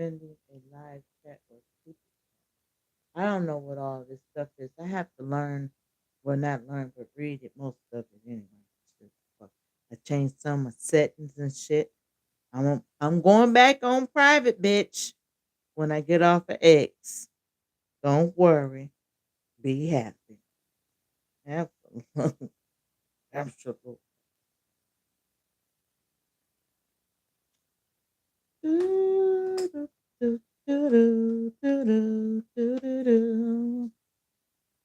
defending a live chat or super. I don't know what all this stuff is. I have to learn, well, not learn, but read it, most of it anyway. Shit, fuck. I changed some of my settings and shit. I'm going back on private, bitch, when I get off of X. Don't worry. Be happy. Absolutely. Absolutely.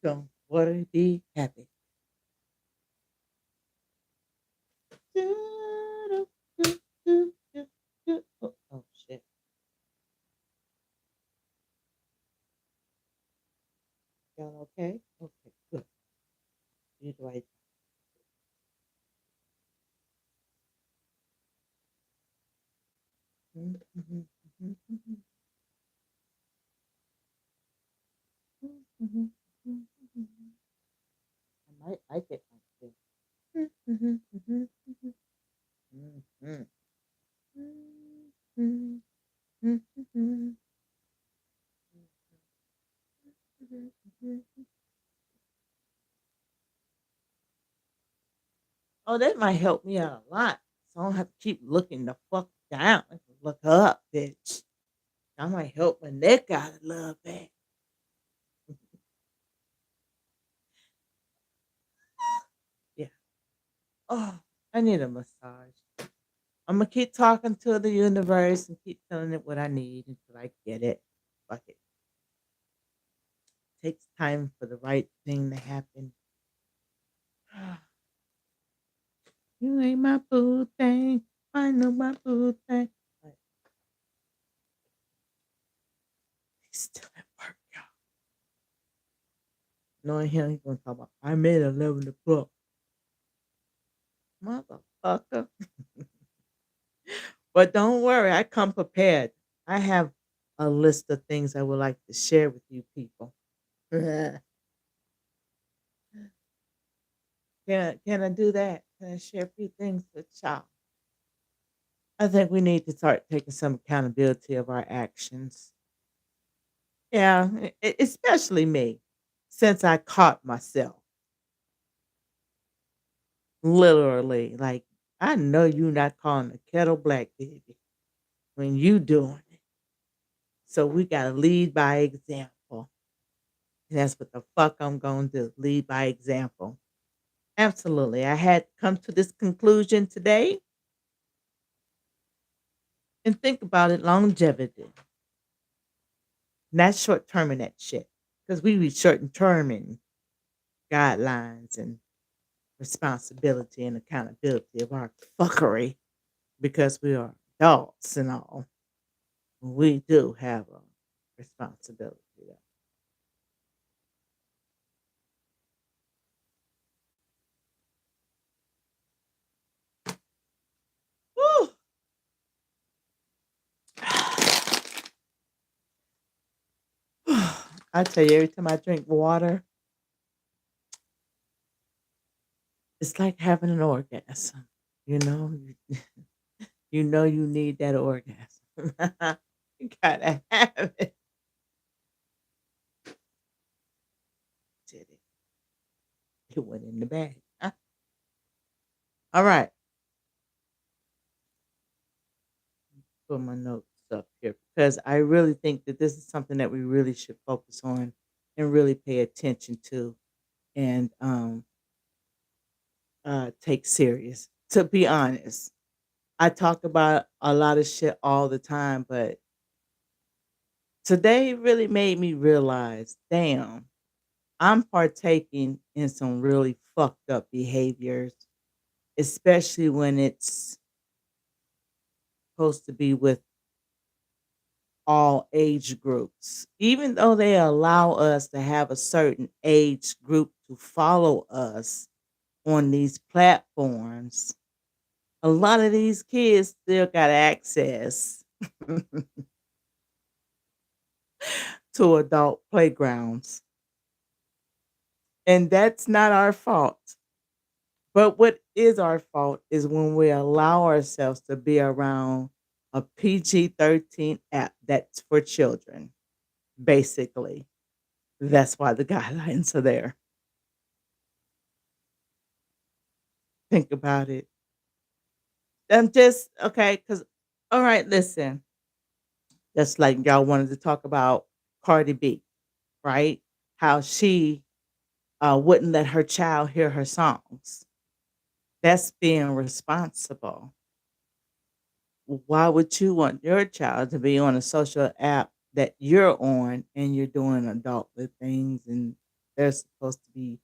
Don't worry, be happy. Oh shit. Y'all okay? Okay, good. You right. I might like it like this. Oh, that might help me out a lot. So I don't have to keep looking the fuck down. I can look up, bitch. I might help my neck out a little bit. Yeah. Oh, I need a massage. I'm gonna keep talking to the universe and keep telling it what I need until I get it. Fuck it. Takes time for the right thing to happen. You ain't my boo thing. I know my boo thing. But he's still at work, y'all. Knowing him, he's gonna talk about I made 11 o'clock. Motherfucker. But don't worry, I come prepared. I have a list of things I would like to share with you people. can can I do that? Can I share a few things with y'all? I think we need to start taking some accountability of our actions. Yeah, especially me, since I caught myself literally. Like, I know you not calling the kettle black, baby, when you doing it. So we gotta lead by example. And that's what the fuck I'm gonna do. Lead by example. Absolutely. I had come to this conclusion today and think about it longevity, not short term in that shit. Because we be short term in guidelines and responsibility and accountability of our fuckery because we are adults and all. We do have a responsibility. Though. Whew. I tell you, every time I drink water, it's like having an orgasm. You know, you know you need that orgasm. You gotta have it. Did it? It went in the bag. All right, put my notes up here because I really think that this is something that we really should focus on and really pay attention to and take serious. To be honest, I talk about a lot of shit all the time, but today really made me realize, damn, I'm partaking in some really fucked up behaviors, especially when it's supposed to be with all age groups. Even though they allow us to have a certain age group to follow us on these platforms, a lot of these kids still got access to adult playgrounds. And that's not our fault. But what is our fault is when we allow ourselves to be around a PG-13 app that's for children, basically. That's why the guidelines are there. Think about it. I'm just okay, cause alright, listen, just like y'all wanted to talk about Cardi B, right? How she, wouldn't let her child hear her songs. That's being responsible. Why would you want your child to be on a social app that you're on and you're doing adultly things and they're supposed to be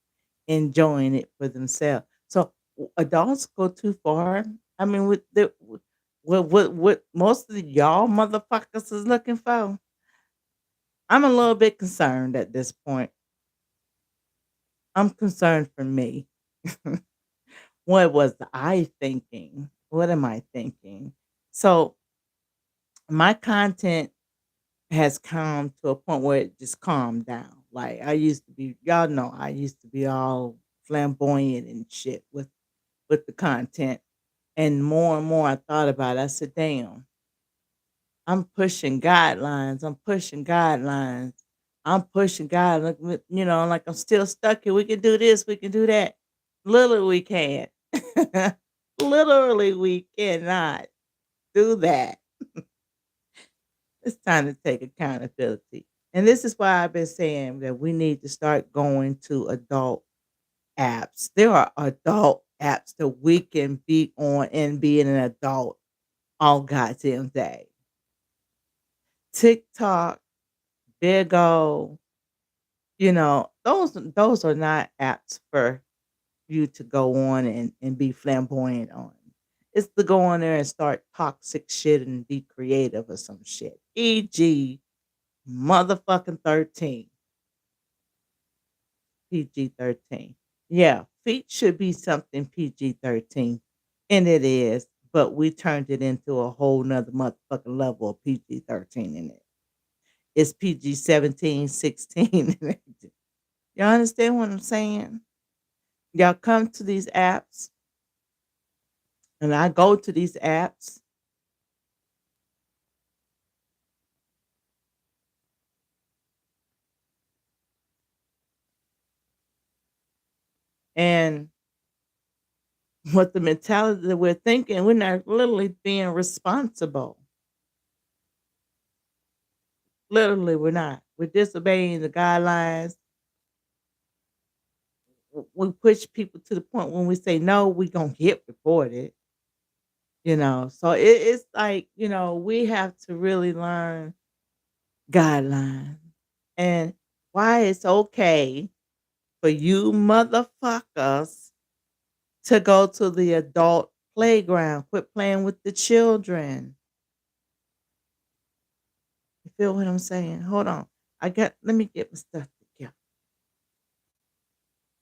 enjoying it for themselves? So adults go too far. I mean, with the what most of y'all motherfuckers is looking for. I'm a little bit concerned at this point. I'm concerned for me. What was I thinking? What am I thinking? So my content has come to a point where it just calmed down. Like I used to be, y'all know, I used to be all flamboyant and shit with the content. And more I thought about it. I said, damn, I'm pushing guidelines. I'm pushing guidelines. I'm pushing guidelines. Like I'm still stuck here. We can do this. We can do that. Literally, we can't. Literally, we cannot do that. It's time to take accountability. And this is why I've been saying that we need to start going to adult apps. There are adult apps that we can be on and be an adult all goddamn day. TikTok, Big O, those are not apps for you to go on and be flamboyant on. It's to go on there and start toxic shit and be creative or some shit. E.g. motherfucking 13. PG-13. Yeah, feet should be something PG-13, and it is, but we turned it into a whole nother motherfucking level of PG-13 in it. It's PG-17, 16. Y'all understand what I'm saying? Y'all come to these apps, and I go to these apps, and with the mentality that we're thinking, we're not literally being responsible. Literally, we're not. We're disobeying the guidelines. We push people to the point when we say no, we gonna get reported. So it's like, we have to really learn guidelines and why it's okay for you motherfuckers to go to the adult playground. Quit playing with the children. You feel what I'm saying? Hold on. Let me get my stuff together.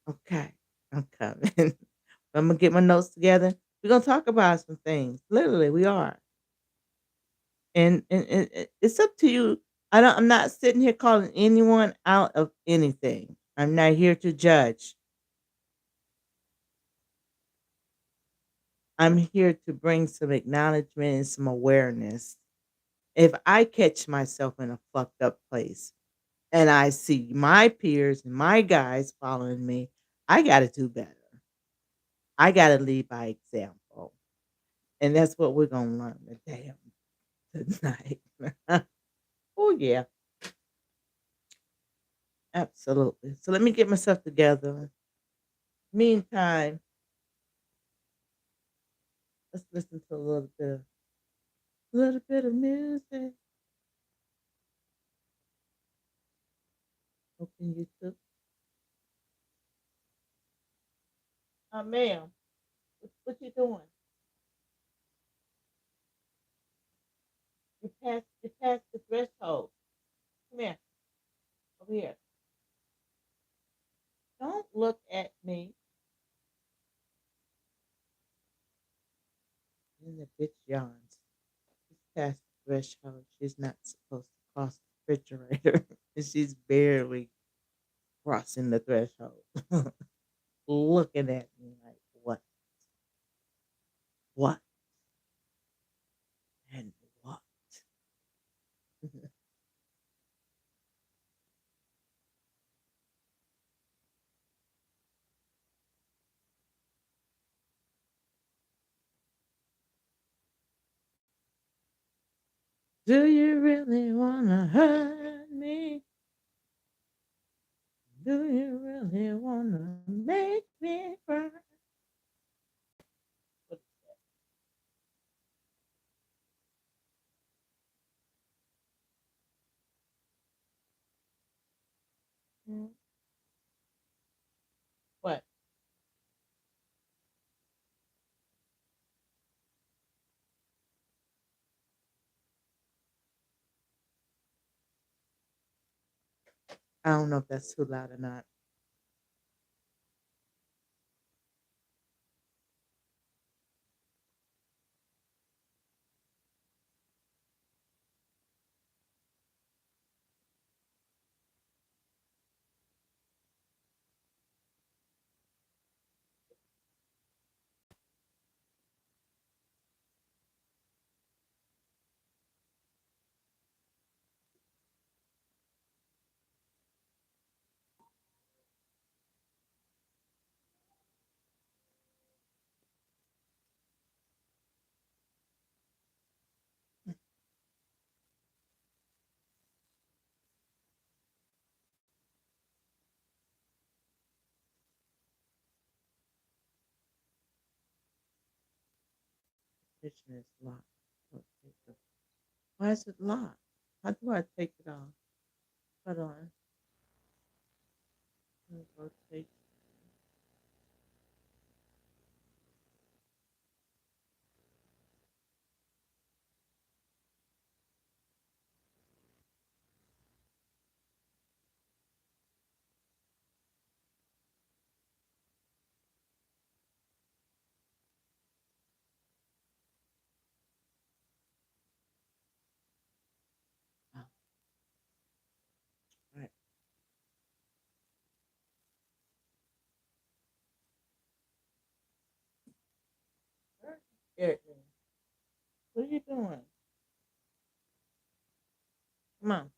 Okay. I'm coming. I'm gonna get my notes together. We're gonna talk about some things. Literally, we are. And it's up to you. I'm not sitting here calling anyone out of anything. I'm not here to judge. I'm here to bring some acknowledgement and some awareness. If I catch myself in a fucked up place and I see my peers and my guys following me, I got to do better. I got to lead by example. And that's what we're going to learn today tonight. Oh, yeah, absolutely. So let me get myself together. Meantime, let's listen to a little bit of music. Open YouTube. Ma'am, what you doing? You passed the threshold. Come here, over here. Don't look at me. And the bitch yawns. She's past the threshold. She's not supposed to cross the refrigerator. And she's barely crossing the threshold. Looking at me like, what? What? And what? Do you really wanna hurt me? Do you really wanna make me cry? What mm, what? I don't know if that's too loud or not. Kitchen is locked. Okay, so why is it locked? How do I take it off? Hold on. Let me rotate. Oh, right. There it is. What are you doing? Come on.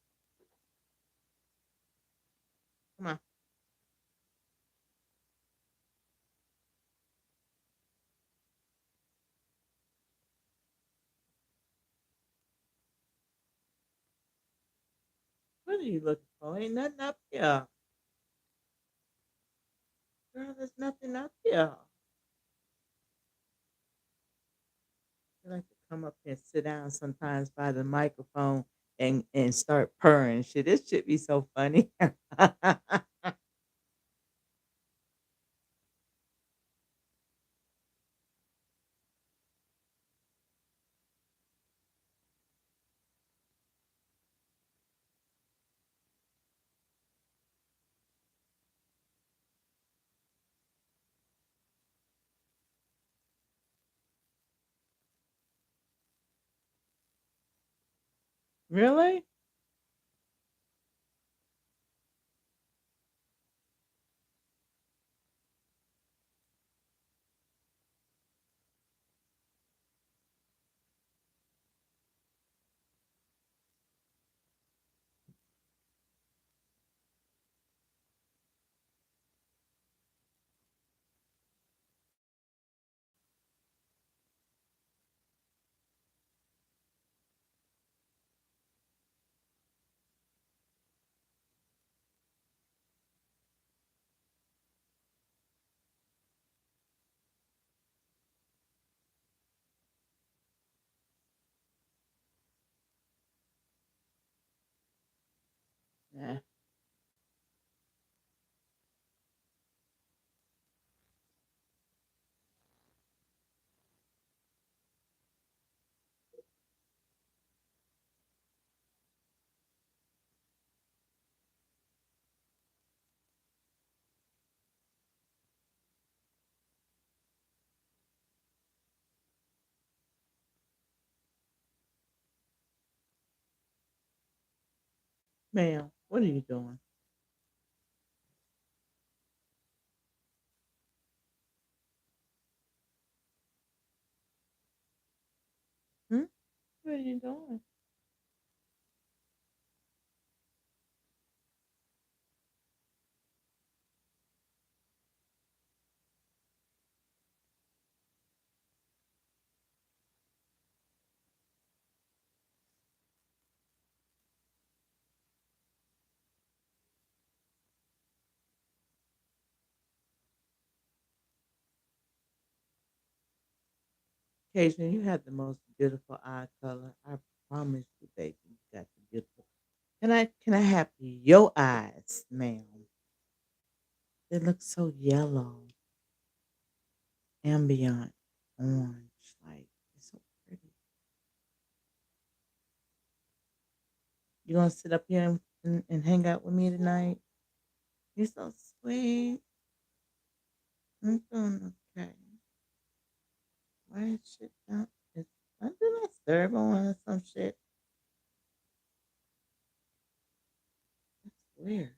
Come on. What are you looking for? Ain't nothing up here. Girl, there's nothing up here. I like to come up here and sit down sometimes by the microphone and start purring. Shit, this should be so funny. Really? Nah. Ma'am, what are you doing? Hmm? What are you doing? Cajun, you have the most beautiful eye color. I promise you, baby, you got the beautiful. Can I have your eyes, ma'am? They look so yellow, ambient, orange, like it's so pretty. You gonna sit up here and hang out with me tonight? You're so sweet. I'm doing okay. Why is shit down? Is I did I stir on or some shit? That's weird.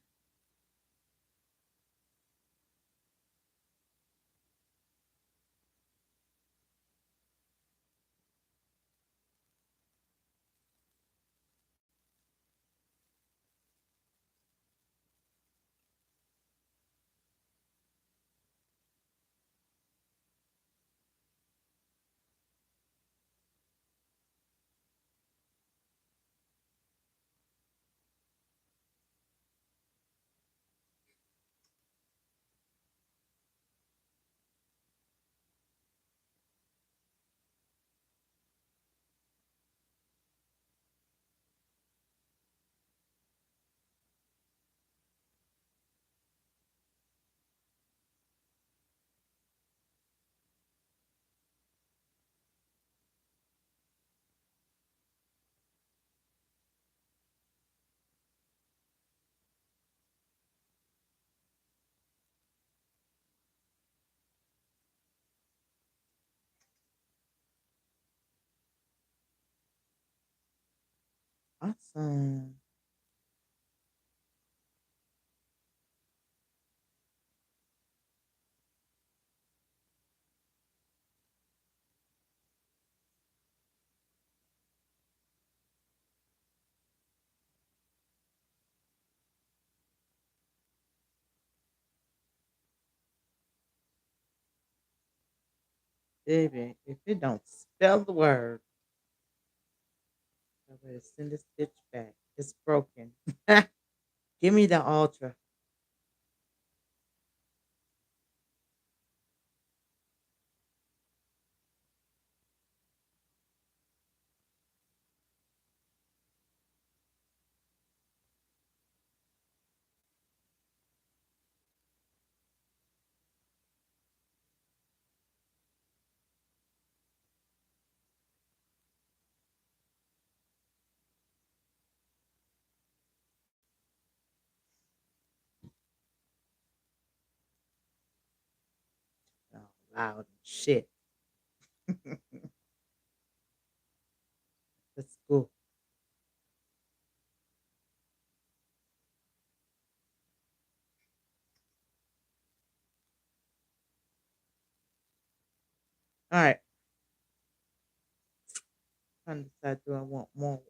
Awesome. Baby, if it don't spell the word, I better send this bitch back. It's broken. Give me the ultra. Oh, loud and shit. Let's go. All right. Trying to decide, do I want more?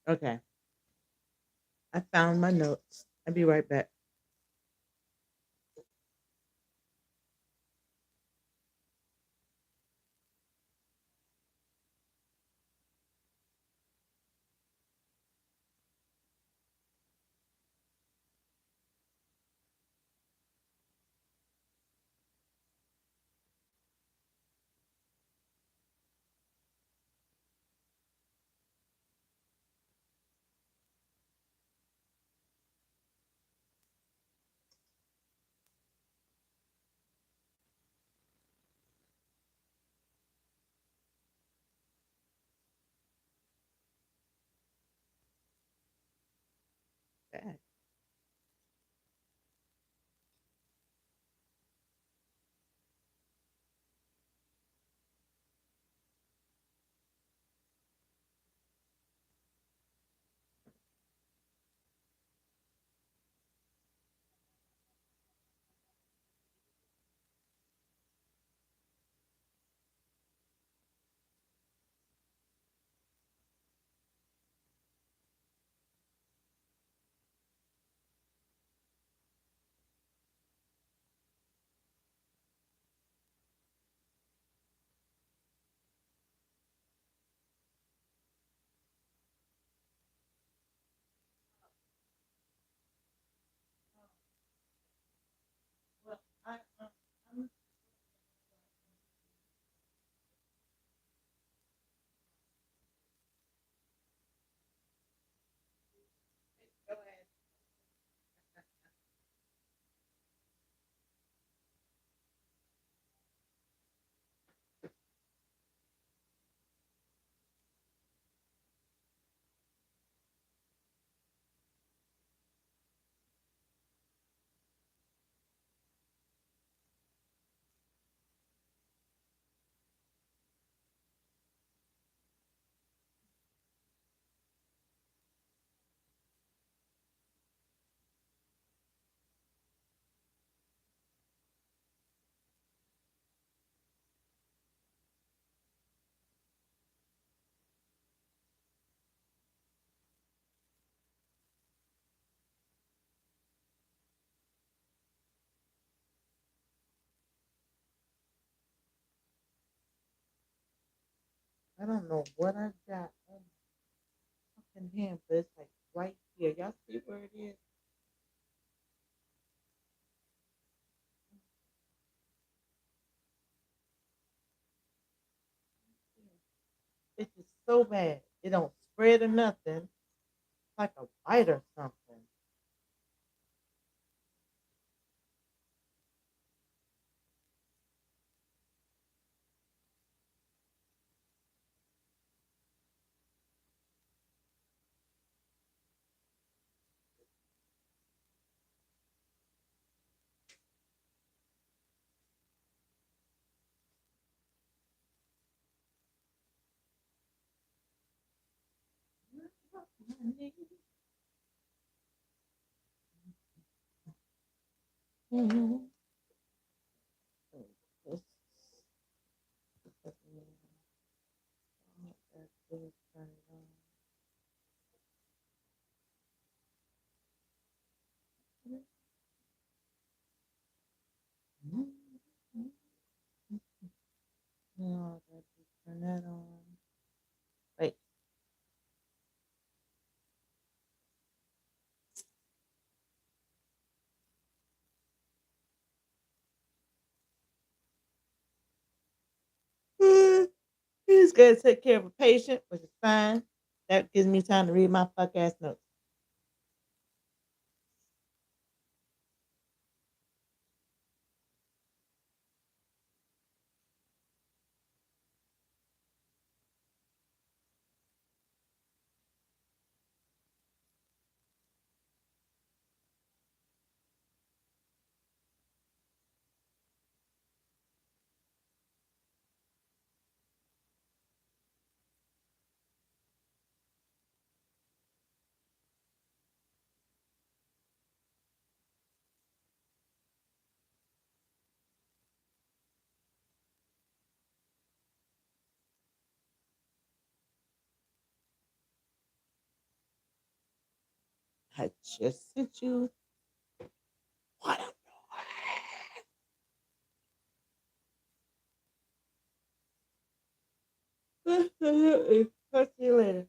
Okay. I found my notes. I'll be right back. I don't know what I got on my fucking hand, but it's like right here. Y'all see where it is? It's just so bad. It don't spread or nothing. It's like a bite or something. Mhm. No, that turn that on. Wait. He's going to take care of a patient, which is fine. That gives me time to read my fuck ass notes. I just sent you what I'm doing. Talk to you later.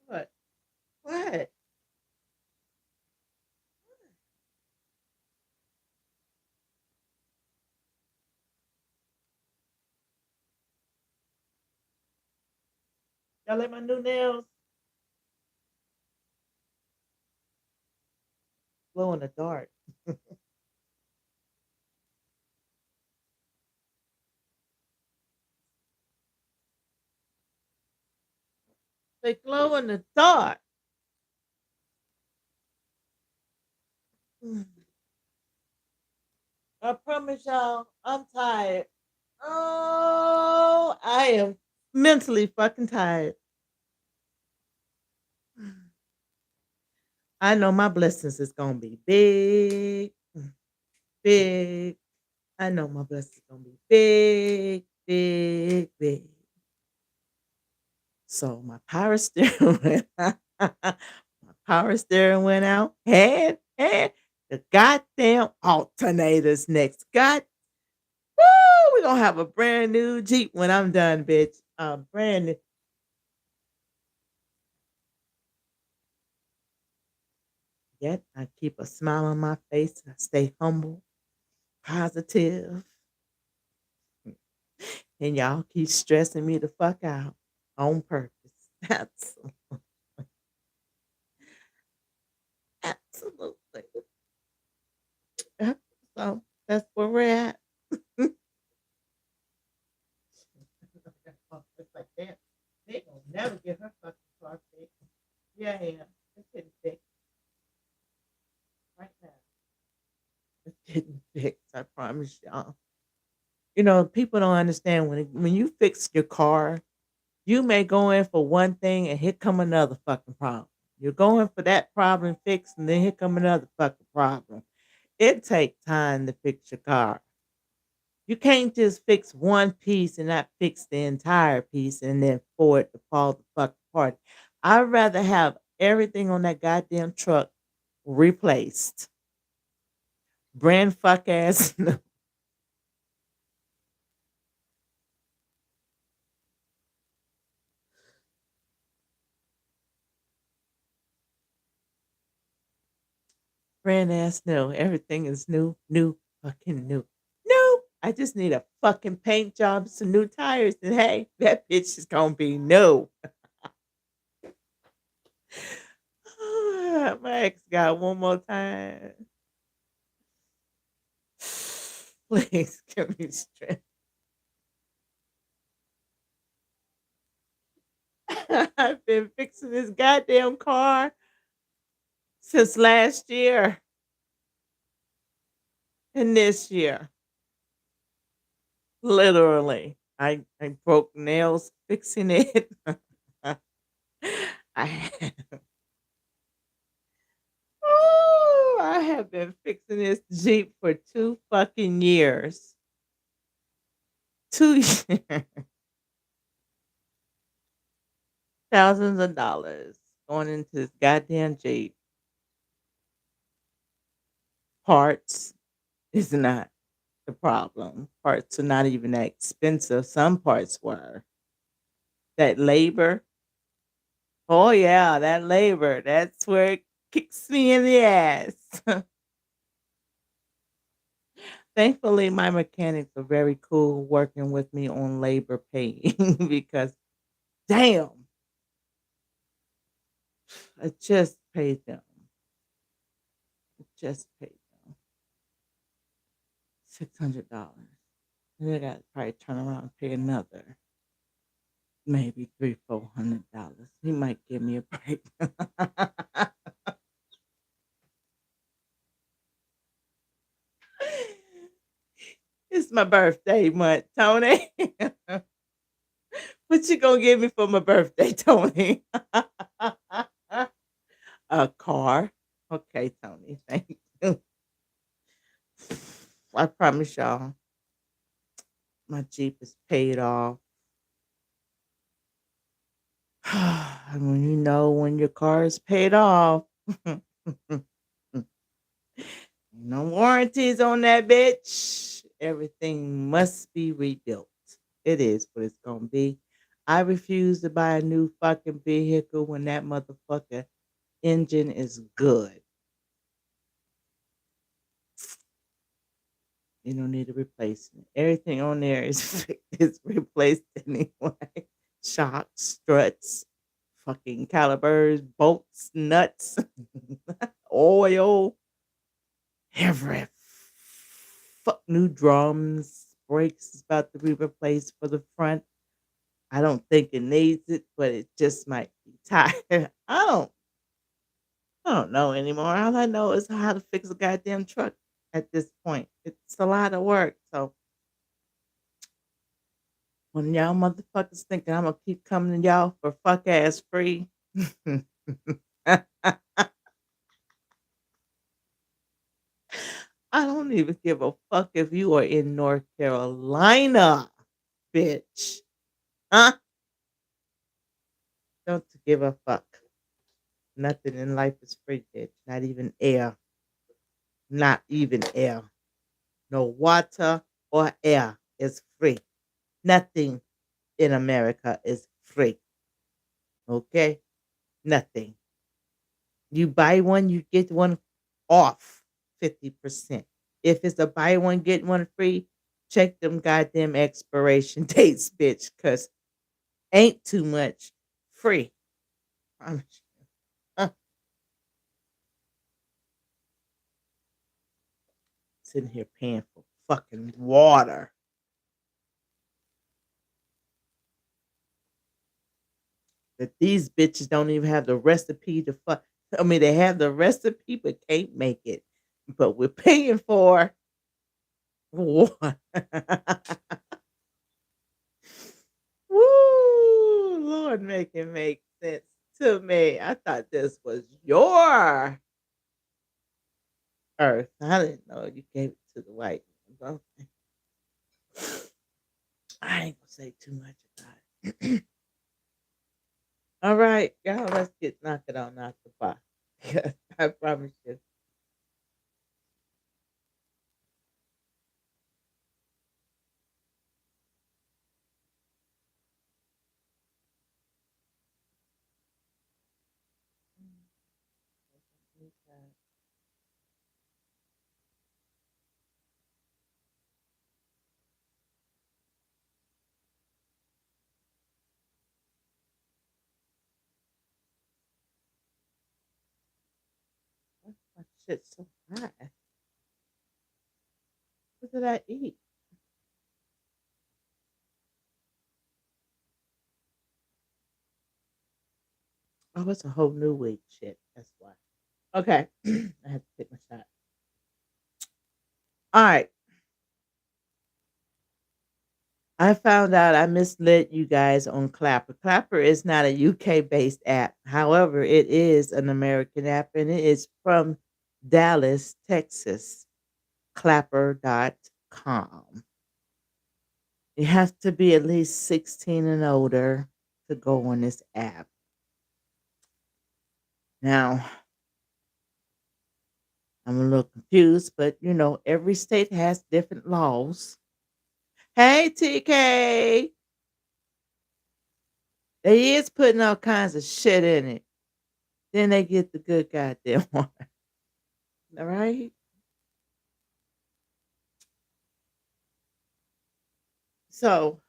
What? What? Y'all like my new nails? Glow in the dark. They glow in the dark. I promise y'all, I'm tired. Oh, I am mentally fucking tired. I know my blessings is gonna be big, big. I know my blessings gonna be big, big, big. So my power steering went out. My power steering went out. And the goddamn alternators next. God, woo, we're gonna have a brand new Jeep when I'm done, bitch. Brand new. Yet I keep a smile on my face. I stay humble, positive, and y'all keep stressing me the fuck out on purpose. That's absolutely. So that's where we're at. It's like that. They gonna never get her fucking car fixed. Yeah, yeah. It's getting fixed right now. It's getting fixed. I promise y'all. People don't understand when you fix your car, you may go in for one thing and here come another fucking problem. You're going for that problem fixed, and then here come another fucking problem. It takes time to fix your car. You can't just fix one piece and not fix the entire piece and then for it to fall the fuck apart. I'd rather have everything on that goddamn truck replaced. Brand fuck ass. Brand ass no. Everything is new, new, fucking new. No, I just need a fucking paint job, some new tires, and hey, that bitch is gonna be new. My ex got one more time. Please give me strength. I've been fixing this goddamn car since last year and this year. Literally. I broke nails fixing it. I I have been fixing this Jeep for 2 fucking years. 2 years. Thousands of dollars going into this goddamn Jeep. Parts is not the problem. Parts are not even that expensive. Some parts were. That labor, oh yeah, that labor, that's where it kicks me in the ass. Thankfully, my mechanics are very cool working with me on labor paying because damn, I just paid them. I just paid them $600. And I got to probably turn around and pay another maybe $300-400. He might give me a break. It's my birthday month, Tony. What you gonna give me for my birthday, Tony? A car. Okay, Tony. Thank you. I promise y'all, my Jeep is paid off. And when when your car is paid off, no warranties on that bitch. Everything must be rebuilt. It is what it's gonna be. I refuse to buy a new fucking vehicle when that motherfucker engine is good. You don't need a replacement. Everything on there is is replaced anyway. Shocks, struts, fucking calipers, bolts, nuts, oil, every fuck new drums, brakes is about to be replaced for the front. I don't think it needs it, but it just might be tired. I don't know anymore. All I know is how to fix a goddamn truck at this point. It's a lot of work. So when y'all motherfuckers thinking I'm gonna keep coming to y'all for fuck ass free. I don't even give a fuck if you are in North Carolina, bitch. Huh? Don't give a fuck. Nothing in life is free, bitch. Not even air. Not even air. No water or air is free. Nothing in America is free. Okay? Nothing. You buy one, you get one off 50%. If it's a buy one, get one free, check them goddamn expiration dates, bitch, because ain't too much free. I'm sitting here paying for fucking water. That these bitches don't even have the recipe to fuck. I mean, they have the recipe but can't make it. But we're paying for water. making make sense to me. I thought this was your earth. I didn't know you gave it to the white ones. Okay. I ain't gonna say too much about it. All right, y'all, let's get knock it on out the box. Yes, I promise you. Why my shit so high? What did I eat? Oh, it's a whole new week. Shit, that's why. Okay, I have to take my shot. All right, I found out I misled you guys on Clapper. Clapper is not a UK based app. However, it is an American app and it is from Dallas, Texas. Clapper.com. You have to be at least 16 and older to go on this app. Now, I'm a little confused, but every state has different laws. Hey, TK, they is putting all kinds of shit in it. Then they get the good goddamn one. All right. So,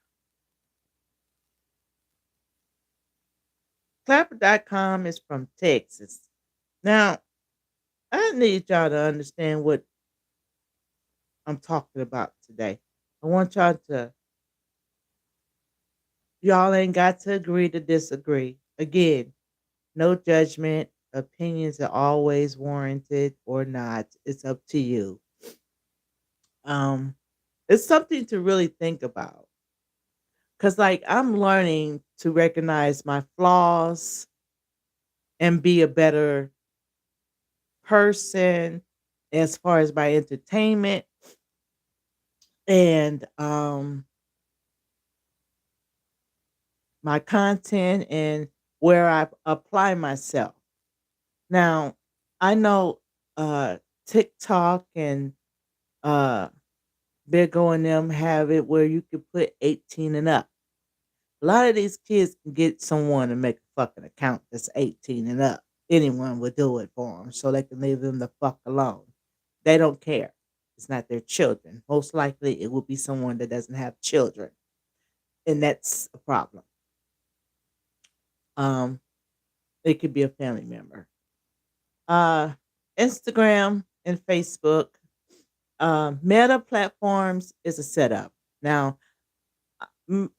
Clapper.com is from Texas. Now, I need y'all to understand what I'm talking about today. I want y'all ain't got to agree to disagree. Again, no judgment. Opinions are always warranted or not. It's up to you. Um, it's something to really think about. Cause like I'm learning to recognize my flaws and be a better person as far as my entertainment and my content and where I apply myself. Now, I know TikTok and uh Big O and them have it where you can put 18 and up. A lot of these kids can get someone to make a fucking account that's 18 and up. Anyone would do it for them so they can leave them the fuck alone. They don't care. It's not their children. Most likely it will be someone that doesn't have children. And that's a problem. Um, it could be a family member. Uh Instagram and Facebook, Meta platforms is a setup. Now,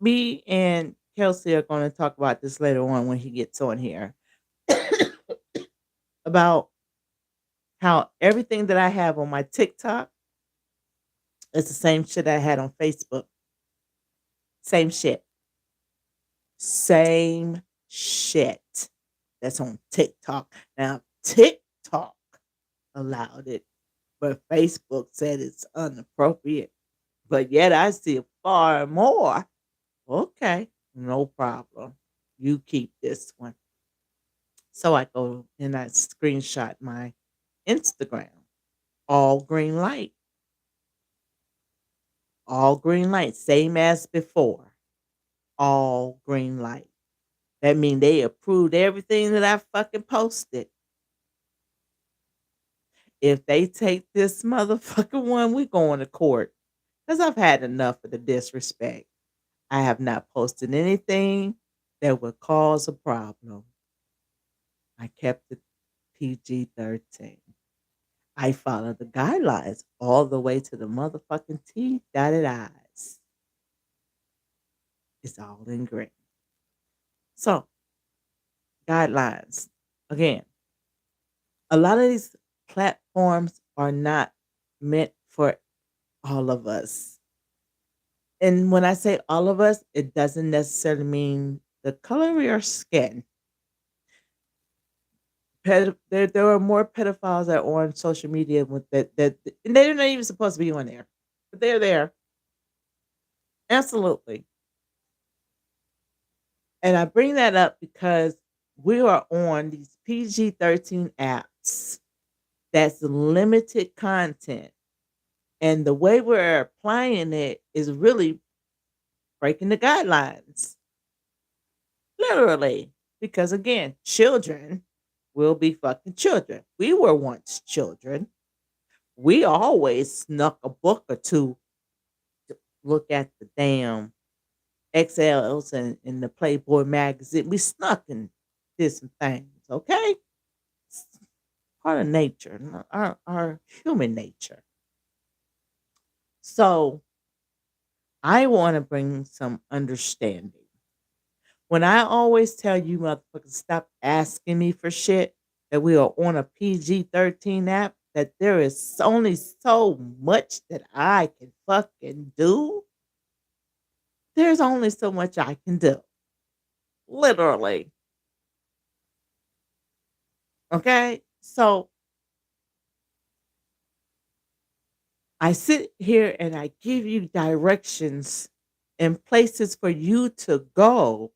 me and Kelsey are going to talk about this later on when he gets on here about how everything that I have on my TikTok is the same shit I had on Facebook. Same shit. Same shit that's on TikTok. Now, TikTok allowed it, but Facebook said it's inappropriate. But yet I see far more. Okay, no problem. You keep this one. So I go and I screenshot my Instagram. All green light. All green light. Same as before. All green light. That means they approved everything that I fucking posted. If they take this motherfucking one, we going to court. Because I've had enough of the disrespect. I have not posted anything that would cause a problem. I kept it PG-13. I followed the guidelines all the way to the motherfucking T dotted I's. It's all in green. So, guidelines. Again, a lot of these platforms are not meant for all of us. And when I say all of us, it doesn't necessarily mean the color of your skin. There are more pedophiles that are on social media with that, and they're not even supposed to be on there, but they're there. Absolutely. And I bring that up because we are on these PG-13 apps that's limited content. And the way we're applying it is really breaking the guidelines. Literally. Because again, children will be fucking children. We were once children. We always snuck a book or two to look at the damn XLs and the Playboy magazine. We snuck and did some things, okay? It's part of nature, our human nature. So I want to bring some understanding. When I always tell you motherfuckers stop asking me for shit, that we are on a PG-13 app, that there is only so much that I can fucking do. There's only so much I can do. Literally. Okay? So I sit here and I give you directions and places for you to go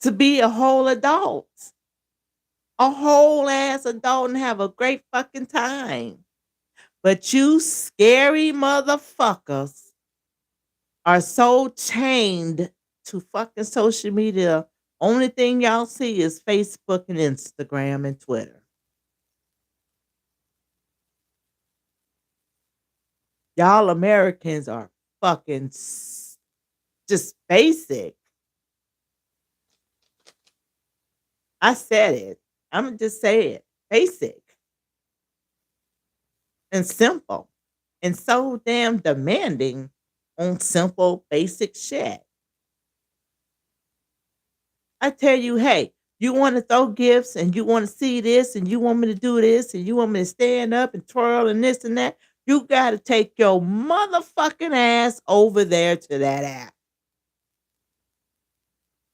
to be a whole adult, a whole ass adult, and have a great fucking time. But you scary motherfuckers are so chained to fucking social media. Only thing y'all see is Facebook and Instagram and Twitter. Y'all Americans are fucking just basic. I said it. I'm gonna just say it. Basic and simple and so damn demanding on simple, basic shit. I tell you, hey, you want to throw gifts and you want to see this and you want me to do this and you want me to stand up and twirl and this and that. You got to take your motherfucking ass over there to that app.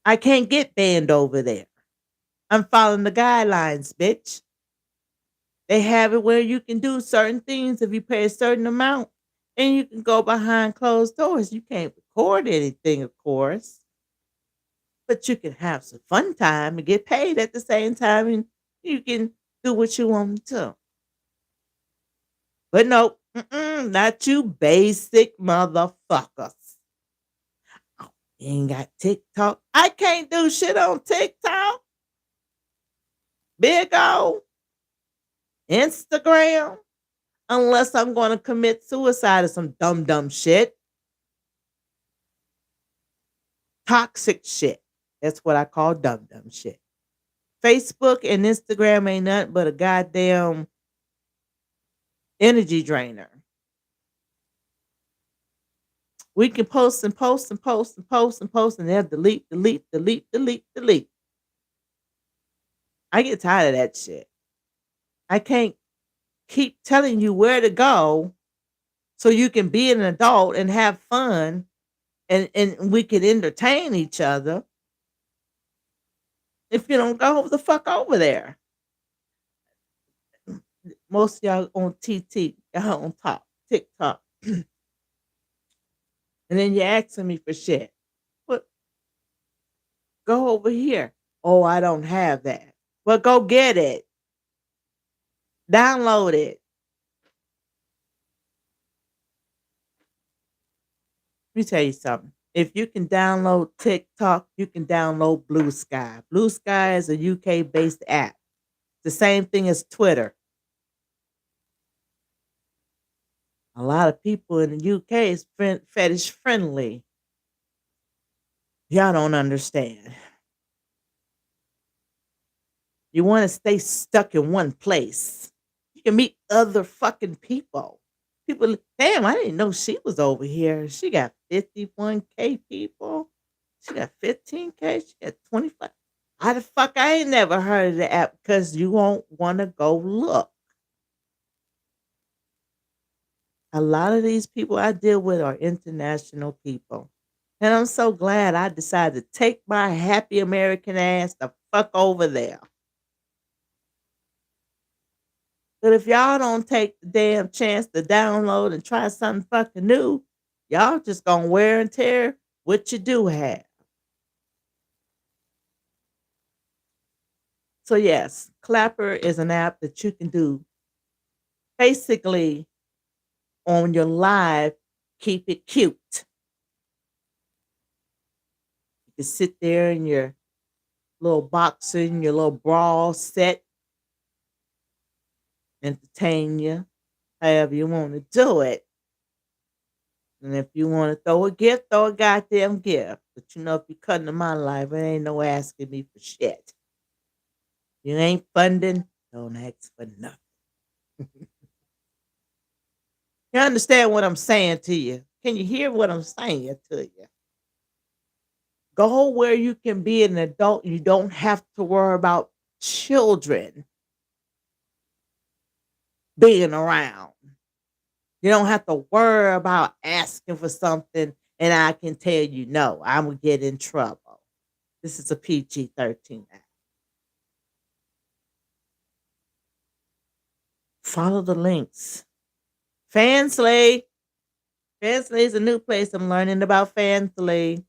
I can't get banned over there. I'm following the guidelines, bitch. They have it where you can do certain things if you pay a certain amount and you can go behind closed doors. You can't record anything, of course, but you can have some fun time and get paid at the same time and you can do what you want to. But no, not you basic motherfuckers. Oh, you ain't got TikTok. I can't do shit on TikTok. Big old Instagram. Unless I'm going to commit suicide or some dumb shit. Toxic shit. That's what I call dumb shit. Facebook and Instagram ain't nothing but a goddamn energy drainer. We can post and post and post and post and post and they'll delete. I get tired of that shit. I can't keep telling you where to go so you can be an adult and have fun and we can entertain each other if you don't go the fuck over there. Most of y'all on TT, y'all on top, TikTok. And then you're asking me for shit. But go over here. Oh, I don't have that. Well, go get it. Download it. Let me tell you something. If you can download TikTok, you can download Blue Sky. Blue Sky is a UK based app. The same thing as Twitter. A lot of people in the UK is fetish friendly. Y'all don't understand. You want to stay stuck in one place. You can meet other fucking people. People, damn, I didn't know she was over here. She got 51K people. She got 15K. She got 25. How the fuck I ain't never heard of the app because you won't want to go look. A lot of these people I deal with are international people. And I'm so glad I decided to take my happy American ass the fuck over there. But if y'all don't take the damn chance to download and try something fucking new, y'all just gonna wear and tear what you do have. So yes, Clapper is an app that you can do basically on your live, keep it cute. You can sit there in your little boxing, your little brawl set, entertain you, however you want to do it. And if you want to throw a gift, throw a goddamn gift. But you know, if you cut into my life, it ain't no asking me for shit. You ain't funding, don't ask for nothing. You understand what I'm saying to you? Can you hear what I'm saying to you? Go where you can be an adult. You don't have to worry about children being around. You don't have to worry about asking for something and I can tell you no, I'm gonna get in trouble. This is a PG-13 act. Follow the links. Fansly. Fansly is a new place. I'm learning about Fansly.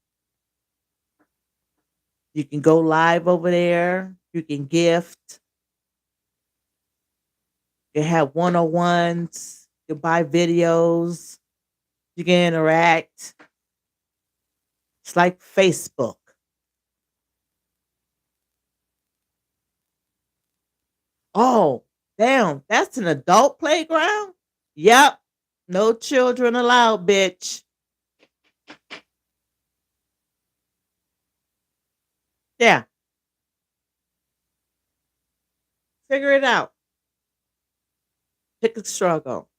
You can go live over there. You can gift. You can have one-on-ones. You can buy videos. You can interact. It's like Facebook. Oh, damn. That's an adult playground? Yep. No children allowed, bitch. Yeah. Figure it out. Pick a struggle.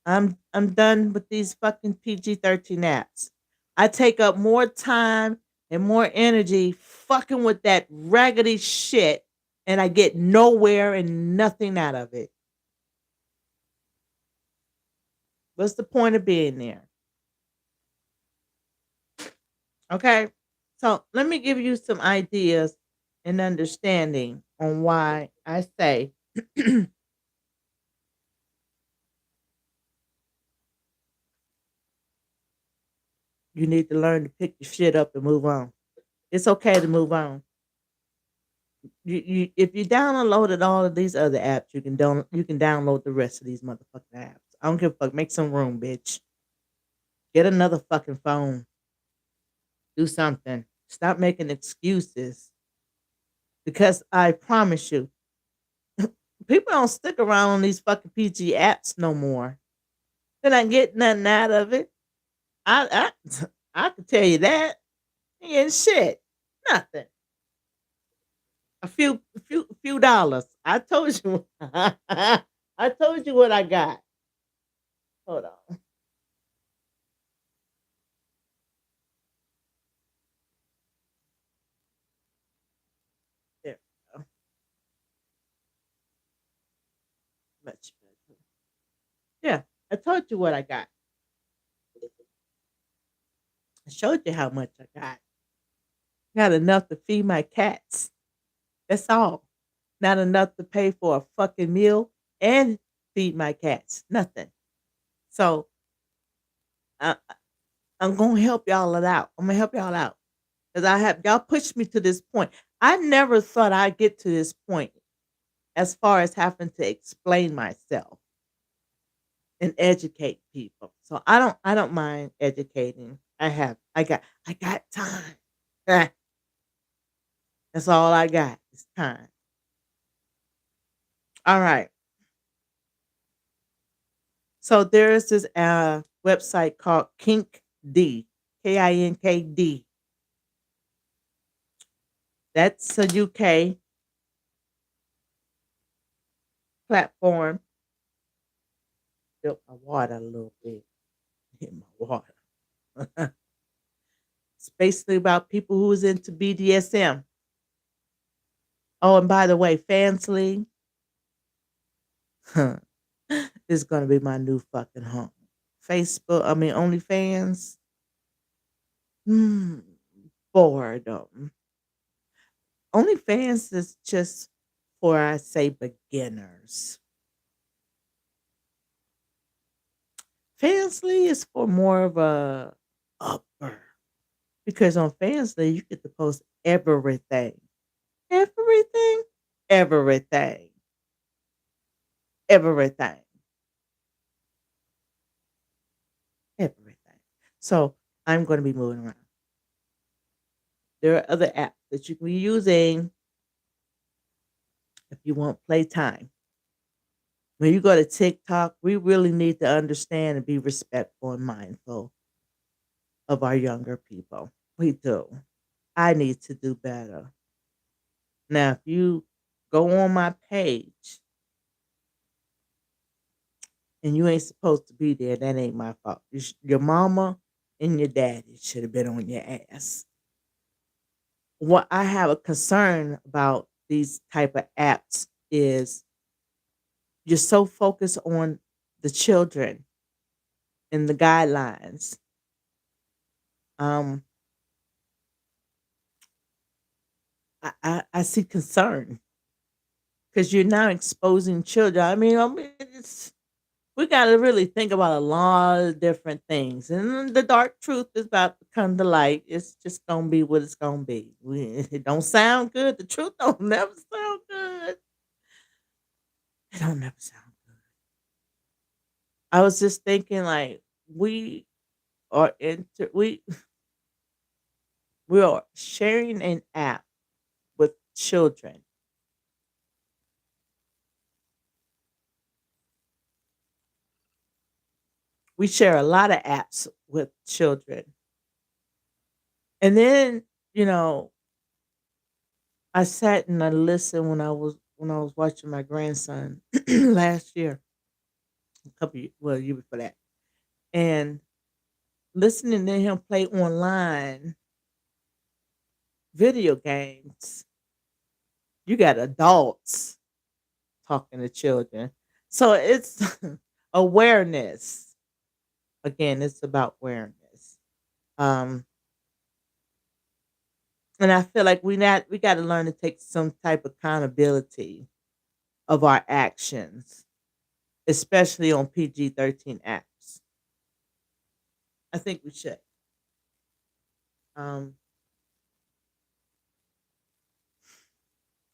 I'm done with these fucking PG-13 apps. I take up more time and more energy fucking with that raggedy shit and I get nowhere and nothing out of it. What's the point of being there? Okay? So, let me give you some ideas and understanding on why I say you need to learn to pick your shit up and move on. It's okay to move on. You if you downloaded all of these other apps, you can download the rest of these motherfucking apps. I don't give a fuck. Make some room, bitch. Get another fucking phone. Do something. Stop making excuses. Because I promise you, people don't stick around on these fucking PG apps no more. They're not getting nothing out of it. I can tell you that. Ain't getting shit. Nothing. A few dollars. I told you. I told you what I got. Hold on. There we go. Much better. Yeah, I told you what I got. I showed you how much I got. Not enough to feed my cats. That's all. Not enough to pay for a fucking meal and feed my cats. Nothing. So I, I'm gonna help y'all it out. I'm gonna help y'all out because I have y'all pushed me to this point. I never thought I'd get to this point as far as having to explain myself and educate people. So I don't mind educating. I got time. Eh, that's all I got is time. All right. So there is this website called Kink D. KINKD. That's a UK platform. Spilt my water a little bit. Hit my water. It's basically about people who's into BDSM. Oh, and by the way, Fansly is gonna be my new fucking home. OnlyFans. Mm, boredom. OnlyFans is just for, I say, beginners. Fansly is for more of a upper, because on Fansly you get to post everything, everything, everything, everything, everything. So I'm going to be moving around. There are other apps that you can be using if you want playtime. When you go to TikTok, we really need to understand and be respectful and mindful of our younger people. We do. I need to do better. Now, if you go on my page and you ain't supposed to be there, that ain't my fault. Your mama and your daddy should have been on your ass. What I have a concern about these type of apps is you're so focused on the children and the guidelines. Um, I see concern because you're now exposing children. I mean, we got to really think about a lot of different things, and the dark truth is about to come to light. It's just gonna be what it's gonna be. It don't sound good. The truth don't never sound good. It don't never sound good. I was just thinking, like we we are sharing an app with children. We share a lot of apps with children, and then you know I sat and I listened when I was watching my grandson last year, a couple well, a year before that, and listening to him play online video games. You got adults talking to children, so it's awareness. Again, it's about awareness. Um, and I feel like we got to learn to take some type of accountability of our actions, especially on PG-13 apps. I think we should. Um,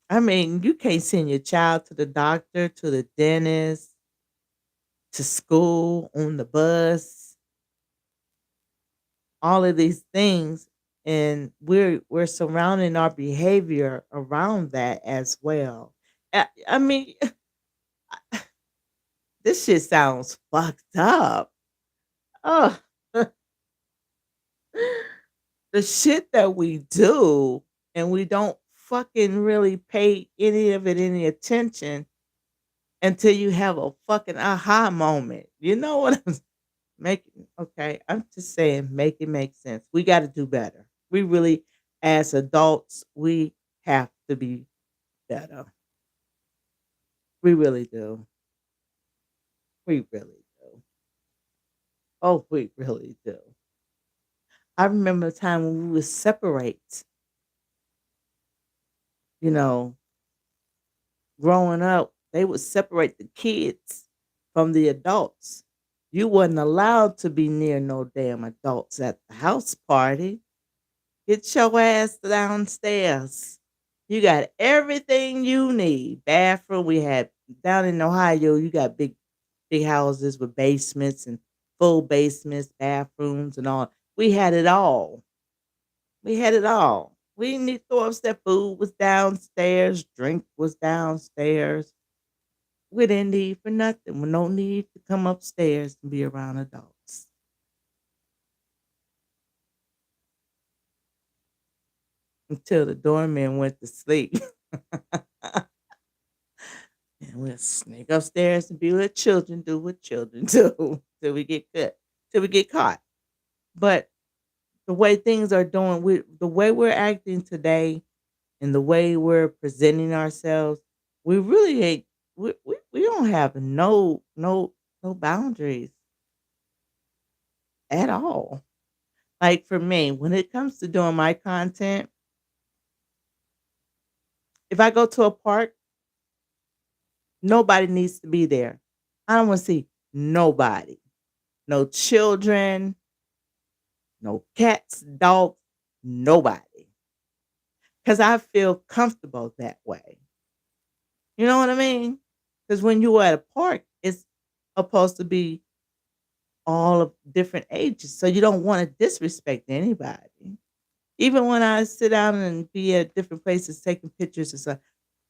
I mean, you can't send your child to the doctor, to the dentist, to school, on the bus, all of these things, and we're surrounding our behavior around that as well. I mean, this shit sounds fucked up. Oh, the shit that we do, and we don't fucking really pay any of it any attention until you have a fucking aha moment. You know what I'm making? Okay, I'm just saying, make it make sense. We got to do better. We really, as adults, we have to be better. We really do. We really do. Oh, we really do. I remember a time when we would separate, you know, growing up, they would separate the kids from the adults. You wasn't allowed to be near no damn adults at the house party. Get your ass downstairs. You got everything you need. Bathroom. We had down in Ohio, you got big houses with basements and full basements, bathrooms and all. We had it all. We had it all. We didn't need to throw upstairs. Food was downstairs. Drink was downstairs. We didn't need for nothing. We no need to come upstairs and be around adults until the doorman went to sleep. And we'll sneak upstairs and be what children do what children do till we get cut, till we get caught. But the way things are doing, the way we're acting today and the way we're presenting ourselves, we really ain't we don't have no boundaries at all. Like for me, when it comes to doing my content, if I go to a park, nobody needs to be there. I don't want to see nobody. No children, no cats, dogs, nobody. Because I feel comfortable that way. You know what I mean? Because when you're at a park, it's supposed to be all of different ages. So you don't want to disrespect anybody. Even when I sit down and be at different places taking pictures and stuff,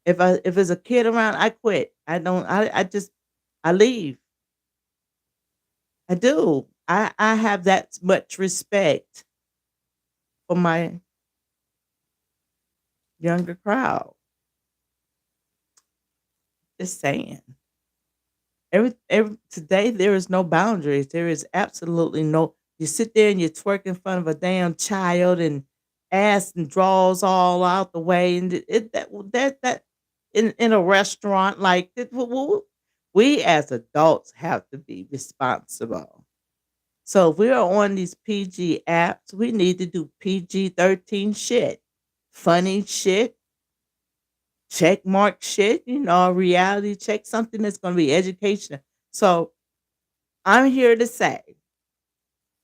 if there's a kid around, I quit. I don't I just I leave. I do. I have that much respect for my younger crowd. Just saying. Every today there is no boundaries. There is absolutely no you sit there and you twerk in front of a damn child and ass and draws all out the way and that in a restaurant like that, we as adults have to be responsible. So if we're on these PG apps, we need to do PG-13 shit, funny shit, check mark shit, reality check, something that's going to be educational. So I'm here to say,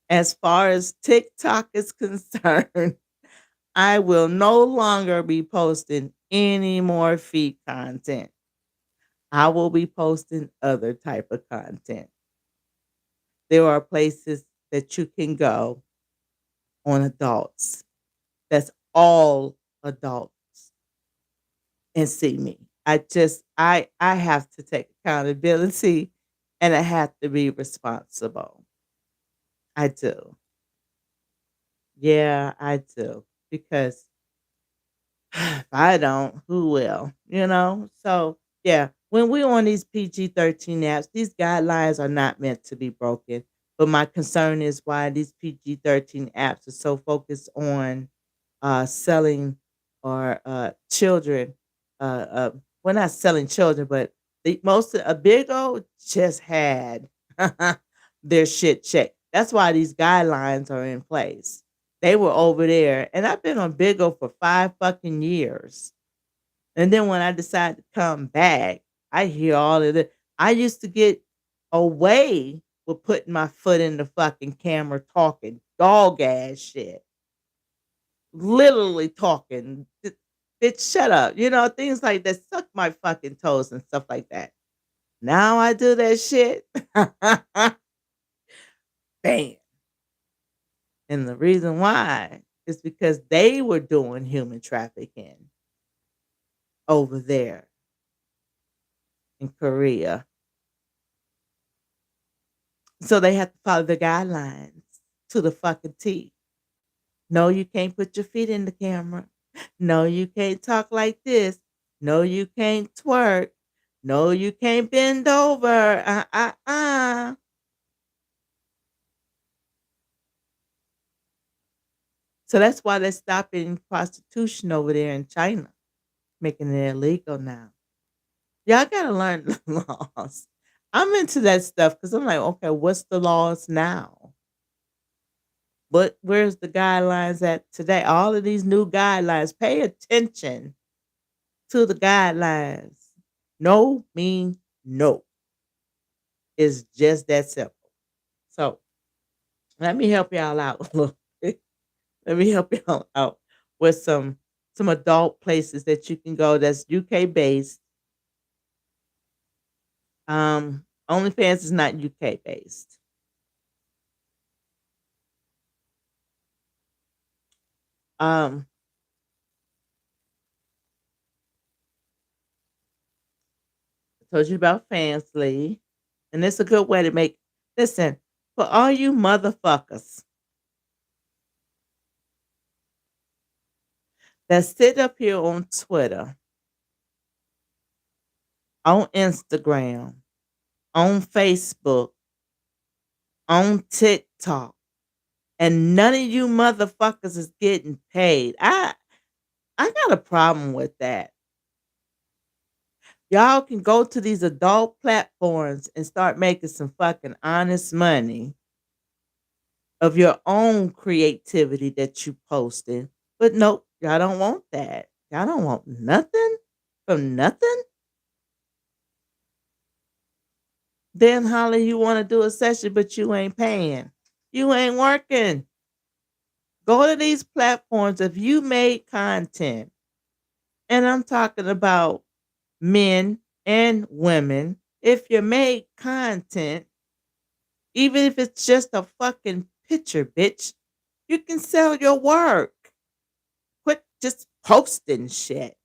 as far as TikTok is concerned, I will no longer be posting any more feed content. I will be posting other type of content. There are places that you can go on adults. That's all adults and see me. I have to take accountability and I have to be responsible. I do. Yeah, I do. Because if I don't, who will? So yeah, when we're on these PG-13 apps, these guidelines are not meant to be broken. But my concern is why these PG-13 apps are so focused on selling or children. Well, not selling children, but most of a big old just had their shit checked. That's why these guidelines are in place. They were over there, and I've been on Big O for 5 fucking years. And then when I decided to come back, I hear all of it. I used to get away with putting my foot in the fucking camera talking dog ass shit. Literally talking. Bitch, shut up. Things like that. Suck my fucking toes and stuff like that. Now I do that shit. Bam. And the reason why is because they were doing human trafficking over there in Korea. So they have to follow the guidelines to the fucking T. No, you can't put your feet in the camera. No, you can't talk like this. No, you can't twerk. No, you can't bend over. So that's why they're stopping prostitution over there in China, making it illegal now. Y'all gotta learn the laws. I'm into that stuff because I'm like, okay, what's the laws now? But where's the guidelines at today? All of these new guidelines. Pay attention to the guidelines. No mean no. It's just that simple. So let me help y'all out a little bit. Let me help y'all out with some adult places that you can go that's UK based. OnlyFans is not UK based. Um, I told you about Fansly, and it's a good way to make. Listen, for all you motherfuckers that sit up here on Twitter, on Instagram, on Facebook, on TikTok, and none of you motherfuckers is getting paid. I got a problem with that. Y'all can go to these adult platforms and start making some fucking honest money of your own creativity that you posting. But nope, y'all don't want that. Y'all don't want nothing from nothing. Then holler you want to do a session, but you ain't paying. You ain't working. Go to these platforms if you made content. And I'm talking about men and women. If you made content, even if it's just a fucking picture, bitch, you can sell your work. Quit just posting shit.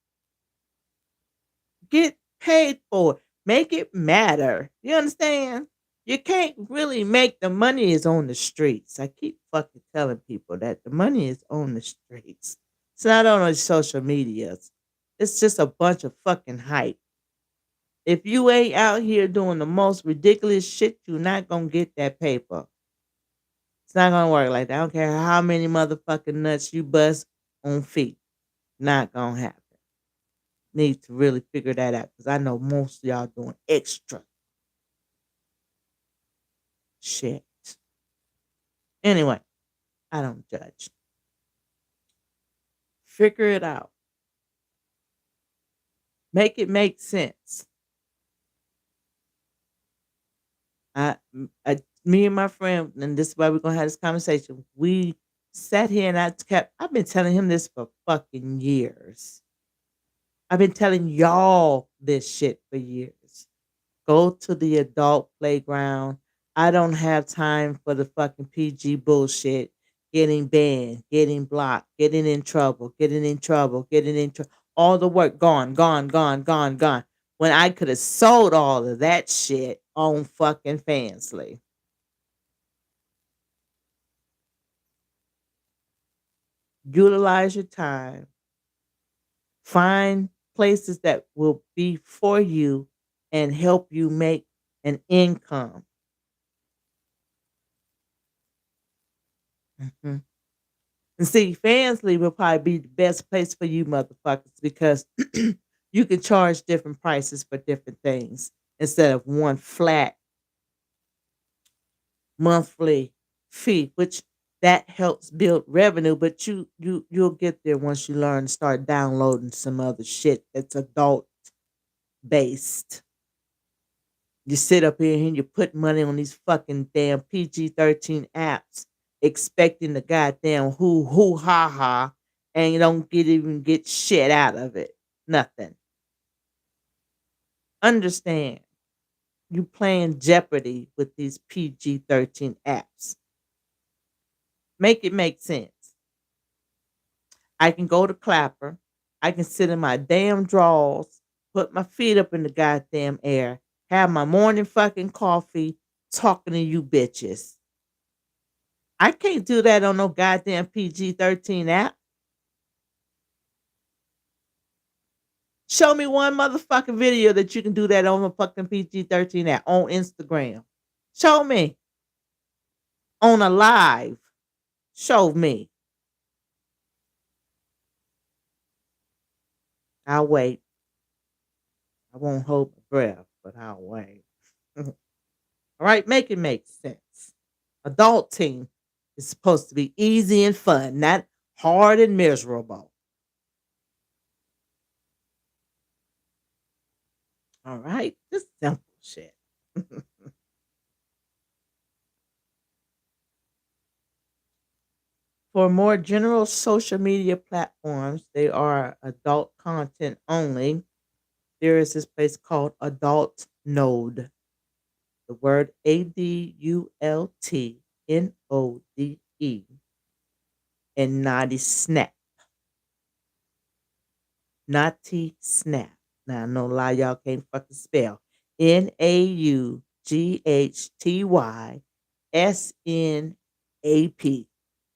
Get paid for it. Make it matter. You understand? You can't really make the money is on the streets. I keep fucking telling people that the money is on the streets. It's not on the social medias. It's just a bunch of fucking hype. If you ain't out here doing the most ridiculous shit, you're not gonna get that paper. It's not gonna work like that. I don't care how many motherfucking nuts you bust on feet. Not gonna happen. Need to really figure that out because I know most of y'all doing extra shit. Anyway, I don't judge. Figure it out. Make it make sense. Me and my friend, and this is why we're gonna have this conversation. We sat here and I've been telling him this for fucking years. I've been telling y'all this shit for years. Go to the adult playground. I don't have time for the fucking PG bullshit. Getting banned, getting blocked, getting in trouble, getting in trouble, getting in trouble. All the work gone, gone, gone, gone, gone. When I could have sold all of that shit on fucking Fansly. Utilize your time. Find places that will be for you and help you make an income. Mhm. And see, Fansly will probably be the best place for you motherfuckers because you can charge different prices for different things instead of one flat monthly fee, which that helps build revenue, but you'll get there once you learn to start downloading some other shit that's adult based. You sit up here and you put money on these fucking damn PG-13 apps, expecting the goddamn hoo ha ha, and you don't even get shit out of it. Nothing. Understand? You playing Jeopardy with these PG-13 apps. Make it make sense. I can go to Clapper. I can sit in my damn drawers, put my feet up in the goddamn air, have my morning fucking coffee, talking to you bitches. I can't do that on no goddamn PG-13 app. Show me one motherfucking video that you can do that on a fucking PG-13 app on Instagram. Show me on a live. Show me. I'll wait. I won't hold my breath, but I'll wait. All right, make it make sense. Adulting is supposed to be easy and fun, not hard and miserable. All right, just simple shit. For more general social media platforms, they are adult content only. There is this place called Adult Node. The word ADULTNODE and Naughty Snap. Naughty Snap. Now, no lie, y'all can't fucking spell. NAUGHTYSNAP.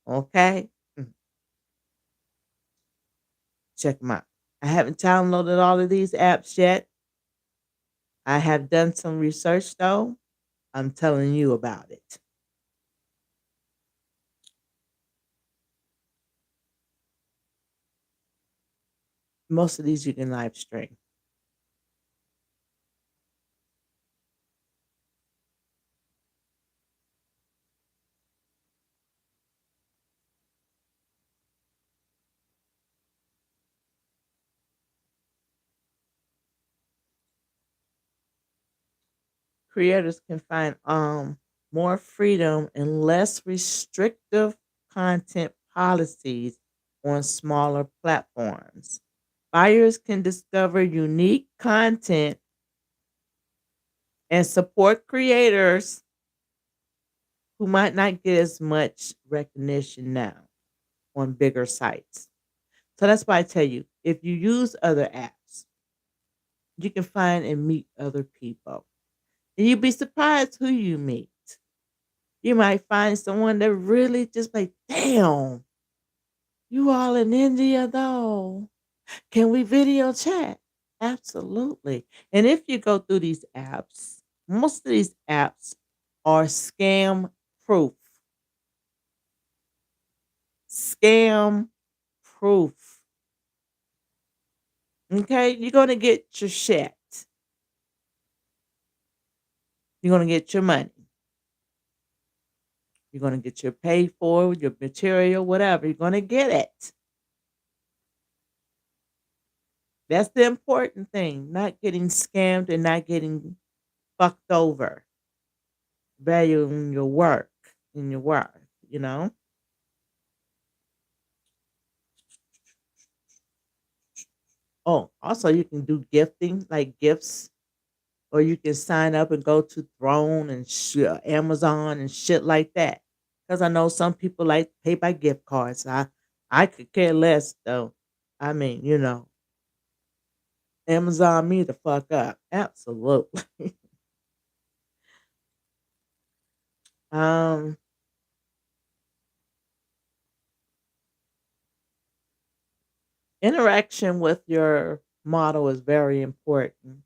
Okay? Check them out. I haven't downloaded all of these apps yet. I have done some research though. I'm telling you about it. Most of these you can live stream. creators can find more freedom and less restrictive content policies on smaller platforms. Buyers can discover unique content and support creators who might not get as much recognition now on bigger sites. So that's why I tell you, if you use other apps, you can find and meet other people. And you'd be surprised who you meet. You might find someone that really just like, damn, you all in India though. Can we video chat? Absolutely. And if you go through these apps, most of these apps are scam proof. Scam proof. Okay, you're gonna get your shit. You're gonna get your money. You're gonna get your pay for your material, whatever. You're gonna get it. That's the important thing. Not getting scammed and not getting fucked over. Valuing your work and your worth, you know? Oh, also you can do gifting, like gifts, or you can sign up and go to Throne and Amazon and shit like that. Because I know some people like pay by gift cards. I could care less though. I mean, Amazon me the fuck up. Absolutely. um, Interaction with your model is very important.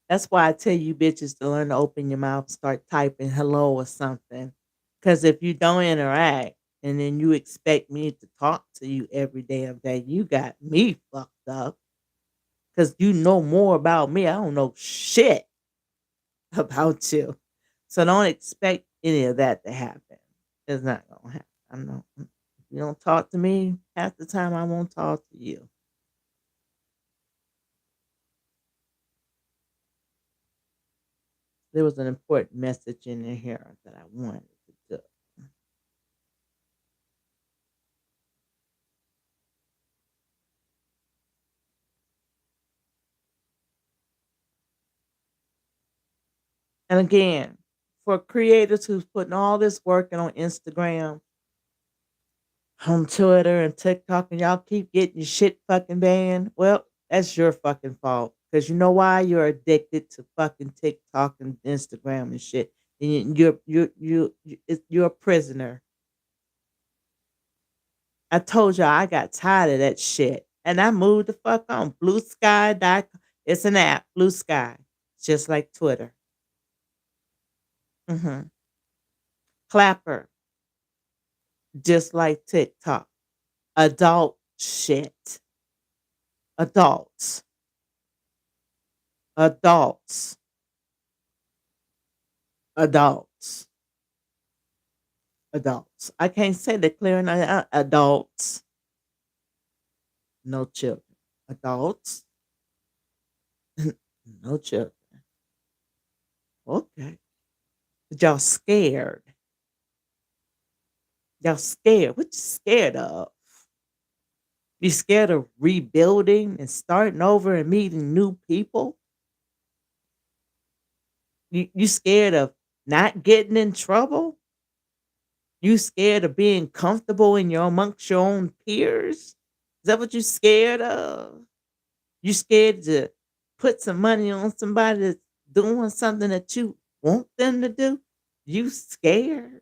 That's why I tell you bitches to learn to open your mouth, start typing hello or something. Because if you don't interact and then you expect me to talk to you every damn day, you got me fucked up. Because you know more about me. I don't know shit about you. So don't expect any of that to happen. It's not going to happen. I know. If you don't talk to me, half the time I won't talk to you. There was an important message in here that I wanted to do. And again, for creators who's putting all this work in on Instagram, on Twitter and TikTok, and y'all keep getting your shit fucking banned, well, that's your fucking fault. Because you know why? You're addicted to fucking TikTok and Instagram and shit. And you're a prisoner. I told y'all I got tired of that shit. And I moved the fuck on. Blue Sky. It's an app, Blue Sky. Just like Twitter. Hmm. Clapper, just like TikTok. Adult shit. Adults. Adults. Adults. Adults. I can't say the clear enough. Adults. No children. Adults. No children. Okay. But y'all scared. Y'all scared. What you scared of? You scared of rebuilding and starting over and meeting new people? You scared of not getting in trouble? You scared of being comfortable in your amongst your own peers? Is that what you scared of? You scared to put some money on somebody that's doing something that you want them to do? You scared?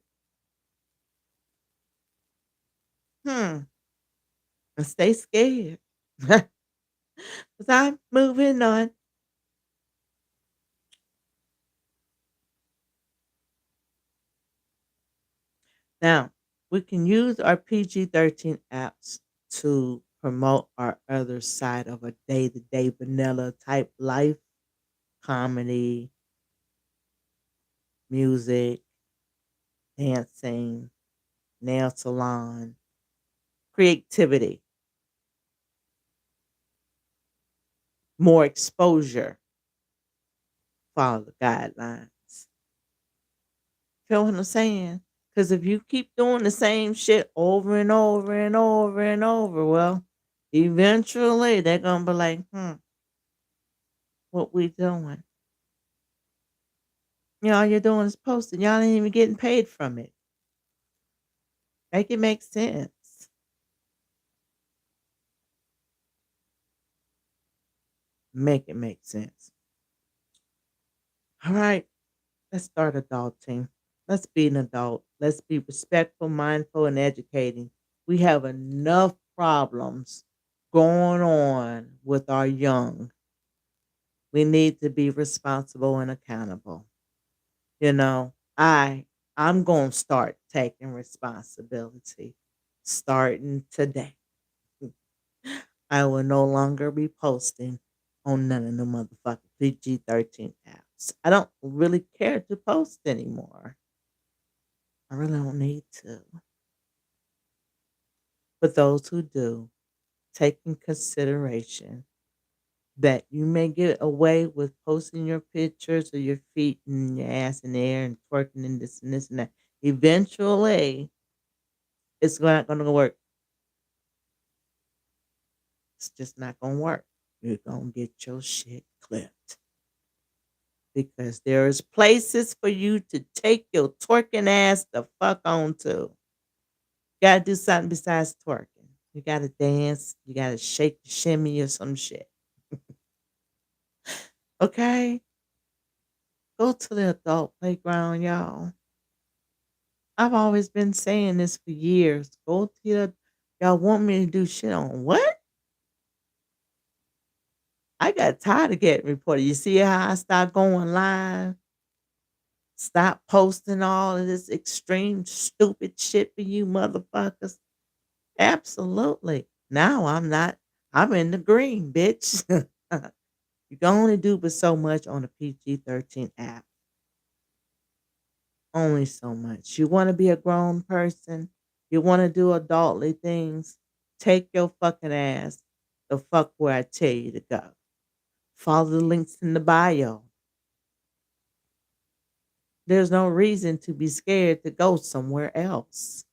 Hmm. And stay scared. 'Cause I'm moving on. Now, we can use our PG-13 apps to promote our other side of a day-to-day vanilla type life, comedy, music, dancing, nail salon, creativity, more exposure. follow the guidelines. Feel what I'm saying? Because if you keep doing the same shit over and over and over and over, well, eventually they're gonna be like, what we doing? All you're doing is posting. Y'all ain't even getting paid from it. Make it make sense. Make it make sense. All right, let's start adulting. Let's be an adult. Let's be respectful, mindful, and educating. We have enough problems going on with our young. We need to be responsible and accountable. You know, I'm going to start taking responsibility starting today. I will no longer be posting on none of the motherfucking PG-13 apps. I don't really care to post anymore. I really don't need to. But those who do, take in consideration that you may get away with posting your pictures of your feet and your ass in the air and twerking and this and that. Eventually, it's not going to work. It's just not going to work. You're going to get your shit clipped because there's places for you to take your twerking ass the fuck on to. Got to do something besides twerking. You got to dance. You got to shake, shimmy, or some shit. Okay? Go to the adult playground, y'all. I've always been saying this for years. Go to the, y'all want me to do shit on what? I got tired of getting reported. You see how I start going live? Stop posting all of this extreme stupid shit for you motherfuckers. Absolutely. Now I'm not, I'm in the green, bitch. You can only do but so much on a PG-13 app. Only so much. You want to be a grown person, you want to do adultly things, take your fucking ass the fuck where I tell you to go. Follow the links in the bio. There's no reason to be scared to go somewhere else.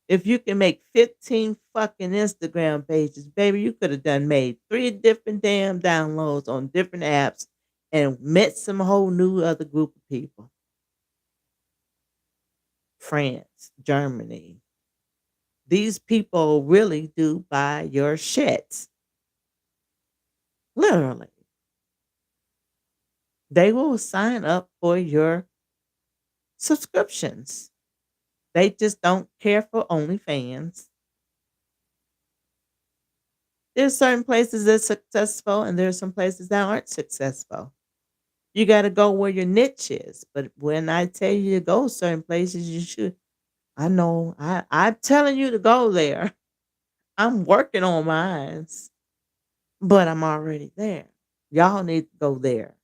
If you can make 15 fucking Instagram pages, baby, you could have done made 3 different damn downloads on different apps and met some whole new other group of people. France, Germany. These people really do buy your shit. Literally. They will sign up for your subscriptions. They just don't care for OnlyFans. There's certain places that's successful and there's some places that aren't successful. You got to go where your niche is. But when I tell you to go certain places, you should. I know. I'm telling you to go there. I'm working on mine, but I'm already there. Y'all need to go there.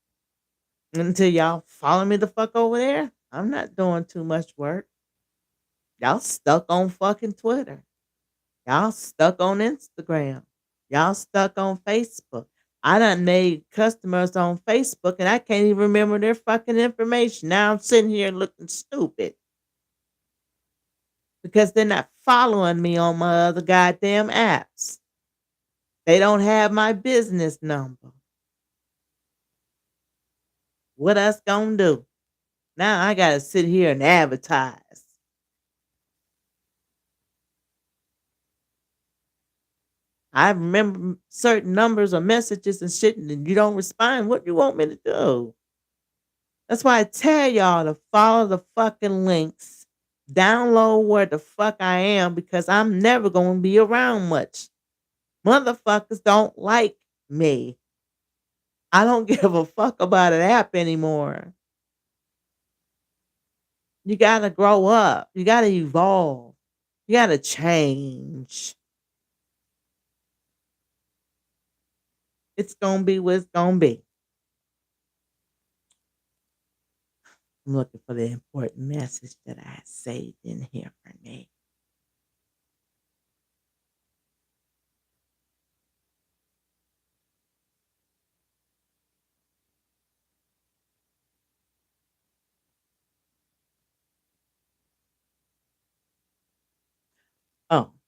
Until y'all follow me the fuck over there, I'm not doing too much work. Y'all stuck on fucking Twitter. Y'all stuck on Instagram. Y'all stuck on Facebook. I done made customers on Facebook and I can't even remember their fucking information. Now I'm sitting here looking stupid because they're not following me on my other goddamn apps. They don't have my business number. What else gonna do? Now I gotta sit here and advertise. I remember certain numbers or messages and shit, and you don't respond. What you want me to do? That's why I tell y'all to follow the fucking links, download where the fuck I am because I'm never going to be around much. Motherfuckers don't like me. I don't give a fuck about an app anymore. You got to grow up. You got to evolve. You got to change. It's going to be what it's going to be. I'm looking for the important message that I saved in here for me.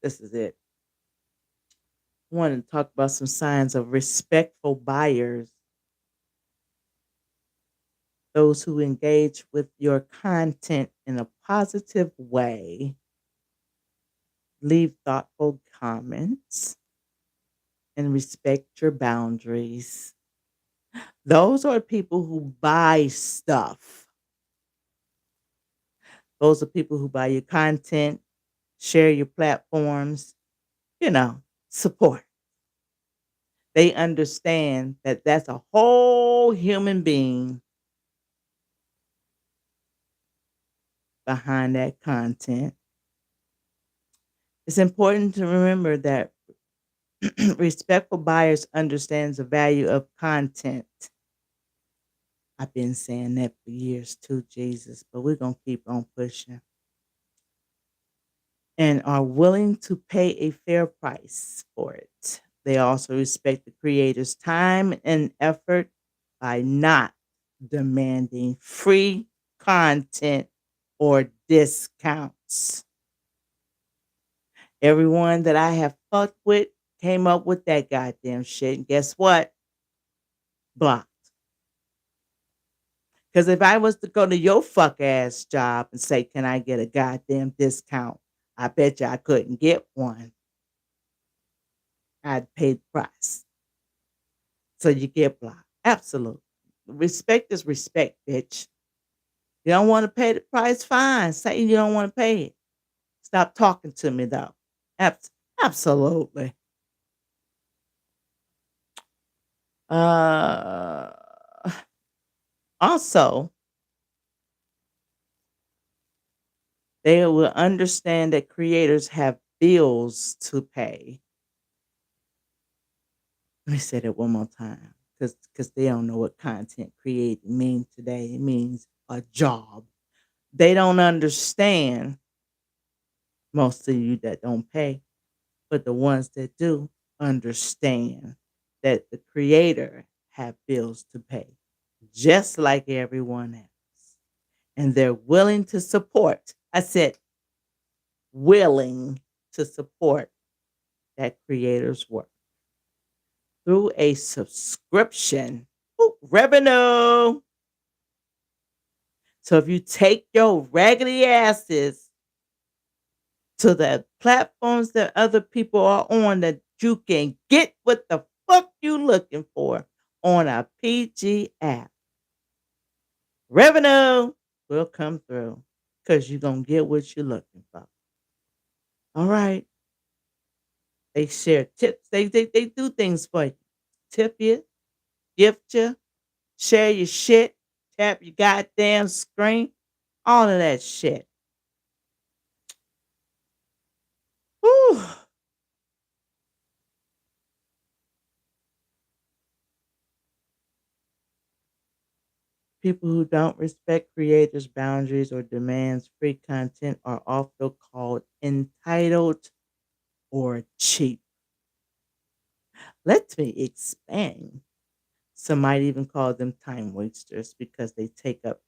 This is it. I want to talk about some signs of respectful buyers, those who engage with your content in a positive way, leave thoughtful comments, and respect your boundaries. Those are people who buy stuff. Those are people who buy your content, share your platforms, you know, support. They understand that that's a whole human being behind that content. It's important to remember that respectful buyers understands the value of content. I've been saying that for years too, Jesus, but we're going to keep on pushing. And are willing to pay a fair price for it. They also respect the creator's time and effort by not demanding free content or discounts. Everyone that I have fucked with came up with that goddamn shit. And guess what? Blocked. Because if I was to go to your fuck ass job and say, can I get a goddamn discount? I bet you I couldn't get one. I'd pay the price. So you get blocked. Absolutely. Respect is respect, bitch. You don't want to pay the price? Fine. Say you don't want to pay it. Stop talking to me though. Absolutely. Uh Also, they will understand that creators have bills to pay. Let me say that one more time because they don't know what content creating means today. It means a job. They don't understand, most of you that don't pay, but the ones that do understand that the creator have bills to pay, just like everyone else. And they're willing to support. I said willing to support that creator's work through a subscription. Ooh, revenue. So if you take your raggedy asses to the platforms that other people are on, that you can get what the fuck you looking for on a PG app, revenue will come through because you're going to get what you're looking for. All right. They share tips. They do things for you. Tip you, gift you, share your shit, tap your goddamn screen, all of that shit. Whew. People who don't respect creators' boundaries or demands free content are often called entitled or cheap. Let me expand. Some might even call them time wasters because they take up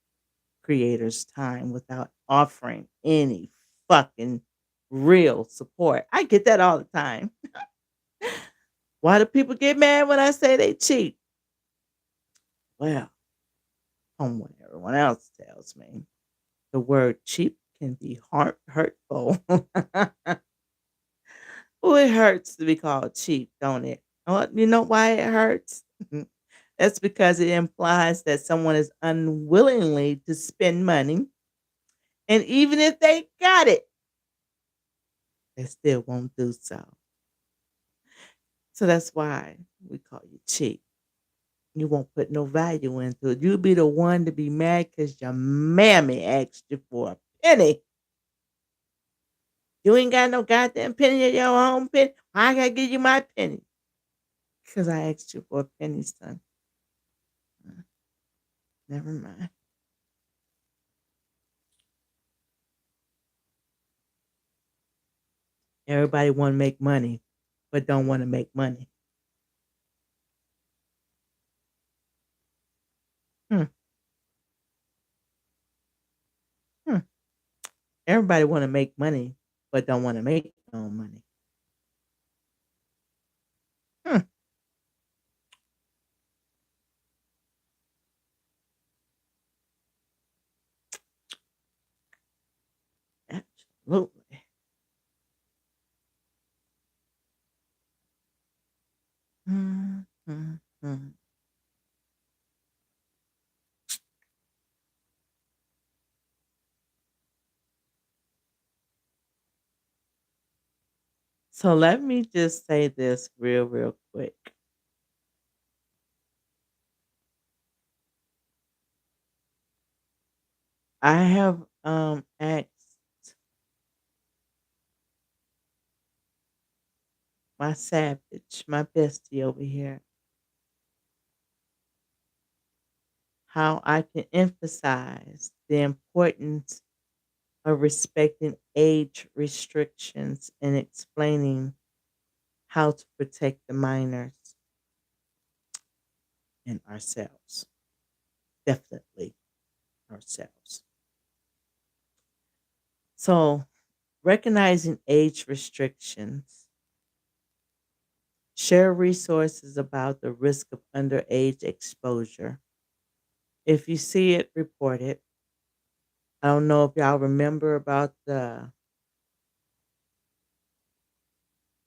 creators' time without offering any fucking real support. I get that all the time. Why do people get mad when I say they cheat? Well, from what everyone else tells me, the word cheap can be hurtful. Oh, it hurts to be called cheap, don't it? Oh, you know why it hurts? That's because it implies that someone is unwillingly to spend money. And even if they got it, they still won't do so. So that's why we call you cheap. You won't put no value into it. You'll be the one to be mad because your mammy asked you for a penny. You ain't got no goddamn penny of your own penny. I gotta give you my penny. Because I asked you for a penny, son. Never mind. Everybody want to make money, but don't want to make money. Hmm. Hmm. Everybody want to make money, but don't wanna make no money. Hmm, absolutely. Mm, mm, mm. So let me just say this real quick. I have, asked my savage, my bestie over here, how I can emphasize the importance of respecting age restrictions and explaining how to protect the minors and ourselves. Definitely ourselves. So, recognizing age restrictions, share resources about the risk of underage exposure. If you see it, report it. I don't know if y'all remember about the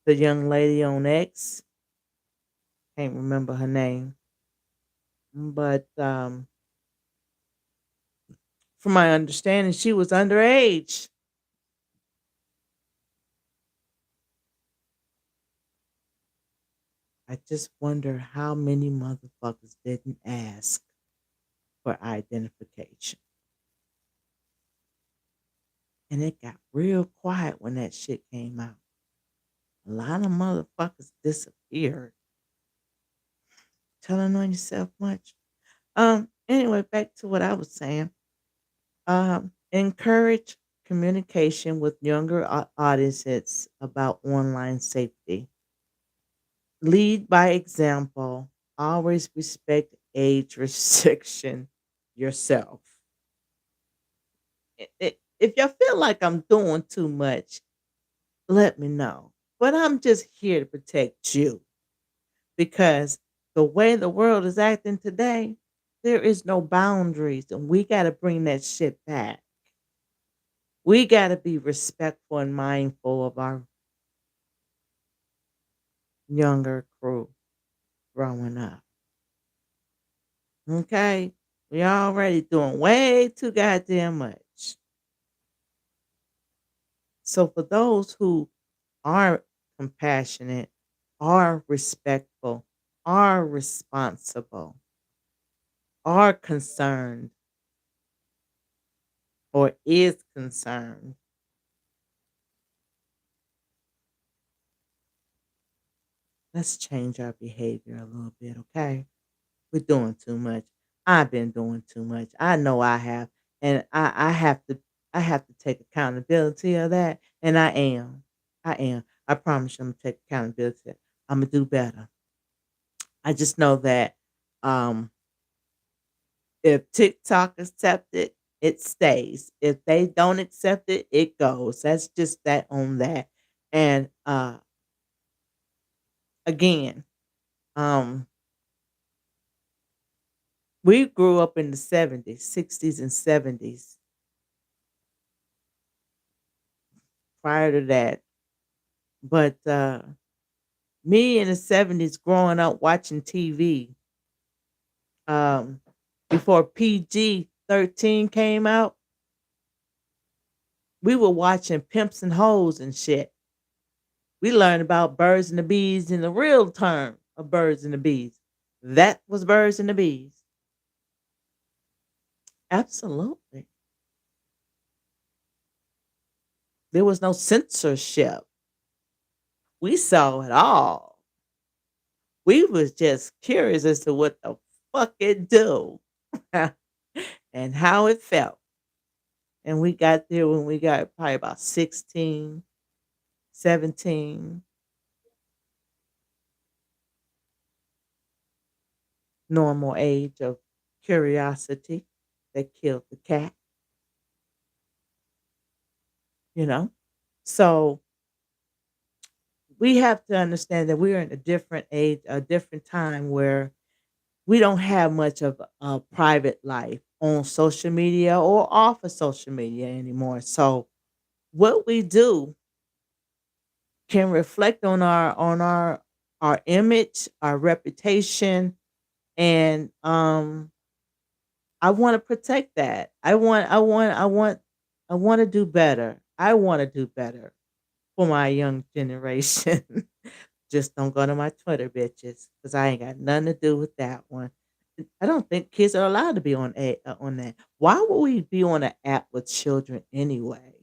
young lady on X. Can't remember her name, but from my understanding, she was underage. I just wonder how many motherfuckers didn't ask for identification. And it got real quiet when that shit came out. A lot of motherfuckers disappeared. Telling on yourself much. Anyway, back to what I was saying. Encourage communication with younger audiences about online safety. Lead by example. Always respect age restriction yourself. If y'all feel like I'm doing too much, let me know. But I'm just here to protect you because the way the world is acting today, there is no boundaries, and we got to bring that shit back. We got to be respectful and mindful of our younger crew growing up. Okay? We already doing way too goddamn much. So for those who are compassionate, are respectful, are responsible, are concerned, or is concerned, let's change our behavior a little bit, okay? We're doing too much. I've been doing too much. I know I have. And I have to take accountability of that. And I am. I am. I promise you I'm gonna take accountability. I'm gonna do better. I just know that um if TikTok accept it, it stays. If they don't accept it, it goes. That's just that on that. And again, um we grew up in the 70s, 60s and 70s. Prior to that, but, me in the '70s growing up watching TV, um, before PG-13 came out, we were watching Pimps and Hoes and shit. We learned about birds and the bees in the real term of birds and the bees. That was birds and the bees. Absolutely. There was no censorship. We saw it all. We was just curious as to what the fuck it do and how it felt. And we got there when we got probably about 16, 17, normal age of curiosity that killed the cat, you know? So we have to understand that we're in a different age, a different time where we don't have much of a private life on social media or off of social media anymore. So what we do can reflect on our image, our reputation, and I want to protect that. I want to do better. I want to do better for my young generation. Just don't go to my Twitter, bitches, because I ain't got nothing to do with that one. I don't think kids are allowed to be on that. Why would we be on an app with children anyway?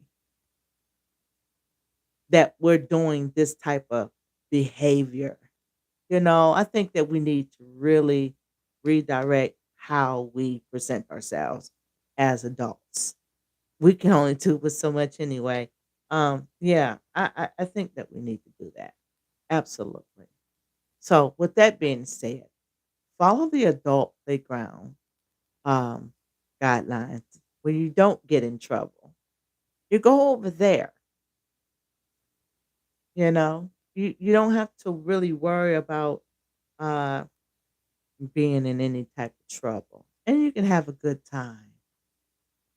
That we're doing this type of behavior. I think that we need to really redirect how we present ourselves as adults. We can only do with so much anyway. Yeah, I think that we need to do that. Absolutely. So, with that being said, follow the adult playground um, guidelines where you don't get in trouble. You go over there, you don't have to really worry about uh, being in any type of trouble, and you can have a good time,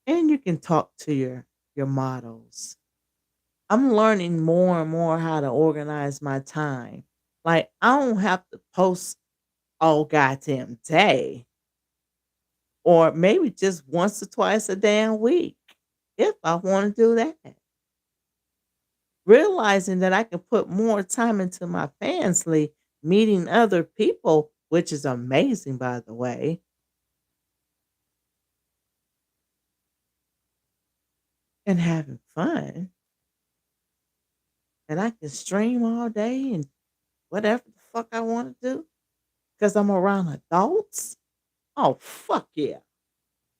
and you can talk to your models. I'm learning more and more how to organize my time. Like, I don't have to post all goddamn day, or maybe just once or twice a damn week if I want to do that. Realizing that I can put more time into my family, meeting other people, which is amazing, by the way, and having fun. And I can stream all day and whatever the fuck I want to do because I'm around adults. Oh, fuck yeah.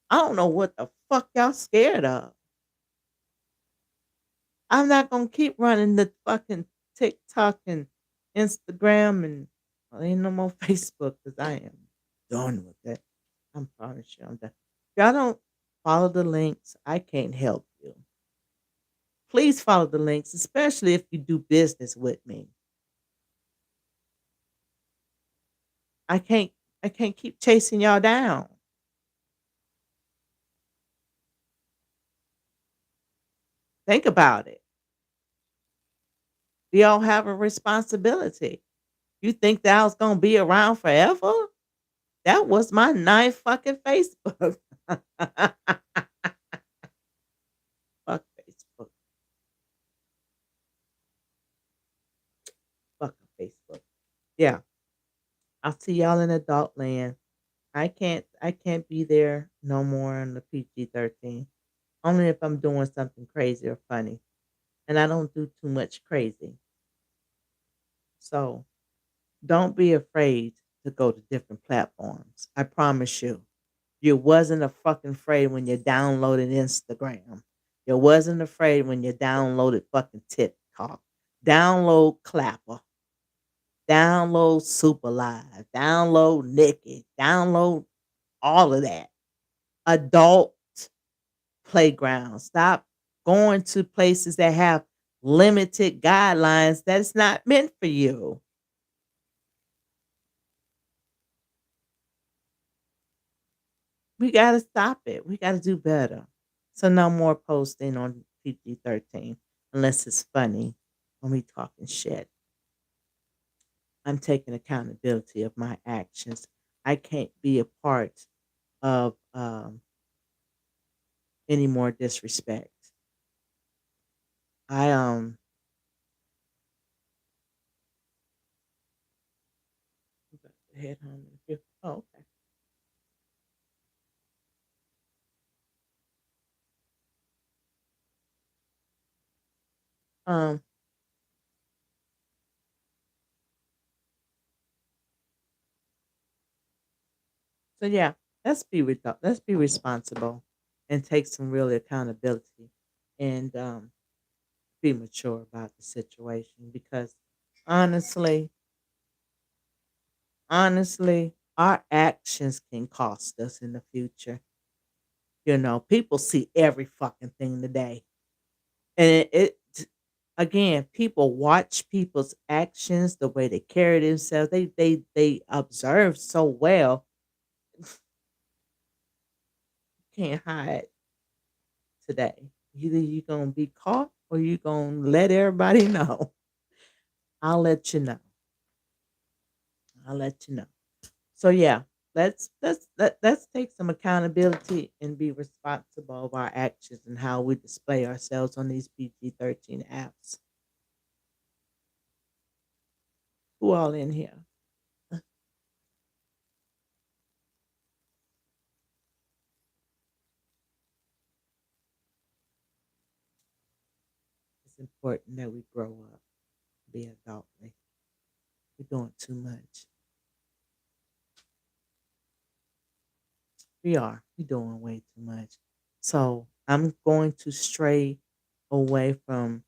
I don't know what the fuck y'all scared of. I'm not gonna keep running the fucking TikTok and Instagram and ain't no more Facebook because I am done with that. I promise you I'm done. If y'all don't follow the links, I can't help you. Please follow the links, especially if you do business with me. I can't I can't keep chasing y'all down. Think about it. We all have a responsibility. You think that I was gonna be around forever? That was my ninth fucking Facebook. Fuck Facebook. Fuck Facebook. Yeah. I'll see y'all in adult land. I can't be there no more on the PG-13. Only if I'm doing something crazy or funny. And I don't do too much crazy. So don't be afraid to go to different platforms. I promise you. You wasn't a fucking afraid when you downloaded Instagram. You wasn't afraid when you downloaded fucking TikTok. Download Clapper. Download Super Live. Download Nikki. Download all of that. Adult playground. Stop going to places that have limited guidelines that's not meant for you. We gotta stop it. We gotta do better. So no more posting on PG-13 unless it's funny when we talking shit. I'm taking accountability of my actions. I can't be a part of any more disrespect. I head home. Oh, okay. Um. So yeah, let's be responsible and take some real accountability and be mature about the situation because honestly, honestly, our actions can cost us in the future. People see every fucking thing today. And it Again, people watch people's actions, the way they carry themselves. They observe so well. Can't hide today. Either you gonna be caught or you gonna let everybody know. I'll let you know. I'll let you know. So yeah, let's take some accountability and be responsible of our actions and how we display ourselves on these PG-13 apps. Who all in here? It's important that we grow up, be adultly. We're doing too much. We are. We're doing way too much. So I'm going to stray away from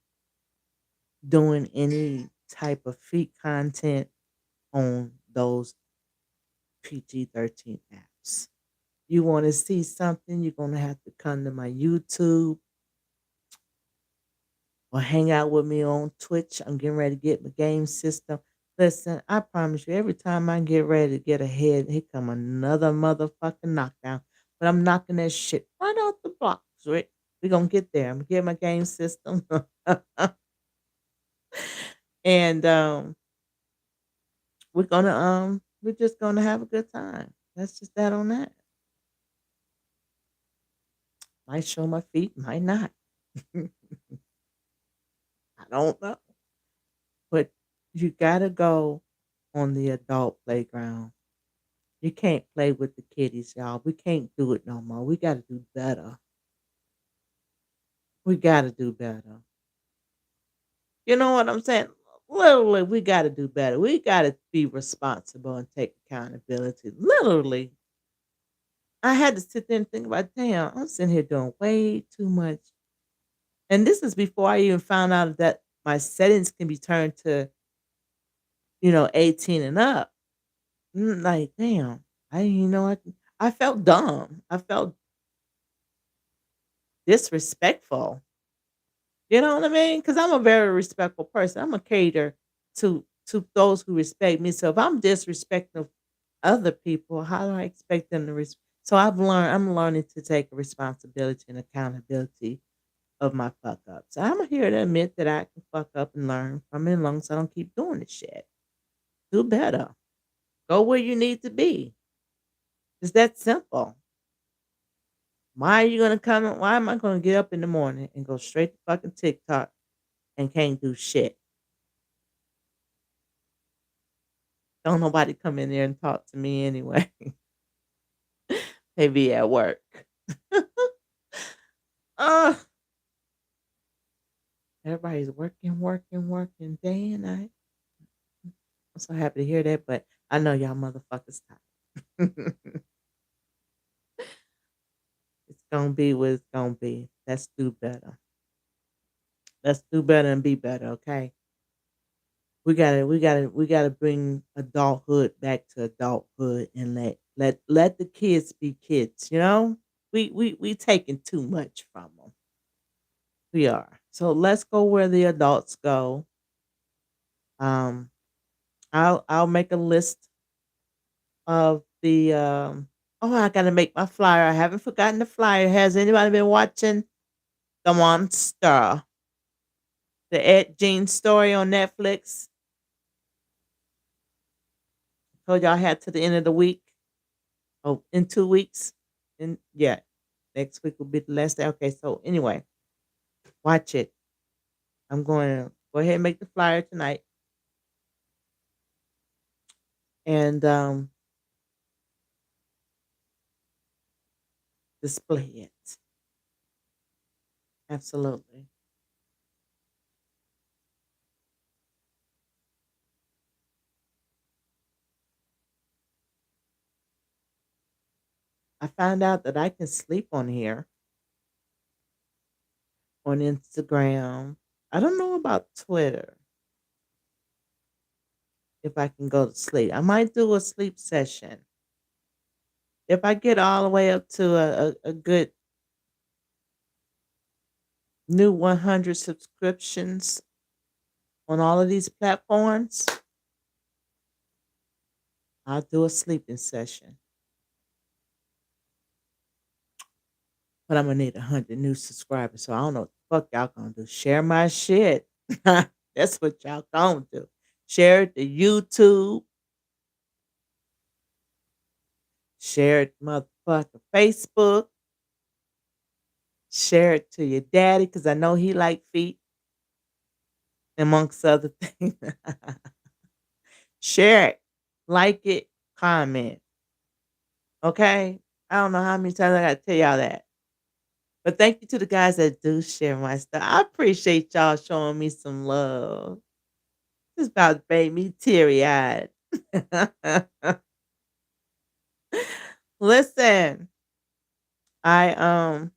doing any type of feed content on those PG-13 apps. You want to see something, you're going to have to come to my YouTube or hang out with me on Twitch. I'm getting ready to get my game system. Listen, I promise you, every time I get ready to get ahead, here come another motherfucking knockdown. But I'm knocking that shit right off the blocks, right? We're gonna get there. I'm gonna get my game system. And we're just gonna have a good time. That's just that on that. Might show my feet, might not. I don't know. But you gotta go on the adult playground. You can't play with the kiddies, y'all. We can't do it no more. We gotta do better. We gotta do better. You know what I'm saying? Literally, we gotta do better. We gotta be responsible and take accountability. Literally. I had to sit there and think about, damn, I'm sitting here doing way too much. And this is before I even found out that my settings can be turned to, 18 and up. Like, damn, I felt dumb. I felt disrespectful. You know what I mean? Because I'm a very respectful person. I'm a cater to those who respect me. So if I'm disrespecting other people, how do I expect them to so I'm learning to take responsibility and accountability of my fuck ups. I'm here to admit that I can fuck up and learn from it as long as I don't keep doing this shit. Do better. Go where you need to be. It's that simple. Why am I gonna get up in the morning and go straight to fucking TikTok and can't do shit? Don't nobody come in there and talk to me anyway. They be at work. Ugh, everybody's working, working, working day and night. I'm so happy to hear that, but I know y'all motherfuckers tired. It's gonna be what it's gonna be. Let's do better. Let's do better and be better, okay? We gotta bring adulthood back to adulthood and let the kids be kids, you know? We taking too much from them. We are. So let's go where the adults go. Um, I'll make a list of the oh, I gotta make my flyer. I haven't forgotten the flyer. Has anybody been watching The Monster? The Ed Gein story on Netflix? Told y'all I had to the end of the week. Oh, in 2 weeks. And yeah, next week will be the last day. Okay, so anyway, watch it. I'm going to go ahead and make the flyer tonight and display it. Absolutely. I found out that I can sleep on here on Instagram. I don't know about Twitter if I can go to sleep. I might do a sleep session. If I get all the way up to a good new 100 subscriptions, on all of these platforms, I'll do a sleeping session. But I'm gonna need 100 new subscribers. So I don't know what the fuck y'all gonna do. Share my shit. That's what y'all gonna do. Share it to YouTube. Share it motherfucker Facebook. Share it to your daddy because I know he like feet, amongst other things. Share it. Like it. Comment. Okay? I don't know how many times I gotta tell y'all that. But thank you to the guys that do share my stuff. I appreciate y'all showing me some love. It's about to make me teary-eyed. Listen, I,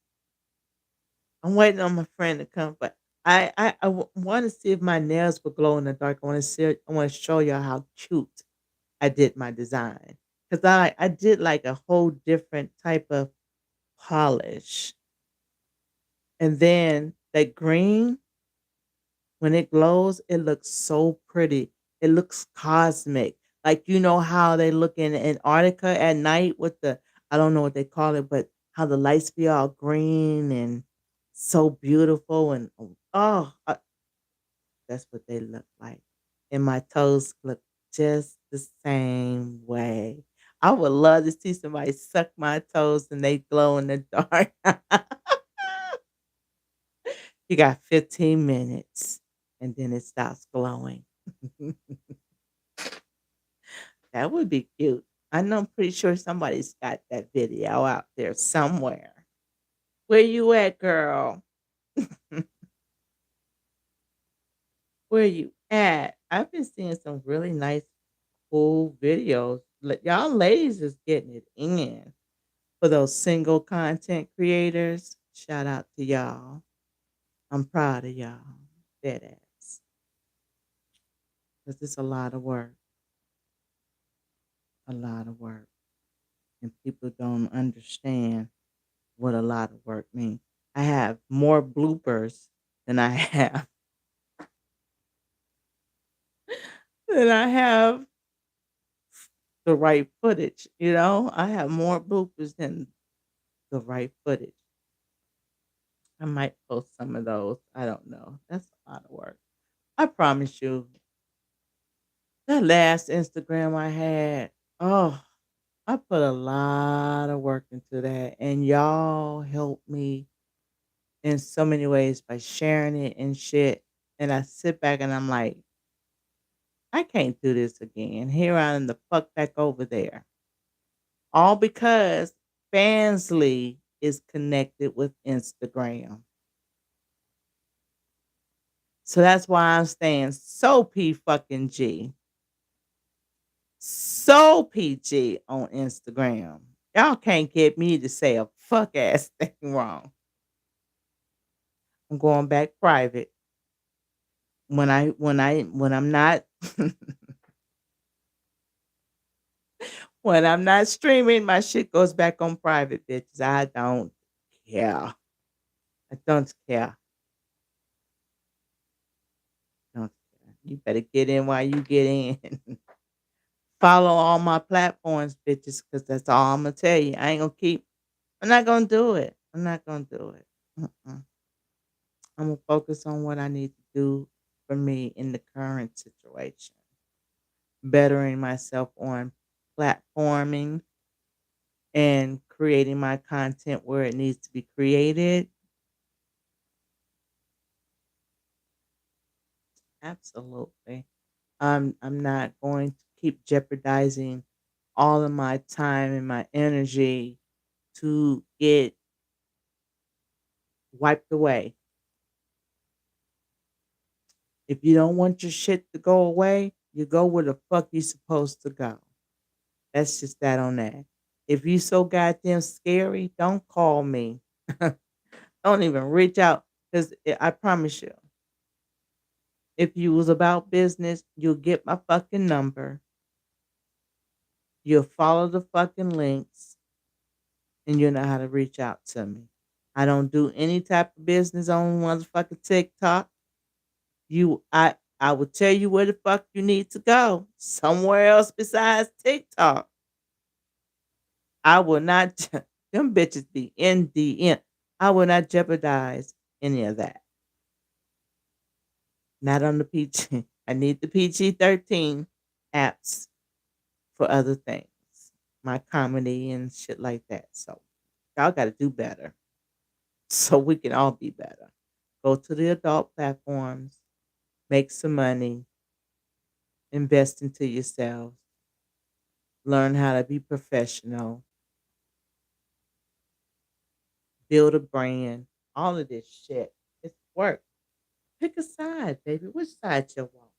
I'm waiting on my friend to come, but I wanna see if my nails will glow in the dark. I wanna show y'all how cute I did my design, cause I did, like, a whole different type of polish, and then that green, when it glows, it looks so pretty. It looks cosmic. Like, you know how they look in Antarctica at night with the I don't know what they call it, but how the lights be all green and so beautiful and that's what they look like. And my toes look just the same way. I would love to see somebody suck my toes and they glow in the dark. You got 15 minutes and then it stops glowing. That would be cute. I know I'm pretty sure somebody's got that video out there somewhere. Where you at, girl? Where you at? I've been seeing some really nice, cool videos. Y'all ladies is getting it in for those single content creators. Shout out to y'all. I'm proud of y'all. Dead ass. Because it's a lot of work. A lot of work. And people don't understand what a lot of work means. I have more bloopers than I have than I have the right footage, you know? I have more bloopers than the right footage. I might post some of those. I don't know. That's a lot of work. I promise you, that last Instagram I had, oh, I put a lot of work into that. And y'all helped me in so many ways by sharing it and shit. And I sit back and I'm like, I can't do this again. Here I am the fuck back over there. All because Fansly is connected with Instagram. So that's why I'm staying so P fucking G. So PG on Instagram. Y'all can't get me to say a fuck ass thing wrong. I'm going back private. When I'm not when I'm not streaming, my shit goes back on private, bitches. I don't care. I don't care. Don't care. You better get in while you get in. Follow all my platforms, bitches, because that's all I'm gonna tell you. I'm not gonna do it. I'm not gonna do it. Mm-mm. I'm gonna focus on what I need to do for me in the current situation. Bettering myself on platforming and creating my content where it needs to be created. Absolutely. I'm not going to keep jeopardizing all of my time and my energy to get wiped away. If you don't want your shit to go away, you go where the fuck you supposed to go. That's just that on that. If you so goddamn scary, don't call me. Don't even reach out because I promise you, if you was about business, you'll get my fucking number. You'll follow the fucking links and you'll know how to reach out to me. I don't do any type of business on motherfucking TikTok. I will tell you where the fuck you need to go. Somewhere else besides TikTok. I will not them bitches be in the end. I will not jeopardize any of that. Not on the PG. I need the PG-13 apps for other things. My comedy and shit like that. So y'all gotta do better. So we can all be better. Go to the adult platforms, make some money, invest into yourselves, learn how to be professional, build a brand, all of this shit. It's work. Pick a side, baby. Which side you want?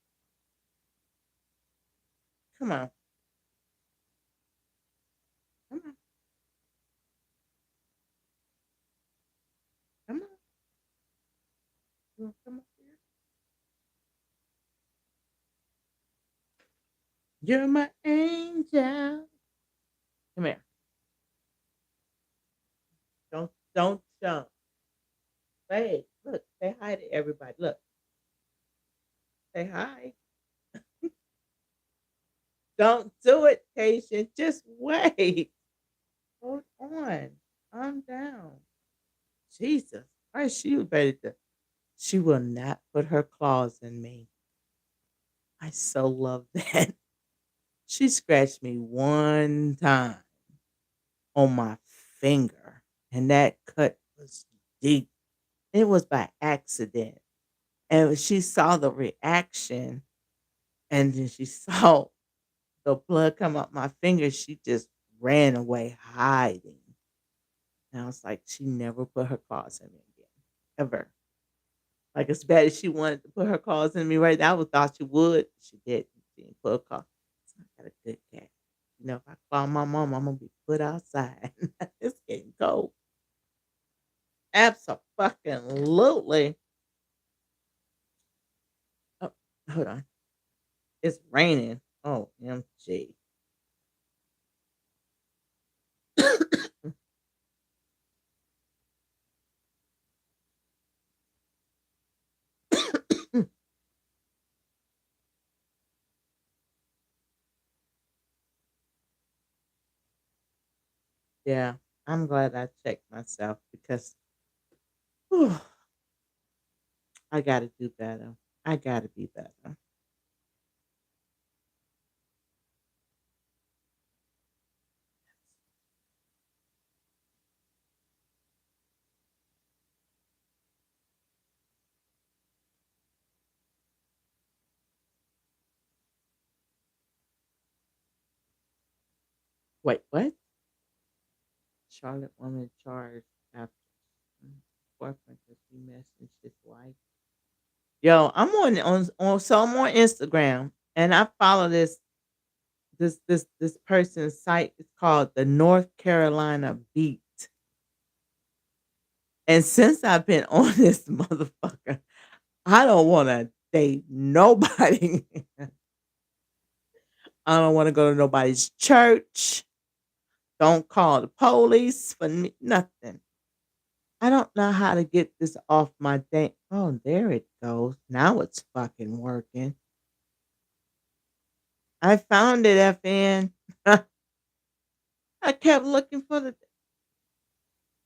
Come on. Come on. Come on. You wanna come up here? You're my angel. Come here. Don't jump. Hey, look, say hi to everybody. Look, say hi. Don't do it, patient. Just wait. Hold on. Calm down. Jesus. Why is she ready to? She will not put her claws in me. I so love that. She scratched me one time on my finger, and that cut was deep. It was by accident. And when she saw the reaction, and then she saw the blood come up my finger, she just ran away hiding. And I was like, she never put her claws in me again, ever. Like as bad as she wanted to put her claws in me right now, I would thought she would. She didn't. She didn't put her claw. So I got a good cat. You know, if I claw my mom, I'm gonna be put outside. It's getting cold. Absolutely. Oh, hold on. It's raining. Oh, MG. Yeah, I'm glad I checked myself because whew, I gotta do better. I gotta be better. Wait, what? Charlotte woman charged after boyfriend because he messaged his wife. Yo, I'm on Instagram and I follow this person's site. It's called the North Carolina Beat. And since I've been on this motherfucker, I don't want to date nobody. I don't want to go to nobody's church. Don't call the police for me, nothing. I don't know how to get this off my thing. Oh, there it goes. Now it's fucking working. I found it, FN. I kept looking for the.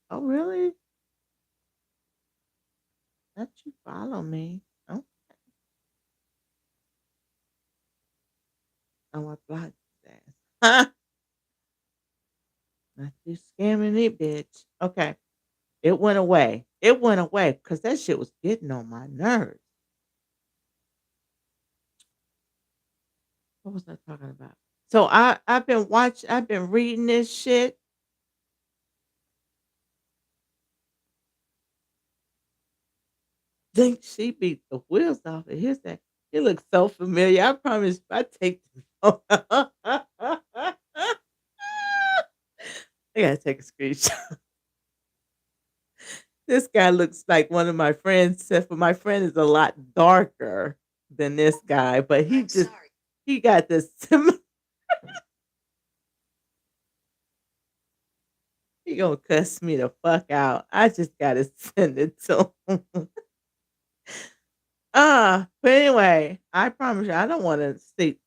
Oh, really? Let you follow me. Oh, oh I blocked that. Not you scamming me, bitch. Okay. It went away. It went away because that shit was getting on my nerves. What was I talking about? So I've been reading this shit. Think she beat the wheels off of his thing. He looks so familiar. I promise if I take the photo. I gotta take a screenshot. This guy looks like one of my friends, except for my friend is a lot darker than this guy, but he got this he gonna cuss me the fuck out. I just gotta send it to him. But anyway, I promise you, I don't wanna see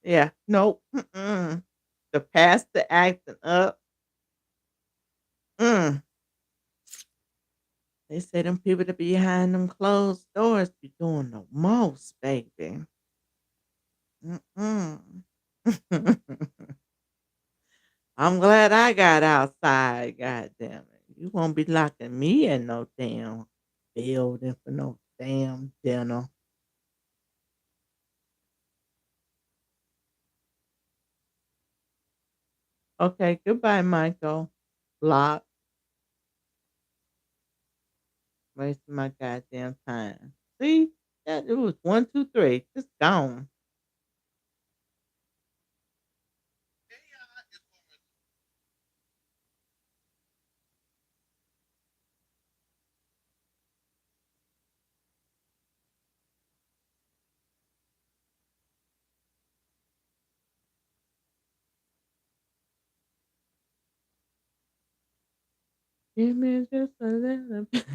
yeah, nope, The pastor acting up, mm. They say them people that be behind them closed doors be doing the most, baby. Mm-mm. I'm glad I got outside, goddamn it. You won't be locking me in no damn building for no damn dinner. Okay, goodbye, Michael. Block. Wasting my goddamn time. See? That it was one, two, three. Just gone. Give me just a little bit.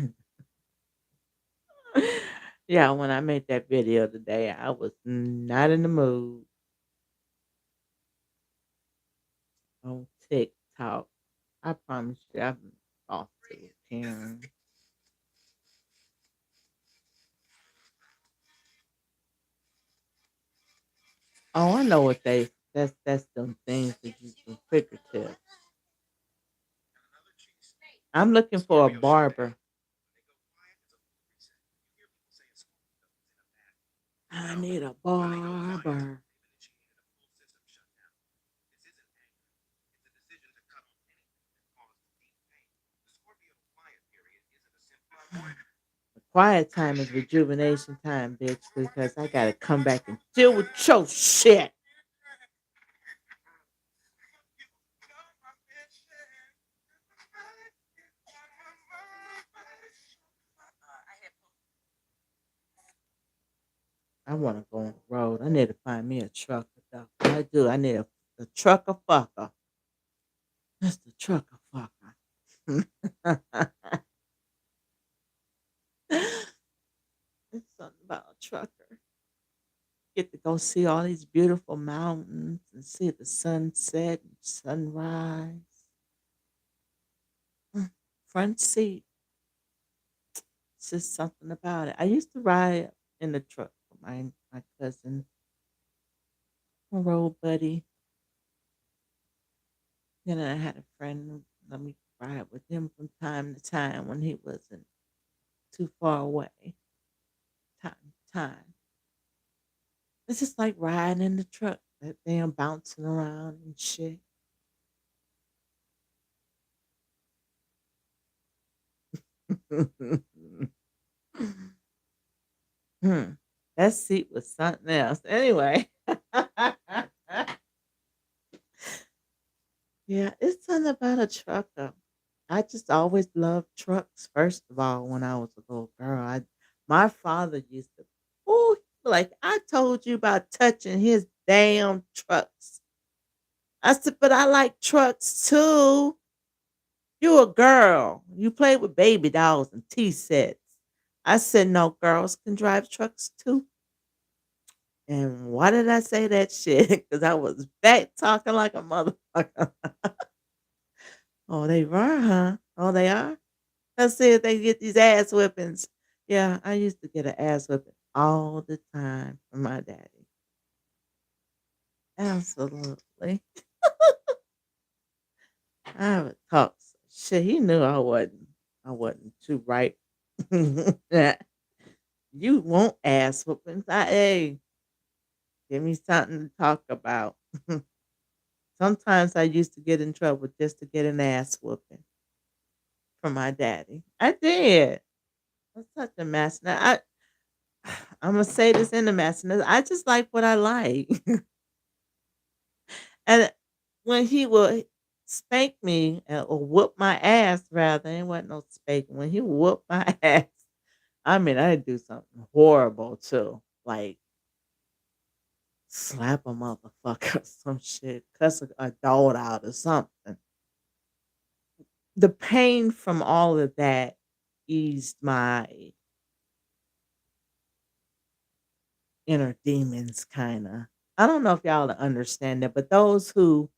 Yeah, when I made that video today, I was not in the mood on TikTok. I promise you, I've been off to Karen. Oh, I know what that's them things that you can figurative. I'm looking for a barber. I need a barber. Quiet time is rejuvenation time, bitch, because I gotta come back and deal with your shit. I wanna go on the road. I need to find me a trucker though. I do. I need a trucker fucker. That's the trucker fucker. It's something about a trucker. Get to go see all these beautiful mountains and see the sunset and sunrise. Front seat. It's just something about it. I used to ride in the truck with my cousin, my road buddy. Then I had a friend who let me ride with him from time to time when he wasn't too far away. Time to time. It's just like riding in the truck, that damn bouncing around and shit. Hmm. That seat was something else. Anyway. Yeah, it's something about a trucker. I just always loved trucks, first of all, when I was a little girl. My father used to, oh, like I told you about touching his damn trucks. I said, but I like trucks too. You a girl. You play with baby dolls and tea sets. I said, no, girls can drive trucks too. And why did I say that shit? Because I was back talking like a motherfucker. Oh, they were, huh? Oh, they are? Let's see if they get these ass whippings. Yeah, I used to get an ass whipping all the time from my daddy. Absolutely. I would talk shit. He knew I wasn't too right. You want ass whoopings. Hey, give me something to talk about. Sometimes I used to get in trouble just to get an ass whooping from my daddy. I did. I'm such a mess. Now I'm gonna say this in the messiness. I just like what I like. And when he would spank me, or whoop my ass rather, it wasn't no spanking. When he whooped my ass, I mean, I'd do something horrible too, like slap a motherfucker or some shit, cuss a dog out or something. The pain from all of that eased my inner demons, kind of. I don't know if y'all understand that, but those who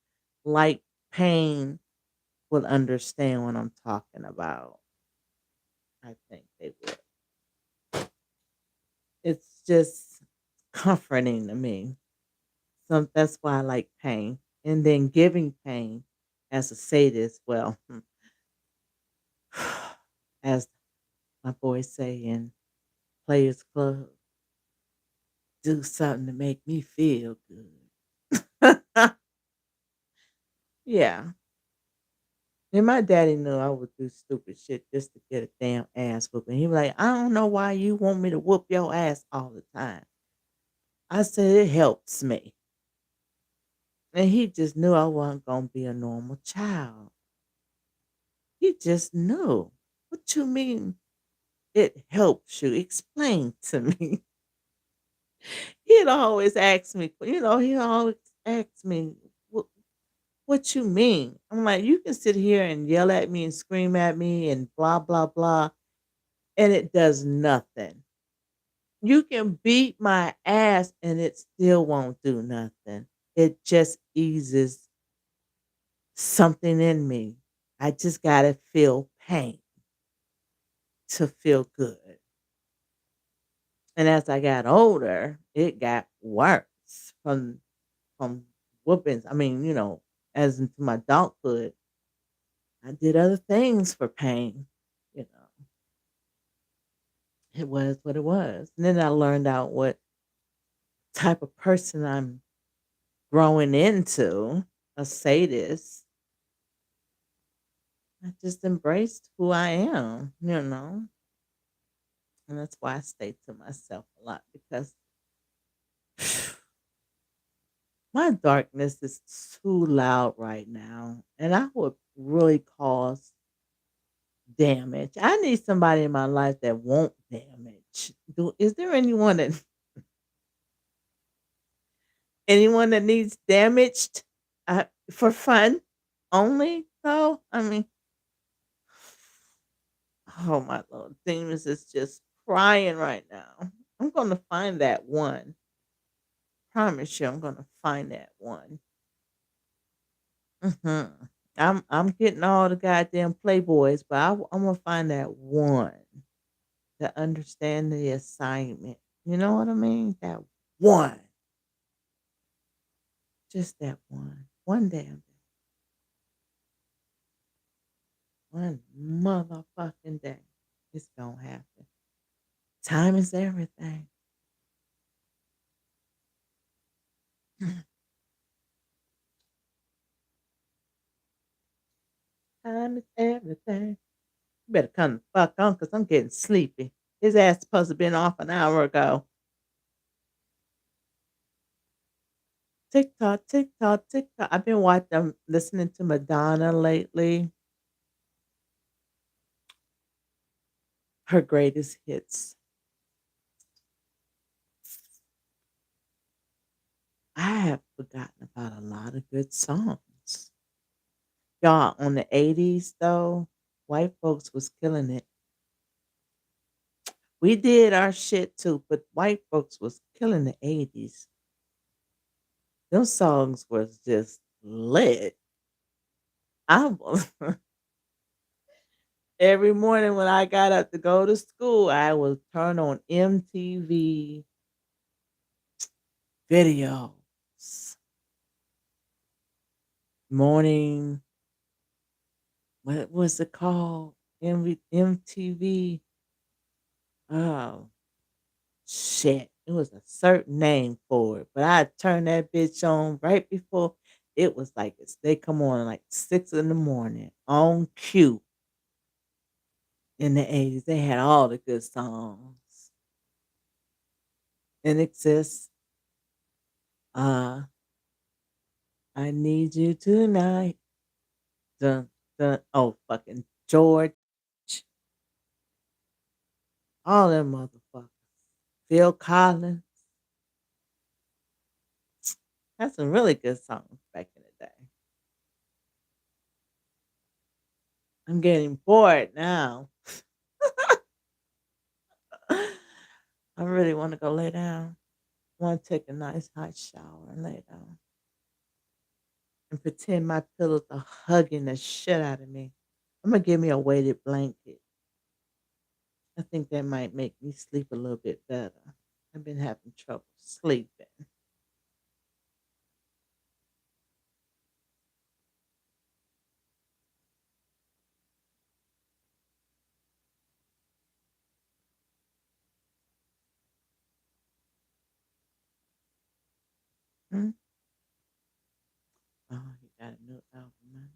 like pain will understand what I'm talking about. I think they will. It's just comforting to me. So that's why I like pain. And then giving pain as a sadist, well, as my boys say in Players Club, do something to make me feel good. Yeah. And my daddy knew I would do stupid shit just to get a damn ass whooping. He was like, I don't know why you want me to whoop your ass all the time. I said, it helps me. And he just knew I wasn't going to be a normal child. He just knew. What you mean it helps you? Explain to me. He'd always ask me, he always ask me, what you mean? I'm like, you can sit here and yell at me and scream at me and blah, blah, blah, and it does nothing. You can beat my ass and it still won't do nothing. It just eases something in me. I just got to feel pain to feel good. And as I got older, it got worse from whoopings. I mean, as into my adulthood, I did other things for pain. You know, it was what it was. And then I learned out what type of person I'm growing into, a sadist. I just embraced who I am. And that's why I stay to myself a lot because my darkness is too loud right now. And I would really cause damage. I need somebody in my life that won't damage. Is there anyone that needs damaged for fun only? Though I mean, oh my Lord, demons is just crying right now. I'm gonna find that one. Promise you, I'm gonna find that one. I'm getting all the goddamn playboys, but I'm gonna find that one to understand the assignment. You know what I mean? That one, just that one damn day, one motherfucking day. It's gonna happen. Time is everything. Time is everything. You better come the fuck on, cause I'm getting sleepy. His ass supposed to been off an hour ago. Tick tock, tick tock, tick tock. I've been listening to Madonna lately. Her greatest hits. I have forgotten about a lot of good songs. Y'all, on the 80s though, white folks was killing it. We did our shit too, but white folks was killing the 80s. Those songs was just lit. I was every morning when I got up to go to school, I would turn on MTV videos. Morning, what was it called? MTV. Oh, shit. It was a certain name for it, but I turned that bitch on right before it was like they come on like 6 in the morning on cue in the 80s. They had all the good songs. And exists. Uh, I need you tonight. Dun, dun. Oh, fucking George. All them motherfuckers. Phil Collins. Had some really good songs back in the day. I'm getting bored now. I really want to go lay down. Want to take a nice hot shower and lay down and pretend my pillows are hugging the shit out of me. I'm gonna give me a weighted blanket. I think that might make me sleep a little bit better. I've been having trouble sleeping. Mm. Oh, you got a new album, man.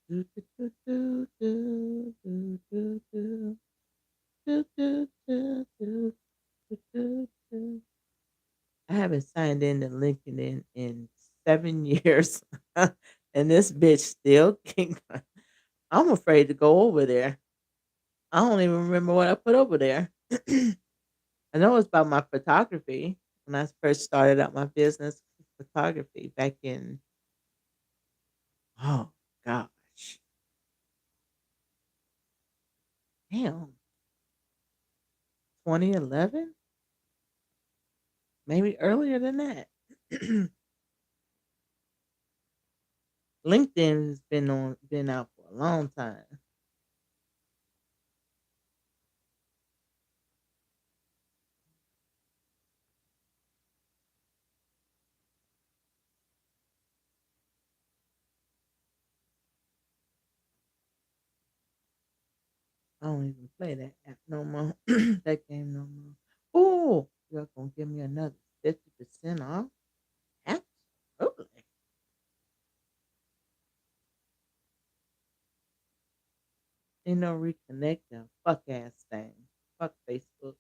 Do, do, do, do, do, do, do, do. Do, do, do, do, do, do, do. I haven't signed in to LinkedIn in 7 years, and this bitch still can I'm afraid to go over there. I don't even remember what I put over there. I know it's about my photography when I first started out my business photography back in, oh gosh, damn, 2011? Maybe earlier than that. LinkedIn has been out for a long time. I don't even play that app no more. That game no more. Oh, you're gonna give me another 50% off? Absolutely. Ain't no reconnect that fuck ass thing. Fuck Facebook.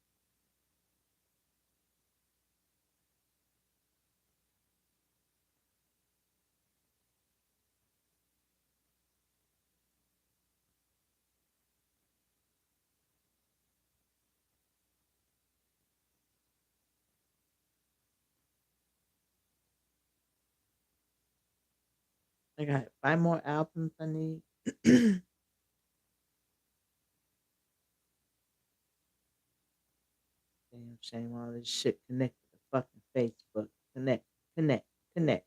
I got 5 more albums I need. Damn shame all this shit connected to fucking Facebook. Connect, connect, connect.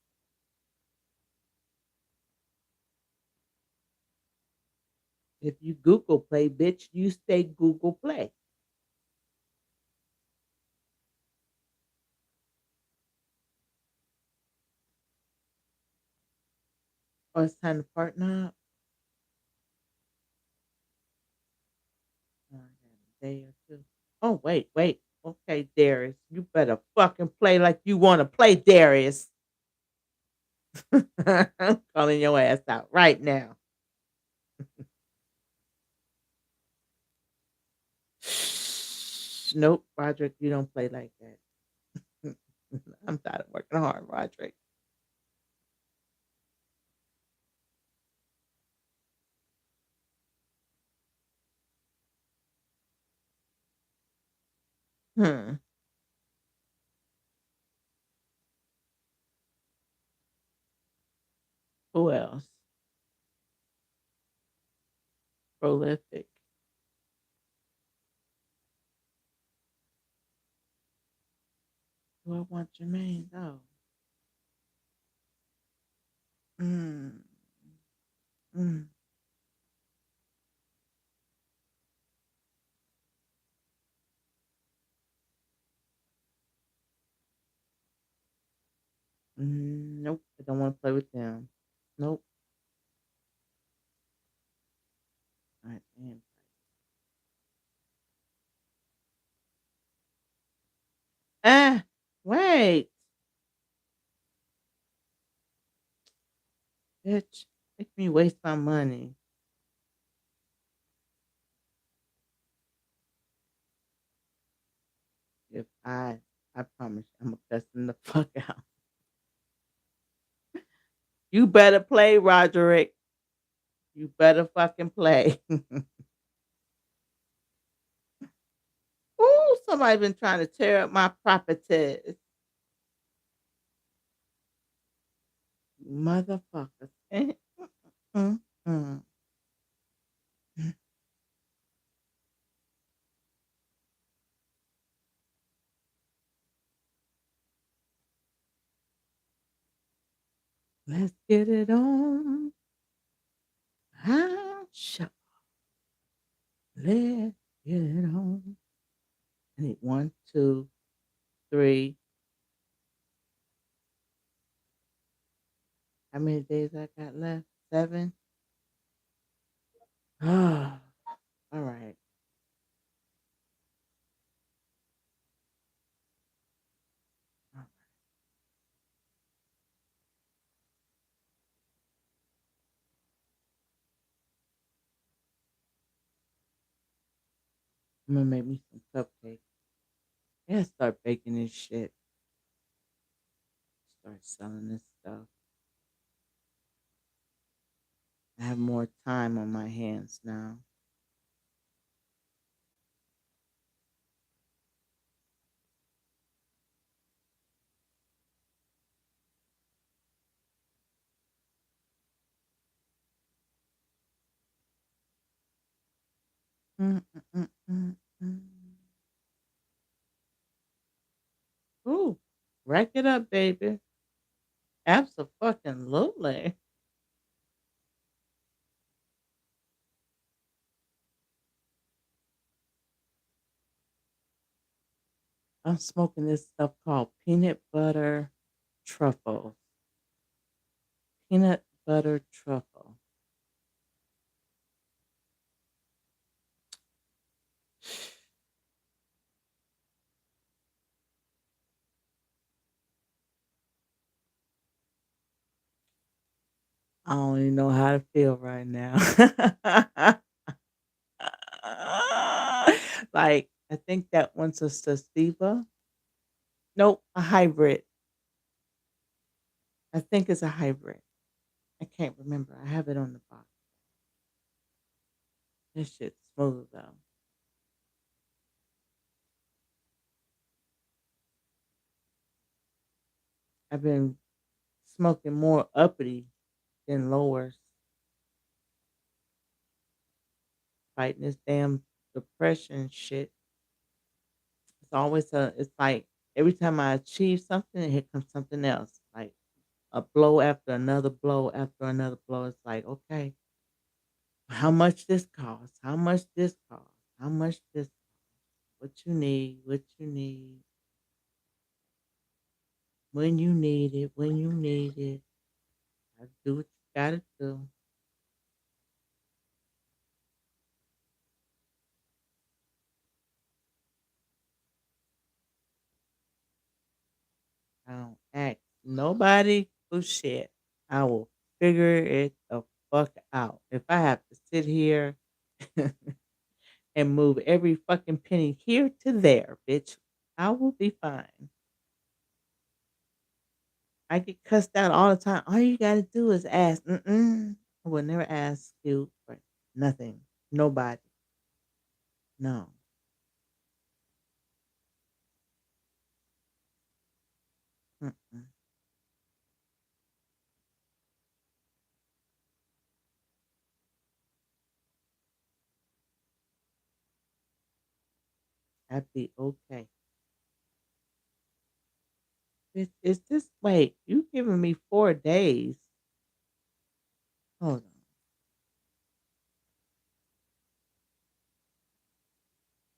If you Google Play, bitch, you stay Google Play. Oh, it's time to partner up. Oh, I got a day or two. Oh, wait, wait. Okay, Darius, you better fucking play like you want to play, Darius. I'm calling your ass out right now. Nope, Roderick, you don't play like that. I'm tired of working hard, Roderick. Hmm. Who else? Prolific. Do I want Jermaine? No. Mm. Mm. Nope. I don't want to play with them. Nope. All right, damn. Ah, wait, bitch. Make me waste my money. If I promise you, I'm gonna cuss them the fuck out. You better play, Roderick. You better fucking play. Ooh, somebody been trying to tear up my properties. Motherfuckers. Mm, mm. Let's get it on. Ah, shuck. Let's get it on. I need one, two, three. How many days I got left? 7. Ah, all right. I'm gonna make me some cupcakes. Yeah, start baking this shit. Start selling this stuff. I have more time on my hands now. Mm, mm, mm, mm, mm. Ooh, rack it up, baby. Absolutely. I'm smoking this stuff called peanut butter truffle. Peanut butter truffle. I don't even know how to feel right now. Like, I think that one's a sativa. Nope, a hybrid. I think it's a hybrid. I can't remember. I have it on the box. This shit's smooth though. I've been smoking more uppity than lowers, fighting this damn depression shit. It's like every time I achieve something, here comes something else. Like a blow after another blow after another blow. It's like, okay, how much this costs? How much this costs? How much this? What you need? What you need? When you need it? When you need it? I do what you gotta do. I don't ask nobody for shit. I will figure it the fuck out. If I have to sit here and move every fucking penny here to there, bitch, I will be fine. I get cussed out all the time. All you gotta do is ask. Mm-mm. I will never ask you for nothing. Nobody. No. Mm-mm. I'd be okay. It's this wait, you giving me 4 days. Hold on.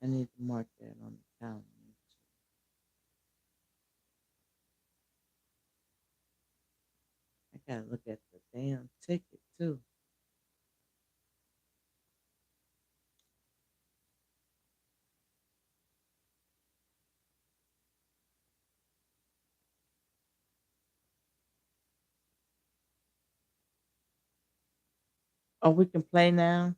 I need to mark that on the calendar. I gotta look at the damn ticket too. Oh, we can play now?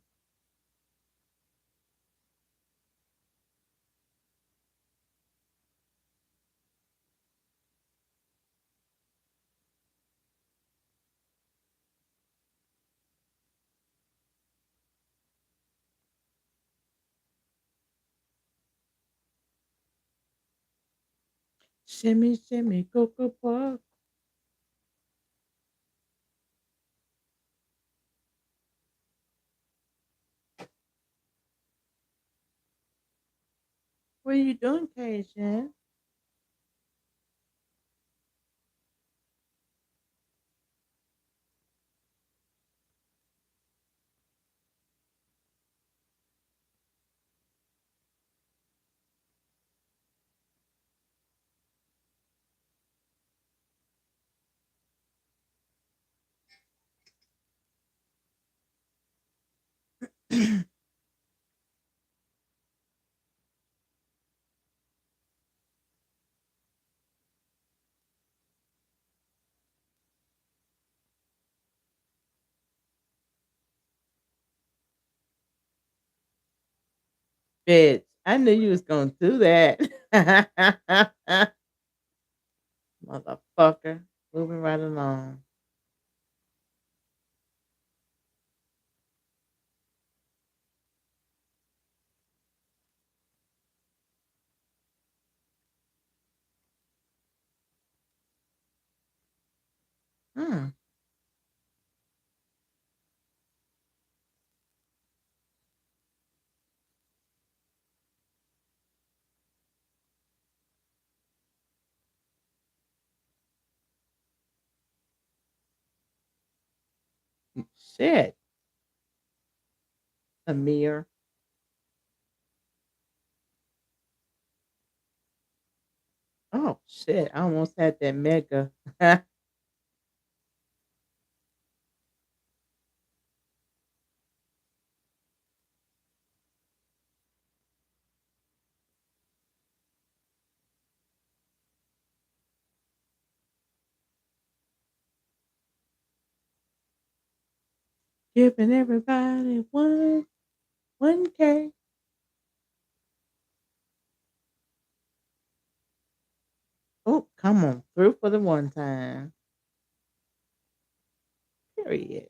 Shimmy, shimmy, cocoa puff. What are you doing, Cajun? Bitch, I knew you was gonna do that. Motherfucker. Moving right along. Hmm. Shit. Amir. Oh shit. I almost had that mega. Giving everybody one K. Oh, come on. Through for the one time. Period.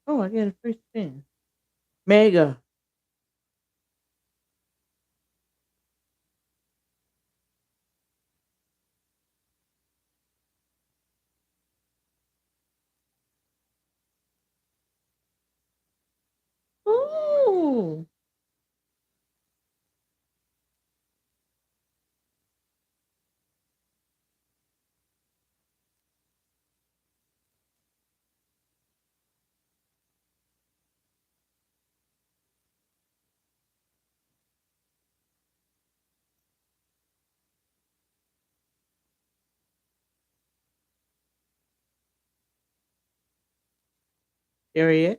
Oh, I get a free spin. Mega. Ooh. Period.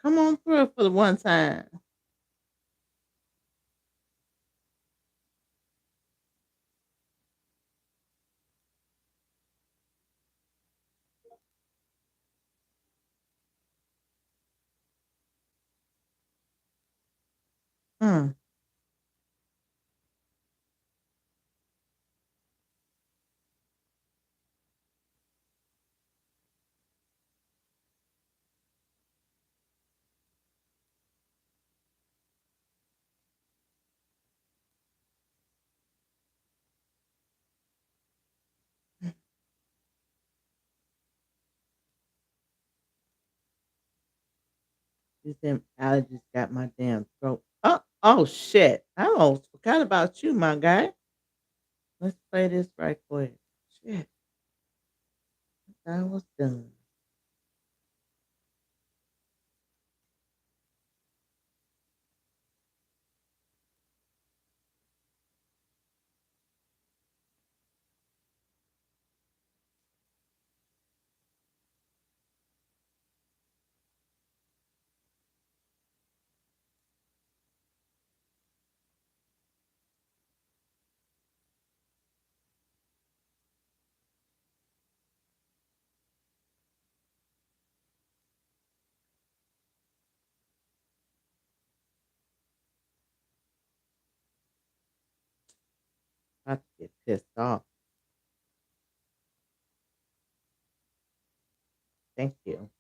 Come on through for the one time. Mm. These damn allergies got my damn throat. Oh shit. I almost forgot about you, my guy. Let's play this right quick. Shit. I was done. About to get pissed off. Thank you.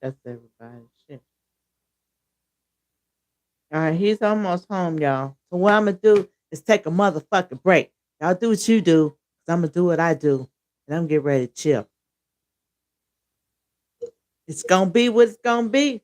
That's everybody. Shit. All right, he's almost home, y'all. So what I'm gonna do is take a motherfucking break. Y'all do what you do, cause I'm gonna do what I do, and I'm getting ready to chill. It's gonna be what it's gonna be.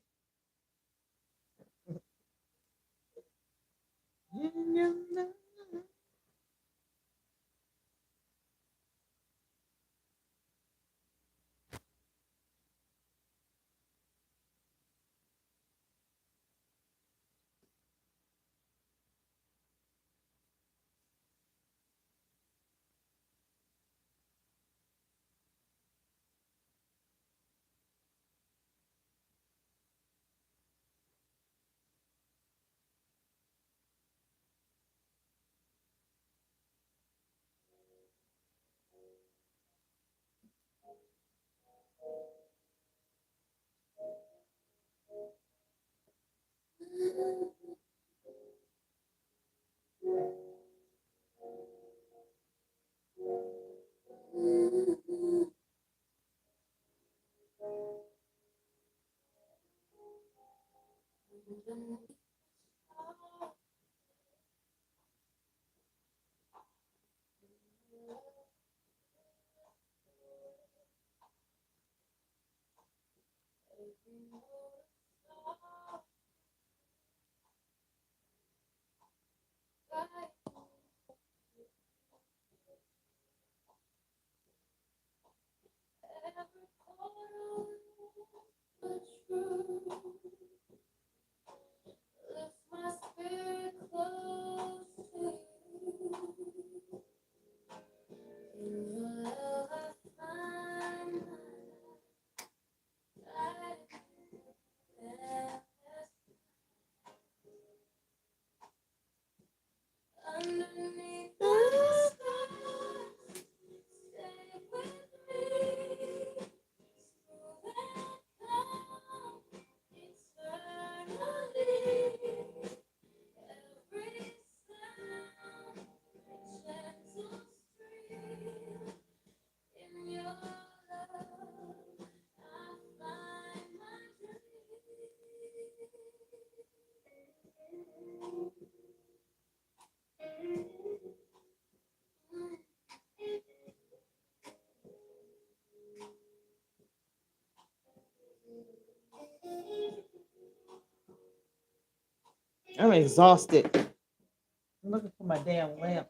I'm exhausted. I'm looking for my damn lamp.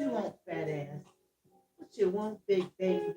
you want, fat ass? What you want, big baby?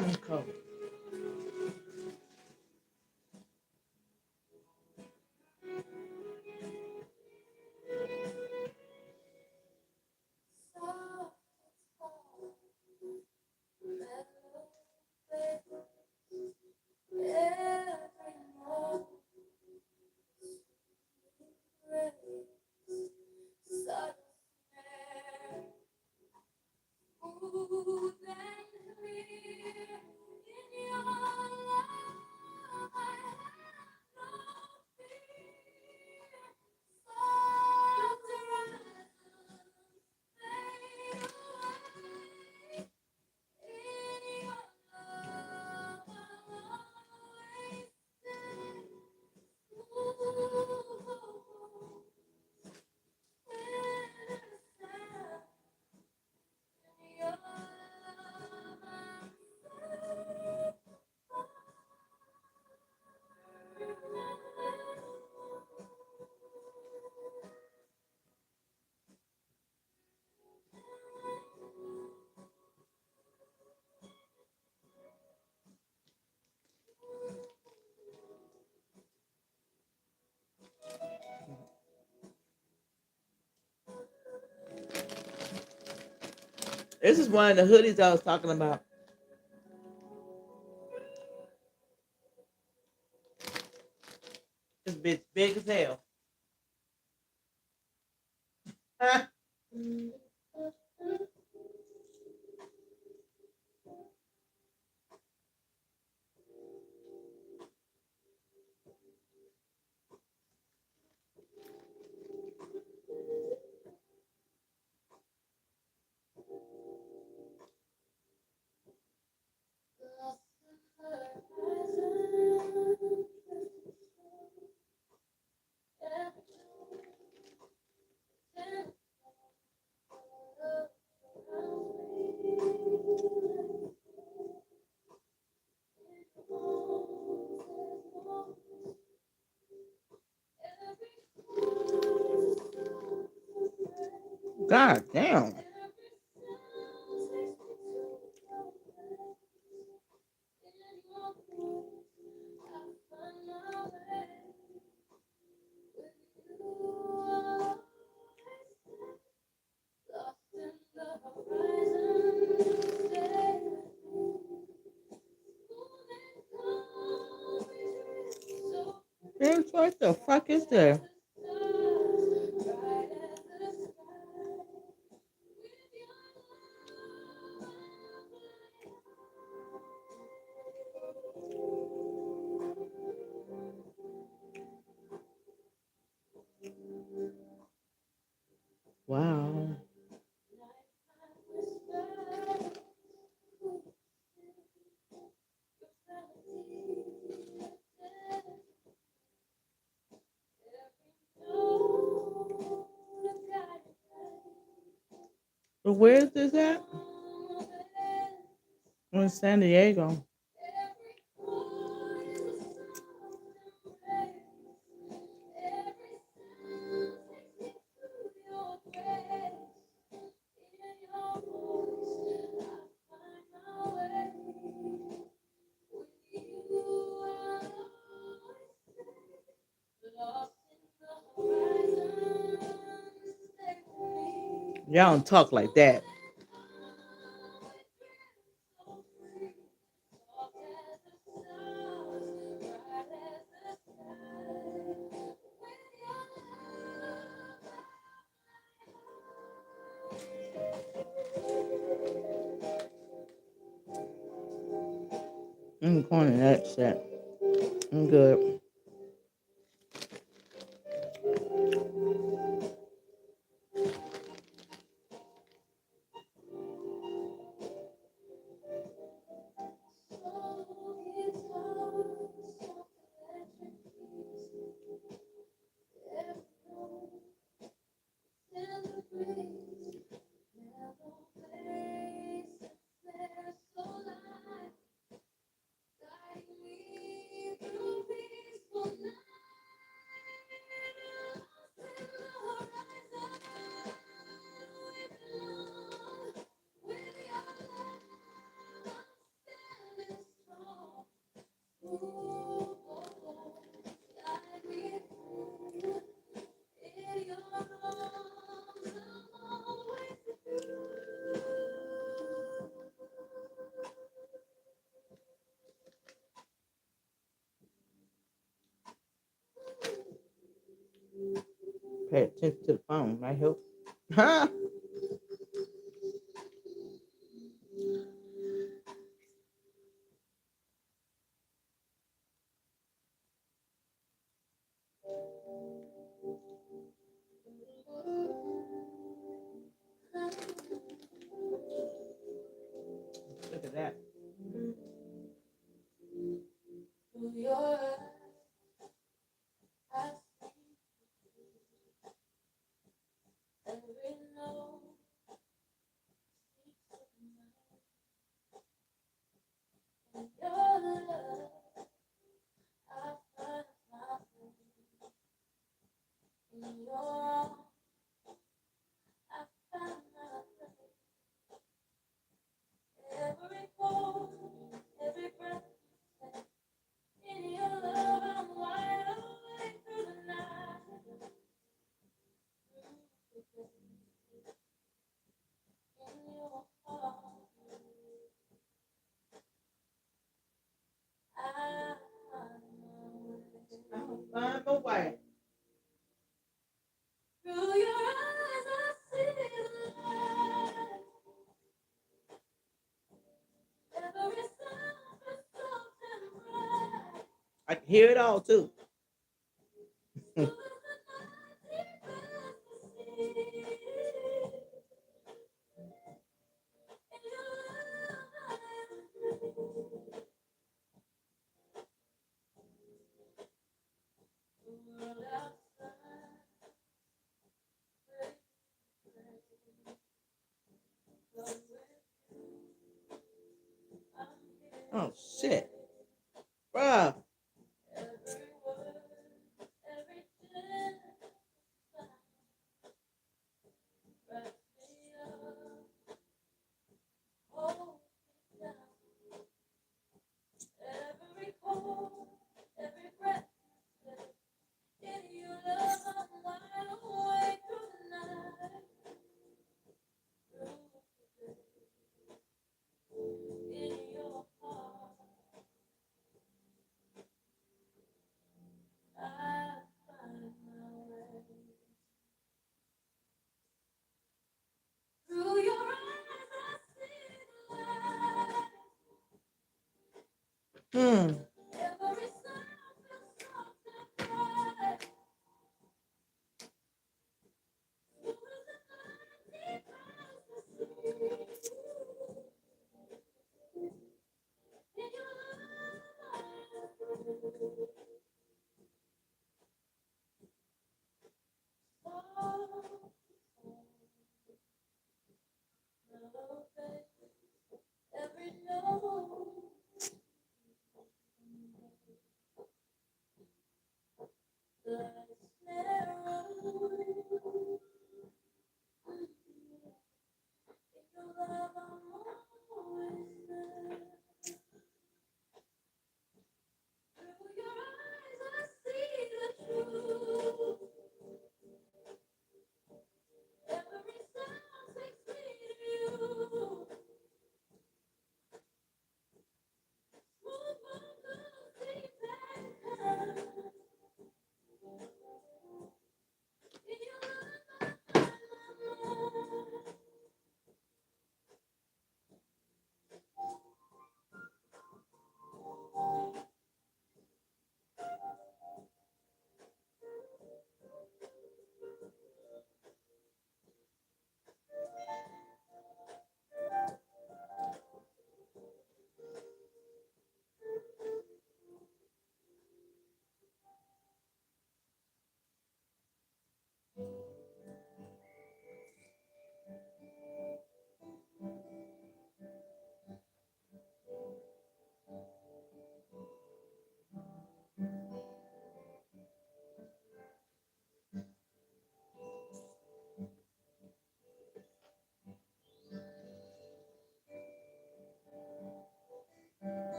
Lemon coat. This is one of the hoodies I was talking about. This bitch big as hell. God damn. Bitch, what the fuck is that? Wow. But where is this at? In San Diego. Y'all don't talk like that. I'm going to that shit. I'm good. Pay attention to the phone, right here. Huh? Look at that. Find my way. I can hear it all too. Oh shit, bruh. Hmm.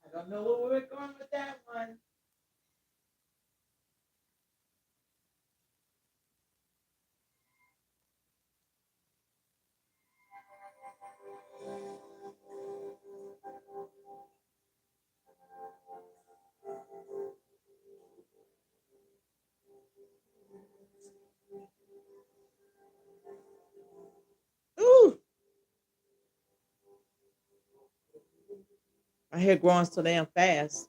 I don't know where we're going with that one. Ooh, my hair growing so damn fast.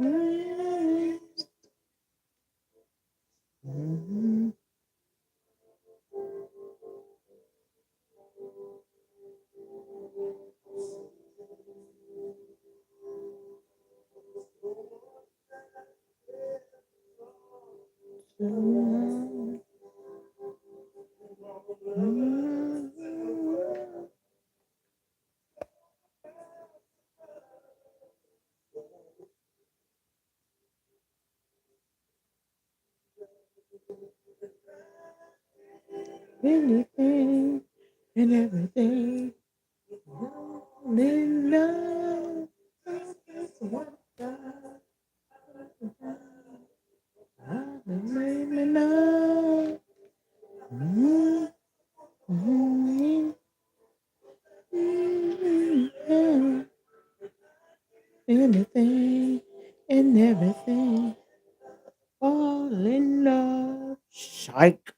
Mhm. Anything and everything. In love. That's what I've been dreaming of. Mhm. Mhm. Mhm. Anything and everything. Fall in love. Shike.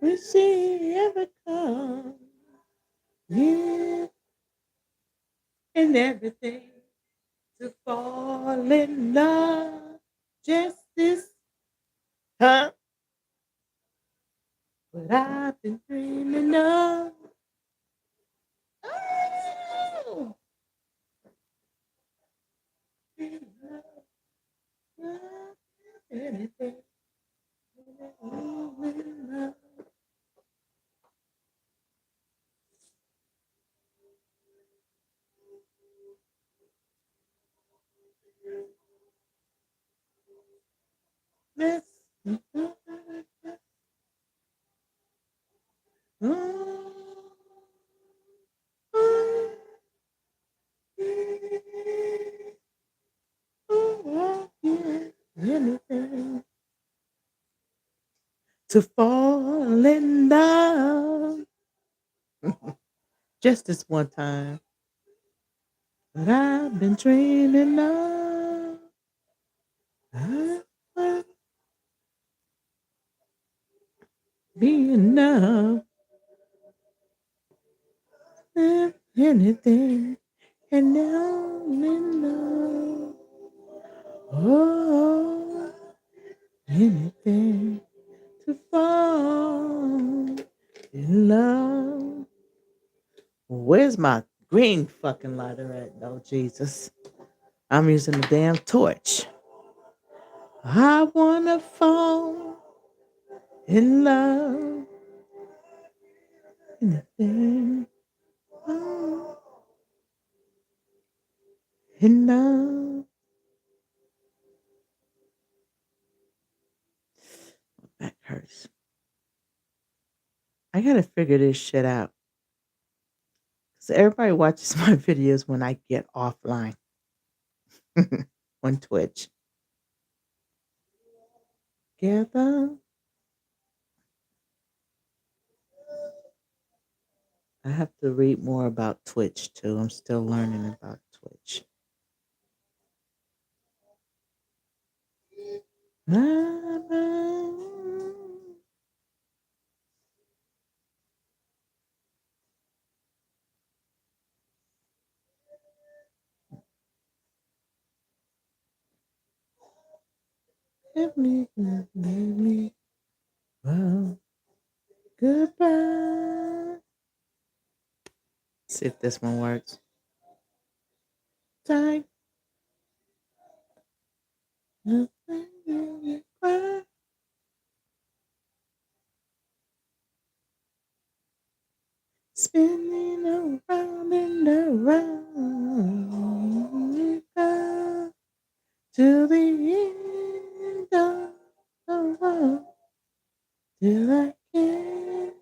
Will she ever come? Yeah, and everything to fall in love. Just this, huh? What I've been dreaming of. Oh, in love, anything. Fall in love. Yes. Anything to fall in love just this one time. But I've been dreaming of being enough. Anything and only love. Oh, anything to fall in love. Where's my green fucking lighter at? Oh, Jesus. I'm using the damn torch. I wanna fall in love. Anything oh, in love. My back hurts. I gotta figure this shit out. So everybody watches my videos when I get offline on Twitch. Together. I have to read more about Twitch too. I'm still learning about Twitch. Give me, well, goodbye. See if this one works. Time. Spinning around and around to the end of the world till I can't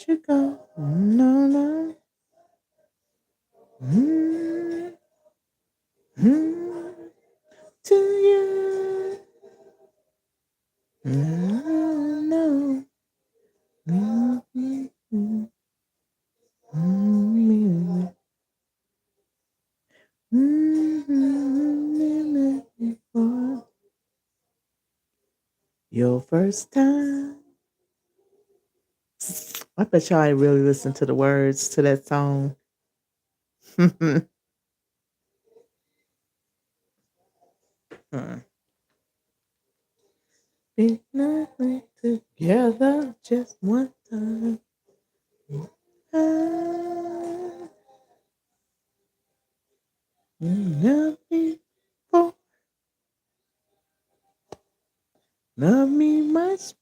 you go. No, no. Mm, mm, to you. No, no. Mm, mm, mm, mm, for your first time. I bet y'all ain't really listen to the words to that song. Be nothing together just one time. Ah, love me for love me much.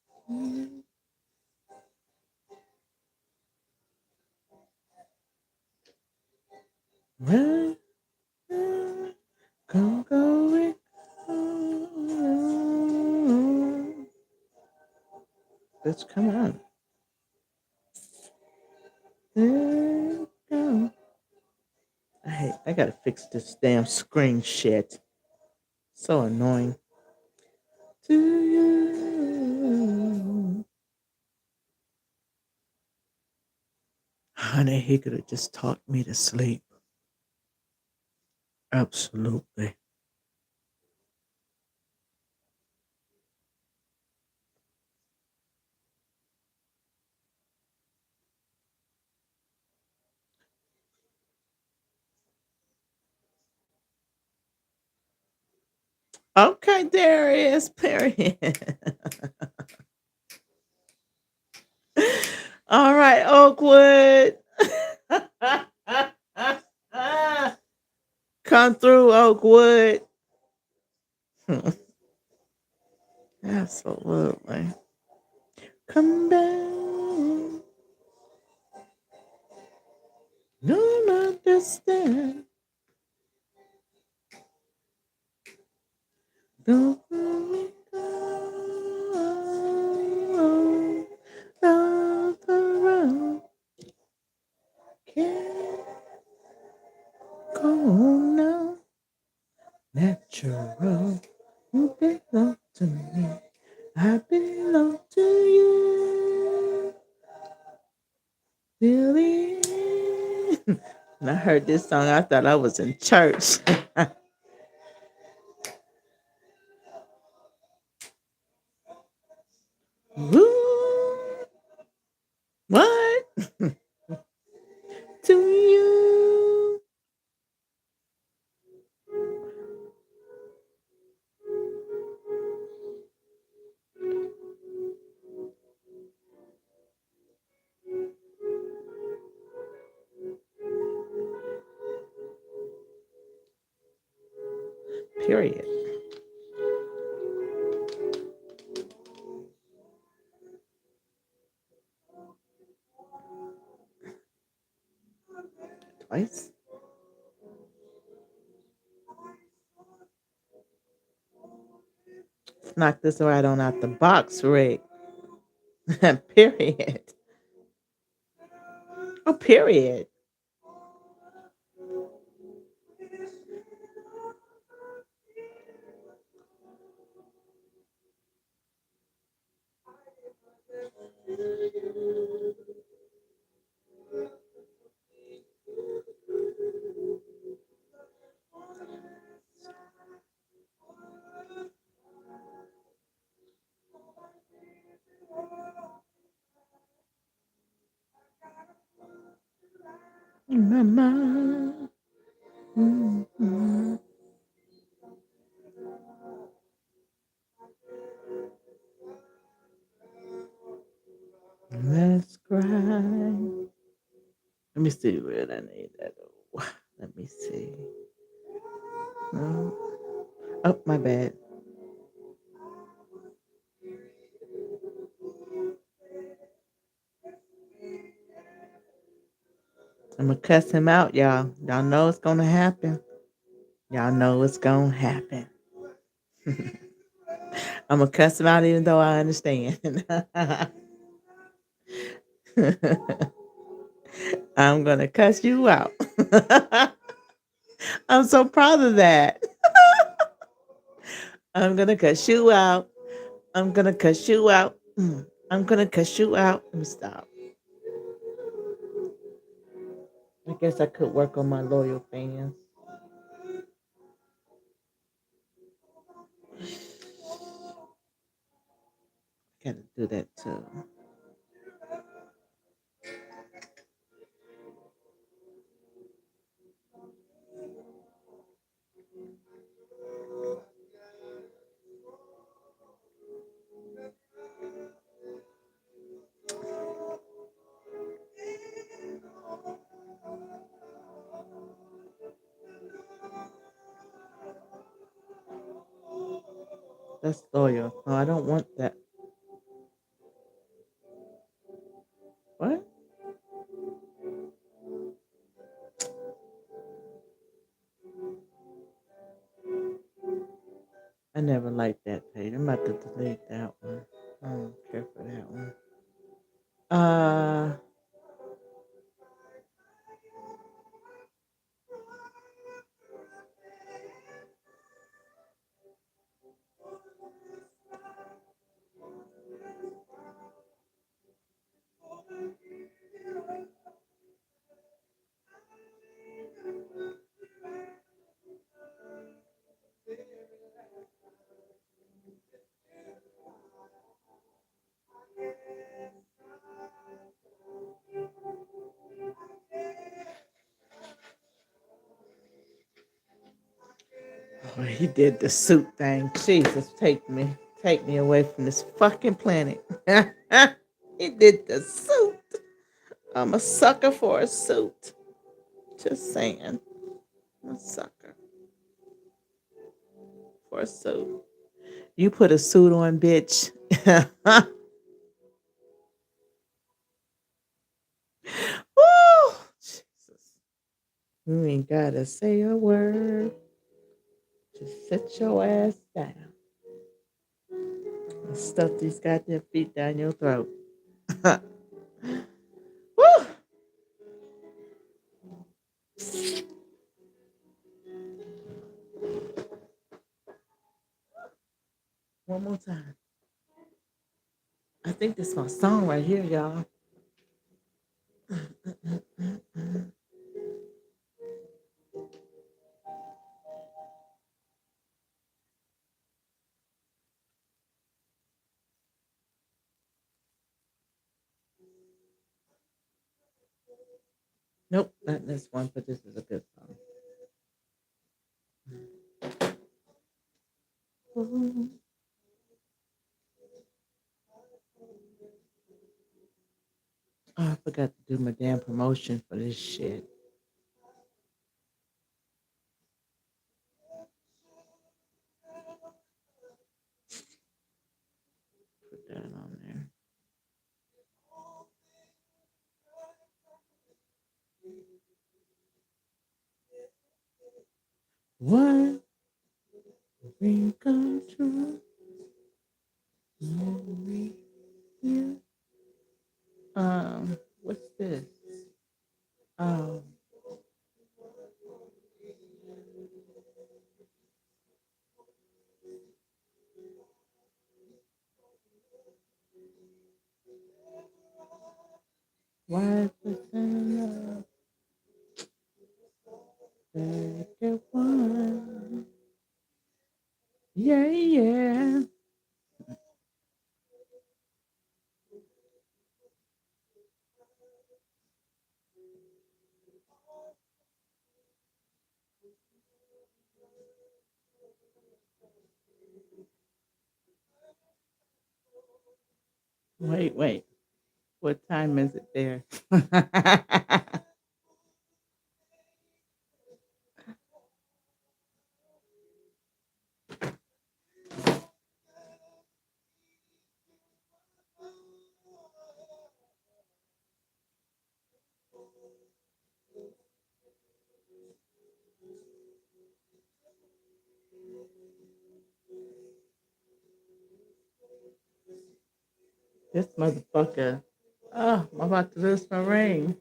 Right, go it. Let's come on. There go. I gotta fix this damn screen shit. So annoying. To you. Honey, he could have just talked me to sleep. Absolutely. Okay, Darius, period. All right, Oakwood. Come through, Oakwood. Absolutely. Come back. Don't understand. Don't let me go. Oh no, natural. You belong to me. I belong to you. Billy. When I heard this song, I thought I was in church. Woo! What? To you. Period. Twice. Knock this right on out the box, Rick. Period. Oh, period. Mama. Mm-hmm. Let's cry. Let me see where I need that. Oh, let me see. No. Oh, my bad. I'm gonna cuss him out, y'all. Y'all know it's gonna happen. Y'all know it's gonna happen. I'm gonna cuss him out even though I understand. I'm gonna cuss you out. I'm so proud of that. I'm gonna cuss you out. I'm gonna cuss you out. I'm gonna cuss you out. Let me stop. I guess I could work on my loyal fans. Gotta do that too. That's loyal. No, I don't want that. What? I never liked that page. I'm about to delete that one. I don't care for that one. Uh, oh, he did the suit thing. Jesus, take me away from this fucking planet. He did the suit. I'm a sucker for a suit. Just saying, I'm a sucker for a suit. You put a suit on, bitch. Woo! Jesus. You ain't gotta say a word. Just sit your ass down and stuff these goddamn feet down your throat. Woo! one more time. I think this is my song right here, y'all. Nope, not this one, but this is a good song. Oh, I forgot to do my damn promotion for this shit. Put that on there. What dream come true? Memory, yeah. What's this? Um, why the sun second one? Yeah, yeah. Wait, wait. What time is it there? This motherfucker. Oh, I'm about to lose my ring.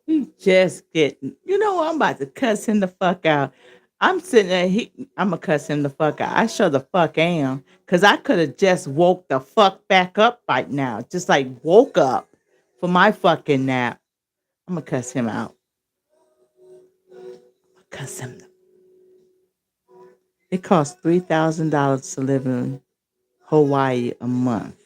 He just getting. You know what? I'm about to cuss him the fuck out. I'm sitting there. I'm gonna cuss him the fuck out. I sure the fuck am, cause I could have just woke the fuck back up right now. Just like woke up for my fucking nap. I'm gonna cuss him out. Cuss him. It costs $3,000 to live in Hawaii a month.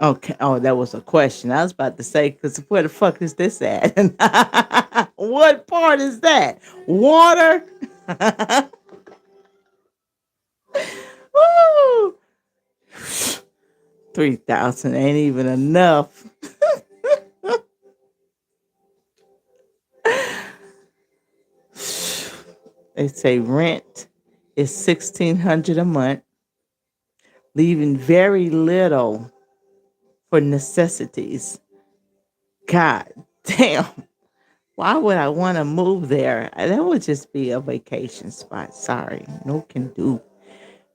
Okay. Oh, that was a question. I was about to say, because where the fuck is this at? What part is that? Water? Woo! 3,000 ain't even enough. They say rent is 1,600 a month, leaving very little for necessities. God damn. Why would I want to move there? That would just be a vacation spot. Sorry. No can do.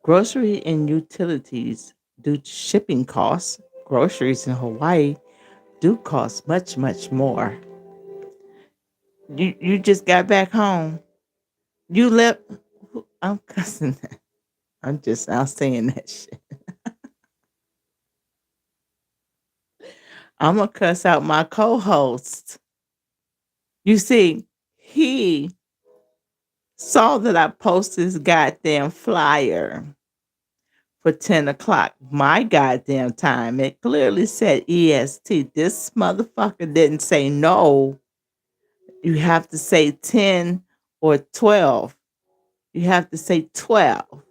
Grocery and utilities due to shipping costs. Groceries in Hawaii do cost much, much more. You just got back home. You left. I'm cussing that. I'm just now saying that shit. I'm gonna cuss out my co-host. You see, he saw that I posted his goddamn flyer for 10 o'clock. My goddamn time. It clearly said EST. This motherfucker didn't say no. You have to say 10 or 12. You have to say 12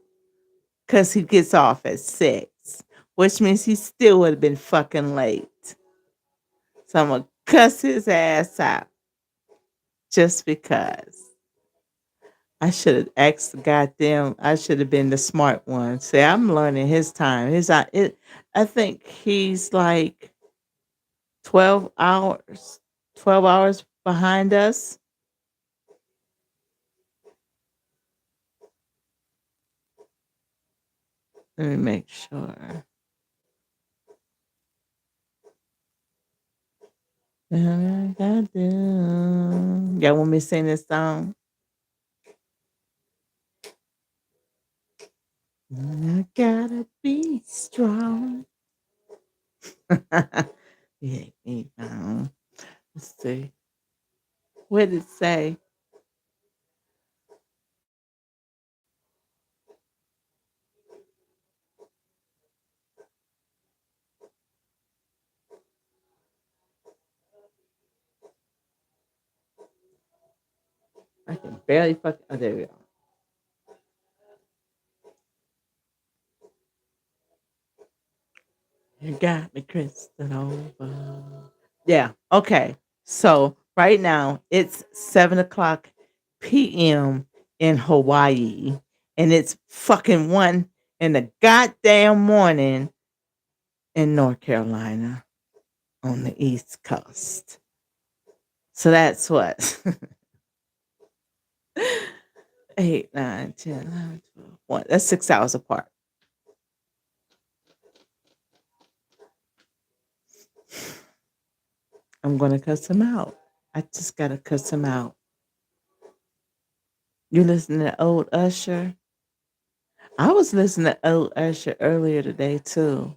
because he gets off at 6, which means he still would have been fucking late. So I'm going to cuss his ass out just because. I should have asked the goddamn, I should have been the smart one. See, I'm learning his time. I think he's like 12 hours, 12 hours behind us. Let me make sure. Y'all want me to sing this song? I gotta be strong. Yeah, let's see. What did it say? I can barely fuck. Oh, there we go. You got me crystal over. Yeah. Okay. So right now it's 7 o'clock p.m. in Hawaii, and it's fucking 1 in the goddamn morning in North Carolina on the East Coast. So that's what 8, 9, 10, 11, 12, 1. That's 6 hours apart. I'm gonna cuss him out. I just gotta cuss him out. You listening to old Usher? I was listening to old Usher earlier today too.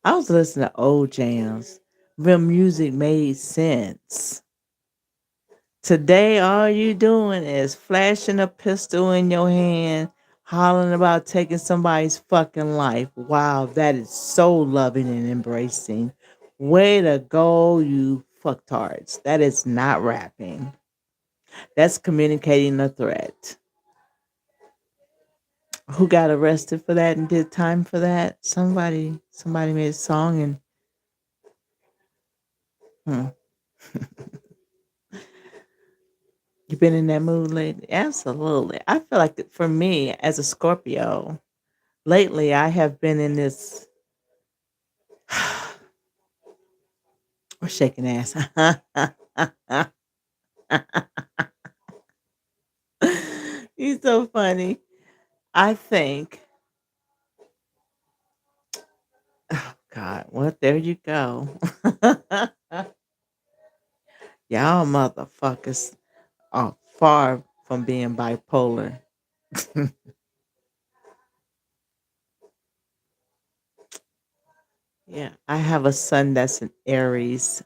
I was listening to old jams. Real music made sense. Today, all you doing is flashing a pistol in your hand, hollering about taking somebody's fucking life. Wow, that is so loving and embracing. Way to go, you fucktards. That is not rapping. That's communicating a threat. Who got arrested for that and did time for that? Somebody made a song and hmm. You been in that mood lately? Absolutely. I feel like for me as a Scorpio, lately I have been in this we're shaking ass. He's so funny. I think oh God, well there you go. Y'all motherfuckers are far from being bipolar. Yeah, I have a son that's an Aries,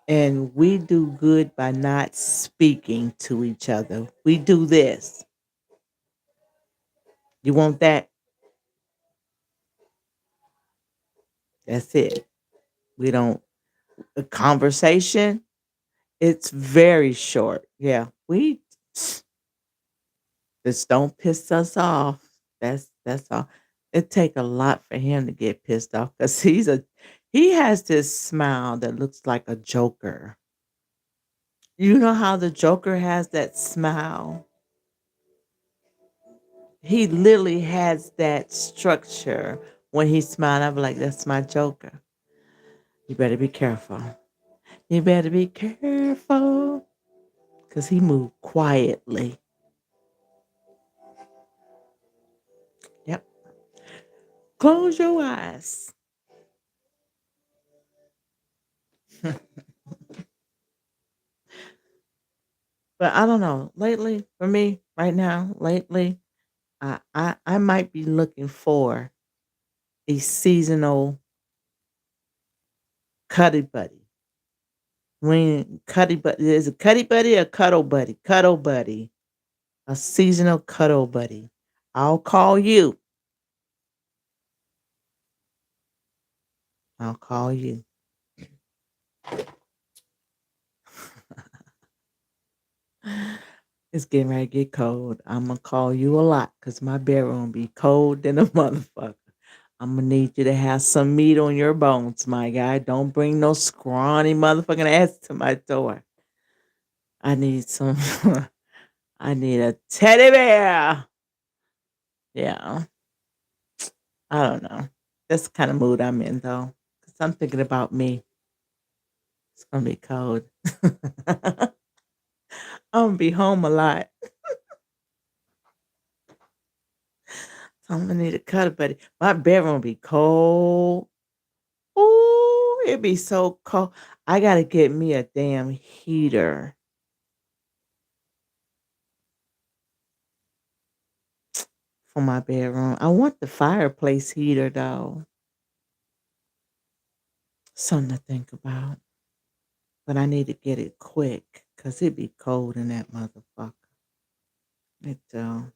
and we do good by not speaking to each other. We do this. You want that? That's it. We don't a conversation. It's very short. Yeah, we just don't piss us off. That's all. It take a lot for him to get pissed off because he has this smile that looks like a joker. You know how the Joker has that smile? He literally has that structure when he smiled. I'm like, that's my Joker. You better be careful. You better be careful. Because he moved quietly. Yep. Close your eyes. But I don't know. Lately, for me, right now, lately, I might be looking for a seasonal cuddy buddy. When cuddy buddy is a cuddy buddy or cuddle buddy? Cuddle buddy. A seasonal cuddle buddy. I'll call you. I'll call you. It's getting ready to get cold. I'm gonna call you a lot because my bedroom be cold than a motherfucker. I'm gonna need you to have some meat on your bones, my guy. Don't bring no scrawny motherfucking ass to my door. I need some. I need a teddy bear. Yeah, I don't know. That's the kind of mood I'm in though, because I'm thinking about me. It's gonna be cold. I'm gonna be home a lot. So I'm gonna need a cuddle buddy. My bedroom be cold. Ooh, it be so cold. I gotta get me a damn heater for my bedroom. I want the fireplace heater though. Something to think about. But I need to get it quick because it be cold in that motherfucker. It And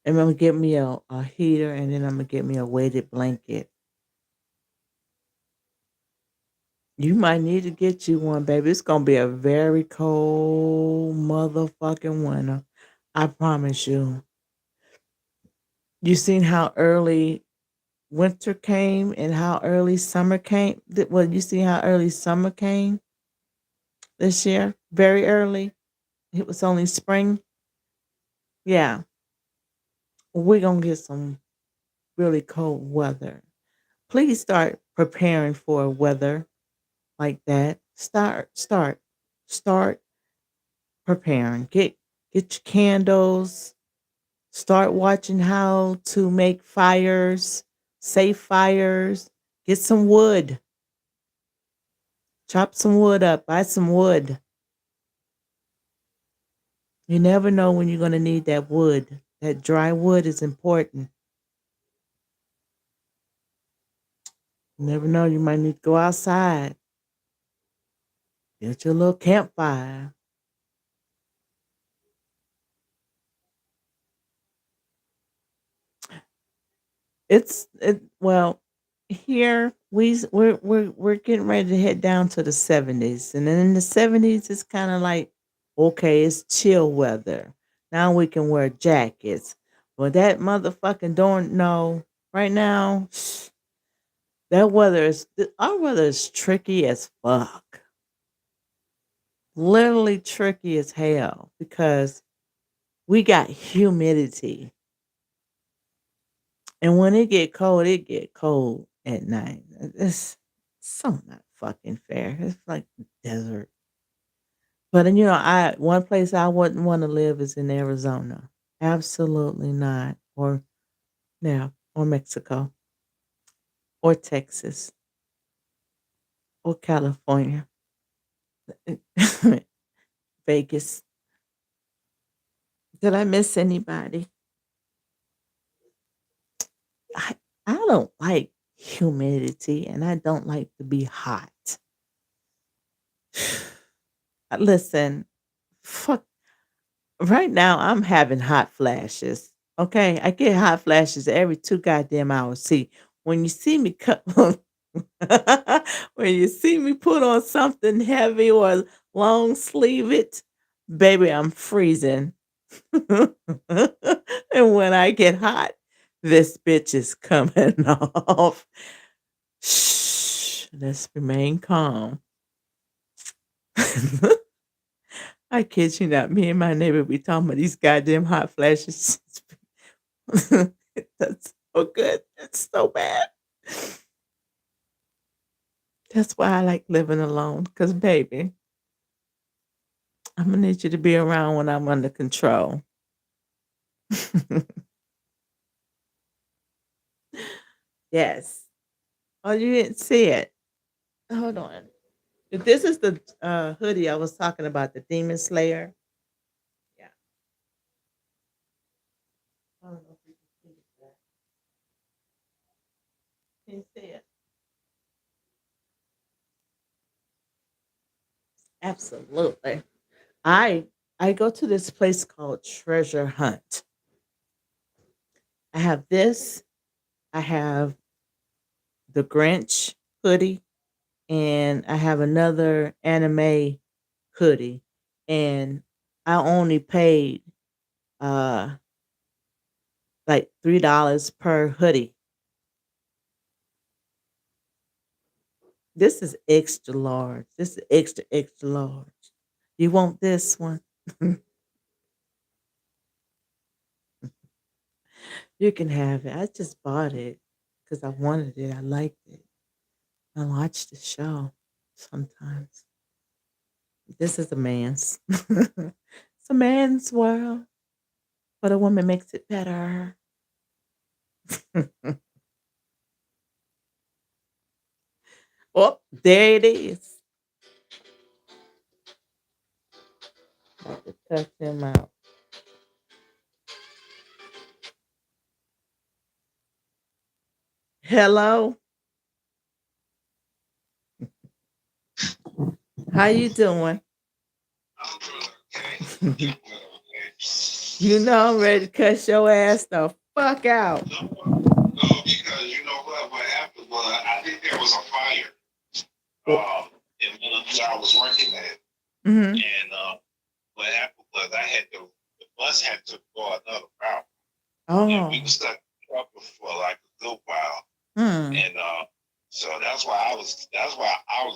I'm gonna get me a heater and then I'm gonna get me a weighted blanket. You might need to get you one, baby. It's gonna be a very cold motherfucking winter. I promise you. You seen how early winter came and how early summer came? Well, you see how early summer came this year? Very early. It was only spring. Yeah, we're gonna get some really cold weather. Please start preparing for weather like that. Start preparing. Get your candles. Start watching how to make fires, safe fires. Get some wood. Chop some wood up. Buy some wood. You never know when you're gonna need that wood. That dry wood is important. You never know. You might need to go outside. Get your little campfire. Well, here we're getting ready to head down to the 70s. And then in the 70s it's kind of like okay, it's chill weather. Now we can wear jackets. But that motherfucking don't know right now, that our weather is tricky as fuck. Literally tricky as hell because we got humidity. And when it get cold at night. It's so not fucking fair. It's like desert. But then, I one place I wouldn't want to live is in Arizona. Absolutely not. Or yeah, or Mexico, or Texas, or California, Vegas. Did I miss anybody? I I don't like humidity, and I don't like to be hot. Listen, fuck. Right now, I'm having hot flashes. Okay, I get hot flashes every 2 goddamn hours. See, when you see me cut, when you see me put on something heavy or long sleeve it, baby, I'm freezing. And when I get hot, this bitch is coming off. Shh, let's remain calm. I kid you not. Me and my neighbor be talking about these goddamn hot flashes. That's so good. It's so bad. That's why I like living alone. Cause baby, I'm gonna need you to be around when I'm under control. Yes. Oh, you didn't see it. Hold on. If this is the hoodie I was talking about, the Demon Slayer. Yeah. I don't know if you can see it. Can you see it? Absolutely. I I go to this place called Treasure Hunt. I have this. I have the Grinch hoodie, and I have another anime hoodie, and I only paid uh like $3 per hoodie. This is extra large. This is extra large. You want this one? You can have it. I just bought it because I wanted it. I liked it. I watch the show sometimes. This is a man's. It's a man's world, but a woman makes it better. Oh, there it is. Have to cut him out. Hello, how you doing? I'm doing okay. You I'm doing okay. know I'm ready to cut your ass the fuck out. No, no, because you know what happened was I think there was a fire in Military I was working at, Mm-hmm. and what happened was the bus had to go another route, and we were Oh. stuck in trouble for like a good while, Hmm. and that's why I was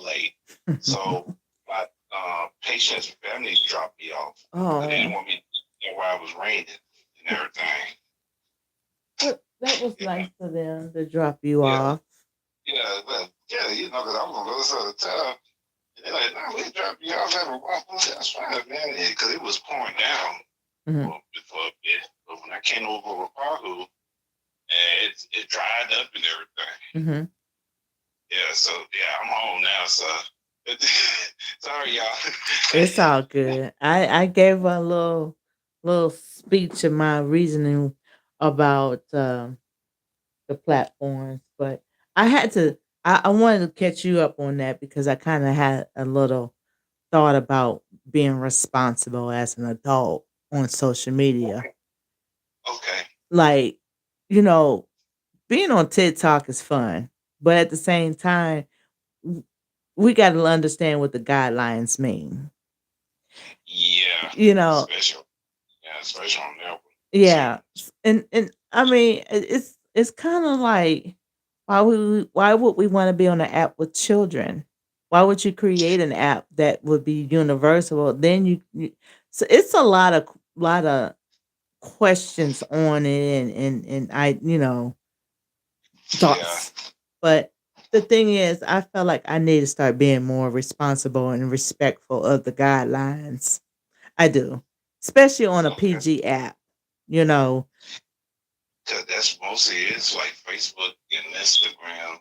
late. So my patient's family dropped me off because they didn't Oh. want me to know where I was raining and everything. But that was Yeah, nice of them to drop you yeah. off. Yeah, but yeah, because I was on the other side of town. And they're like, no, we dropped you off at a waffle. That's fine, man. Because it was pouring down Mm-hmm. for a bit. But when I came over with Pahu, it dried up and everything. Mm-hmm. Yeah, so yeah, I'm home now, so sorry y'all. It's all good. I gave a little speech of my reasoning about the platforms, but I had to. I wanted to catch you up on that because I kind of had a little thought about being responsible as an adult on social media. Okay. Okay. Like, you know, being on TikTok is fun, but at the same time, w- we got to understand what the guidelines mean. Yeah. You know, Special. Yeah, special on that one. yeah, Too. and I mean, it's kind of like why would we want to be on an app with children? Why would you create an app that would be universal? Then so it's a lot of questions on it, and I Yeah. thoughts. But the thing is, I felt like I need to start being more responsible and respectful of the guidelines. I do, especially on a Okay. PG app. You know. Because that's mostly it's like Facebook and Instagram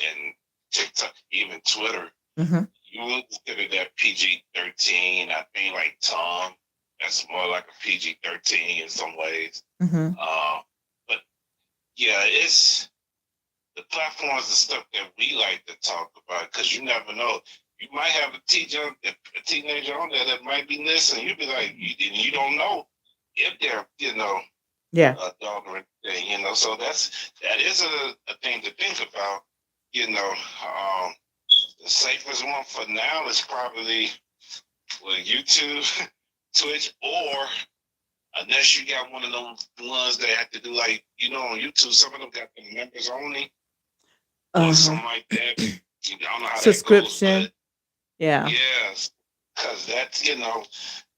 and TikTok, even Twitter. Hmm. You would consider that PG-13. I think like Tom, that's more like a PG-13 in some ways. Hmm. Uh, but yeah, it's the platforms and stuff that we like to talk about because you never know. You might have a teenager on there that might be listening. You'd be like, you don't know if they're, Yeah. dog or anything, So that is a thing to think about, you know. Um, the safest one for now is probably YouTube, Twitch, or unless you got one of those ones that have to do like on YouTube, some of them got the members only or Uh huh. something like that. I don't know how that goes, Subscription. but Yeah. yes, because that's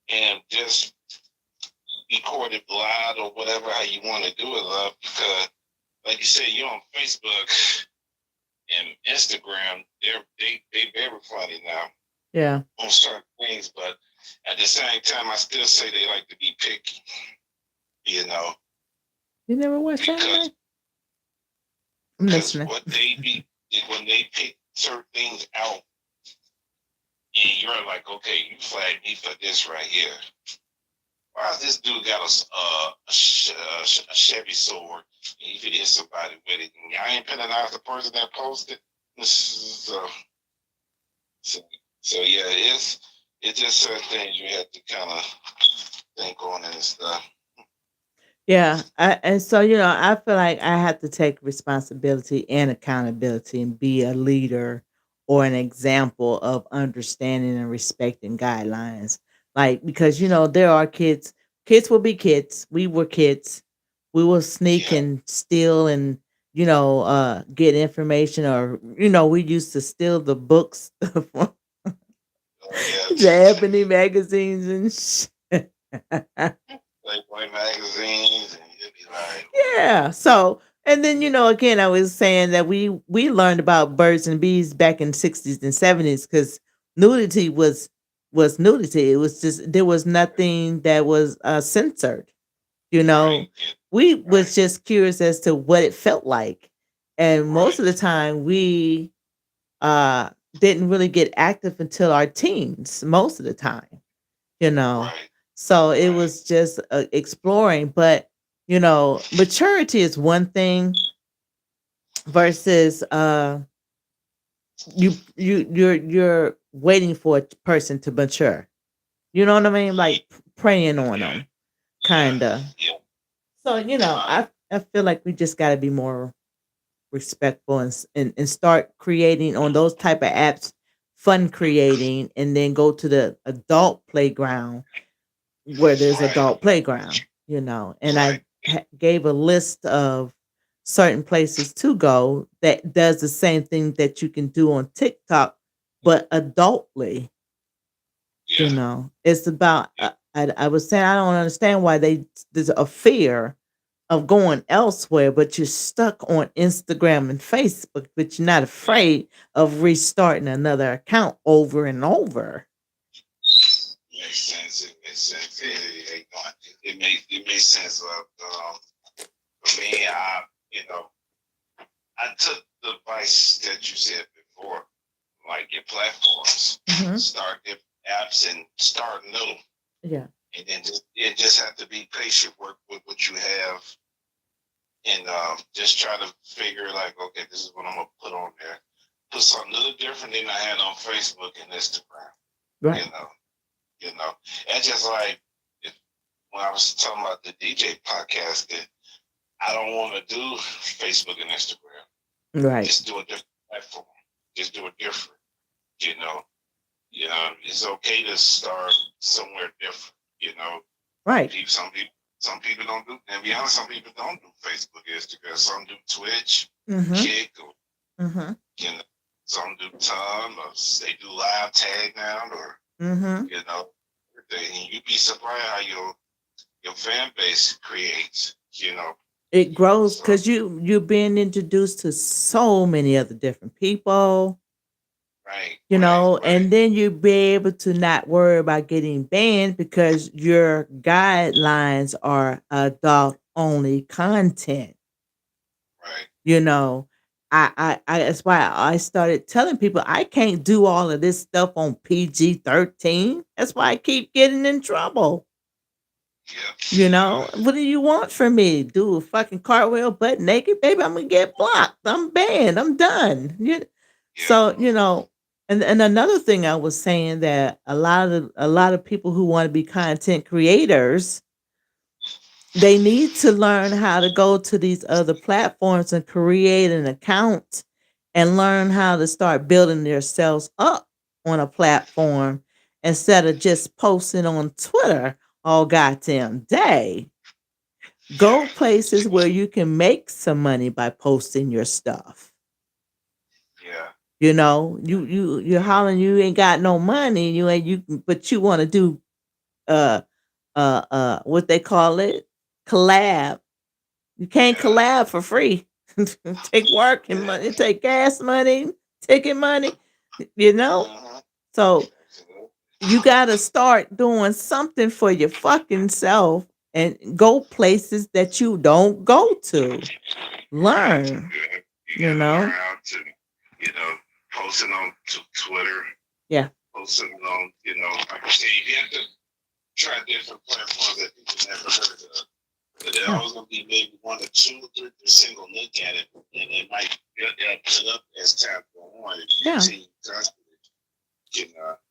and just record it live or whatever how you want to do it, love. Because like you said, you're on Facebook and Instagram. They very funny now Yeah. on certain things, but at the same time, I still say they like to be picky, you know, You never watch because anime? I'm because listening. what they be when they pick certain things out, and you're like, okay, you flag me for this right here. Why is this dude got a Chevy sword and he could hit somebody with it? And I ain't penalize the person that posted. So, so, so yeah, it's just certain things you have to kind of think on and stuff. Yeah, and so I feel like I have to take responsibility and accountability and be a leader or an example of understanding and respecting guidelines. Like because there are kids. Kids will be kids. We were kids. We will sneak Yeah, and steal and get information, or we used to steal the books from oh yeah, the ebony magazines and shit. Playboy magazines, and you'd be like, Yeah. So, and then again, I was saying that we learned about birds and bees back in '60s and '70s because nudity was nudity. It was just there was nothing that was censored. You right, know, yeah, we right, was just curious as to what it felt like, and most right, of the time uh didn't really get active until our teens most of the time, you know. right, So it right. was just exploring, but maturity is one thing versus you're waiting for a person to mature. You know what I mean? Like preying on Yeah, them, yeah, kind of. yeah. So Uh, I feel like we just got to be more respectful and start creating on those type of apps, fun creating, and then go to the adult playground where there's right, adult playground. And I right. gave a list of certain places to go that does the same thing that you can do on TikTok, but adultly. Yeah, It's about. yeah, I was saying I don't understand why there's a fear of going elsewhere, but you're stuck on Instagram and Facebook, but you're not afraid of restarting another account over and over. makes sense. It makes sense. It makes sense. For me, you know, I took the advice that you said before, like your platforms, Hmm. start different apps and start new, Yeah. and then it just have to be patient. Work with what you have, and just try to figure like, okay, this is what I'm gonna put on there. Put something a little different than I had on Facebook and Instagram. You Right. know, you know. It's just like if, when I was talking about the DJ podcast, that I don't want to do Facebook and Instagram. Right. Just do a different platform. Just do it different. You know, it's okay to start somewhere different. You know, Right. some people don't do. And be honest, some people don't do Facebook, Instagram. Some do Twitch, Mhm. Kick, or Mhm. you know, some do Ton, or they do live tag now, or Mhm. you know, and you'd be surprised how your fan base creates. You know, It grows so because you're being introduced to so many other different people, right, right, right, and then you be able to not worry about getting banned because your guidelines are adult only content. right. You know, that's why I started telling people I can't do all of this stuff on PG-13. That's why I keep getting in trouble. Yeah, yeah, What do you want from me? Do a fucking cartwheel butt naked, baby? I'm gonna get blocked. I'm banned. I'm done. yeah, So and another thing I was saying that a lot of people who want to be content creators, they need to learn how to go to these other platforms and create an account and learn how to start building themselves up on a platform instead of just posting on Twitter all goddamn day. Go places yeah, where you can make some money by posting your stuff. yeah, You're hollering you ain't got no money, you ain't you but you want to do uh what they call it? Collab. You can't yeah, collab for free. Take work and yeah. money, take gas money, ticket money, you know? Uh-huh. So Absolutely. you gotta start doing something for your fucking self and go places that you don't go to. Right. Learn, You you gotta learn know? how to, you know, posting on Twitter, Yeah. posting on, like I say, you have to try different platforms that people never heard of. But there's Yeah. always gonna be maybe 1 or 2 or 3% gonna look at it, and it might build up as time go on if you Yeah. continue constantly,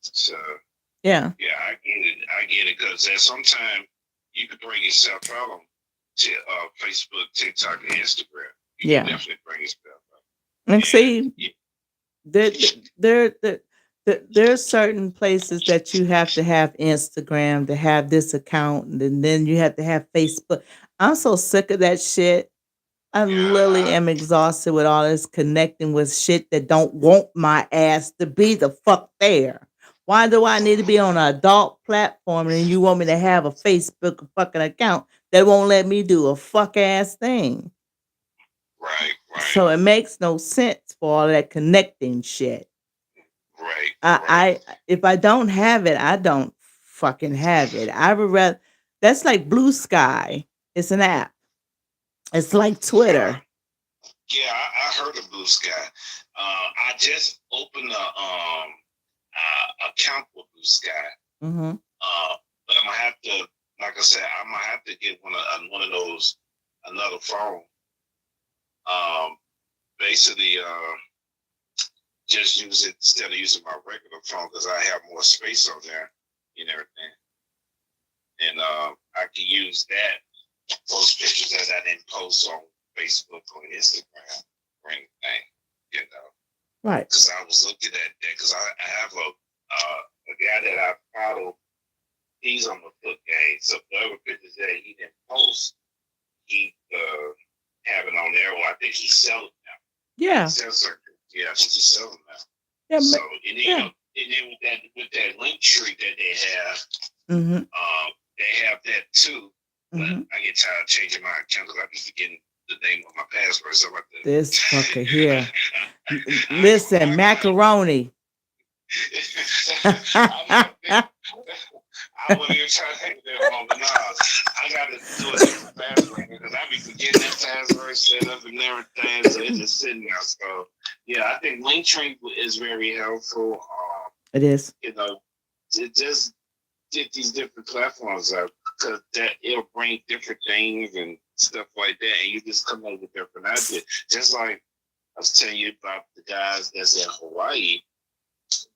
So Yeah. yeah, I get it, because at some time you could bring yourself out on Facebook, TikTok, and Instagram. You can Yeah. definitely bring yourself up. And And see, there there there there's certain places that you have to have Instagram to have this account, and then you have to have Facebook. I'm so sick of that shit. I yeah, literally am exhausted with all this connecting with shit that don't want my ass to be the fuck there. Why do I need to be on an adult platform and you want me to have a Facebook fucking account that won't let me do a fuck ass thing? right, right, So it makes no sense for all that connecting shit. right, right. I if I don't have it, I don't fucking have it. I would rather that's like Blue Sky. It's an app. It's like Uh, Twitter. Yeah, I heard of Blue Sky. I just opened a account with Blue Sky. Mm-hmm. Uh, but I'm gonna have to, like I said, I'm gonna have to get one of those, another phone. Um, basically, just use it instead of using my regular phone because I have more space on there and everything, and I can use that, post pictures that I didn't post on Facebook or Instagram or anything, you know. Right. Because I was looking at that because I have a guy that I follow. He's on the foot game, so the other pictures that he didn't post, he have it on there. Well, I think he's selling now. He Yeah. sells certain. Yeah, I think he's selling now. Yeah. So and then, Yeah. and then with that link tree that they have, Mm-hmm. they have that too. But Mm-hmm. I get tired of changing my account because I be forgetting the name of my password. So like This fucker here. Listen, I macaroni. I'm not big. I wasn't even trying to hang there long, but nah, I got to do a different password because I be forgetting that password set up and everything, so it's just sitting there. So yeah, I think Linktree is very helpful. It is. You know, to just get these different platforms up because that it'll bring different things and stuff like that, and you just come up with different ideas. Just like I was telling you about the guys that's in Hawaii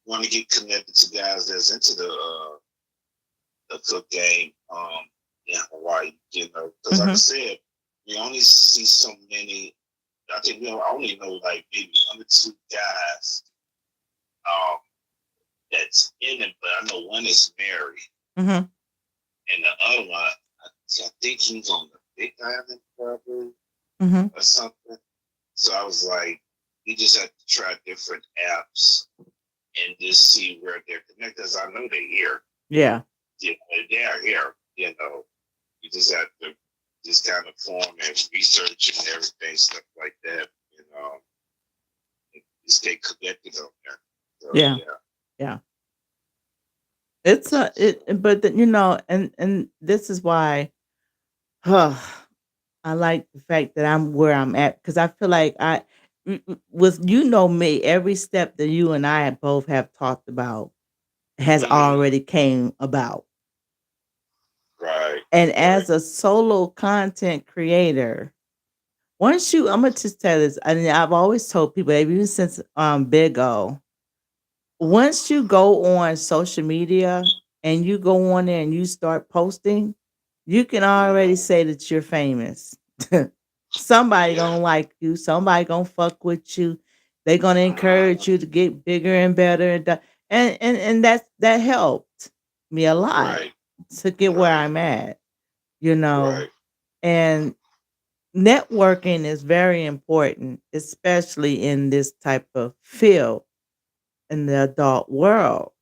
want to get connected to guys that's into the cook game in Hawaii, you know, because like I Mm-hmm. said, we only see so many. I think we only know like maybe one or two guys um, that's in it, but I know one is married, Mm-hmm. and the other one, I think he's on the Big Island probably Mm-hmm. or something. So I was like, you just have to try different apps and just see where they're connected. Because I know they're here. Yeah. You know, they're here. You know, you just have to just kind of form and research and everything, stuff like that. You know, and stay connected on there. So Yeah. yeah, Yeah. It's but and this is why, huh, I like the fact that I'm where I'm at because I feel like with me, every step that you and I both have talked about has mm-hmm. already came about. Right, And right, as a solo content creator, once I'm gonna just tell this, and I've always told people, even since Big O, once you go on social media and you go on there and you start posting, you can already mm-hmm. say that you're famous. Somebody Yeah, gonna like you. Somebody gonna fuck with you. They gonna mm-hmm. encourage you to get bigger and better and that helped me a lot Right, to get where right, I'm at. You know, right, and networking is very important, especially in this type of field in the adult world.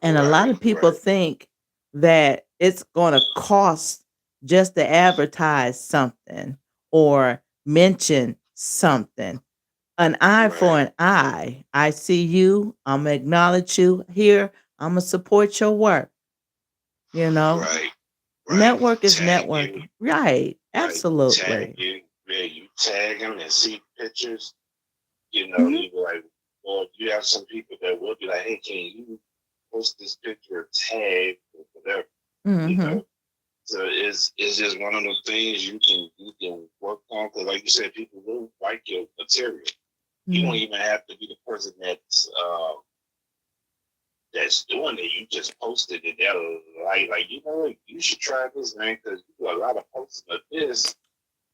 And a lot right, of people right, think that it's going to cost just to advertise something or mention something. An eye for right, an eye. I see you. I'm going to acknowledge you here. I'm going to support your work. You know, right, right. network is Tag you, networking. Right. right? Tag Absolutely. you, yeah. You tag them and see pictures. You know, Hmm. you be like, or you have some people that will be like, hey, can you post this picture or tag or whatever? You Hmm. know, so it's just one of those things you can work on because, like you said, people will like your material. You don't Hmm. even have to be the person that's doing it. You just posted it. That'll like you know what, you should try this, man, because you do a lot of posting of this.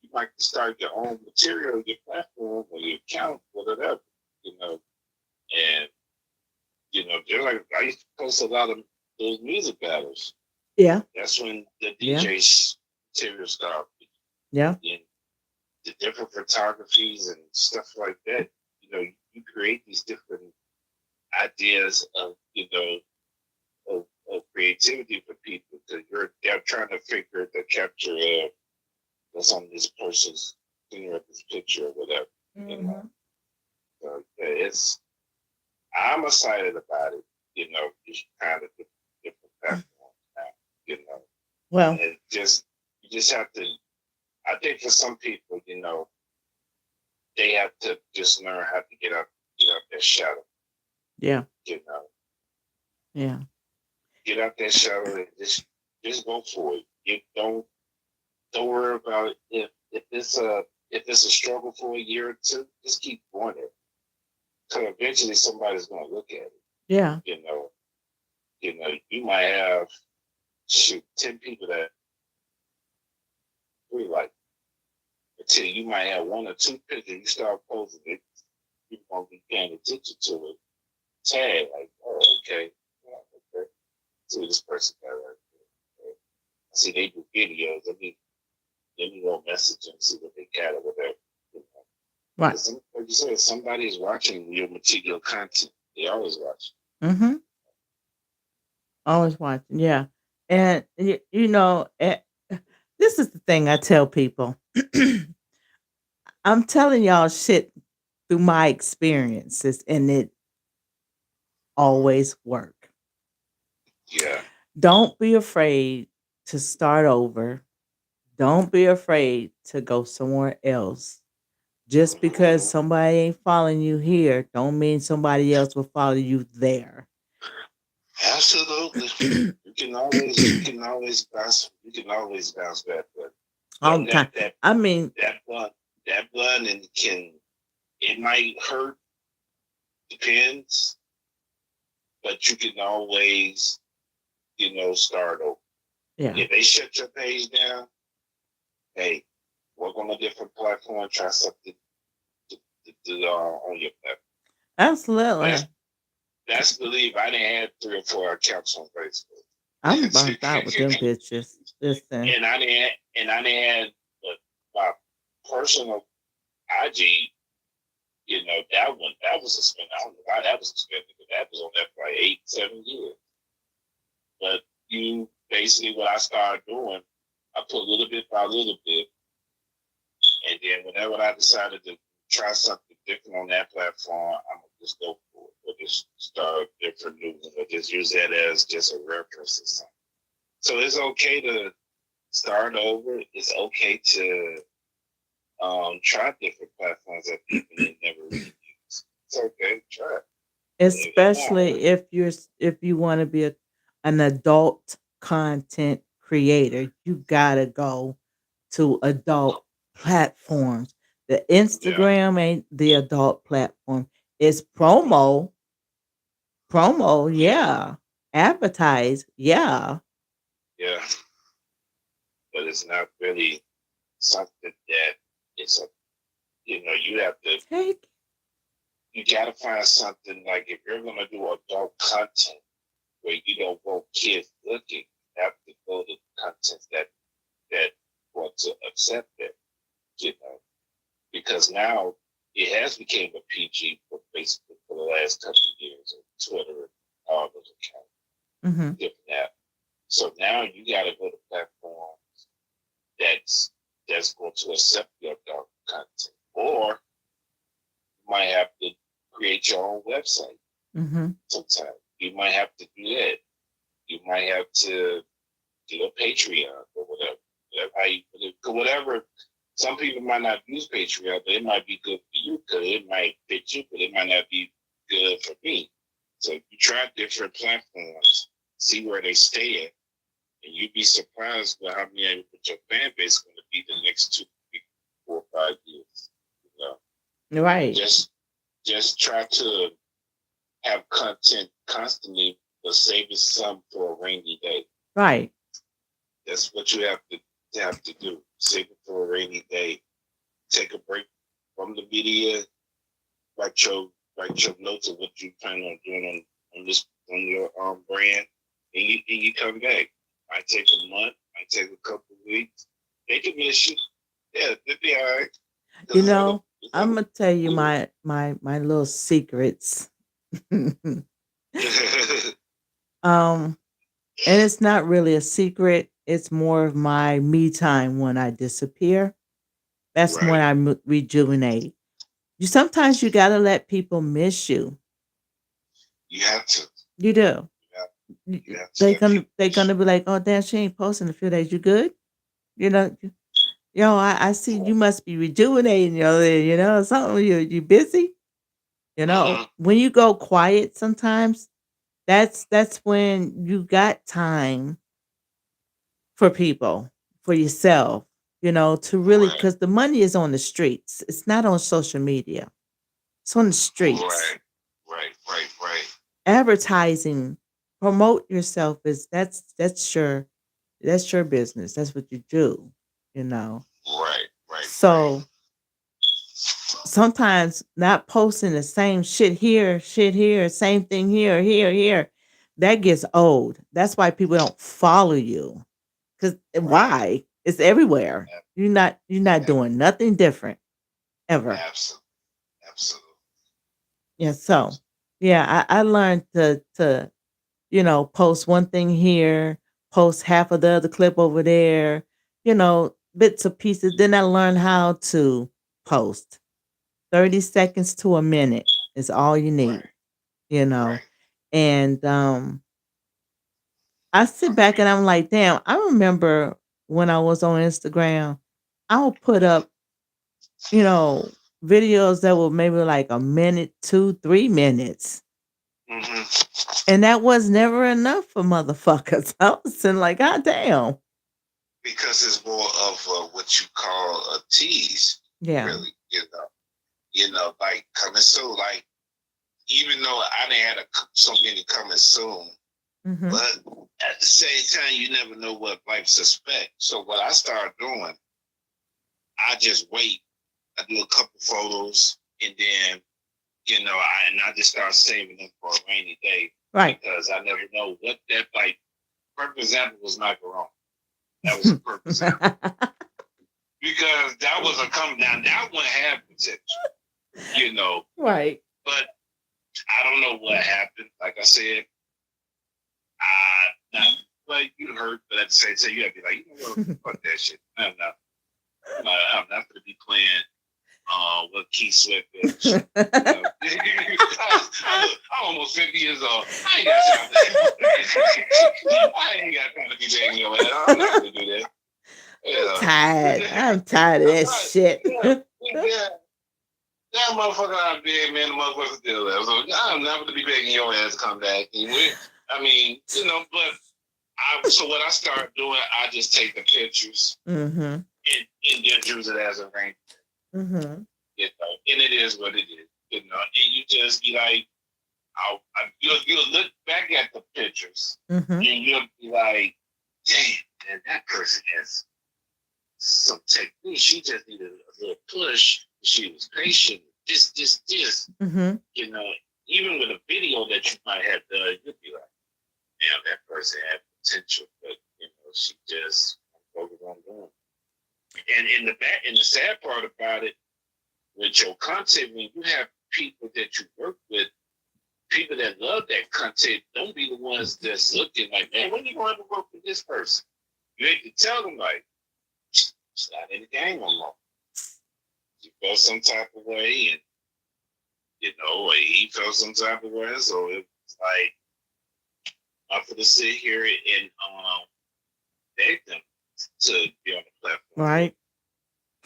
You might start your own material, your platform, or your account, whatever. You know, and they're like I used to post a lot of those music battles. Yeah. That's when the Yeah. DJ's material started. Yeah. And the different photographies and stuff like that. You know, you create these different ideas of of creativity for people because they're trying to figure to capture what's on this person's finger of this picture or whatever. You know, Hmm. so yeah, it's I'm excited about it. You know, just kind of different platforms now. You know, Well, and just you just have to. I think for some people, they have to just learn how to get out their shadow. Yeah. You know, Yeah. get out that shadow and just go for it. You don't worry about it. If it's a struggle for a year or two, just keep doing it. Because eventually somebody's gonna look at it. Yeah. You know, you might have 10 people that really like until you might have one or two pictures you start posting it, people gonna be paying attention to it. Tag like, oh okay, yeah, okay. See what this person got right there. See they do videos. Let me go message them, see what they got or whatever. You know. Right. Like you said, somebody is watching your material content. They always watch. Mm-hmm. Always watching. Yeah. And this is the thing I tell people. I'm telling y'all shit through my experiences, and it always work. Yeah. Don't be afraid to start over. Don't be afraid to go somewhere else. Just because Mhm. somebody ain't following you here, don't mean somebody else will follow you there. Absolutely. You can always bounce back, but All the time. that that I mean, that blunt that blunt and can it might hurt, depends, but you can always, start over. yeah, If they shut your page down, hey, work on a different platform, try something on your platform. absolutely. That's that's believe I done had 3 or 4 accounts on Facebook. I'm burnt out with them bitches. Listen. and I didn't had my personal IG, that was suspended. I don't know why that was suspended, but that was on there for like 8, 7 years. But you basically what I started doing, I put little bit by little bit, and then whenever I decided to try something different on that platform, I'm gonna just go for it. Or just start different new ones, or just use that as just a reference or something. So it's okay to start over. It's okay to try different platforms that people ain't never really used. It's okay, try it. It won't hurt. Especially if you want to be an adult content creator, you gotta go to adult platforms. The Yeah, Instagram ain't the adult platform. It's promo, yeah, yeah. Advertise, yeah. yeah. But it's not really something that it's a. You have to. Take You gotta find something like if you're gonna do adult content where you don't want kids looking, you have to go to content that want to accept it. You know, because now it has become a PG for Facebook for the last couple of years, and Twitter and all those accounts, hmm different apps. So now you got to go to platforms that's that's going to accept your adult content, or you might have to create your own website. hmm Sometimes you might have to do that. You might have to do a Patreon or whatever. How you put it, 'cause whatever. Some people might not use Patreon, but it might be good for you because it might fit you, but it might not be good for me. So you try different platforms, see where they stay at, and you'd be surprised with how many with your fan base is going to be the next 2, 3, 4, 5 years. You know, Right, just try to have content constantly, but save it some for a rainy day. right. That's what you have to do. Save it for a rainy day. Take a break from the media. Write your notes of what you plan on doing on your brand, and you come back. I take a month. I take a couple of weeks. They can miss you. Yeah, they'll be all right. You Cause know, it's I'm like gonna tell you a my little secrets. glue. um, and it's not really a secret. It's more of my me time when I disappear. That's when Right. I rejuvenate. You sometimes you gotta let people miss you. You have to. You do. You have, you have to They let gonna people they miss gonna be like, oh damn, she ain't posting in a few days. You good? You know, yo, I see you must be rejuvenating, something. You busy, Mm-hmm. when you go quiet sometimes, that's when you got time for people, for yourself, to really, Right, because the money is on the streets. It's not on social media. It's on the streets. right, right. Advertising, promote yourself is that's your business. That's what you do, you know. Right. So sometimes not posting the same shit here, same thing here, that gets old. That's why people don't follow you. Cause Right. why? It's everywhere. Ab- You're not ab- doing nothing different ever. Absolutely. Absolutely. Yeah. So yeah, I learned to post one thing here, post half of the other clip over there, bits of pieces. Then I learned how to post 30 seconds to a minute is all you need, Right. you know. Right. And I sit back and I'm like, damn, I remember when I was on Instagram, I would put up, you know, videos that were maybe like a minute, 2, 3 minutes. Mm-hmm. And that was never enough for motherfuckers. I was sitting like, God damn. Because it's more of what you call a tease, Yeah. really. Like coming soon. Like even though I didn't have so many coming soon, Mm-hmm. but at the same time, you never know what life suspect. So what I started doing, I just wait. I do a couple photos, and then I just start saving them for a rainy day Right. because I never know what that like. Perfect example was macaroni. That was a perfect example because that was a come down. That one had potential. Right. But I don't know what happened. Like I said, not like you heard, but at the same time, you have to be like, fuck that shit. I'm not going to be playing with Keith Sweat, bitch. I'm almost 50 years old. I ain't got time for that. I ain't got time to be begging your ass. I'm not going to do that. Tired. I'm tired of that shit. Yeah. That motherfucker out there, man, the motherfucker still there. So I'm not going to be begging your ass to come back. So what I start doing, I just take the pictures Mm-hmm. and just use it as a range. Mm-hmm. And it is what it is. And you just be like, you'll look back at the pictures Mm-hmm. and you'll be like, damn, man, that person has some technique. She just needed a little push. She was patient. This. Mm-hmm. Even with a video that you might have done, you'd be like, damn, that person had potential, but she just focused on going. And the sad part about it, with your content, when you have people that you work with, people that love that content, don't be the ones that's looking like, man, when you going to work with this person? You have to tell them like, it's not in the game no more. You felt some type of way, and he felt some type of way, so it's like I'm gonna sit here and beg them to be on the platform. Right.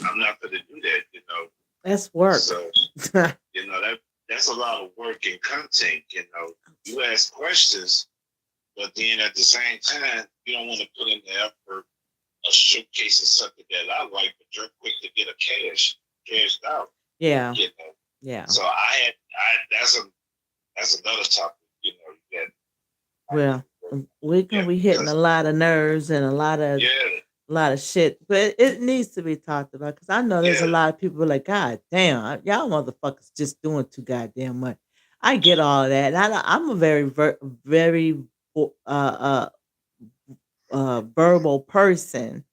I'm not gonna do that. That's work. So that's a lot of work and content. You ask questions, but then at the same time, you don't want to put in the effort of showcasing something that I like, but you're quick to get cashed out. Yeah. Yeah. So that's another topic. That Well, we're gonna be hitting a lot of nerves and a lot of shit, but it needs to be talked about because I know there's a lot of people like, God damn, y'all motherfuckers just doing too goddamn much. I get all of that, and I'm a very, very verbal person.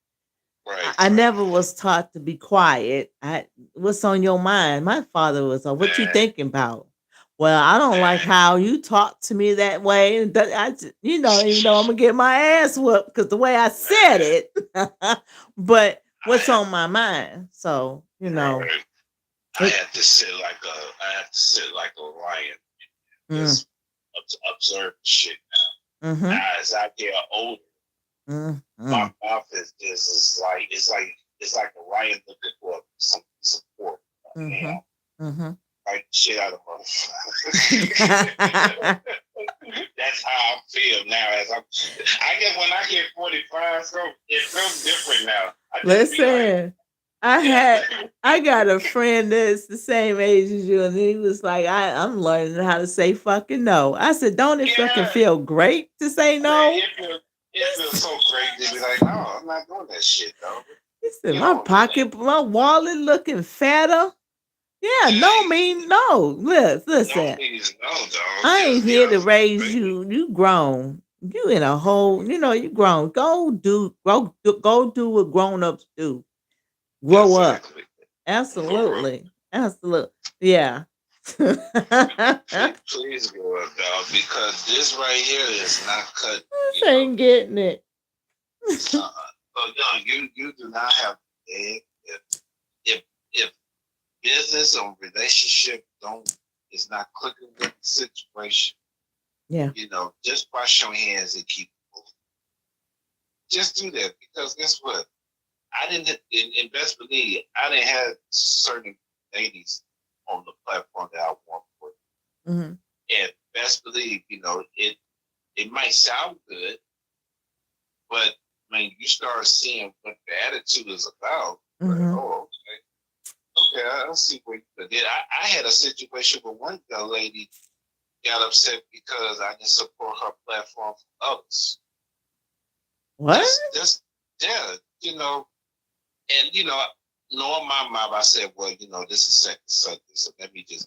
I right. never was taught to be quiet. What's on your mind? My father was, what you thinking about? Well, I don't like how you talk to me that way. And even though I'm gonna get my ass whooped because the way I said it. But what's on my mind? So, Right. I had to sit like a lion, just observe the shit now. Mm-hmm. As I get older, Mm-hmm. my mouth is like it's like it's like a lion looking for some support. Mm-hmm. Damn, Mm-hmm. like shit out of motherfucker. That's how I feel now. I guess when I get 45, so it feels different now. I just be like, Listen, I got a friend that's the same age as you, and he was like, I'm learning how to say fucking no. I said, don't it fucking yeah, feel great to say man, no? it feels so great to be like, no, I'm not doing that shit, though. He said, You my know, it ain't. pocket, my wallet looking fatter. Yeah, no Yeah, mean no. no Listen, means no, dog. I ain't Just get here up to and raise face it. you. You grown. You in a whole, you grown. Go do what grown ups do. Grow up. Exactly. Grow up. Absolutely. Absolutely. Yeah. Please go up, dog, because this right here is not cut. This You know, ain't getting it. so young, you do not have to beg. If if business or relationship don't is not clicking with the situation, Yeah. just wash your hands and keep moving. Just do that because guess what? I didn't in best believe I didn't have certain ladies on the platform that I want for. Hmm. And best believe, it might sound good, but when you start seeing what the attitude is about, like, Hmm. oh, okay, I see where you did. I had a situation where one young lady got upset because I didn't support her platform for others. What? Just, yeah, and knowing my mom, I said, well, this is second Sunday, so let me just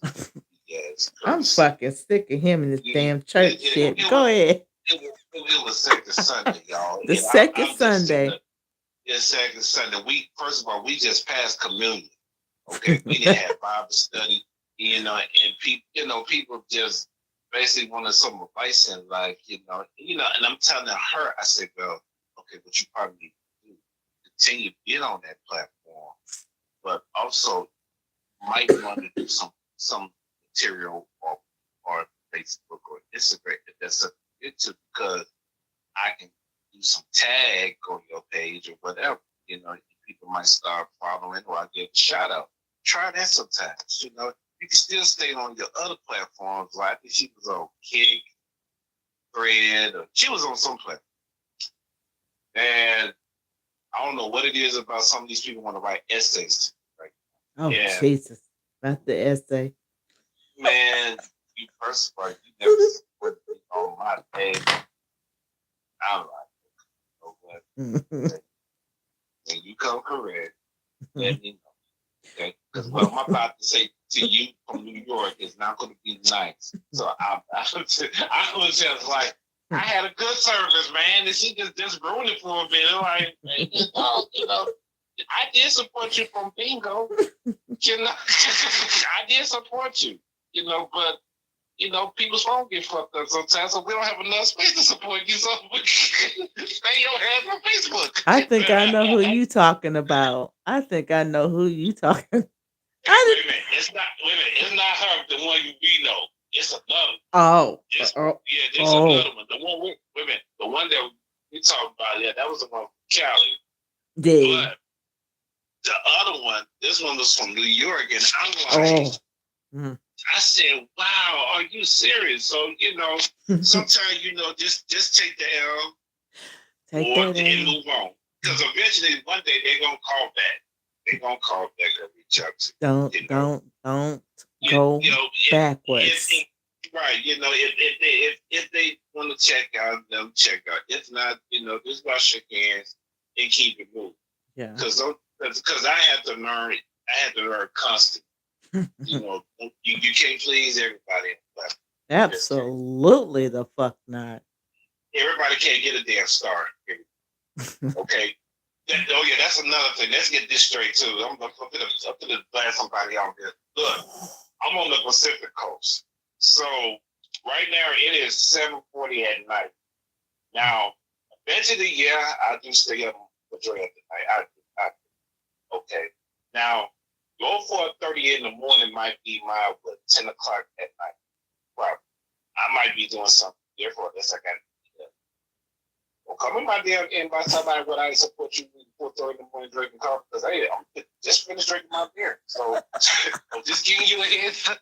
yes, I'm courtesy. fucking sick of him and this It, damn church it, shit. it, Go was ahead. it was second Sunday, y'all, The and second I'm just sitting Sunday. there. It's second Sunday. First of all, we just passed communion. Okay, we didn't have Bible study, and people just basically wanted some advice in life, and I'm telling her, I said, well, okay, what you probably need to do, continue to get on that platform, but also might want to do some material or Facebook or Instagram that's a YouTube because I can do some tag on your page or whatever. People might start following or I get a shout out. Try that sometimes. You can still stay on your other platforms. Like I think she was on Kick, Thread, or she was on some platform. And I don't know what it is about some of these people want to write essays. Right? Oh Yeah, Jesus. Not the essay. man, you first of all, you never put me on my page. I'm like, oh, what? When you come correct, let me know. Okay, because what I'm about to say to you from New York is not going to be nice. So I was just like, I had a good service, man, and she just ruined it for a bit. Like, I did support you from bingo. I did support you. But people's phone get fucked up sometimes, so we don't have enough space to support you. So stay your hands on Facebook. I think I know who you talking about. I think I know who you talking. I Wait a minute. It's not. Wait a minute. It's not her. The one we know. It's another. oh This one. oh Yeah. There's oh another one. The one. Wait a minute. The one that we talked about. Yeah. That was the one from Cali. day. But the other one. This one was from New York, and I'm like, Oh. Mm. I said, "Wow, are you serious?" So sometimes just take the L Take or that and out. move on. Because eventually, one day they're gonna call back. They're gonna call back and reach out to Don't you. don't You, go you know, backwards. right. If they want to check out, them check out. If not, just wash your hands and keep it moving. Yeah. Because I had to learn. I had to learn constantly. You can't please everybody. Absolutely the fuck not. Everybody can't get a damn star. Okay. Oh yeah, that's another thing. Let's get this straight too. I'm gonna blast somebody out there. Look, I'm on the Pacific Coast, so right now it is 7:40 at night. Now, eventually, yeah, I do stay up majority of the night. Okay. Now, go for 30 in the morning might be my 10 o'clock at night. Right. I might be doing something different. Unless I got Don't come in my damn inbox somebody what I support you at 4:30 in the morning drinking coffee because hey, I'm just finished drinking my beer. So I'm just giving you a heads up.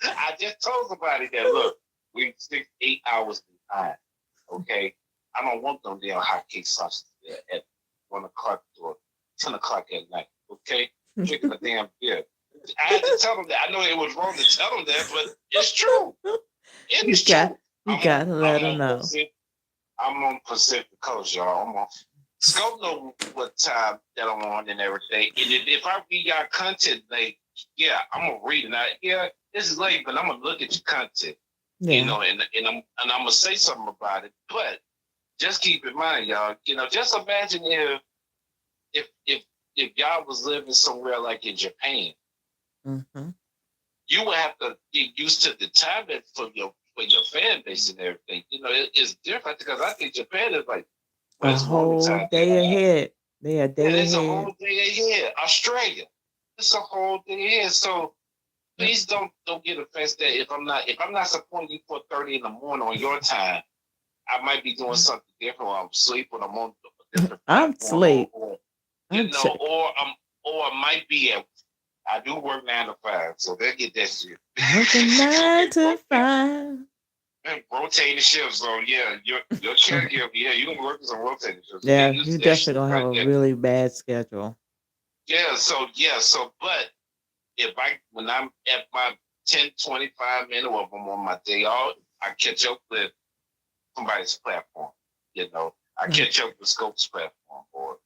I just told somebody that look, we 6-8 hours behind. Okay. I don't want them damn hot cake sausages at 1 o'clock or 10 o'clock at night. Okay. Drinking a damn beer. I had to tell them that. I know it was wrong to tell them that, but it's true. It You is got true. you gotta let them know. I'm on Pacific Coast, y'all. I'm on Scope know what time that I'm on and everything. And if I read y'all content late, yeah, I'm gonna read it. Now, yeah, this is late, but I'm gonna look at your content. You Yeah. know, and I'm gonna say something about it. But just keep in mind, y'all, just imagine if y'all was living somewhere like in Japan, Mm-hmm. you would have to get used to the timing for your fan base and everything. It's different because I think Japan is like A it's morning whole time. day ahead. They a day It's a ahead. whole day ahead. Australia, it's a whole day ahead. So please don't get offended that if I'm not supporting you 4:30 in the morning on your time, I might be doing something different while I'm asleep or I'm on a different I'm platform asleep. or I'm check. or I might be at. I do work 9 to 5, so they get that shit. Working 9 to 5. And rotating shifts, so yeah, your caregiver, yeah, you gonna work some rotating shifts. So Yeah, get used you to that definitely shit gonna have right a there. really bad schedule. But if when I'm at my 10-25 minute or if I'm on my day off, I catch up with somebody's platform. I catch up with Scope's platform or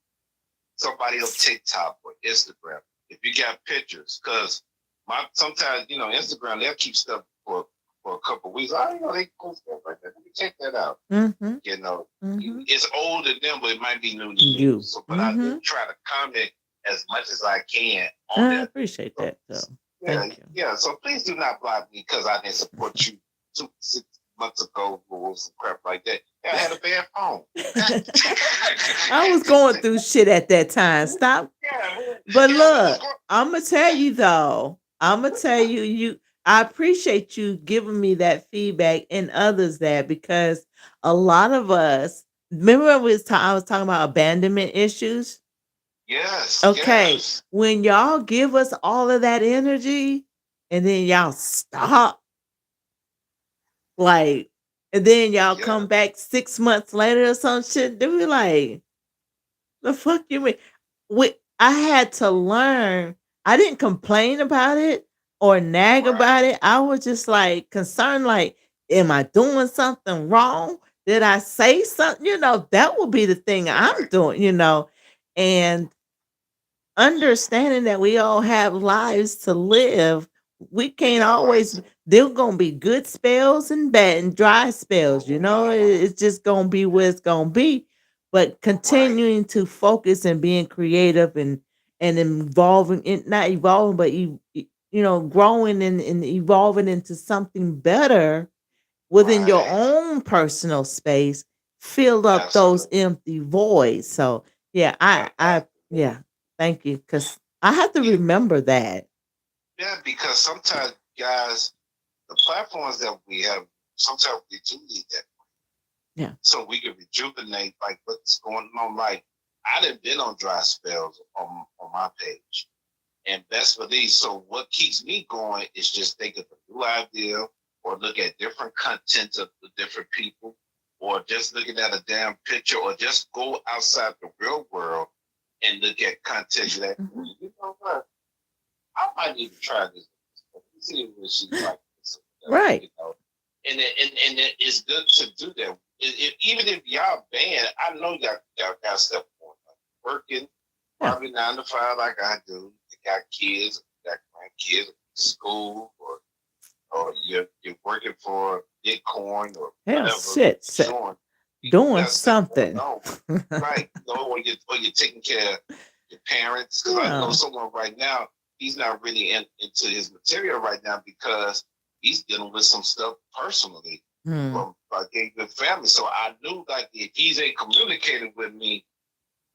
somebody on TikTok or Instagram. If you got pictures, because sometimes Instagram they'll keep stuff for a couple of weeks. They post stuff like that. Let me check that out. Mm-hmm. It's old to them, but it might be new to you. So, but I do try to comment as much as I can on I that. appreciate that. So thank you. Yeah. So please do not block me because I didn't support you 6 months ago or some crap like that. I had a bad phone. I was going through shit at that time. Stop. But look, I'm gonna tell you though. I'm gonna tell you. I appreciate you giving me that feedback and others that because a lot of us remember I was talking about abandonment issues. Yes. Okay, Yes. when y'all give us all of that energy and then y'all stop, like, and then y'all come back 6 months later or some shit, then we like, the fuck you mean? I had to learn. I didn't complain about it or nag about it. I was just like concerned, like, am I doing something wrong? Did I say something? That would be the thing I'm doing, and understanding that we all have lives to live. We can't always There gonna be good spells and bad and dry spells, it's just gonna be what it's gonna be. But continuing to focus and being creative and evolving not evolving, but growing and evolving into something better within your own personal space, fill up those empty voids. So yeah, yeah, thank you. Cause I have to remember that. Yeah, because sometimes, guys, the platforms that we have, sometimes we do need that. Yeah. So we can rejuvenate like what's going on. Like I done been on dry spells on my page. And best believe, so what keeps me going is just think of a new idea or look at different content of the different people or just looking at a damn picture or just go outside the real world and look at content that, you know what, I might need to try this. See what she's like. Right. And it's good to do that. Even if y'all banned, I know y'all got stuff going on. Working probably 9 to 5 like I do. You got kids, got grandkids, school, or you're working for Bitcoin or hell whatever. shit. Doing something. Right. Or you're taking care of your parents. Because I know someone right now, he's not really into his material right now because he's dealing with some stuff personally from his family. So I knew like if he's a communicating with me,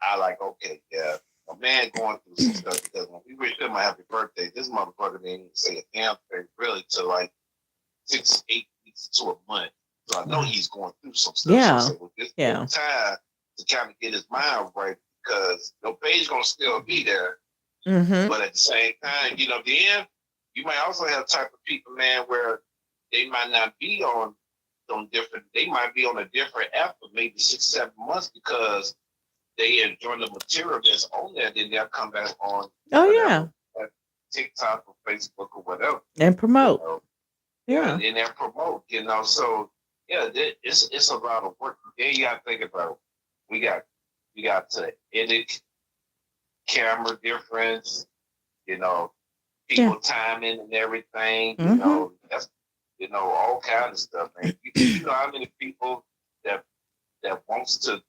I like, okay, yeah, a man going through some stuff because when we wished him a happy birthday, this motherfucker didn't say a damn thing really to like 6-8 weeks to a month. So I know Wow. he's going through some stuff. So I Yeah. said, well, this is Yeah. time to kind of get his mind right because your page gonna still be there, Mm-hmm. but at the same time, then you might also have type of people, man, where they might not be on different. They might be on a different app for maybe 6, 7 months because they enjoy the material that's on there. Then they'll come back on Oh whatever, yeah. TikTok or Facebook or whatever, And you promote. know. Yeah, Yeah. and then promote, So yeah, it's a lot of work. Then you got to think about we got we got to edit, camera difference, you know, Yeah. people timing and everything. Mm-hmm. That's all kind of stuff, man. You know how many people that wants to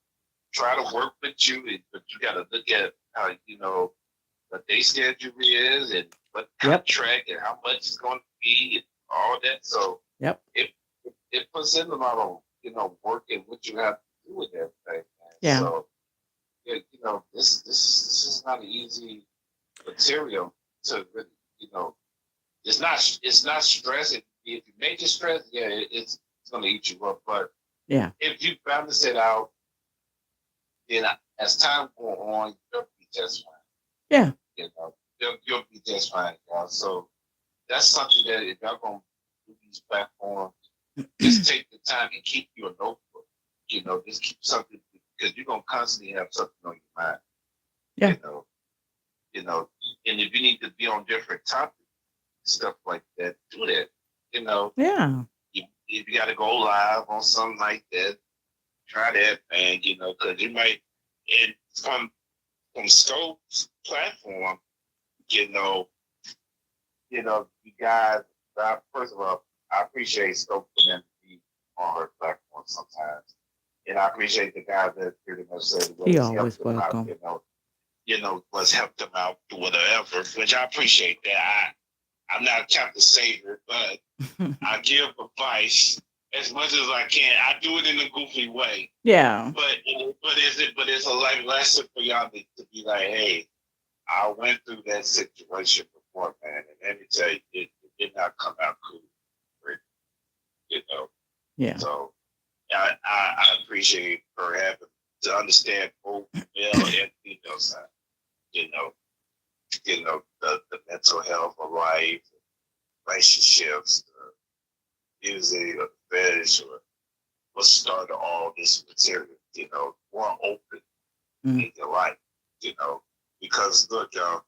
try to work with you, but you got to look at how what their schedule is and what Yep. contract and how much it's going to be and all that. So Yep. it puts in a lot of work and what you have to do with everything, man. Yeah. So yeah, this is not an easy material to really, it's not stressing. If you make it stress, yeah, it's gonna eat you up. But Yeah. if you balance it out, then as time go on, you'll be just fine. Yeah. You'll be just fine, y'all. So that's something that if y'all gonna do these platforms, just take the time and keep your notebook. Just keep something because you're gonna constantly have something on your mind. Yeah. You know, you know, and if you need to be on different topics, stuff like that, do that. You know, Yeah. if you got to go live on something like that, try that, man. Because you might, and from Scope's platform, you know, you guys. First of all, I appreciate Scope for them to be on her platform sometimes, and I appreciate the guys that pretty much said what He has helped always them out. welcome. What's helped them out through whatever, which I appreciate that. I'm not Captain Savior, but I give advice as much as I can. I do it in a goofy way, Yeah. but it's a life lesson for y'all to be like, hey, I went through that situation before, man, and let me tell you, it did not come out cool, you know. Yeah. So I appreciate her having to understand both male and female side, you know, the mental health of life, relationships, music, or fish, or what started all this material, more open Mm. in your life, because look, y'all,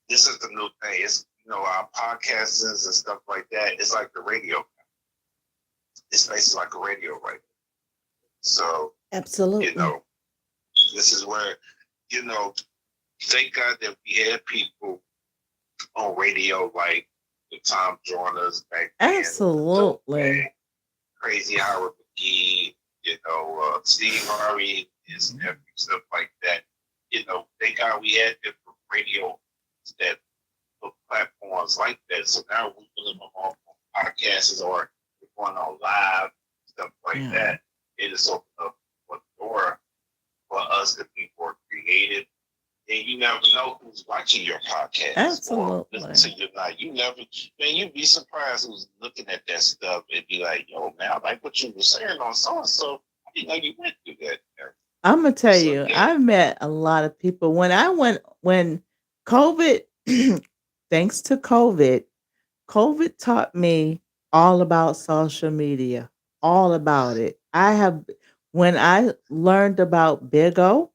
this is the new thing. It's, our podcasts and stuff like that. It's like the radio. It's basically like a radio right now. So, Absolutely. this is where, you know, thank God that we had people on radio like the Tom Joiners back then, the Dope Absolutely. Bag, Crazy Howard McGee, Steve Harvey, his nephew, stuff like that. Thank God we had different radio that platforms like that. So now we put them on podcasts or we're going on live, stuff like Yeah. that. It is opened up a door for us to be more creative. And you never know who's watching your podcast or listen Absolutely. to you. Like you never, man, you'd be surprised who's looking at that stuff and be like, "Yo, man, I like what you were saying on so and so. I didn't know you went through that." I'm gonna tell So you, yeah, I've met a lot of people. When COVID, thanks to COVID taught me all about social media, all about it. When I learned about Big O,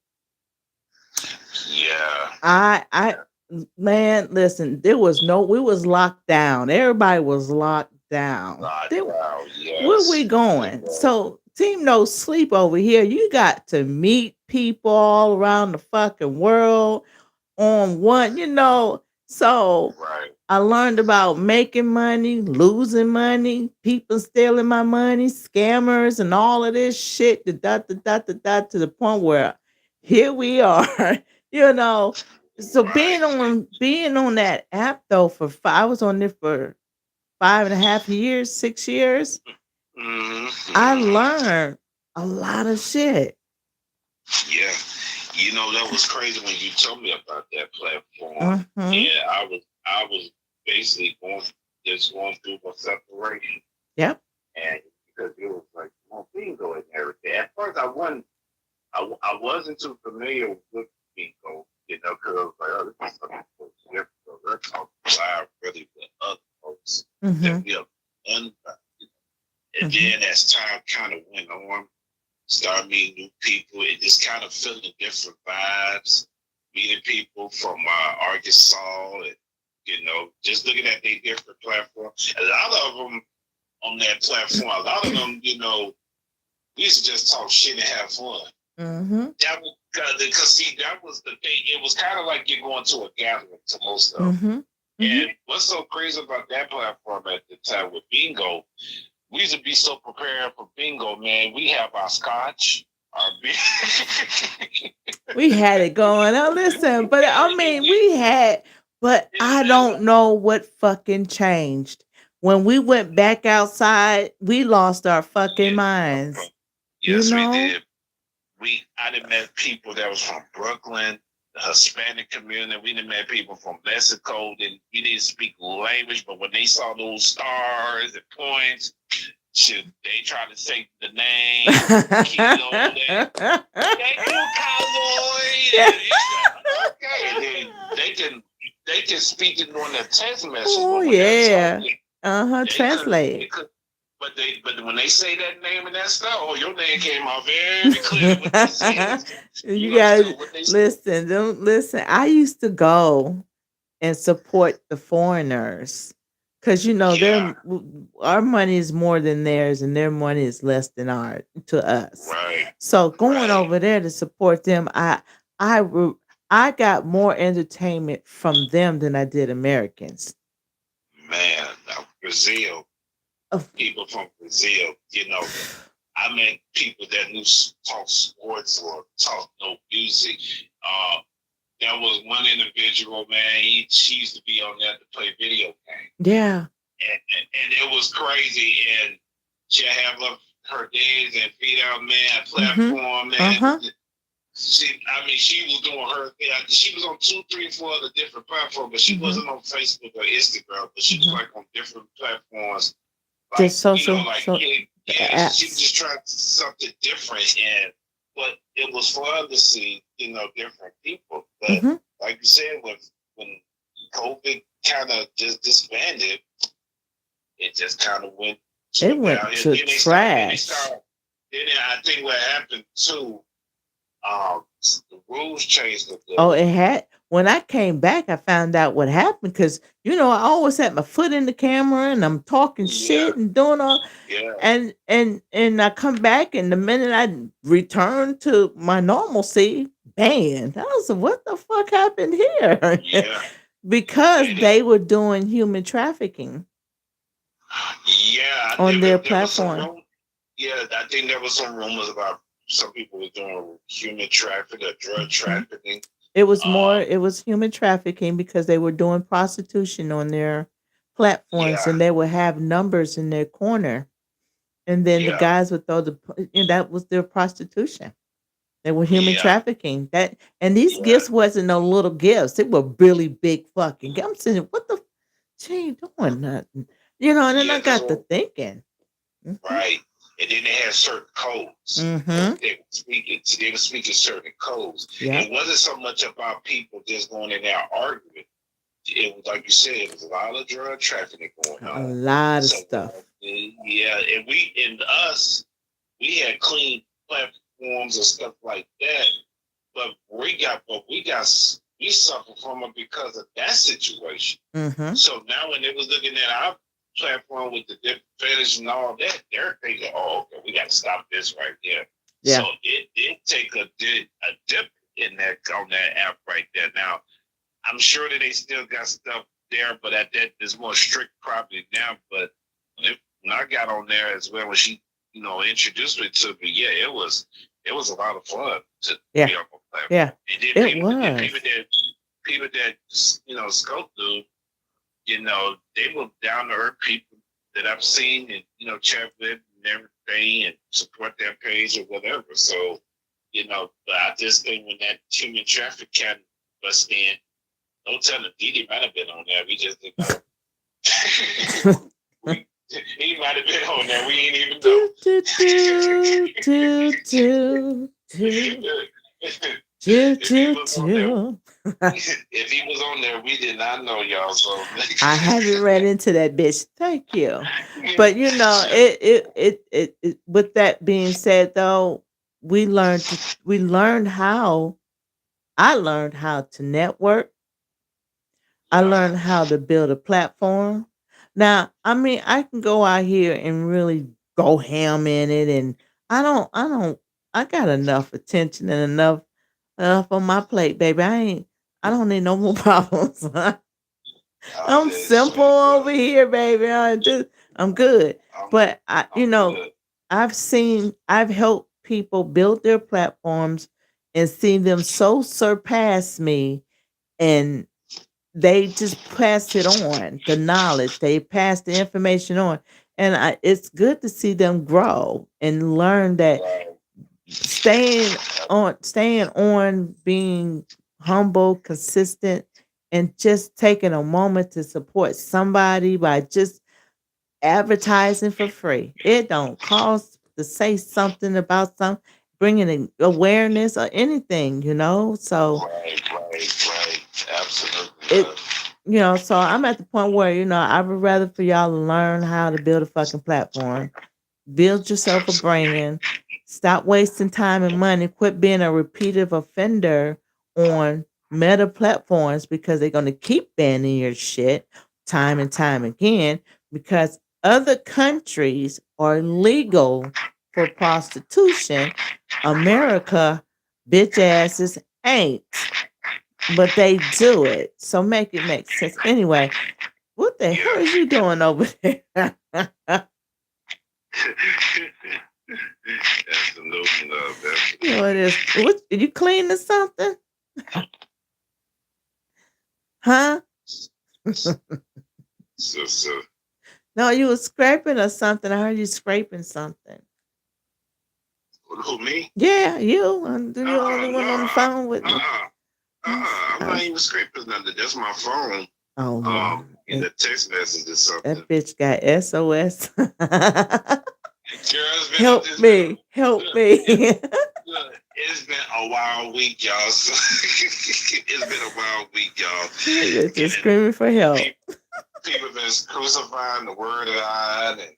yeah, I man, listen, we was locked down. Everybody was locked down. wow, Where we yes, it going? was So team no sleep over here. You got to meet people all around the fucking world on one. So right, I learned about making money, losing money, people stealing my money, scammers, and all of this shit. To the point where here we are, you know. So being right. on that app though I was on it for 5.5 years, 6 years. I Mm-hmm. learned a lot of shit. Yeah, that was crazy when you told me about that platform. Hmm. Yeah, I was basically going through a separation, Yep. and because it was I wasn't too familiar with Bingo, because I was like, oh, this is something so different. So they're talking live really with other folks that Mhm. we have done. And Mhm. then as time kind of went on, start meeting new people, and just kind of feeling different vibes, meeting people from Arkansas, and just looking at their different platforms. A lot of them on that platform, a lot of them, we used to just talk shit and have fun. Mhm. That was because see, that was the thing. It was kind of like you're going to a gathering to most of them. Mhm. Mhm. And what's so crazy about that platform at the time with Bingo, we used to be so prepared for Bingo, man. We have our scotch, our beer. We had it going on. Listen, but I mean, we had, but I don't know what fucking changed. When we went back outside, we lost our fucking minds. You Yes, we know? did. I done met people that was from Brooklyn, the Hispanic community. We done met people from Mexico. That we didn't speak language, but when they saw those stars and points, shit, they tried to say the name, Kilo, thank you, cowboy. Yeah. Okay, and then they can speak it on their text message, Oh but when they're yeah. talking, they couldn't. They Translate. could, but when they say that name and that stuff, oh, your name came out very clear. What they said, You you gotta understood what they said. listen. Don't listen. I used to go and support the foreigners because Yeah, our money is more than theirs, and their money is less than our to us. right, So going right, over there to support them, I re- I got more entertainment from them than I did Americans. man. Now, Brazil, Of- people from Brazil, I met people that knew talk sports or talk no music. Uh, there was one individual, man. She used to be on there to play video games, Yeah. and it was crazy. And she have her days and feet out, man. Mhm. Platform, Uh man. huh. She was doing her thing. She was on 2, 3, 4 other different platforms, but she Mhm. wasn't on Facebook or Instagram. But she was Mhm. like on different platforms, like Just social, like so she was apps. just trying something different, and but it was fun to see different people. But Mhm. like you said, when COVID kind of just disbanded, it just kind of went It went downhill. to Then they started. trash. Then I think what happened too. Um, the rules changed a Oh, little. it had when I came back, I found out what happened because I always had my foot in the camera and I'm talking Yeah, shit and doing all yeah, and I come back and the minute I return to my normalcy, banned. I was like, what the fuck happened here? yeah. Because It is. they were doing human trafficking Yeah, on their there was some platform. room. Yeah, I think there was some rumors about some people were doing human trafficking or drug Mhm. trafficking. Um, It was human trafficking because they were doing prostitution on their platforms yeah, and they would have numbers in their corner. And then the yeah, guys would throw and that was their prostitution. They were human yeah, trafficking. That and these yeah, gifts wasn't no little gifts. It were really big fucking gifts. I'm saying, what the she ain't doing nothing. And then yeah. I got to thinking. Mhm. Right. And then they had certain codes that Mhm. they were speaking. They were speaking certain codes. Yep. It wasn't so much about people just going in there arguing. It was like you said, it was a lot of drug trafficking going A on. lot of So stuff. yeah, and we had clean platforms and stuff like that, but we suffered from it because of that situation. Mhm. So now when they was looking at our platform with the dip finish and all that, they're thinking, "Oh, okay, we got to stop this right there." So Yeah. it did take a dip in that on that app right there. Now I'm sure that they still got stuff there, but that is more strict probably now. But when I got on there as well, when she introduced me to me, yeah, it was a lot of fun to Yeah. be on the Yeah. platform. And then It people was. that scope do, they were down to earth people that I've seen and chat with and everything and support their page or whatever. So but I just think when that human traffic can bust in, don't tell him Didi might have been on there. We just didn't know. we, he might might have been on there. We ain't even know. Do, do, do, do, do, do, do, If he do, was on there, do. if he was on there, we did not know, y'all. So I haven't read into that bitch. Thank you. yeah, But you know, with that being said though, we learned how I learned how to network. I yeah, learned how to build a platform. Now, I mean, I can go out here and really go ham in it, and I got enough attention and enough on my plate, baby. I don't need no more problems. I'm I'm just simple saying, over here, baby. I'm good. I'm, But I'm good. I've helped people build their platforms and seen them so surpass me, and they just pass it on, the knowledge. They pass the information on. And it's good to see them grow and learn that Right. staying on, being humble, consistent, and just taking a moment to support somebody by just advertising for free. It don't cost to say something about something, bringing awareness or anything. So Right. Absolutely. it so I'm at the point where, I would rather for y'all to learn how to build a fucking platform, build yourself a Absolutely. brand, stop wasting time and money, quit being a repeated offender on meta platforms because they're gonna keep banning your shit time and time again because other countries are legal for prostitution. America, bitch asses ain't, but they do it. So make it make sense. Anyway, what the hell Yeah. is you doing over there? Absolutely, love. It Absolutely. is. What you cleaning something? Huh? So, No, you was scraping or something. I heard you scraping something. who, me? Yeah, you. I'm the only No, one on the phone with me. I'm not even scraping nothing. That's my phone. Oh Lord, In the text message or something. that bitch got SOS. Girl, Help me! Help it's, me! it's been a wild week, y'all. So it's been a wild week, y'all. You're just And screaming for help. people, people been crucifying the word of God and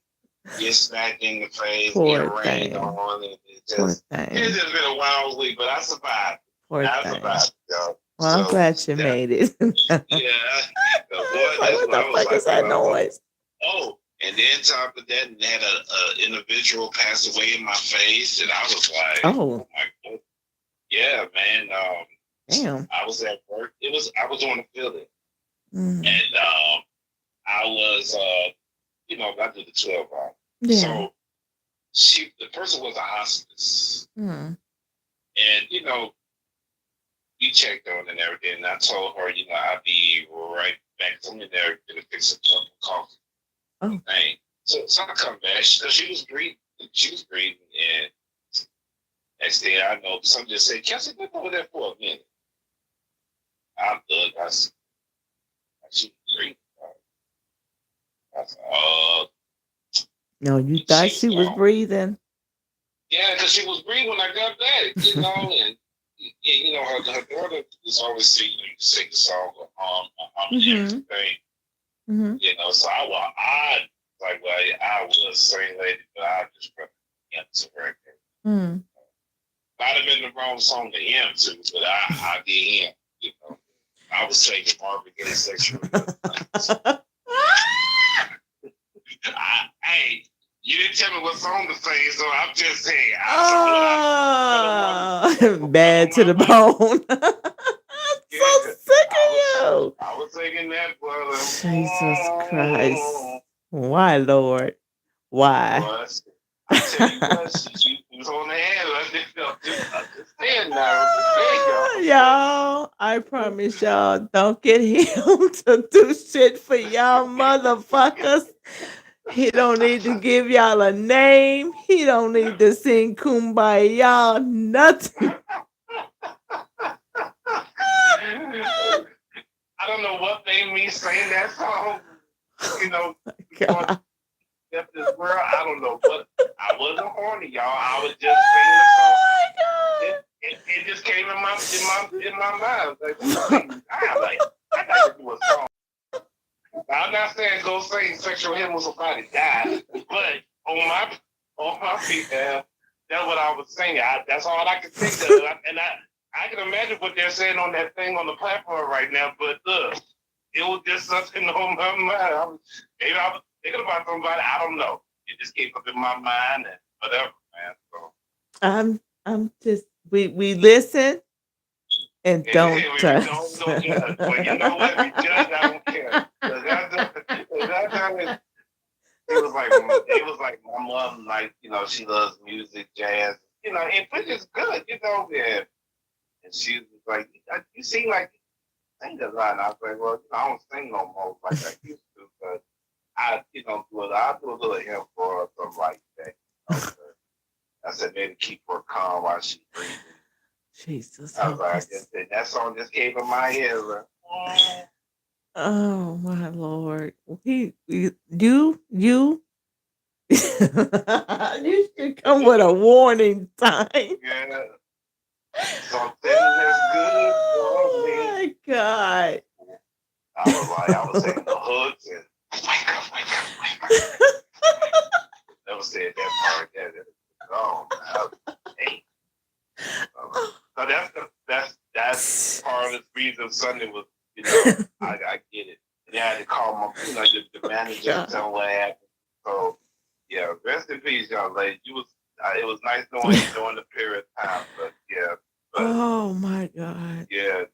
get smacked in the face, get Poor rained thing. on, and Poor it's thing. just been a wild week. But I survived. Poor I thing. survived, y'all. Well, I'm So glad you that, made it. yeah, It's boy, like, that's what what the I was fuck is like. that noise? Oh, and then top of that, and had a individual pass away in my face, and I was like, Oh, oh my god, yeah, man. damn. I was at work. I was on the field, Mm. and I was, I did the 12 hour. Yeah. So the person was a hospice, Mm. and we checked on and everything. And I told her, I'll be right back. I'm in there gonna fix a cup of coffee. Oh. Thing. So I come back. She was breathing. She was breathing, and next thing I know, some just said, "Kelsey, look over there for a minute." I looked. She was breathing. I said, "Oh," No, you thought she's she was gone. breathing. Yeah, because she was breathing when I got back, and her daughter was always singing, sing the song, and Mm-hmm. everything, Mm-hmm. So I was a same lady, but I just put to her. Mm. Might have been the wrong song to him too, but I did him. I was singing Marvin Gaye sexual. Hey, you didn't tell me what song to sing, so I'm just saying. I saw Oh, what bad on to my the mind. bone. I'm so Yeah, sick I was of you. I was singing that, brother. Jesus Christ. Why, Lord? Why? Was I tell you what, she was on the head. I'm just saying now. I'm just saying, y'all. Y'all, I promise y'all, don't get him to do shit for y'all motherfuckers. He don't need to give y'all a name. He don't need to sing kumbaya, y'all nothing. I don't know what made me sing that song. You know, before God. he left this world. I don't know, but I wasn't horny, y'all. I was just singing the song. It just came in my mind. Like, I gotta do a song. I'm not saying go sing sexual hymn when somebody died, but on my feet, that's what I was singing. That's all I could think of, and I can imagine what they're saying on that thing on the platform right now. But it was just something on my mind. Maybe I was thinking about somebody. I don't know. It just came up in my mind and whatever, man. So I'm just we listen and don't we judge. don't judge. But you know what? We judge. I don't care. It was like my mom, like, she loves music, jazz, and which is good, and she was like, you seem like you sing a lot. And I was like, well, I don't sing no more like I used to, but I do a little hymn for her, something like that. I said maybe keep her calm while she's breathing. Jesus. I was like, that song just came in my head. Like, oh my Lord. You you should come with a warning sign. yeah, something that's good for me. Oh my God. I was saying the hooks and wake up. Never said that part. Hey. So that's part of the reason Sunday was, I get it. And I had to call my, the manager and tell him what happened. So yeah, rest in peace, young lady. It was nice knowing you during the period of time, but yeah. Oh my God. Yeah.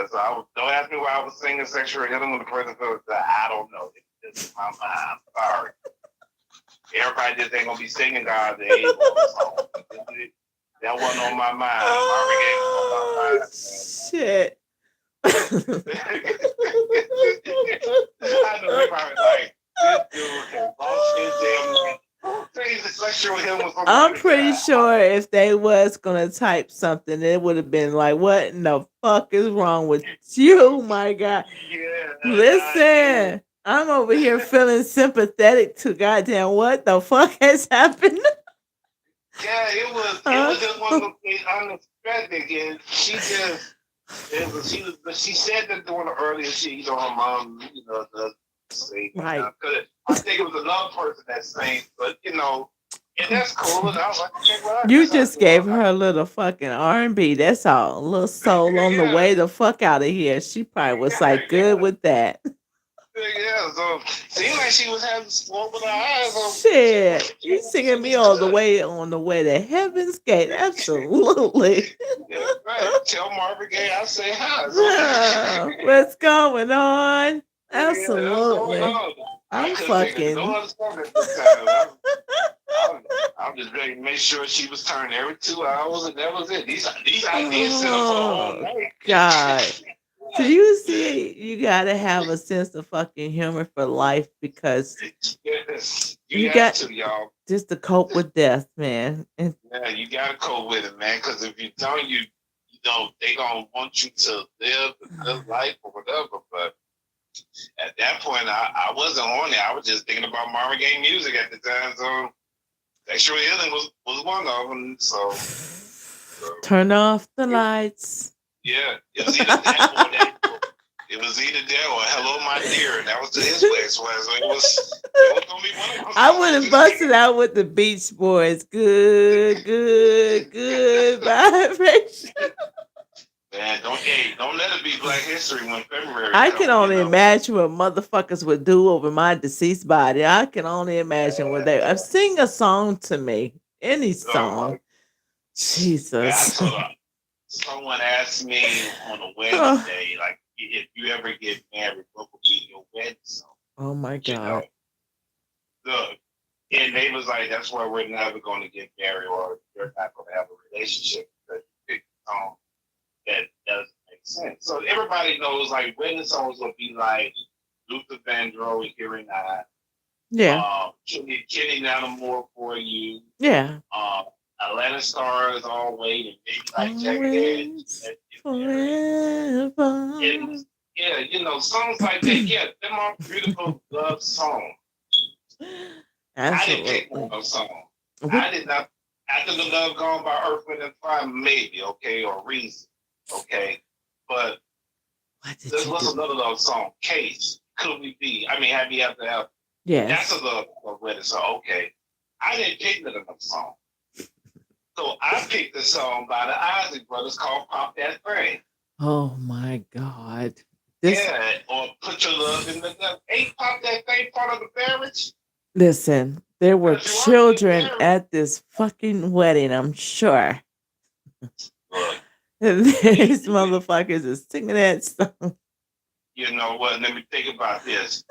So don't ask me why I was singing sexual healing when the person feels that I don't know. It's just my mind. I'm sorry. Everybody just ain't gonna be singing God's able song. That wasn't on my mind. Oh, shit. I know everybody like this dude can lost his damn. I'm pretty sure if they was gonna type something, it would have been like, "What in the fuck is wrong with you, my God?" Yeah. Listen, I'm over here feeling sympathetic to goddamn what the fuck has happened. Yeah, it was just one of those things unexpected, and she said that during the earlier her mom, does sing. Right. I think it was another person that sang, but and that's cool. And I was like, okay, well, You just gave her a little fucking R&B. That's all. A little soul on the way the fuck out of here. She probably was like good with that. Yeah, so seemed like she was having smoke with her eyes on. Shit, you singing me on the way to Heaven's Gate? Absolutely. Yeah, right. Tell Marvin Gaye I say hi. What's going on? Absolutely. Yeah, I'm fucking. No other song at this time. I'm just ready to make sure she was turned every 2 hours, and that was it. These ideas sit up for the whole night. God. So you see, you gotta have a sense of fucking humor for life because yes, you got got to, y'all. Just to cope with death, man. And yeah, you gotta cope with it, man. Because if you don't, they gonna want you to live a good life or whatever. But at that point, I wasn't on it. I was just thinking about Marvin Gaye music at the time. So sexual healing was one of them. So turn off the lights. Yeah, it was either that or that. It was either that or "Hello, My Dear," and that was his last one. So it was gonna be one of them. I would have busted out with the Beach Boys. Good vibration. Man, don't let it be Black History Month February. I can only imagine what motherfuckers would do over my deceased body. I can only imagine what they. Sing a song to me, any song. Jesus. Someone asked me on a wedding day, like, if you ever get married, what would be your wedding song? Oh my God. Look, and they was like, that's why we're never going to get married or you're not going to have a relationship because you picked a song that doesn't make sense. So everybody knows, like, wedding songs will be like Luther Vandross and Hearing Eye. Yeah. Kenny Natamore for you. Yeah. Atlanta Stars all waiting, maybe like Jack forever. Yeah, songs like that. Yeah, them are beautiful love songs. I didn't pick Absolutely. no song. What I did not. After the love gone by Earth, Wind, and Fire, maybe, okay, or Reason, okay. But what did this you was do? another love song, Case. Could we be? I mean, have you ever have? That's a Yes. love wedding song, okay. I didn't pick none of them song. So I picked a song by the Isaac Brothers called Pop That Thing. Oh my God. This Yeah, or Put Your Love in the Ain't Pop That Thing part of the marriage? listen, there were Because you are getting children married. at this fucking wedding, I'm sure. Look, And these motherfuckers is singing that song. you know what? Let me think about this.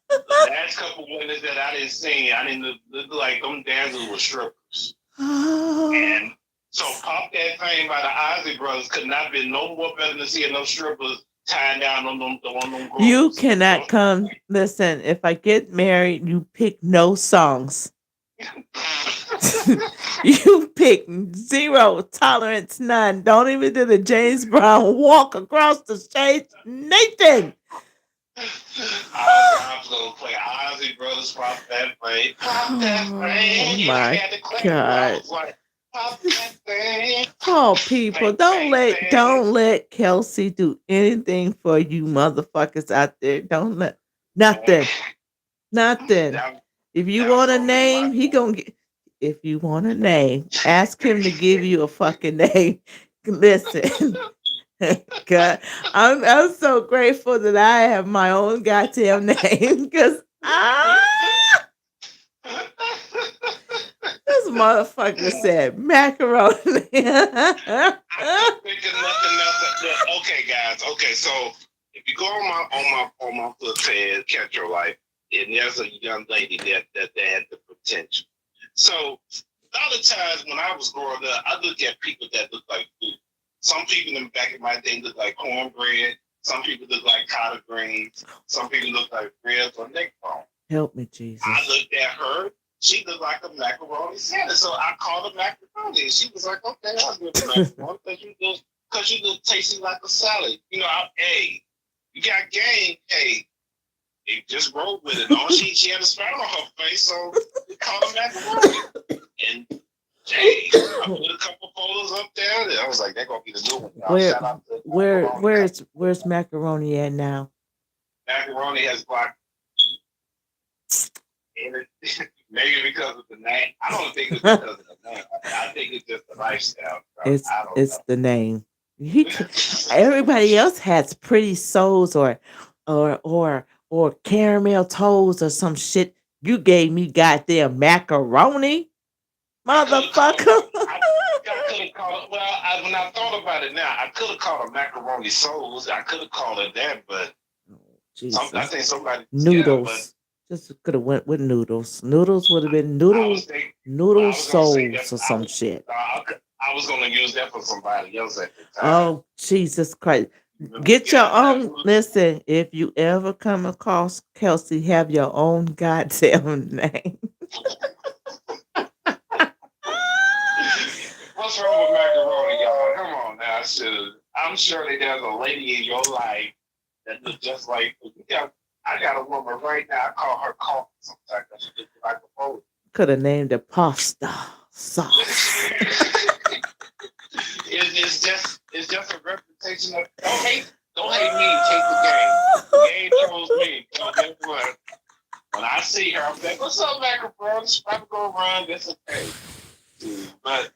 The last couple winners that I didn't sing, I didn't look like them dancers were strippers. Oh, And so Pop That Thing by the Ozzy Brothers could not have been no more better than seeing those strippers tying down on them you grooves. cannot come. Listen, if I get married, you pick no songs. You pick zero, tolerance none. Don't even do the James Brown walk across the stage. Nathan. I was gonna play Ozzy Brothers Pop That Thing. Pop That Oh Thing. And I my had to clap. I God. was like, Pop That Thing. Oh, people, Bang, don't bang, let bang. don't let Kelsey do anything for you motherfuckers out there. Don't let nothing, nothing. That, If you that was want a gonna be my name, he gonna get. If you want a name, ask him to give you a fucking name. Listen, God, I'm so grateful that I have my own goddamn name because this motherfucker said macaroni. I couldn't think of nothing else. Okay, guys. Okay, so if you go on my foot page, Catch Your Life, and there's a young lady that had the potential. So a lot of times when I was growing up, I looked at people that look like food. Some people in the back of my day look like cornbread. Some people look like collard greens. Some people look like ribs or neck bone. Help me, I Jesus. looked at her. She looked like a macaroni salad. So I called her macaroni. And she was like, okay, I'll give her macaroni because you look tasty like a salad. You know, hey, you got game. Hey, just roll with it. No, she had a smile on her face, so we called her macaroni. And hey, I put a couple photos up there. And I was like, they're gonna be the new one. Y'all. Where Shout out to macaroni company. where's macaroni at now? Macaroni has blocked. Maybe because of the name. I don't think it's because of the name. I think it's just the lifestyle. I don't It's the name. Everybody else has pretty souls or caramel toes or some shit. You gave me goddamn macaroni, I could have called motherfucker. it. I could have called it. Well, when I thought about it now, I could have called it macaroni souls. I could have called it that, but Oh, I Jesus. think somebody. Yeah, but Noodles. Just could have went with noodles. Noodles would have been I was thinking. Well, noodle I was gonna say that. souls or some shit. I was gonna use that for somebody else at the time. Oh, Jesus Christ. Get your Yeah, that own. was. Listen, if you ever come across Kelsey, have your own goddamn name. What's wrong with macaroni, y'all? Come on now. I'm sure that there's a lady in your life that looks just like I got a woman right now. I call her coffee sometimes. She looks like a photo. Could have named it pasta sauce. It's just a reputation of don't hate me, take the game. The game chose me. So guess what? When I see her, I'm like, what's up, macaroni? It's about to go run. That's okay. But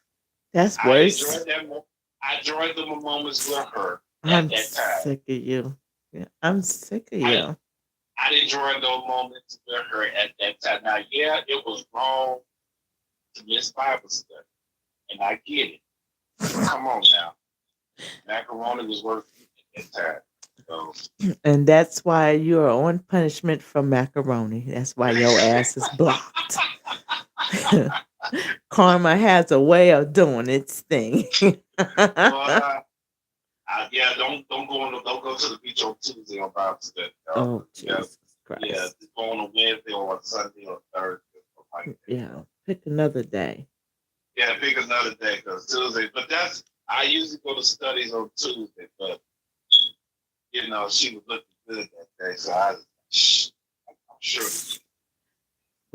That's I worse. enjoyed that. I enjoyed the moments with her at I'm that time. sick of you. Yeah, I'm sick of I you. I enjoyed those moments with her at that time. Now, yeah, it was wrong to miss Bible study, and I get it. But come on now, macaroni was worth it at that time. So. And that's why you're on punishment from macaroni. That's why your ass is blocked. Karma has a way of doing its thing. Well, yeah, don't go to the beach on Tuesday on Bible study. Oh, Yeah, Jesus yeah, Christ. just go on a Wednesday or a Sunday or Thursday. Like that. Yeah, pick another day. Yeah, pick another day because Tuesday. But I usually go to studies on Tuesday, but she was looking good that day, so I'm sure.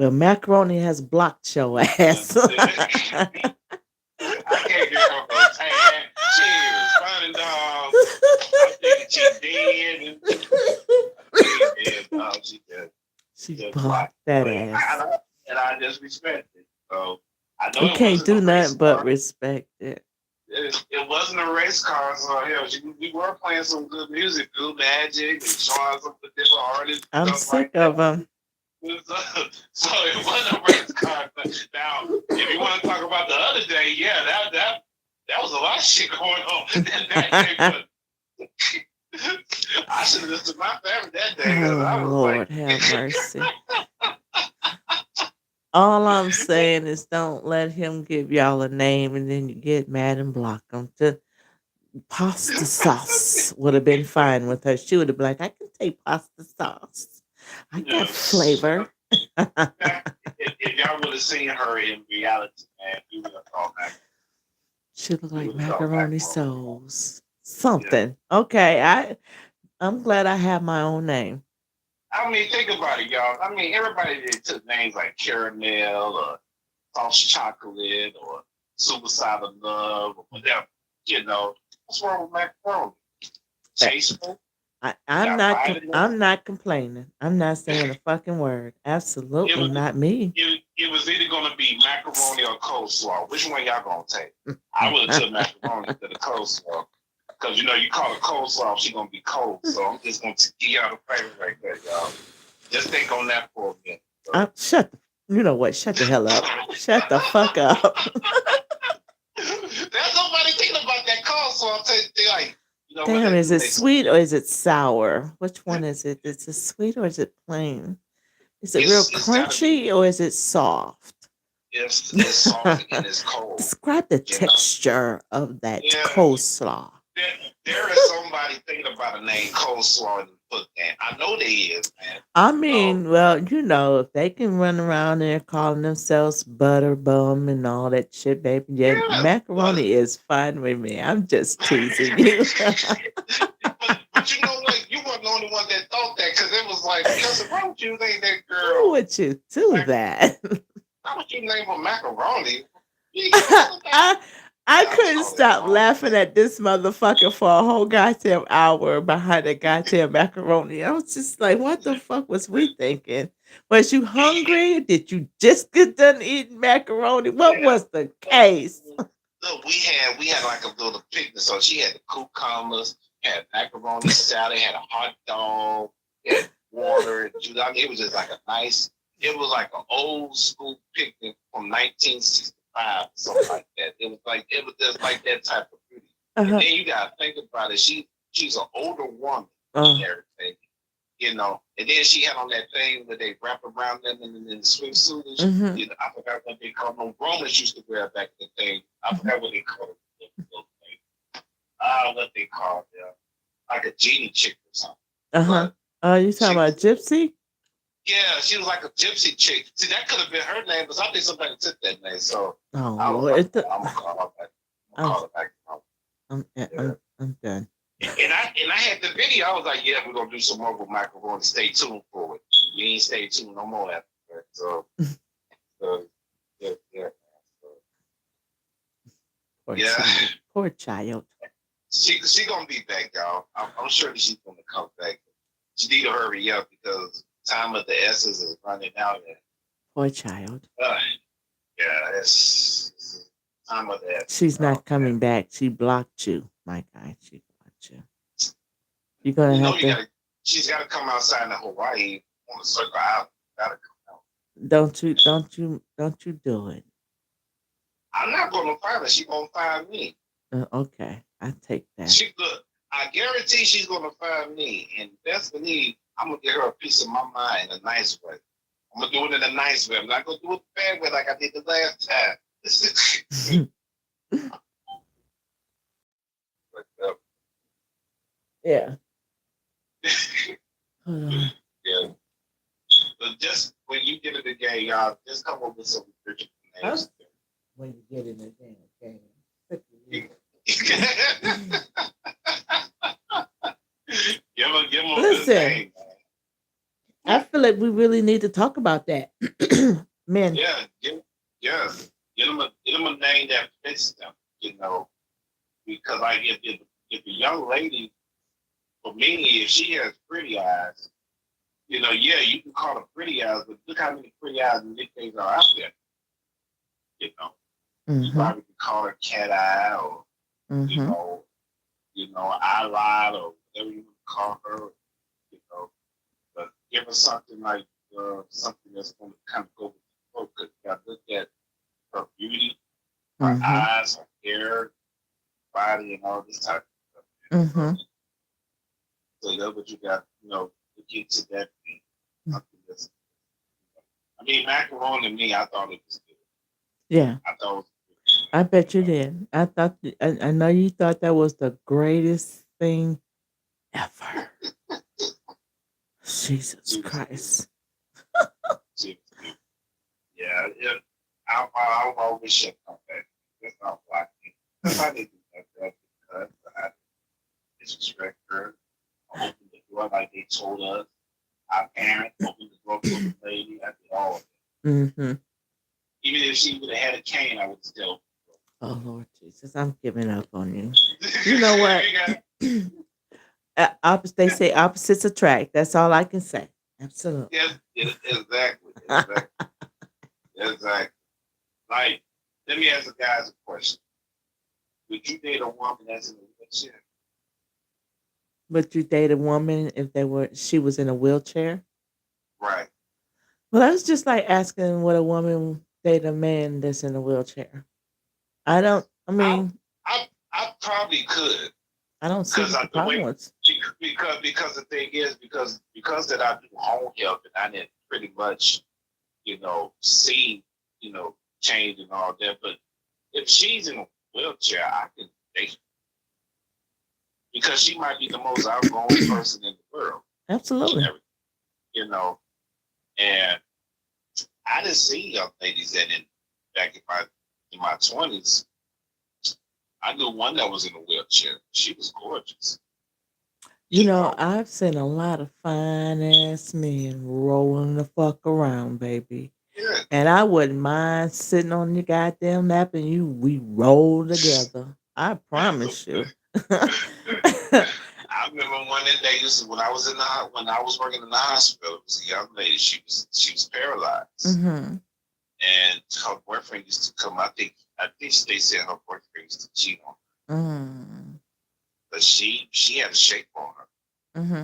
Well, macaroni has blocked your ass. I can't get her no tan. She ain't responding, dog. I'm thinking she dead. She ain't dead, dog. She She just blocked blocked. that But ass. I just respect it. So I know We it can't wasn't a do race nothing but car. respect it. It wasn't a race car, so hell, we were playing some good music, good magic, and showing some of the different artists, I'm stuff sick like that. of them. So it wasn't a race car. Now, if you want to talk about the other day, yeah, that was a lot of shit going on that day. But I should have listened to my family that day because Oh, I was like, Lord, have mercy. All I'm saying is don't let him give y'all a name and then you get mad and block him. To pasta sauce would have been fine with her. She would have been like, I can take pasta sauce. I got flavor. if y'all would have seen her in reality, man, we would have thought back. She look We like would have thought back. macaroni souls. Yeah. Something. Okay, I'm glad I have my own name. I mean, think about it, y'all. I mean, everybody that took names like caramel or false chocolate or suicide of love or whatever, what's wrong with macaroni? Eh, Tasteful. I'm not complaining. I'm not saying a fucking word. It Absolutely was not me. it was either gonna be macaroni or coleslaw. Which one y'all gonna take? I would have took macaroni to the coleslaw. Because you call it coleslaw, she gonna be cold. So I'm just gonna give y'all the flavor right there, y'all. Just think on that for a minute. So. You know what? Shut the hell up. Shut the fuck up. There's nobody thinking about that coleslaw. They like, what Damn, they is do? it sweet or is it sour? Which one is it? Is it sweet or is it plain? Is it real It's gotta be. crunchy or is it soft? It's soft and it's cold. Describe the You know. texture of that Yeah. coleslaw. There is somebody thinking about a name coleslaw in the book, man. I know they is, man. I mean, well, if they can run around there calling themselves butter bum and all that shit, baby, yeah, Yeah, macaroni is fine with me. I'm just teasing you. but you know what? You weren't the only one that thought that because it was like, because why would you name that Why girl? would you do that? Why would you name her macaroni? I I was couldn't calling it stop wrong. laughing at this motherfucker for a whole goddamn hour behind the goddamn macaroni. I was just like, what the fuck was we thinking? Was you hungry? Did you just get done eating macaroni? What Yeah. was the case? Look, we had like a little picnic. So she had the cucumbers, had macaroni salad, had a hot dog, had water and juice. I mean, it was just like it was like an old school picnic from 1965, something like that. It was just like that type of beauty. And Uh-huh. then you gotta think about it. She's an older woman Uh, and everything. And then she had on that thing where they wrap around them in the swimsuit. mhm. I forgot what they called them. Romans used to wear back in the thing. I forgot what they called it. What they called them. Like a genie chick or something. Uh-huh. You talking She about Gypsy? Yeah, she was like a gypsy chick. See, that could have been her name, but I think somebody took that name. So Oh I was Lord. like, I'm gonna call her back. I'm I'm gonna call her back. Yeah. I'm done. And I had the video. I was like, yeah, we're gonna do some more with macaroni. Stay tuned for it. We ain't stay tuned no more after that. So yeah. Poor Yeah. child. Poor child. She gonna be back, y'all. I'm sure that she's gonna come back. She need to hurry up because time of the essence is running out. And, Poor child. yeah, it's time of the essence. She's not coming back. She blocked you, my guy. She blocked you. You're gonna have to. She's gotta come outside in Hawaii on the circle out. Gotta come out. Don't you do it. I'm not gonna find her. She gonna find me. Okay, I take that. She good. I guarantee she's gonna find me. And best believe I'm gonna get her a piece of my mind in a nice way. I'm gonna do it in a nice way. I'm not gonna do it the bad way like I did the last time. Yeah. Hold on. Yeah. But just when you get it again, y'all, just come up with some original names. When you get in the damn game. Give him a Listen. good name. I feel like we really need to talk about that. Men. Yeah, yeah. Get them a name that fits them. You know, because like if a young lady, for me, if she has pretty eyes, yeah, you can call her pretty eyes, but look how many pretty eyes and nicknames are out there. You know, you Mm-hmm. probably could call her cat eye or you Mm-hmm. know, eyelid or whatever you want to call her. You know, but give her something like something that's going to kind of go with the flow. Because you got to look at her beauty, her Mm-hmm. eyes, her hair, body, and all this type of stuff. Mm-hmm. So that's what you got. To get to that thing. Something that's. I mean, macaroni to me, I thought it was good. Yeah. I thought it was I bet you good. did. I know you thought that was the greatest thing ever. Jesus She was good. Christ. She was good. Yeah, yeah. I always should come back. That's not why. Because I didn't do that because I disrespect her. I opened the door like they told us. Our parents opened the door for the lady. I did all of it. Mm-hmm. Even if she would have had a cane, I would still. Oh Lord Jesus, I'm giving up on you. You know what? You got They say opposites attract. That's all I can say. Absolutely. yes, exactly, exactly, exactly. Like, let me ask the guys a question. Would you date a woman that's in a wheelchair? Would you date a woman if she was in a wheelchair? Right. Well, that's just like asking would a woman date a man that's in a wheelchair. I don't. I I mean, I probably could I don't see because what the the problem way was. because the thing is because that I do home health and I didn't pretty much see change and all that. But if she's in a wheelchair, I can date her because she might be the most outgoing person in the world. Absolutely. Everything, you know, and I didn't see young ladies that in back in my 20s. I knew one that was in a wheelchair. She was gorgeous. You She know, called I've seen a lot of fine ass men rolling the fuck around, baby. yeah. And I wouldn't mind sitting on your goddamn lap and we roll together. I promise you. I remember one that day when I was when I was working in the hospital. It was a young lady. She was paralyzed, Mm-hmm. and her boyfriend used to come. I think they said her boyfriend used to cheat on her, Mm-hmm. but she had a shape on her, Mm-hmm.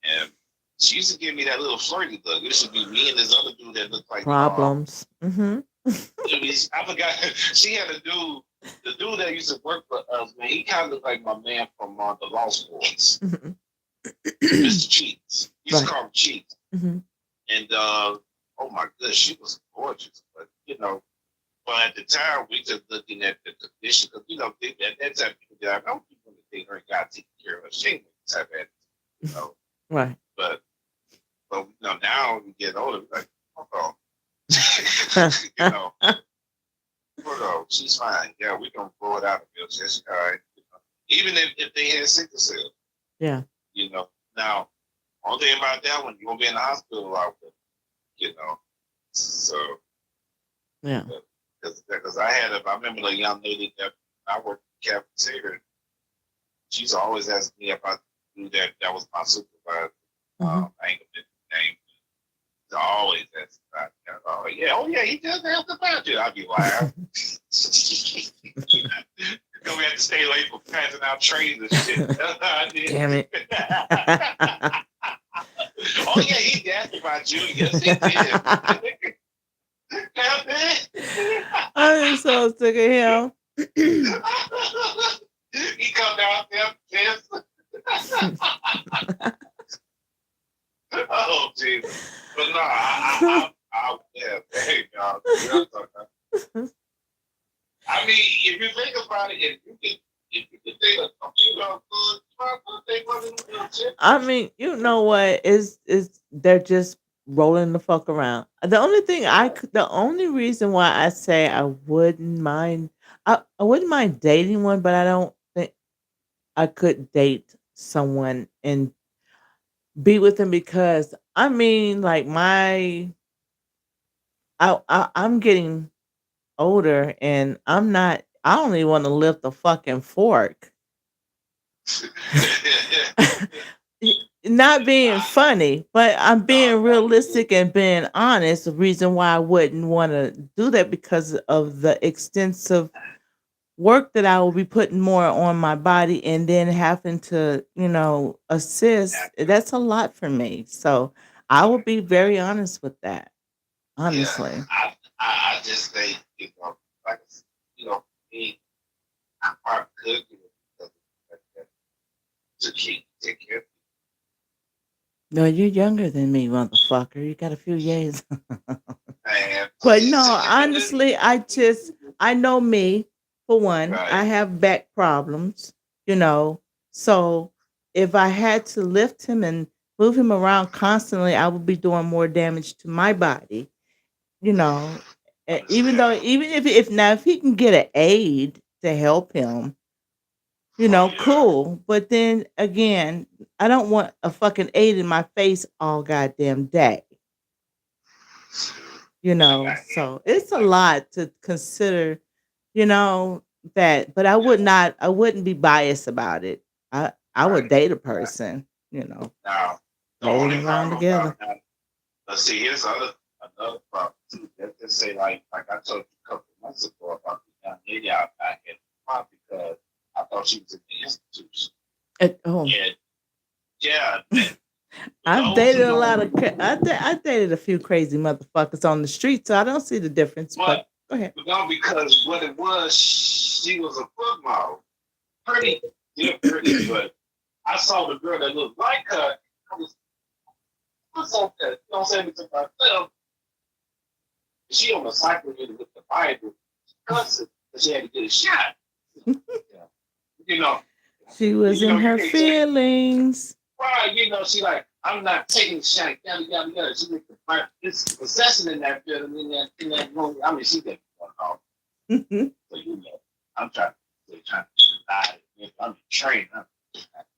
and she used to give me that little flirty look. It should be me and this other dude that looked like Problems. Mm-hmm. I forgot. She had a dude. The dude that used to work for us, man, he kind of looked like my man from the Lost Boys, Mr. Cheats. We used to Right. call him Cheats. Mm-hmm. And oh my goodness, she was gorgeous. But but at the time we just looking at the condition because at that time people did. I know people that think her got taken care of. She ain't type of you know. Right. But now we get older, we're like, hold on, you know. Hold on, she's fine. Yeah, we gonna blow it out of here. She's all right. Even if they had sickle cell, Yeah. you know. Now, only thing about that one, you're gonna be in the hospital a lot with, you know. So, Yeah. because I remember the young lady that I worked in the cafeteria. She's always asking me about who that was my supervisor. Mm-hmm. I ain't gonna mention his name. She's always asking about that. Oh yeah, he just asked about you. I'd be lying. We have to stay late for passing out trays and shit. Damn it. Oh yeah, he asked about you. Yes, he did. I'm so sick of him. He come down there pissed. Oh Jesus! But no, yeah, hey, y'all. I mean, if you think about it, if you think of computer good, they wasn't real shit. I mean, you know what? Is they're just rolling the fuck around. The only reason why I say I wouldn't mind dating one, but I don't think I could date someone and be with them because I mean, like I'm getting older, and I'm not. I don't even want to lift a fucking fork. Not being I, funny, but I'm no, being I get it. realistic and being honest. The reason why I wouldn't want to do that because of the extensive work that I will be putting more on my body and then having to, assist. That's a lot for me. So I will be very honest with that. Yeah, Honestly. I just think, like, me, I probably could do it because of that, to take care of No, you're younger than me, motherfucker. You got a few years. man. But no, honestly, I know me, for one. Right. I have back problems, you know. So if I had to lift him and move him around constantly, I would be doing more damage to my body, you know. Even though, Understand. even if now, if he can get an aid to help him, Oh yeah. cool. But then again, I don't want a fucking aid in my face all goddamn day. I got him. So it's a lot to consider, you know, but Yeah. I wouldn't be biased about it. I would Right. date a Right. person, Now, the dating only around problem together. about that, let's see, here's another problem too. Let's just say, like I told you a couple of months ago about the young lady I had fought because I thought she was in the institution. Oh, And yeah, and for I've those dated who a don't, lot of I dated a few crazy motherfuckers on the street, so I don't see the difference, but but go ahead. no, because what it was, she was a foot model, pretty, yeah, pretty, but I saw the girl that looked like her. I was, what's up there? You know what I'm saying? To myself, she on the cycle with the Bible, cussing, but she had to get a shot. Yeah. You know, She was in you her can't take feelings. why, she like, I'm not taking the shot, yada yada yada. She like it's possession in that building, in that room. I mean, she got one off. So I'm trying to die. I'm trained.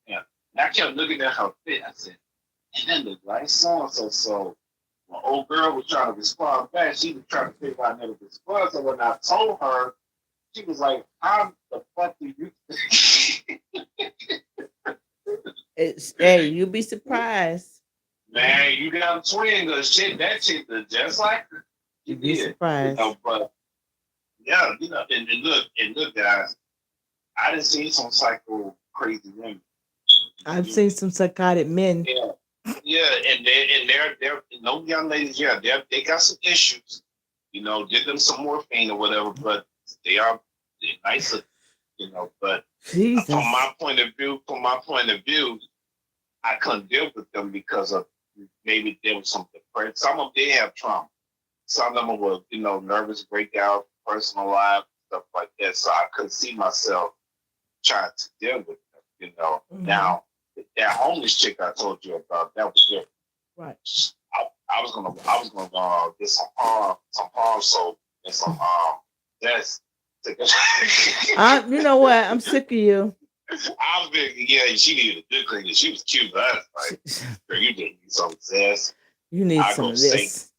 Yeah. And I kept looking at her fit. I said, and that looked like so and so. So my old girl was trying to respond back. She was trying to figure out how to respond. So when I told her, she was like, "How the fuck do you?" Hey, you'll be surprised. Man, you got a twin. Cause shit, that shit is just like her. She You'd be did. surprised. But yeah, and look, guys. I didn't see some psycho crazy women. I've seen some psychotic men. Yeah, yeah, and they're no young ladies. Yeah, they got some issues. Get them some morphine or whatever. But they're nicer. But Jesus. from my point of view, I couldn't deal with them because of maybe there was some depression. Some of them they have trauma. Some of them were nervous breakout, personal life, stuff like that. So I couldn't see myself trying to deal with them. Hmm. Now that homeless chick I told you about, that was different. Right. I was gonna get some palm soap and some that's. You know what? I'm sick of you. I was thinking, yeah, she needed a good cleaning. She was cute, but I was like, girl, you didn't need some zest. You need I some go of sink. this.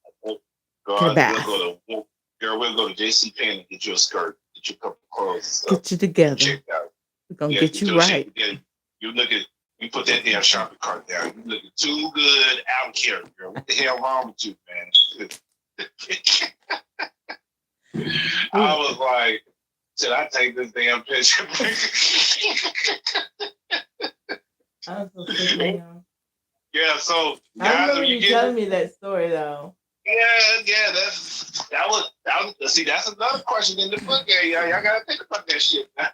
God, Goodbye. we'll go to JC Penney and get you a skirt, get you a couple of clothes and stuff. Get you Get you together. checked out. We're gonna Yeah, get get you your shit right. together. You look at you put that damn shopping cart down. You looking too good out of character, girl. What the hell wrong with you, man? I Ooh, was like, should I take this damn picture? I'm so sick of him. Yeah, so I guys, remember when you you get telling me that story though. yeah, that was see, that's another question in the book. Yeah, y'all gotta think about that shit now.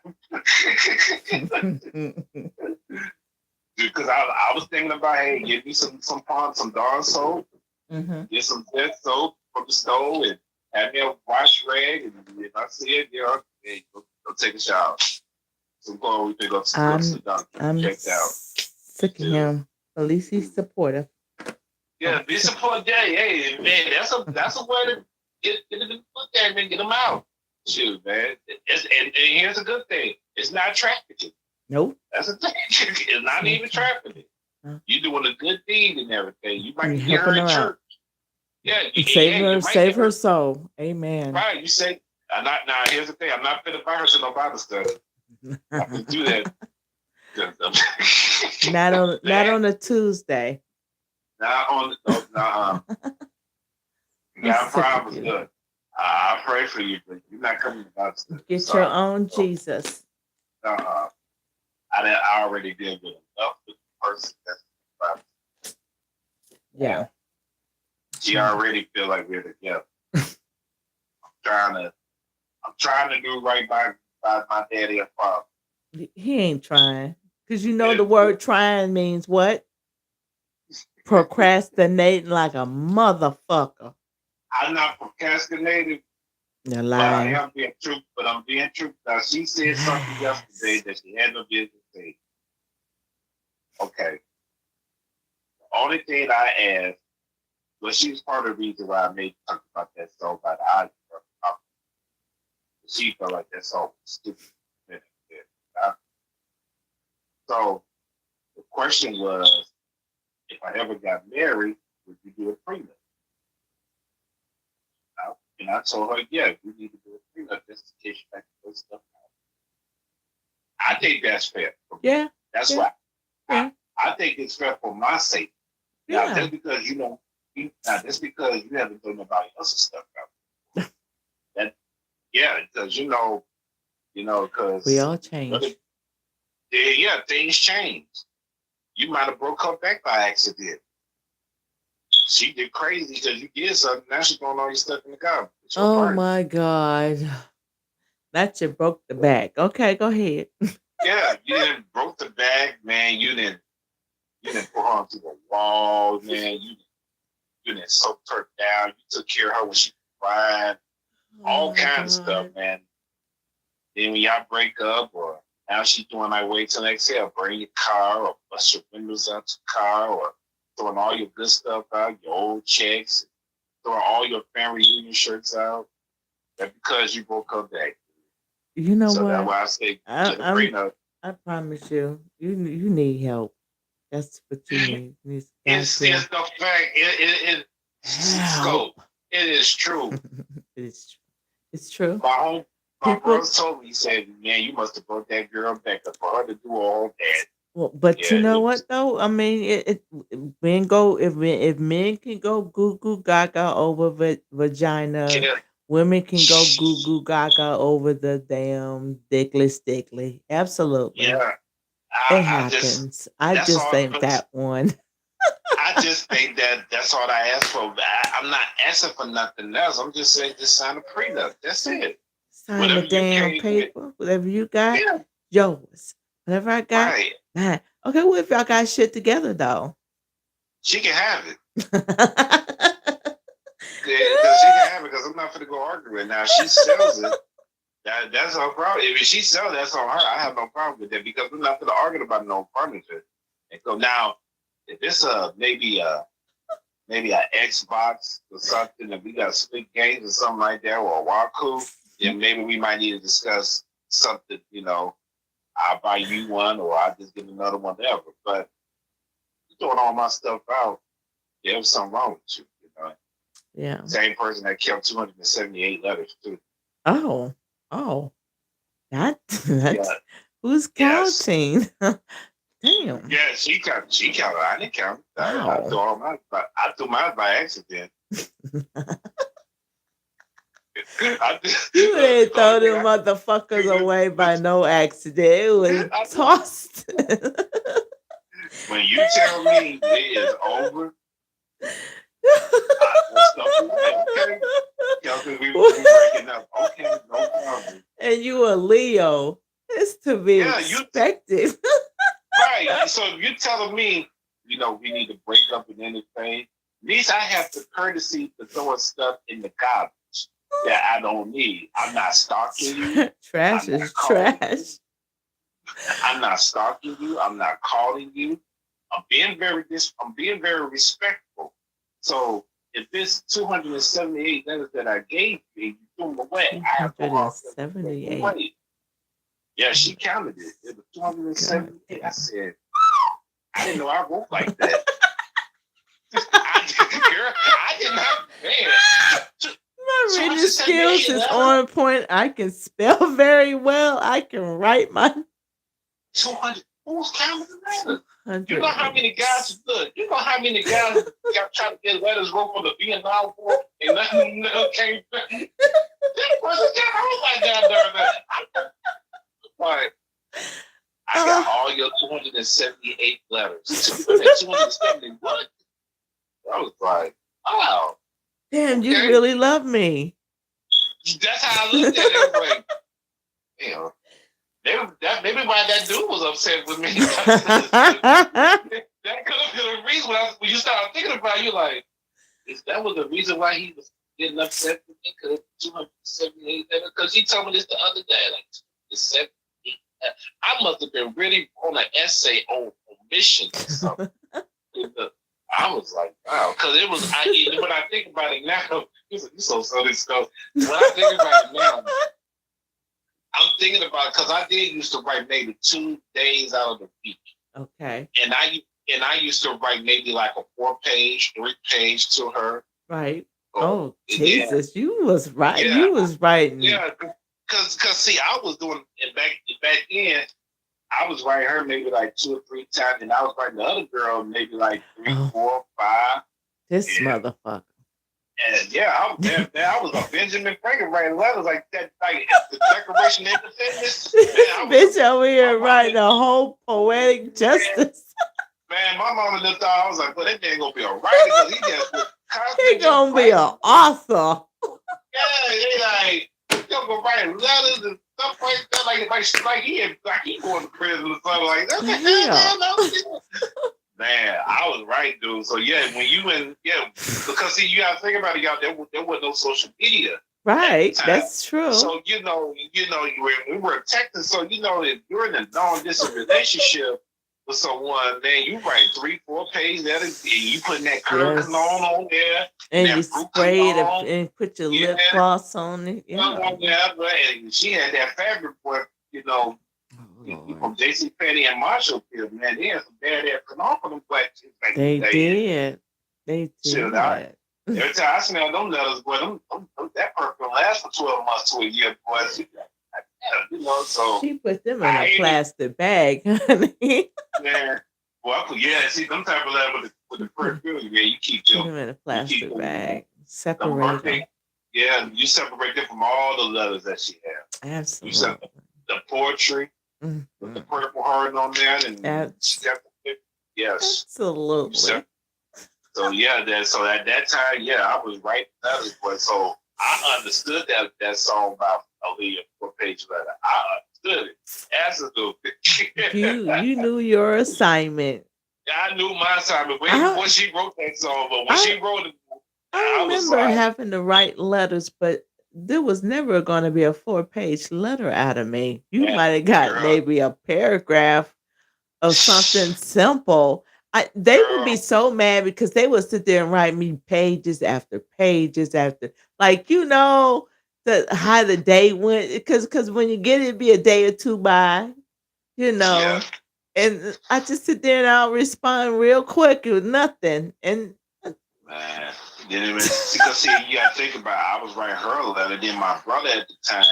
Because I was thinking about, hey, get me some pond, some Dawn soap, Hmm. get some dead soap from the stove, and have me a wash rag, and if I see it, hey, go take a shower. So we can go to the I'm doctor, I'm checked out. sick of Too. him. At least he's supportive. I'm Yeah, be sick. support. Yeah, hey, man, that's a way to get them look at and get them out. Shoot, man. And here's a good thing: it's not trafficking. Nope. That's the thing. It's not even Okay. trafficking. Uh, You doing a good deed and everything. You might You can get her helping in her out. church. Yeah, Save yeah, her, you might save get her her. soul. Amen. Right. You say, I'm not, now, here's the thing. I'm not going to buy her to no Bible study. I can do that. Not That, on a Tuesday. not on, no, nah, I'm God sick of promise you. good. I pray for you, but you're not coming to Bible study. Get your Sorry. own So, Jesus. uh, I already did good enough with the person that's Bible. Yeah. She already feel like we're together. Trying to, I'm trying to do right by my daddy and father. He ain't trying. Because you know Yeah, the word trying means what? Procrastinating like a motherfucker. I'm not procrastinating, You're but I lying. am being true. But I'm being true. Now she said something yesterday Yes. that she had no business saying. Okay. The only thing I asked, well, she was part of the reason why I made talk about that song by the audio. She felt like that song was stupid. So the question was, if I ever got married, would you do a prenup? And I told her, yeah, we need to do a prenup just in case you like to put stuff out. I think that's fair. Yeah. That's Yeah. why Yeah. I think it's fair for my sake. Now, Yeah. just because you know, now just because you haven't done nobody else's stuff out, that yeah, because We because all change. yeah, things change. You might have broke her back by accident. She did crazy because you did something. Now she's throwing all your stuff in the garbage. It's your Oh burden. my God. That you broke the back. Okay, go ahead. Yeah, you didn't broke the bag, man. You didn't put her onto the wall, man. You didn't soak her down. You took care of her when she cried. Oh All my kinds of stuff, God. man. Then when y'all break up, or now she's doing like wait till next year, bring your car or bust your windows out the car, or throwing all your good stuff out, your old checks, throwing all your family reunion shirts out. That's because you broke up back. You know So that's what? why I say I, get a I'm. prenup. I promise you, you need help. That's what you need. You need some It's goddamn the fact. It help. scope. It is true. it's it's true. My home, my People. brother told me, he said, "Man, you must have broke that girl back up for her to do all that." Well, but you Yeah, know it was. what though? I mean, men go if men can go goo goo gaga over vagina, Yeah, women can go goo goo gaga over the damn dickly stickly. Absolutely, yeah. it I just happens. I that's just all. think that one. I just think that that's all I asked for. I'm not asking for nothing else. I'm just saying, just sign a prenup. That's So, it. sign the Whatever you damn came with. paper. Whatever you got, Yeah, yours. Whatever I got, right. mine. Okay, what if y'all got shit together though? She can have it. Because she can have it. Because I'm not going to go argue with her. Now she sells it. That's her problem. If she sells it, that's on her. I have no problem with that because we're not going to argue about no furniture. And so now, if it's maybe an Xbox or something, and we got split games or something like that, or a Waku, then maybe we might need to discuss something. I'll buy you one, or I'll just get another one, whatever. But throwing all my stuff out, there was something wrong with you. Yeah. Same person that kept 278 letters too. Oh. Oh. That Yeah. that's who's Yes. counting? Damn. Yeah, she counted. She counted. I didn't count. I threw Wow. all mine. I threw mine by accident. I just, You the didn't only throw thing them motherfuckers away by but no accident. It was I did. tossed. When you tell me it is over, I throw stuff away. Okay, because we breaking up. Okay, no problem. And you a Leo. It's to be Yeah, you expected. right. So you're telling me, we need to break up and anything. At least I have the courtesy to throw stuff in the garbage that I don't need. I'm not stalking you. Trash I'm not is calling you. trash. I'm not stalking you. I'm not calling you. I'm being very respectful. So if it's 278 letters that I gave you, you threw them away. I have no hard feelings to throw them 278. away. Yeah, she counted it. It was God 278. I damn. said, I didn't know I wrote like that. girl, I did not, man. My reading skills is on point. I can spell very well. I can write my 200. Who's counting the letters? You 100. know how many guys look? You know how many guys got trying to get letters wrote for the Vietnam War and nothing came back? That person got all my goddamn letters. Like, I got all your 278 letters. 270 what? I was like, wow. Damn, you really love me. That's how I looked at it. Like, damn. Maybe why that dude was upset with me. That could have been a reason when you start thinking about it, you're like, that was the reason why he was getting upset with me because 278 because he told me this the other day, like 278. I must have been really on an essay on omissions or something. I was like, wow, because it was. When I think about it now, you so silly stuff. When I think about it now, I'm thinking about it because I did used to write maybe 2 days out of the week. Okay. And I used to write maybe like a 4-page, 3-page to her. Right. Oh, Jesus, you was right. Yeah. You was writing. Yeah, because see, I was doing it back then. I was writing her maybe like 2 or 3 times, and I was writing the other girl maybe like 3, 4, 5. This motherfucker. And I was a Benjamin Franklin writing letters like that, like the Declaration of Independence. Bitch over here writing a whole poetic justice. Man, my mama just thought I was like, well, that man gonna be a writer because he just he gonna be an author. Yeah, he like gonna write letters and stuff like that, like he going to prison or something like that. Man, I was right, dude. So yeah, when you because see, you gotta think about it, y'all. There was no social media, right? That's true. So we were texting. So if you're in a long-distance relationship with someone, man, you write 3, 4 pages letters, and you putting that curve cologne on there, and you spray it and put your lip gloss on it. And she had that fabric, but from JCPenney and Marshall, man, they had some badass cologne for them black chicks. They did. They did. Every time I smell them letters, boy, that perfume lasts for 12 months to a year, boy. So she put them in a plastic bag, honey. Man, see, them type of letters with the perfume, you keep them in a plastic bag. Separate them. Yeah, you separate them from all the letters that she had. Absolutely. You separate the poetry with the purple heart on there, and she got the yes, absolutely. So at that time, I was writing letters, but so I understood that song about Aaliyah 4-page letter. I understood it. Absolutely. you knew your assignment. I knew my assignment before she wrote that song, but when she wrote it, I remember having to write letters, but there was never going to be a 4-page letter out of me. You might have got maybe a paragraph of something simple. They would be so mad because they would sit there and write me pages after pages after, like, how the day went. Because when you get it, be a day or two by, and I just sit there and I'll respond real quick with nothing. And man, because you gotta think about it. I was writing her a letter. Then my brother at the time,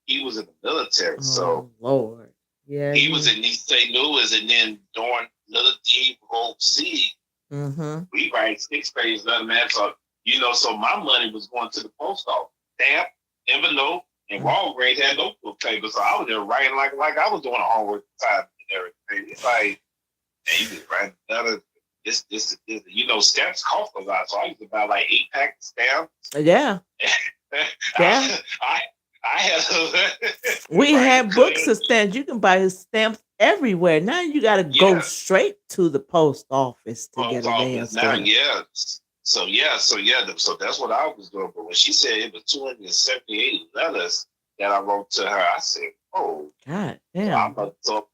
he was in the military. So Lord. Yeah. He was in East St. Louis, and then during another deep overseas, we write 6-page letter, man. So so my money was going to the post office, stamp, envelope, and Walgreens had notebook paper. So I was there writing like I was doing homework time and everything. It's like, man, you just write another. This, stamps cost a lot, so I used to buy like 8-pack stamps. Yeah. Yeah. I had. We had books of stamps. You can buy stamps everywhere. Now you got to go straight to the post office to get a damn stamp. So that's what I was doing. But when she said it was 278 letters that I wrote to her, I said, "Oh, God damn." So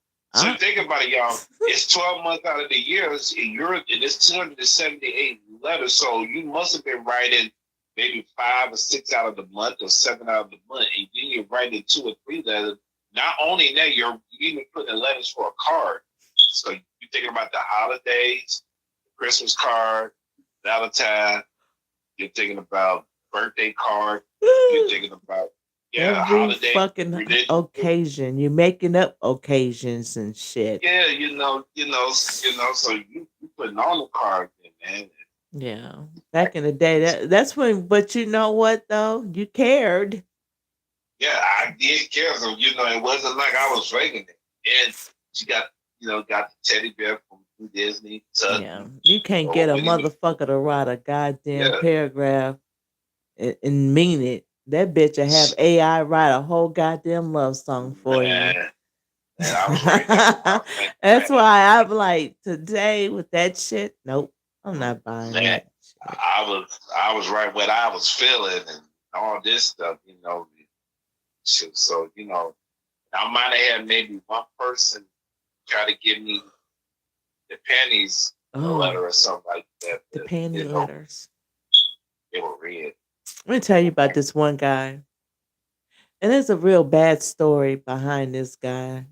think about it, y'all. It's 12 months out of the year, and it's 278 letters. So you must have been writing maybe 5 or 6 out of the month, or 7 out of the month, and then you're writing 2 or 3 letters. Not only that, you're even putting letters for a card. So you're thinking about the holidays, the Christmas card, Valentine. You're thinking about birthday card. You're thinking about Every holiday, fucking religion. occasion. You're making up occasions and shit. Yeah, So you putting on the card, man. Yeah. Back in the day, that's when, but you know what though? You cared. Yeah, I did care. So it wasn't like I was faking it. And she got the teddy bear from Disney. Yeah. Sudden, You can't get a Winnie the motherfucker to write a goddamn Yeah, paragraph and mean it. That bitch will have AI write a whole goddamn love song for you. man. And I was writing that with my That's man. why I'm like, today with that shit, nope, I'm not buying Man, that shit. I was right what I was feeling and all this stuff. So I might have had maybe one person try to give me the pennies a Oh, letter or something like that. the But, panty letters. they were red. Let me tell you about this one guy. And there's a real bad story behind this guy.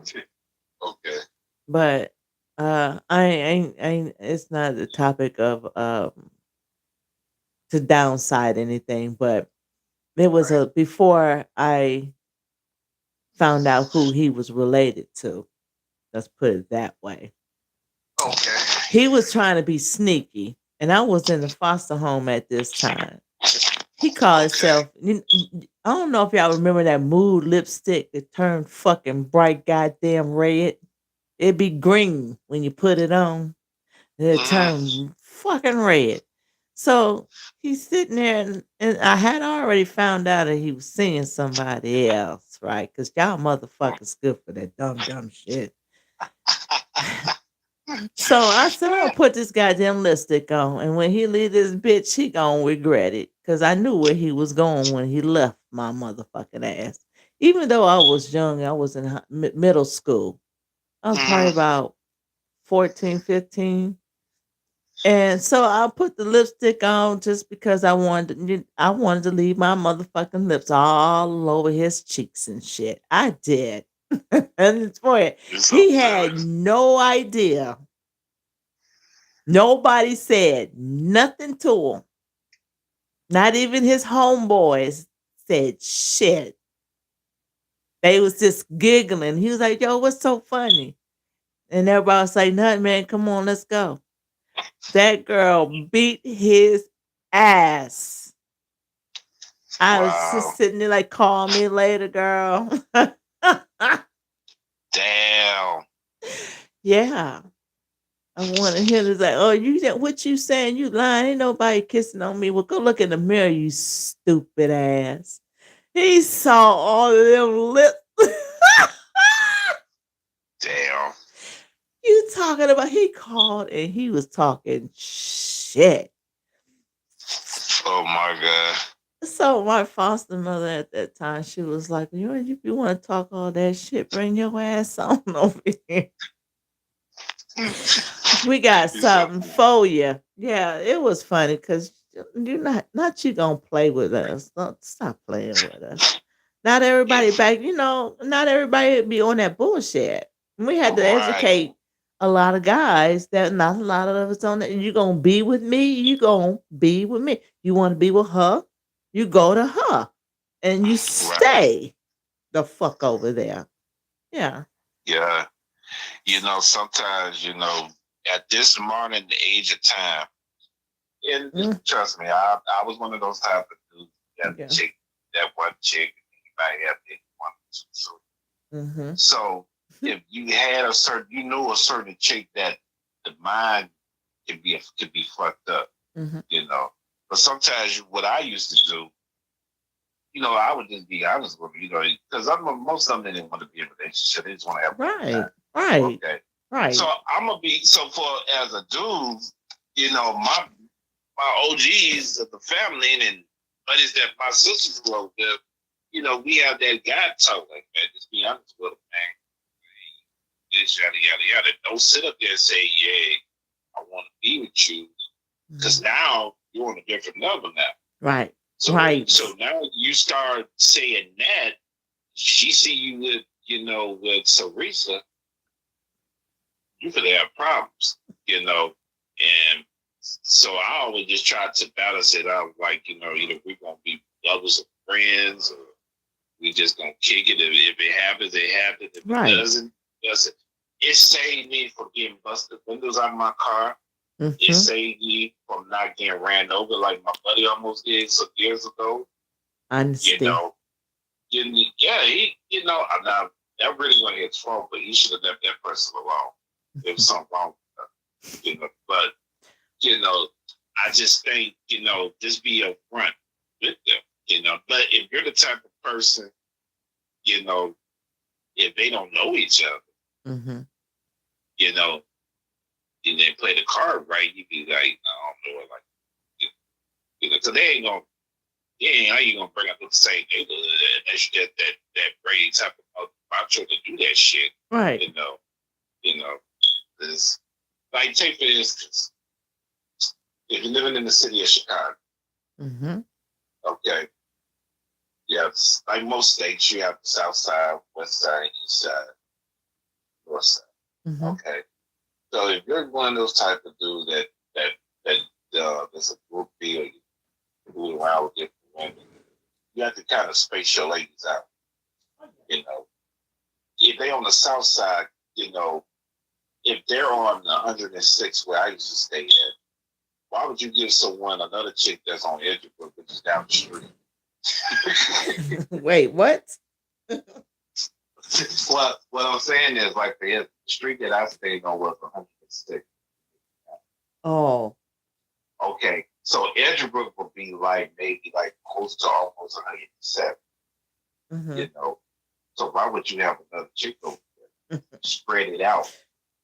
Okay. But I ain't it's not the topic of to downside anything, but it was Right. a before I found out who he was related to. Let's put it that way. Okay. He was trying to be sneaky, and I was in the foster home at this time. He called Okay. himself. I don't know if y'all remember that mood lipstick that turned fucking bright goddamn red. It'd be green when you put it on, and it Mm-hmm. turned fucking red. So he's sitting there, and I had already found out that he was seeing somebody else, right? Because y'all motherfuckers good for that dumb shit. So I said, I'm gonna put this goddamn lipstick on, and when he leave this bitch, he gonna regret it. Cause I knew where he was going when he left my motherfucking ass. Even though I was young, I was in middle school. I was probably Mm-hmm. about 14, 15. And so I put the lipstick on just because I wanted to leave my motherfucking lips all over his cheeks and shit. I did. And it's for it. You're so He had serious. no idea. Nobody said nothing to him. Not even his homeboys said shit. They was just giggling. He was like, yo, what's so funny? And everybody was like, nothing, man. Come on, let's go. That girl beat his ass. I was just Wow. sitting there like, call me later, girl. Damn. Yeah. I wanted him to say, "Oh, what you saying? You lying? Ain't nobody kissing on me. Well, go look in the mirror, you stupid ass." He saw all of them lips. Damn. You talking about? He called and he was talking shit. Oh my God. So my foster mother at that time, she was like, if you want to talk all that shit, bring your ass on over here. We got You're so something for you. Yeah, it was funny because you're not you gonna play with us. Don't stop playing with us. Not yeah. everybody back, not everybody be on that bullshit. We had to Right. educate a lot of guys that not a lot of us on that. You gonna be with me, you gonna be with me. You wanna be with her, you go to her and you Right. stay the fuck over there. Yeah. Yeah. Sometimes, at this modern age of time, and Mm, trust me, I was one of those type of dudes yeah. that one chick, anybody have that one. Mm-hmm. So if you had a certain chick that the mind could be fucked up, Mm-hmm. you know. But sometimes what I used to do, I would just be honest with you, because most of them didn't want to be in a relationship. They just want to have a good Right. time. Right. Okay. So Right. I'm gonna be so for as a dude, my OGs of the family and buddies that my sisters grew up with, we have that guy talk like, man, just be honest with them, man. This yada yada yada. Don't sit up there and say, yeah, I want to be with you. Because Mhm. now you're on a different level now. Right. So Right. now you start saying that she see you with Sarisa, you could have problems, and So I always just try to balance it out. Like, either we're gonna be brothers or friends, or we just gonna kick it. If it happens, it happens. If it Right. doesn't, it doesn't. It saved me from getting busted windows out of my car. It Mm-hmm. saved me from not getting ran over like my buddy almost did some years ago. You Honesty. know, yeah, I'm not, that really wasn't his fault, but he should have left that person alone. There was something wrong with her, but I just think, just be upfront with them, but if you're the type of person, you know, if they don't know each other, Mm-hmm. you know, and they play the card right, you be like, I don't know, like, because they ain't gonna, yeah, how you gonna bring up the same neighborhood that brave type of macho to do that shit, Right. you know, is like, take for instance, if you're living in the city of Chicago, Mm-hmm. okay, yes, like most states, you have the South Side, West Side, East Side, North Side. Mm-hmm. Okay, so if you're one of those type of dudes that there's a group deal, you move around with different women, you have to kind of space your ladies out. If they on the South Side, if they're on 106 where I used to stay at, why would you give someone another chick that's on Edgebrook, which is down the street? Wait, what? What I'm saying is, like, the street that I stayed on was 106. Oh. Okay, so Edgebrook would be like maybe like close to almost 107. Mm-hmm. So why would you have another chick over there? Spread it out.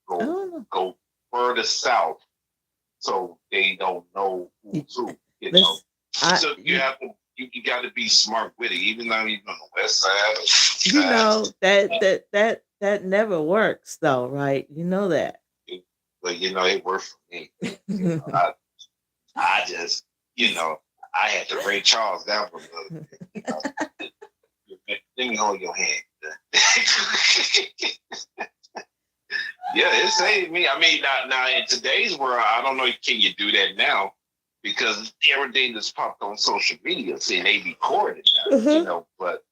Go further south, so they don't know who's who. So you have to. You got to be smart with it, even though you're on the west side. That never works, though, right? You know that. But it worked for me. I just, I had to Ray Charles down for a little bit. Let me hold your hand. Yeah, it saved me. I mean, now in today's world, I don't know, can you do that now? Because everything that's popped on social media, saying they record it now, but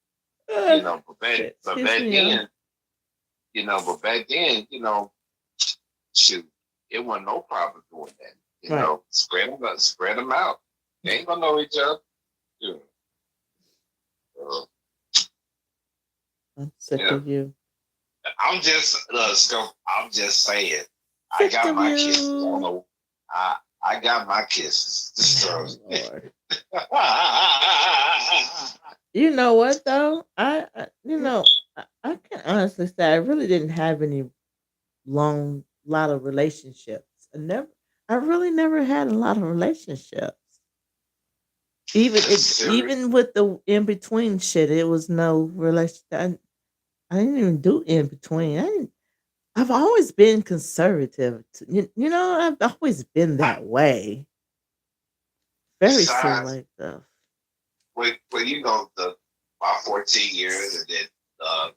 back then, shoot, it wasn't no problem doing that. Right. Spread them out. They ain't gonna know each other. I'm sick of you. I'm just saying. I got my kisses. I don't know. I got my kisses. So. You know what though? I can honestly say I really didn't have any lot of relationships. I really never had a lot of relationships. Even with the in between shit, it was no relation. I didn't even do in between. I've always been conservative. I've always been that way. Very selective. Well, my 14 years, and then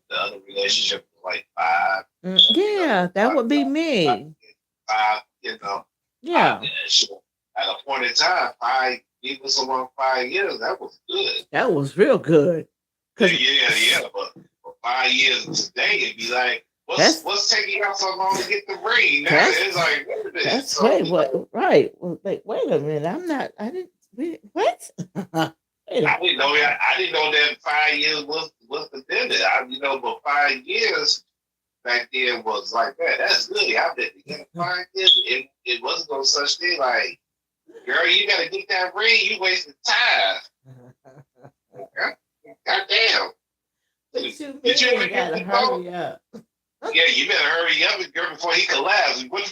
the other relationship was like 5. Yeah, that would be me. 5, Yeah. At a point in time, being with someone 5 years, that was good. That was real good. Yeah. But for 5 years today, it'd be like, what's taking out so long to get the ring? Now it's like, wait a minute. That's what? Right. Well, like, wait a minute. I didn't. What? I didn't know that 5 years was the limit. But 5 years back then was like that. That's good. I've been together 5 years. It wasn't no such thing like, girl, you gotta get that ring. You wasting time. God damn. But you gotta hurry up. Yeah, you better hurry up, girl, before he collapses. What?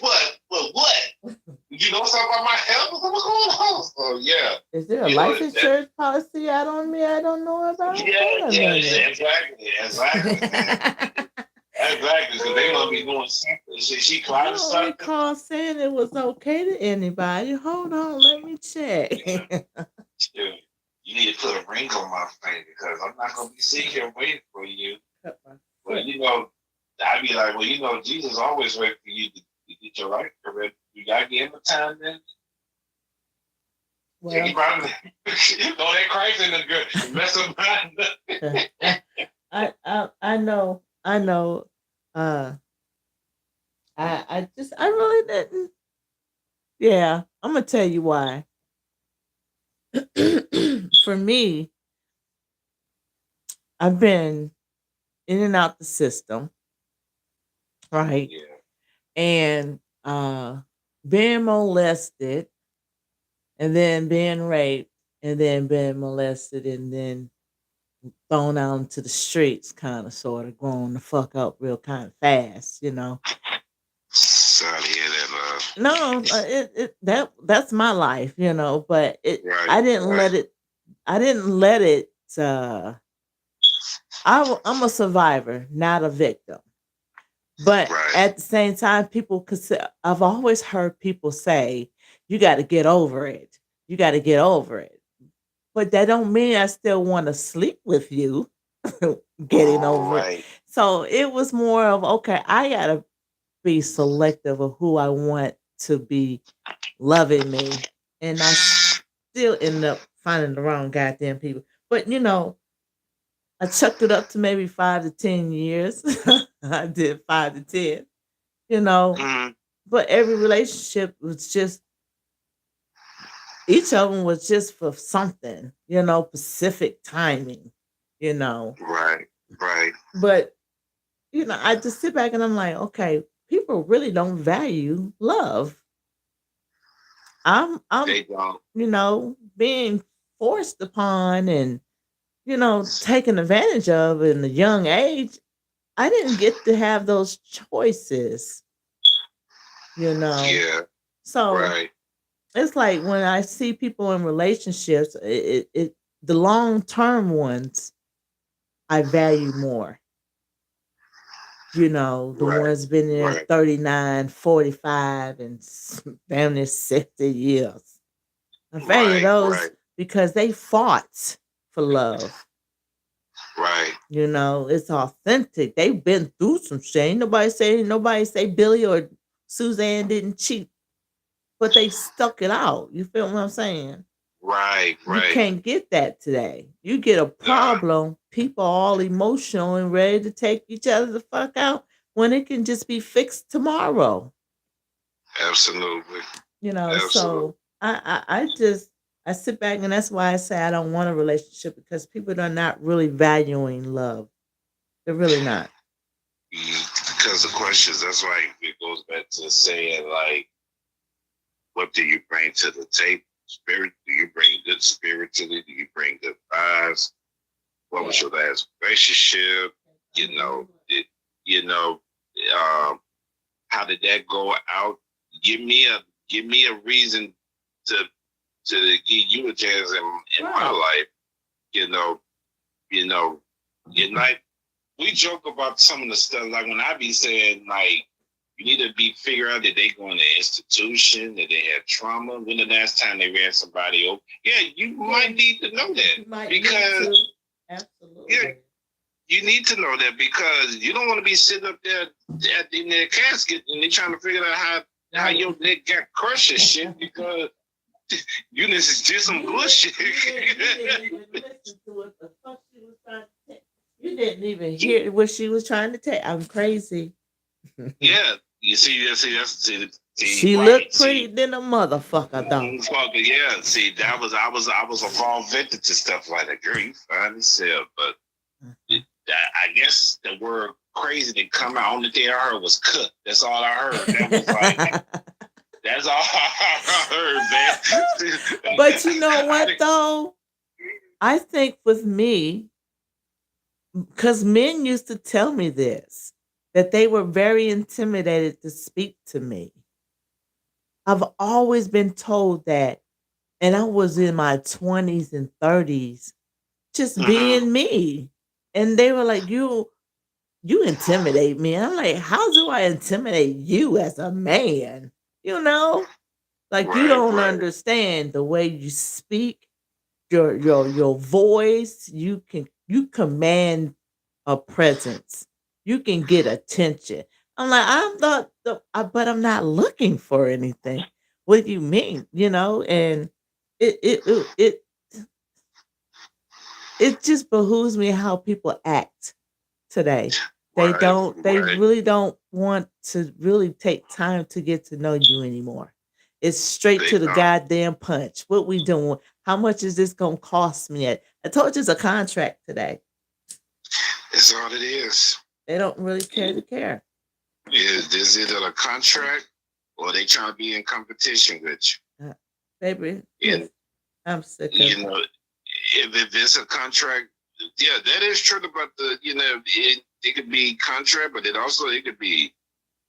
You know something about my health? What's going on? So yeah. Is there a life insurance policy out on me I don't know about? Yeah, exactly. Exactly, because they must be doing something. She climbed something. I don't recall saying it was okay to anybody. Hold on, let me check. Yeah. You need to put a ring on my finger because I'm not going to be sitting here waiting for you. Well, I'd be like, Jesus always wait for you to get your life correct. You got to give him a time then. Take Well, him out. You know that Christ in the good. Mess up mind. I know. Uh, I really didn't. Yeah, I'm gonna tell you why. For me, I've been in and out the system, right? Yeah. And being molested, and then being raped, and then being molested, and then thrown out into the streets, kind of, sort of, growing the fuck up real kind of fast, you know. Sorry to hear that, love. No, that's my life, you know. But Right, right, I didn't let it. I'm a survivor, not a victim. But right. at the same time, I've always heard people say, "You got to get over it. You got to get over it." But that don't mean I still want to sleep with you. Getting over it. Right. So it was more of, okay, I gotta be selective of who I want to be loving me, and I still end up finding the wrong goddamn people. But I chucked it up to maybe 5 to 10 years. I did 5 to 10, you know. Mm, But every relationship was just each of them was just for something, specific timing, you know. right, right. But I just sit back and I'm like, okay, people really don't value love. I'm They don't. being forced upon and taken advantage of in a young age. I didn't get to have those choices, you know. Yeah, So right. it's like when I see people in relationships, the long term ones I value more. The Right, ones been there right, 39, 45, and damn near 60 years. I value right, those right, because they fought for love. right. It's authentic. They've been through some shit. Ain't nobody say Billy or Suzanne didn't cheat, but they stuck it out. You feel what I'm saying? Right, You right. can't get that today. You get a Nah, problem, people all emotional and ready to take each other the fuck out when it can just be fixed tomorrow. absolutely. So Absolutely. I sit back, and that's why I say I don't want a relationship, because people are not really valuing love. They're really not. Because the questions, that's why it goes back to saying, like, what do you bring to the table? Spirit? Do you bring good spiritually? Do you bring good vibes? What was Yeah. your last relationship? You know, you know, um, how did that go out? Give me a give me a reason to give you a chance in my Right. life. You know, you know, and like we joke about some of the stuff. Like when I be saying, like, you need to be figure out that they going to institution, that they had trauma. When the last time they ran somebody over? Yeah, you might need to know You that might need because to. yeah, Absolutely. you need to know that because you don't want to be sitting up there in their casket and they trying to figure out how Right. your neck got crushed and shit because you just did some bullshit. You didn't even listen to what the fuck she was trying to say. You didn't even hear what she was trying to tell. I'm crazy. Yeah, you see, see, She right, looked see, pretty than a motherfucker, though. fuck it, yeah, see, I was a fall victim to stuff like that. Girl, you fine as hell, but I guess the word crazy that come out. Only thing I heard was cut. That's all I heard. That was like that's all I heard, man. But you know I what, though? I think with me, because men used to tell me this, that they were very intimidated to speak to me. I've always been told that, and I was in my 20s and 30s, just mm-hmm, being me. And they were like, you intimidate me. And I'm like, how do I intimidate you as a man? You know? Like, you right, don't right, understand the way you speak, your voice. You command a presence. You can get attention. I'm like, but I'm not looking for anything. What do you mean? And it it just behooves me how people act today. Right, They right. really don't want to really take time to get to know you anymore. It's straight They to the don't. goddamn punch. What we doing? How much is this gonna cost me? I told you it's a contract today. That's all it is. They don't really care to care. Is this either a contract or they trying to be in competition with Uh, Baby, you? And I'm sick of you it. know, if it's a contract, yeah, that is true about the it could be contract, but it could be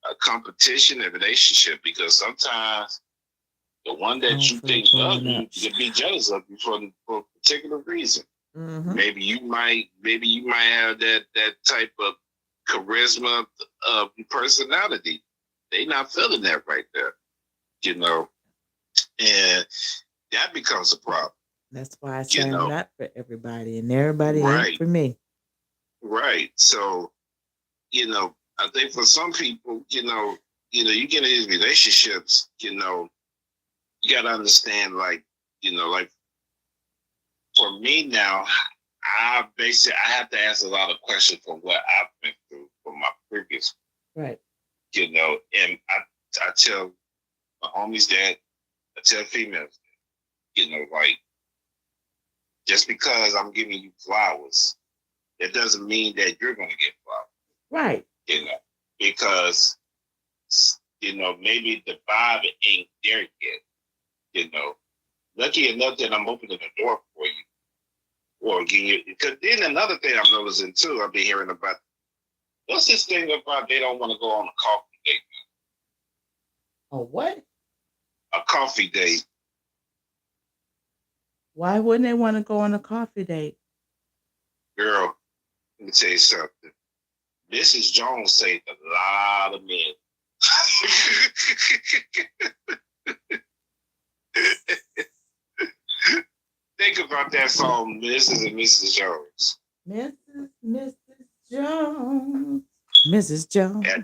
a competition and relationship because sometimes the one that you Hopefully think love growing up. you could be jealous of you for a particular reason. Mm-hmm. Maybe you might have that type of charisma of personality. They not feeling that right there, you know, and that becomes a problem, That's why I you say I'm know. not for everybody, and everybody ain't Right, for me. right. So, I think for some people, you get in these relationships, you gotta understand, like for me now, I have to ask a lot of questions from what I've been through from my previous, Right. and I tell my homies that, I tell females, like just because I'm giving you flowers, it doesn't mean that you're gonna get flowers, Right. Because maybe the vibe ain't there yet, Lucky enough that I'm opening the door for you. Or getting you, because then another thing I'm noticing too, I've been hearing about what's this thing about they don't want to go on a coffee date. A what? A coffee date. Why wouldn't they want to go on a coffee date? Girl, let me tell you something. Mrs. Jones saved a lot of men. Think about that song, Mrs. and Mrs. Jones. Mrs. Jones. Mrs. Jones. At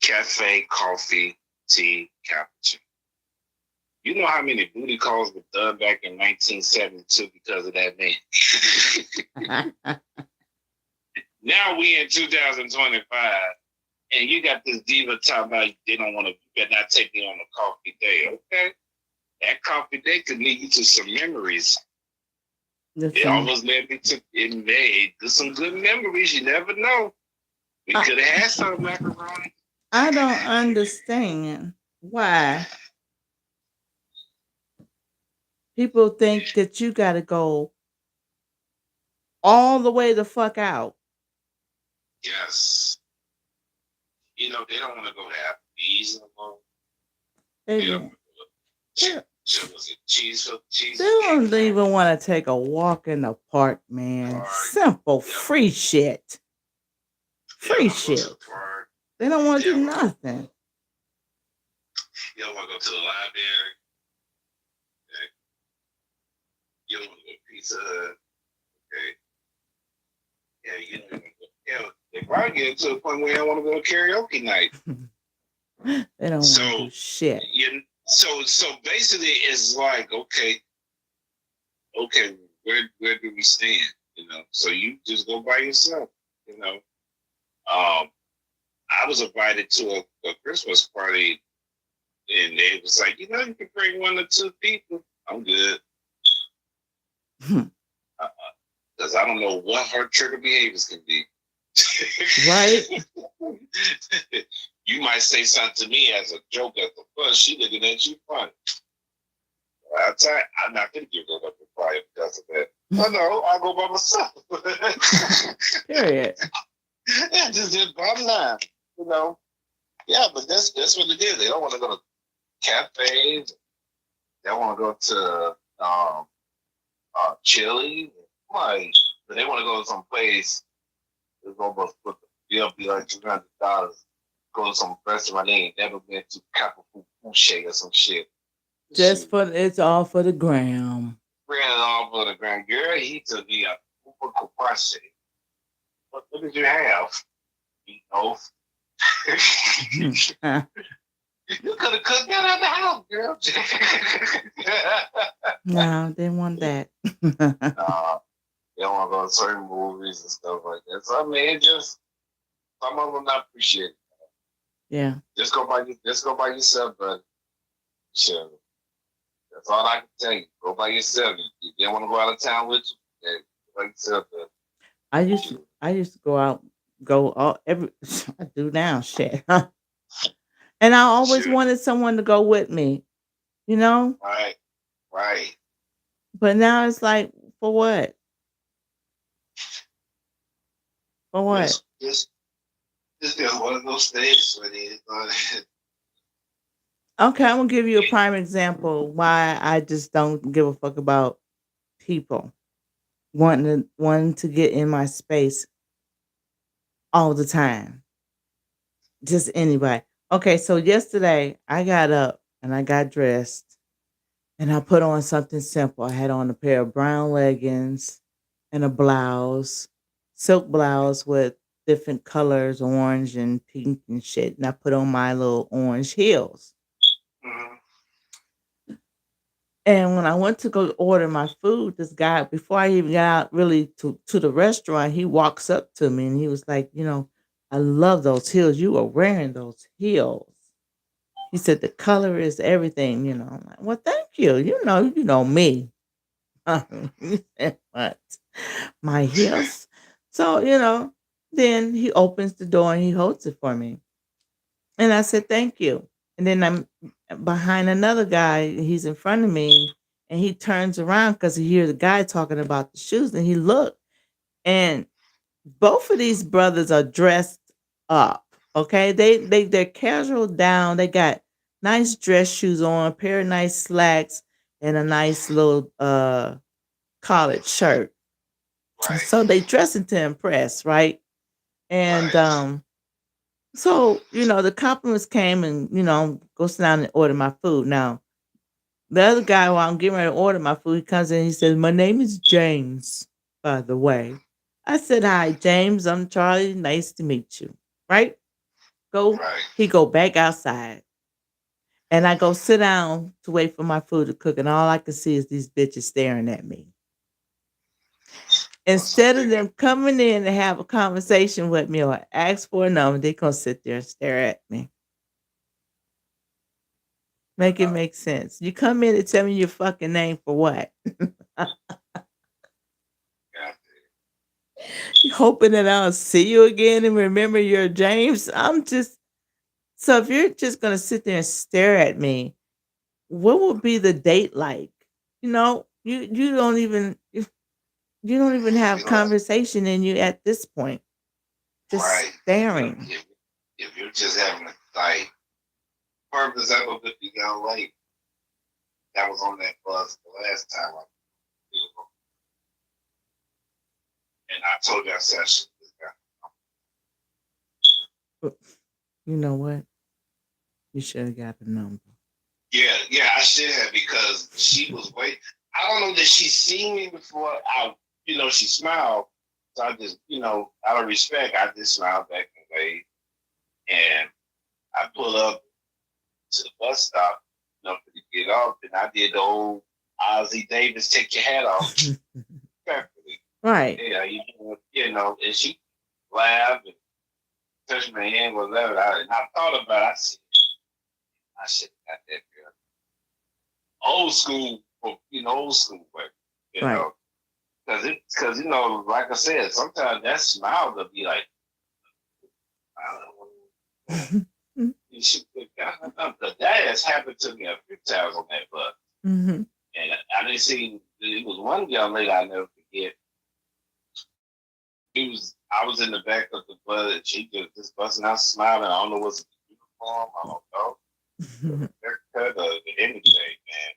cafe, coffee, tea, cappuccino. You know how many booty calls were done back in 1972 because of that man? Now we in 2025, and you got this diva talking about they don't want to, better not take me on a coffee day, okay? That coffee day could lead you to some memories. It almost led me to, it made some good memories. You never know. We could have had some macaroni. I don't understand why people think that you got to go all the way the fuck out. Yes. They don't want to go to Applebee's no more. They They don't don't. want to go to cheese. They don't even want to take a walk in the park, man. Simple, free shit. Free shit. They don't want to do nothing. You don't want to go to the library. Okay. You don't want to go to Pizza Hut. Okay. Yeah, you don't want to go. They probably get to a point where they don't want to go to karaoke night. They don't want to do shit. So basically, it's like, okay, where do we stand? So you just go by yourself. I was invited to a Christmas party, and they was like, you can bring 1 or 2 people. I'm good. Because I don't know what her trigger behaviors can be. Right? You might say something to me as a joke, as a fun. She looking at you funny. I'll tell you, I'm not going to give her up the fire because of that. Oh, no, I'll go by myself. Period. Yeah, just bottom line, Yeah, but that's what it is. They don't want to go to cafes. They don't want to go to Chili. But they want to go to some place that's almost put the bill be like $200. Go to some restaurant they ain't never been to, Capital Boucher or some shit. It's all for the gram. Bring it all for the grand girl. He took me a Kupakwashe. What did you have? You could have cooked that at the house, girl. No, didn't want that. You don't want to go to certain movies and stuff like that. So I mean, it just some of them not appreciate it. Yeah. Just go by yourself, brother. Sure. That's all I can tell you. Go by yourself. If you don't want to go out of town with you, then go by yourself. I used to go all every I do now shit. And I always Sure. wanted someone to go with me, you know? Right. Right. But now it's like, for what? For what? This is one of those things when Okay, I'm gonna give you a prime example why I just don't give a fuck about people wanting to get in my space all the time. Just anybody. Okay, so yesterday I got up and I got dressed and I put on something simple. I had on a pair of brown leggings and a blouse, silk blouse with different colors, orange and pink and shit. And I put on my little orange heels. Mhm. And when I went to go order my food, this guy, before I even got out really to the restaurant, he walks up to me and he was like, I love those heels. You are wearing those heels. He said the color is everything. I'm like, well, thank you. You know me. He said, what? My heels. So, then he opens the door and he holds it for me. And I said, thank you. And then I'm behind another guy. He's in front of me. And he turns around because he hears the guy talking about the shoes. And he looked. And both of these brothers are dressed up. Okay. They're casual down. They got nice dress shoes on, a pair of nice slacks, and a nice little collared shirt. Right. So they dressing to impress, right? And Right. so, the compliments came and, go sit down and order my food. Now, the other guy, while I'm getting ready to order my food, he comes in and he says, my name is James, by the way. I said, hi, James. I'm Charlie. Nice to meet you. Right? Right. He go back outside. And I go sit down to wait for my food to cook. And all I can see is these bitches staring at me. Instead of them coming in and have a conversation with me or ask for a number, they gonna sit there and stare at me. Make it make sense. You come in and tell me your fucking name for what? You hoping that I'll see you again and remember you're James? So if you're just gonna sit there and stare at me, what would be the date like? You don't even have conversation in you at this point. Just Right. staring. If you're just having like, for example, with the young lady that was on that bus the last time, and I told you I said, You know what? You should have got the number. yeah, I should have because she was waiting. I don't know that she seen me before. She smiled. So I just, out of respect, I just smiled back and waved. And I pull up to the bus stop, to get off, and I did the old Ozzie Davis take your hat off. Right. Yeah, and she laughed and touched my hand, whatever. And I thought about it. I said, I should have got that girl. Old school way, Right. know. Because like I said, sometimes that smile will be like, I don't know. That has happened to me a few times on that bus. Mm-hmm. And I didn't see, it was one young lady I never forget. I was in the back of the bus and she just busting out smiling. I don't know what's the uniform, I don't know. Haircut or anything, man.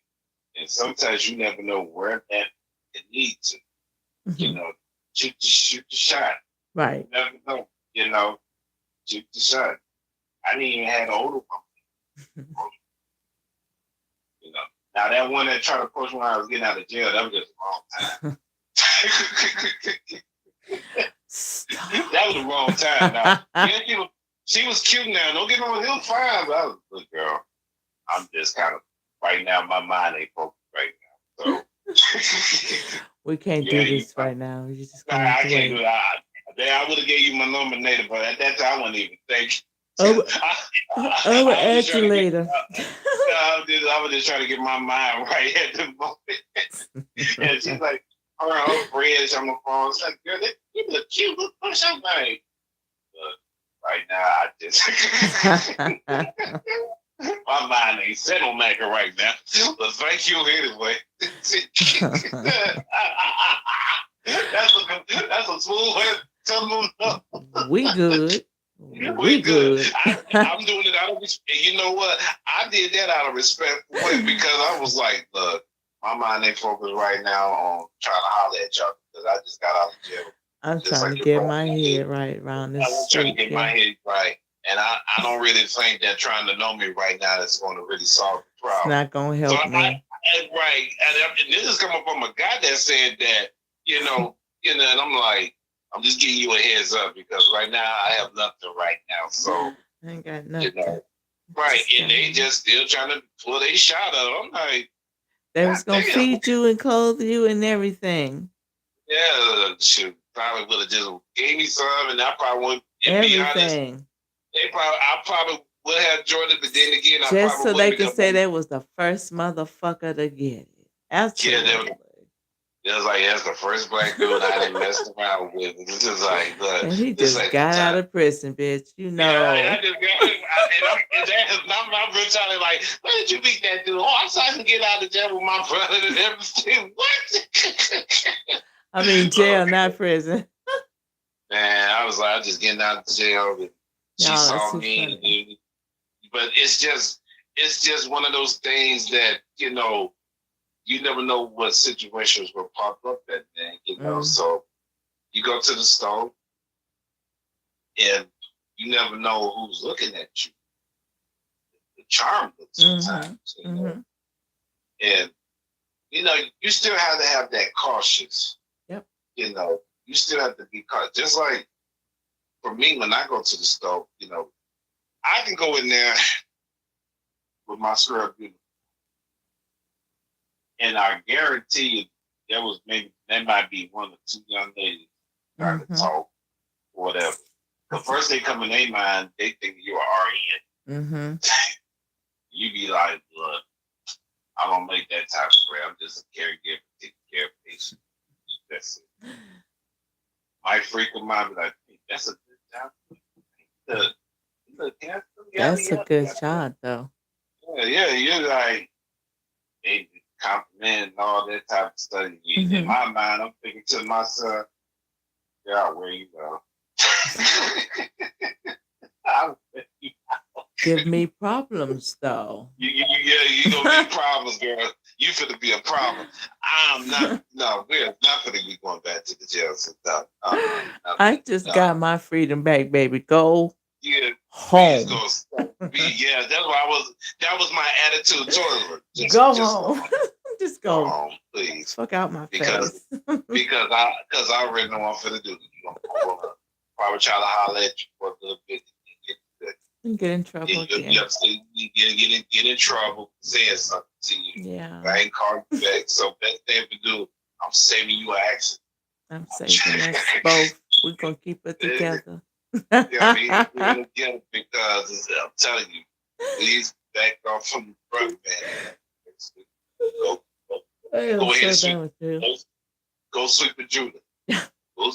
And sometimes you never know where that it needs to. Shoot the shot. Right. You never know, shoot the shot. I didn't even have an older one. Now that one that tried to push me when I was getting out of jail, that was just the wrong time. That was the wrong time. Now, She was cute now. Don't get me wrong, it was fine, but I was a good girl. I'm just kind of right now. My mind ain't focused right now. So We can't yeah, do this right now. You're just gonna have I to can't do wait. it. I would have gave you my number later, but at that time I wasn't even thinking. I'm, I'm gonna I was just add you trying to get. later. I was just trying to get my mind right at the moment. And she's like, her friends on the phone. It's like, girl, you look cute. Look something like. But right now, I just my mind ain't settle maker right now. But thank you anyway. That's a smooth way to tell them no. We good. We We good. good. I'm doing it out of respect. You know what? I did that out of respect for it because I was like, look, my mind ain't focused right now on trying to holler at y'all because I just got out of jail. I'm Just trying like to your get brother my did. head right around I this was trying to shit. get my Yeah. head right. And I don't really think that trying to know me right now is going to really solve the It's problem. not gonna So help me. right. And this is coming from a guy that said that, and I'm like, I'm just giving you a heads up because right now I have nothing right now. So, I ain't got you nothing. know, right. Just And they got- just still trying to pull their shot up. I'm like, They was God gonna damn. feed you and clothe you and everything. Yeah, shoot. Probably would have just gave me some and I probably would, to be honest, Everything. I probably would have enjoyed it, but then again, I Just probably so they wouldn't could because say they was the first motherfucker to get it. Absolutely. it was like, that's the first black dude I didn't mess around with. It's just like, look, And he this just ain't got the out time. of prison, bitch. You Yeah, I know. just got and that is not my brutality. Like, where did you meet that dude? Oh, I saw him get out of jail with my brother and everything. What? I mean jail, not prison. Man, I was like, I'm just getting out of jail. And she Y'all are saw too me, funny. but it's just one of those things that you never know what situations will pop up that day. So you go to the store and you never know who's looking at you. The charm looks sometimes, and you still have to have that cautious. Yep. You still have to be cautious. Just like for me, when I go to the store, I can go in there with my scrub uniform, and I guarantee you there might be one or two young ladies trying to talk or whatever. The first they come in their mind, they think you're RN. You be like, look, I don't make that type of bread. I'm just a caregiver taking care of patients. That's it. My freak of mine be like, hey, that's a good job. That's a good shot though. Yeah, you're like, they compliment and all that type of stuff. In my mind, I'm thinking to myself, yeah, where you go? Give me problems though. You gonna be problems, girl. You finna be a problem. I'm not. No, we're not finna be going back to the jail. So I just got my freedom back, baby. Go home. That's why that was my attitude towards her. Go home. Just go home, please. Fuck out my face. Because I already know what I'm finna do. You know, probably try to holler at you for a little bit. Get in trouble again. You get in trouble saying something to you. Yeah. I ain't called you back. So best thing to do, I'm saving you an accident. I'm saving us both. We're gonna keep it together. We're gonna get it because I'm telling you, please back off from the front, man. Go ahead and sweep. Go sweep with Judah. Go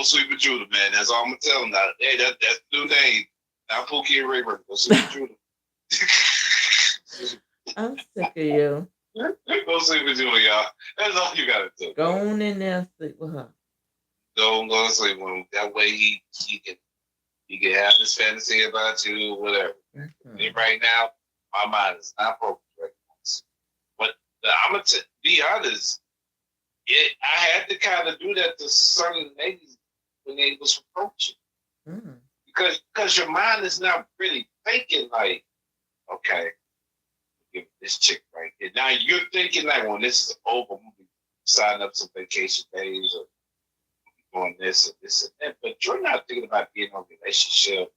sweep with Judah, man. That's all I'm gonna tell them now. Hey, that's the new name. Now Pookie and Rayburn. Go sweep with Judah. I'm sick of you. Go sleep with Judah, y'all. That's all you gotta do. Go on in there and sleep with her. Go sleep with him. That way he can have this fantasy about you, whatever. And right now, my mind is not focused right now. But I'm gonna be honest. I had to kind of do that to certain ladies when they was approaching, because your mind is not really thinking like, okay, give this chick right here. Now you're thinking like, when this is over, I'm gonna be signing up some vacation days or doing this and this and that. But you're not thinking about being in a relationship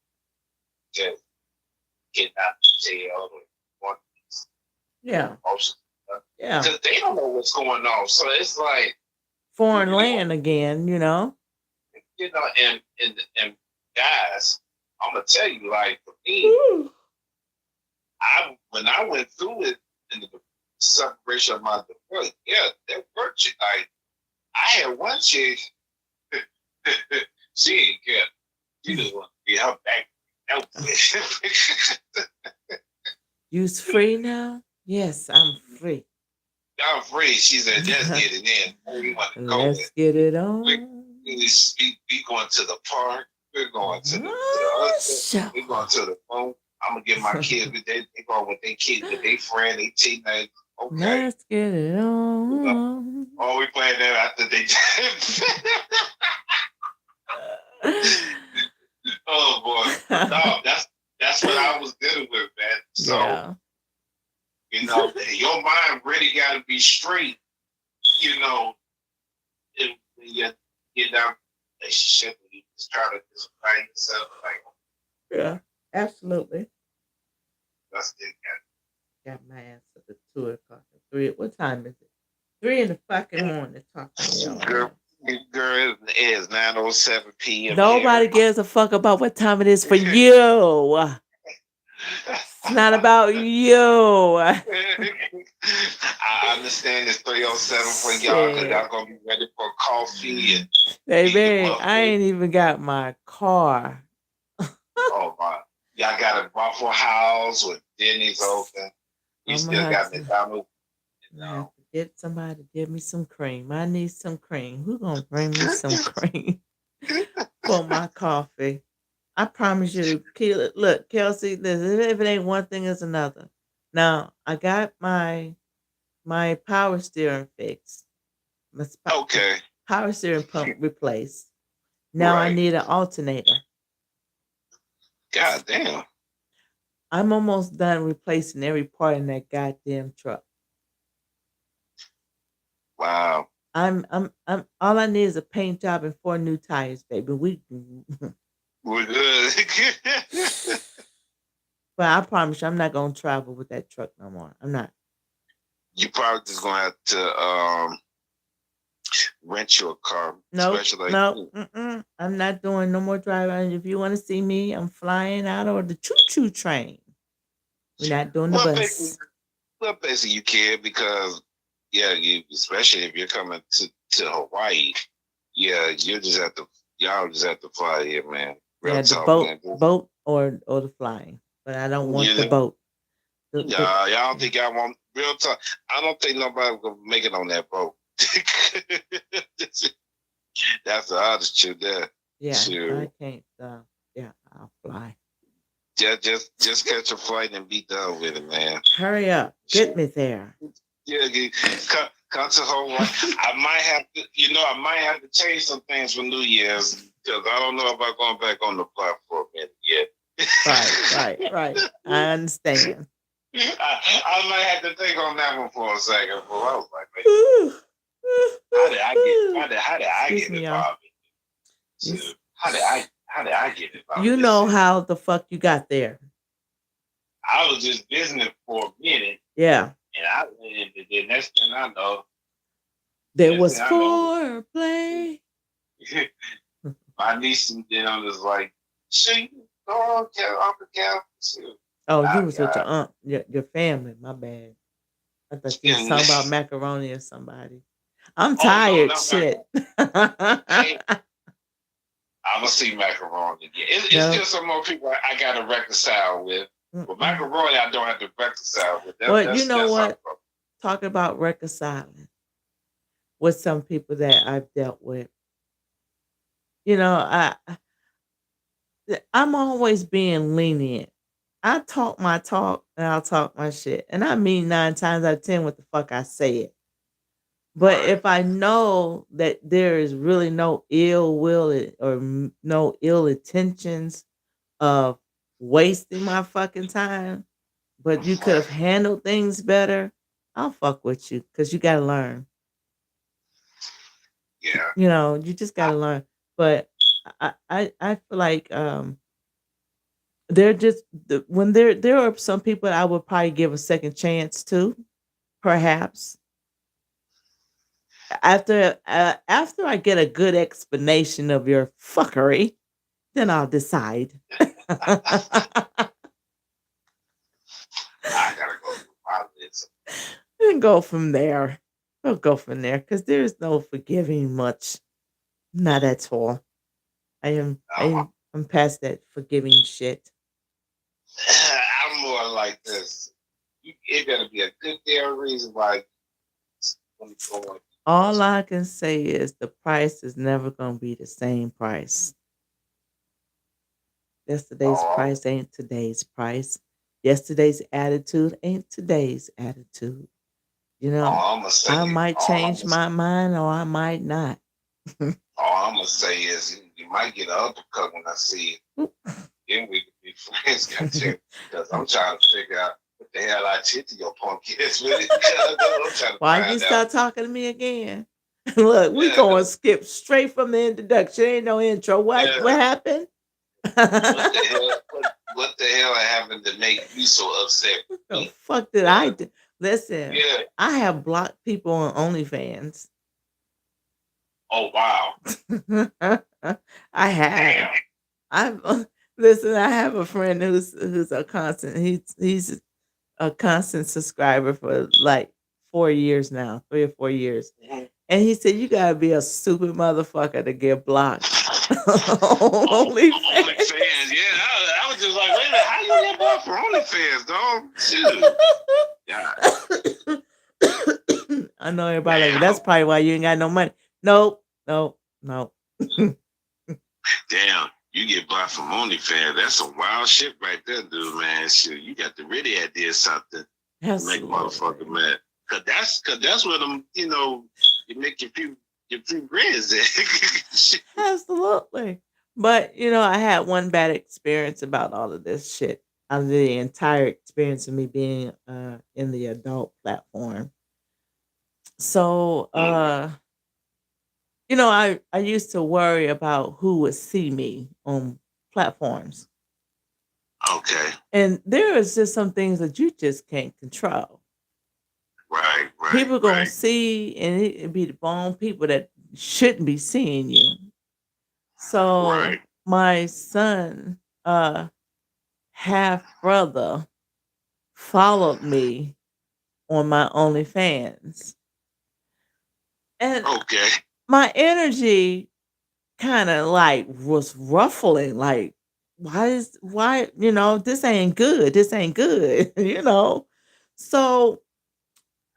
just getting out the jail and want Yeah. emotions. Yeah. Because they don't know what's going on. So it's like, Foreign you know, land again, you know? and guys, I'm gonna tell you, like for me, Woo. when I went through it in the separation of my divorce, yeah, that worked. Like I had one chick, she ain't care. She just want to be her back. You's free now? Yes, I'm free. I'm free. She said, let's get it in. Where we want to go Let's with. get it We, on. we going to the park. We're going to the Sure. we're going to the phone. I'm gonna get my kids with they go with their kids with their friend, they teenage. Okay. Let's get it on. Oh, we playing that after they. Oh boy, no, that's what I was dealing with, man. So Yeah. your mind really got to be straight. When you get down relationship, and you just try to just find yourself like Yeah. Absolutely. that's it. Got my ass up at 2 o'clock. 3. What time is it? 3 in the fucking morning talking to y'all. Girl, it is 9:07 p.m. Nobody gives a fuck about what time it is for you. It's not about you. I understand it's 3:07 for y'all because y'all gonna be ready for coffee and baby, I ain't even got my car. oh my, y'all got a Waffle House with Denny's open. You still got McDonald's. I have to get somebody to give me some cream. I need some cream. Who's gonna bring me some cream for my coffee? I promise you, look, Kelsey, listen, if it ain't one thing, it's another. Now, I got my power steering fixed. Okay. Power steering pump replaced. Now I need an alternator. God damn. I'm almost done replacing every part in that goddamn truck. Wow. I'm all I need is a paint job and 4 new tires, baby. We're good. But I promise you, I'm not gonna travel with that truck no more. I'm not. You probably just gonna have to rent your car. No, I'm not doing no more driving. If you want to see me, I'm flying out or the choo-choo train. We're not doing the bus. Basically you can because especially if you're coming to Hawaii, y'all just have to fly here, man. Real talk, boat or the flying. But I don't want the boat. Y'all don't think y'all want real talk. I don't think nobody will make it on that boat. That's the honest truth there. Yeah, I can't. I'll fly. Just catch a flight and be done with it, man. Hurry up, get me there. Yeah, come to Hawaii. I might have to change some things for New Year's because I don't know about going back on the platform yet. Right. I understand. I might have to think on that one for a second. But I was like, how did I get involved? How did I get involved? You know how the fuck you got there. I was just visiting for a minute. Yeah. And the next thing I know, there was foreplay. My niece and then I was like, "She go Uncle Cal." Oh, you was with your aunt, your family. My bad. I thought you was talking about macaroni or somebody. I'm tired. No, shit. Hey, I'm gonna see macaroni. It's still some more people I gotta reconcile with. But macaroni, I don't have to reconcile with. But you know what? Talking about reconciling with some people that I've dealt with. I'm always being lenient. I talk my talk and I'll talk my shit. And I mean 9 times out of 10 what the fuck I say it. But if I know that there is really no ill will or no ill intentions of wasting my fucking time, but you could have handled things better, I'll fuck with you because you got to learn. Yeah. You just got to learn. But I feel like They're just when there are some people I would probably give a second chance to, perhaps after I get a good explanation of your fuckery, then I'll decide. I gotta go through my list. And go from there. We'll go from there because there's no forgiving much. Not at all. I am. I I'm, am. I'm past that forgiving shit. I'm more like this. It gotta be a good damn reason why you going. All I can say is the price is never gonna be the same price. Yesterday's Oh, price ain't today's price. Yesterday's attitude ain't today's attitude. You know, all I'm gonna say, I might change my mind or I might not. all I'm gonna say is you might get an uppercut when I see it. Then we can be friends, goddamn. Because I'm trying to figure out what the hell I did to your punk ass with it. I'm trying to Why you find out. start talking to me again? Look, we Yeah, going to skip straight from the introduction. Ain't no intro. What yeah. happened? What the hell? What the hell happened to make you so upset with The me? fuck did I Yeah, do? Listen, yeah. I have blocked people on OnlyFans. Oh wow. I have. Damn. I've listen. I have a friend who's a constant. He's a constant subscriber for like 4 years now, 3 or 4 years. Mhm. And he said, "You gotta be a stupid motherfucker to get blocked on Oh, OnlyFans." OnlyFans. Yeah, I was just like, wait a minute, how you get blocked for OnlyFans, dog? Shoot. Yeah. I know everybody like, well, that's Damn. probably why you ain't got no money. Nope, nope, nope. Damn. You get blocked from OnlyFans. That's some wild shit right there, dude, man. Shit, you got to really idea something to make a motherfucker Absolutely. mad. Cause that's where them, you make your few grands at. Shit. Absolutely. But I had one bad experience about all of this shit. Out of the entire experience of me being in the adult platform. So Mm, I used to worry about who would see me on platforms. okay. And there is just some things that you just can't control. Right, right, People gonna right, see and it be the wrong people that shouldn't be seeing you. So right. my son, half brother, followed me on my OnlyFans. And Okay. my energy kind of like was ruffling, like, this ain't good. This ain't good, So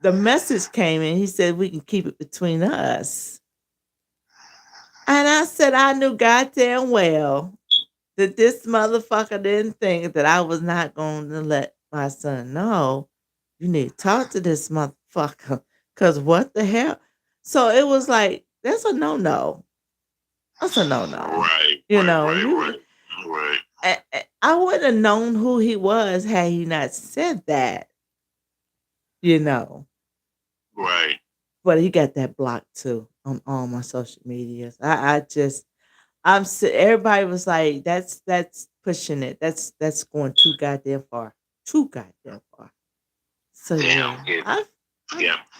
the message came in, he said we can keep it between us. And I said I knew goddamn well that this motherfucker didn't think that I was not going to let my son know. You need to talk to this motherfucker. Cause what the hell? So it was like, that's a no no. That's a no no. Right, You right, know, right, you right, right, I wouldn't have known who he was had he not said that, you know. right. But he got that blocked too on all my social medias. I just everybody was like, that's pushing it. That's going too goddamn far. Too goddamn far. So Damn, yeah, I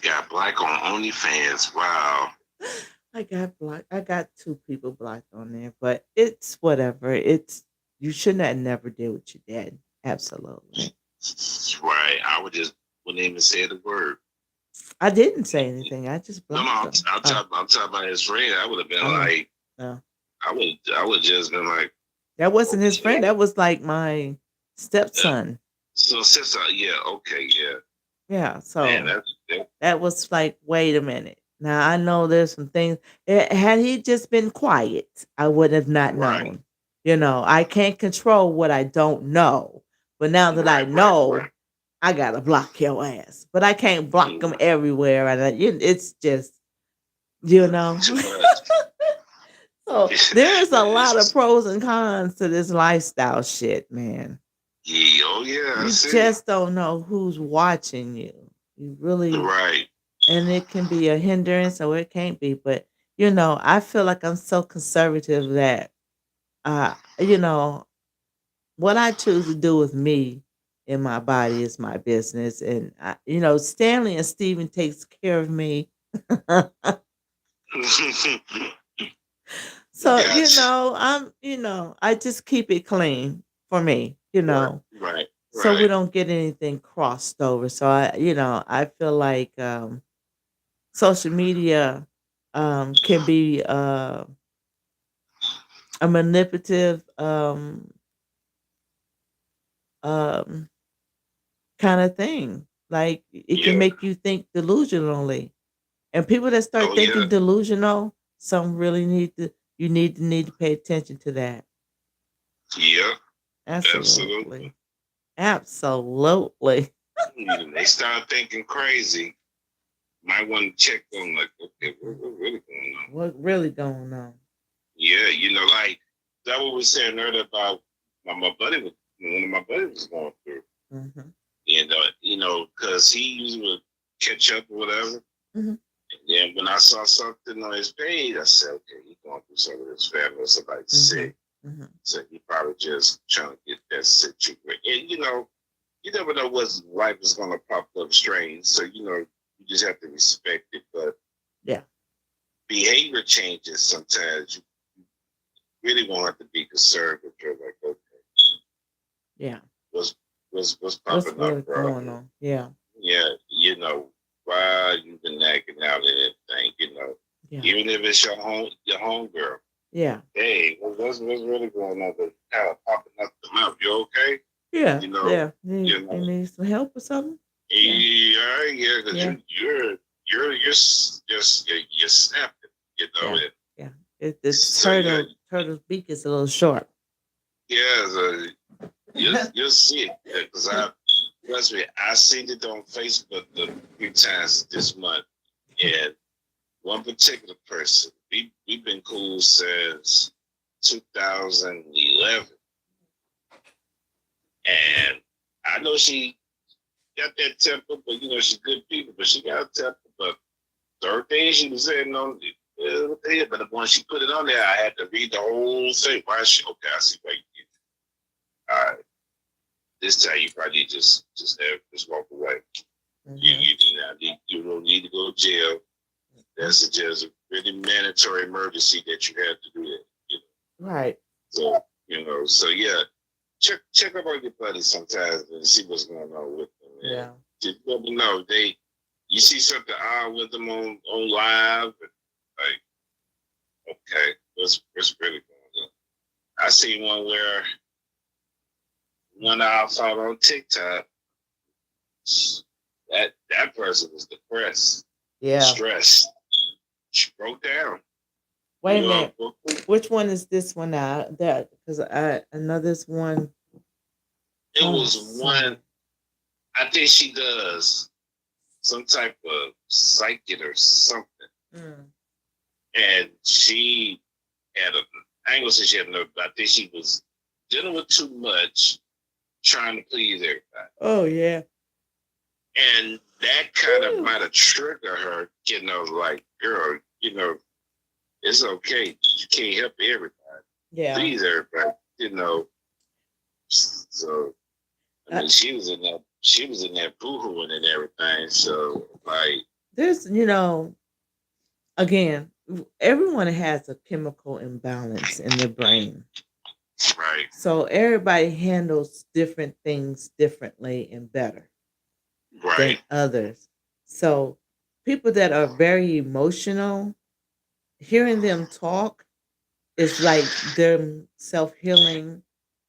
got black on OnlyFans. Wow. I got blocked. I got two people blocked on there, but it's whatever. It's you shouldn't have never did what you did. Absolutely. Right. I would just wouldn't even say the word. I didn't say anything. I just No, no, blocked I'm, them. I'm Oh, talking. I'm talking about his friend. I would have been oh, like, no. I would just been like, That wasn't his friend. okay. That was like my Uh, stepson. so since yeah, okay, yeah, Yeah. man, So that's that, that was like, wait a minute. Now I know there's some things. Had he just been quiet, I would have not right, known. I can't control what I don't know. But now that I right, right, know, right. I gotta block your ass. But I can't block them Mm, everywhere, and it's just you know. too much. So there is a It's lot of just, pros and cons to this lifestyle shit, man. yeah, oh yeah, I You see. just don't know who's watching you. You really Right. and it can be a hindrance or it can't be. But I feel like I'm so conservative that you know, what I choose to do with me and my body is my business. And Stanley and Steven takes care of me. So, Gotcha. I just keep it clean for me, Right, right, so we right. don't get anything crossed over. So I feel like social media can be a manipulative um kind of thing. Like it can Yeah. make you think delusionally. And people that start Oh yeah. thinking delusional, some really need to pay attention to that. Yeah. Absolutely. Absolutely. Absolutely. They start thinking crazy. Might want to check on like, okay, Mhm. what really going on? What really going on? Yeah, like that what we were saying earlier about my buddy was one of my buddies was going through. Hmm. Because he usually would catch up or whatever. Hmm. And then when I saw something on his page, I said, okay, he's going through some of his family, somebody Hmm. sick. Hmm. So he probably just trying to get that situation. And you never know what life is going to pop up strange. So you just have to respect it. But Yeah. behavior changes sometimes. You really won't have to be conservative. Like, okay, Yeah. what's what's What's popping up, really bro? going on? Yeah. Yeah, why you been acting out and everything. Yeah. Even if it's your home girl. Yeah. Hey, what's really going on? But kind of popping up the mouth. You okay? Yeah. You know, Yeah. You, you you know. need some help or something? Yeah. Yeah, because Yeah. you're snapping. Yeah. It. Yeah. The So yeah, turtle's beak is a little short. yeah. So you'll see it because I trust me. I seen it on Facebook a few times this month, and one particular person. We've been cool since 2011, and I know she got that temper, but she's good people, but she got a temper. But third thing she was saying on but when she put it on there, I had to read the whole thing. Why is she okay? I see why you did it. All right, this time you probably just walk away. Hmm. You do not need you don't need to go to jail. That's just a really mandatory emergency that you have to do that. Right. So yeah, check up on your buddies sometimes and see what's going on with them, man. Yeah. Just let me know you see something odd with them on live, like okay, what's really going on? I see one where one I saw on TikTok, that person was depressed, Yeah. stressed, she broke down. Wait a minute. Which one is this one now? That because I know this one It on was one. somewhere. I think she does some type of psychic or something. Mm. And she had a, I ain't gonna say she had no, but I think she was dealing with too much, trying to please everybody. Oh yeah. And that kind of Woo. might have triggered her, like, girl, it's okay. You can't help everybody, Yeah. please everybody. So, I Uh, mean, she was in that boohooing and everything. So, like, there's again, everyone has a chemical imbalance in their brain. right, So everybody handles different things differently and better than right, others. So people that are very emotional, hearing them talk is like them self-healing,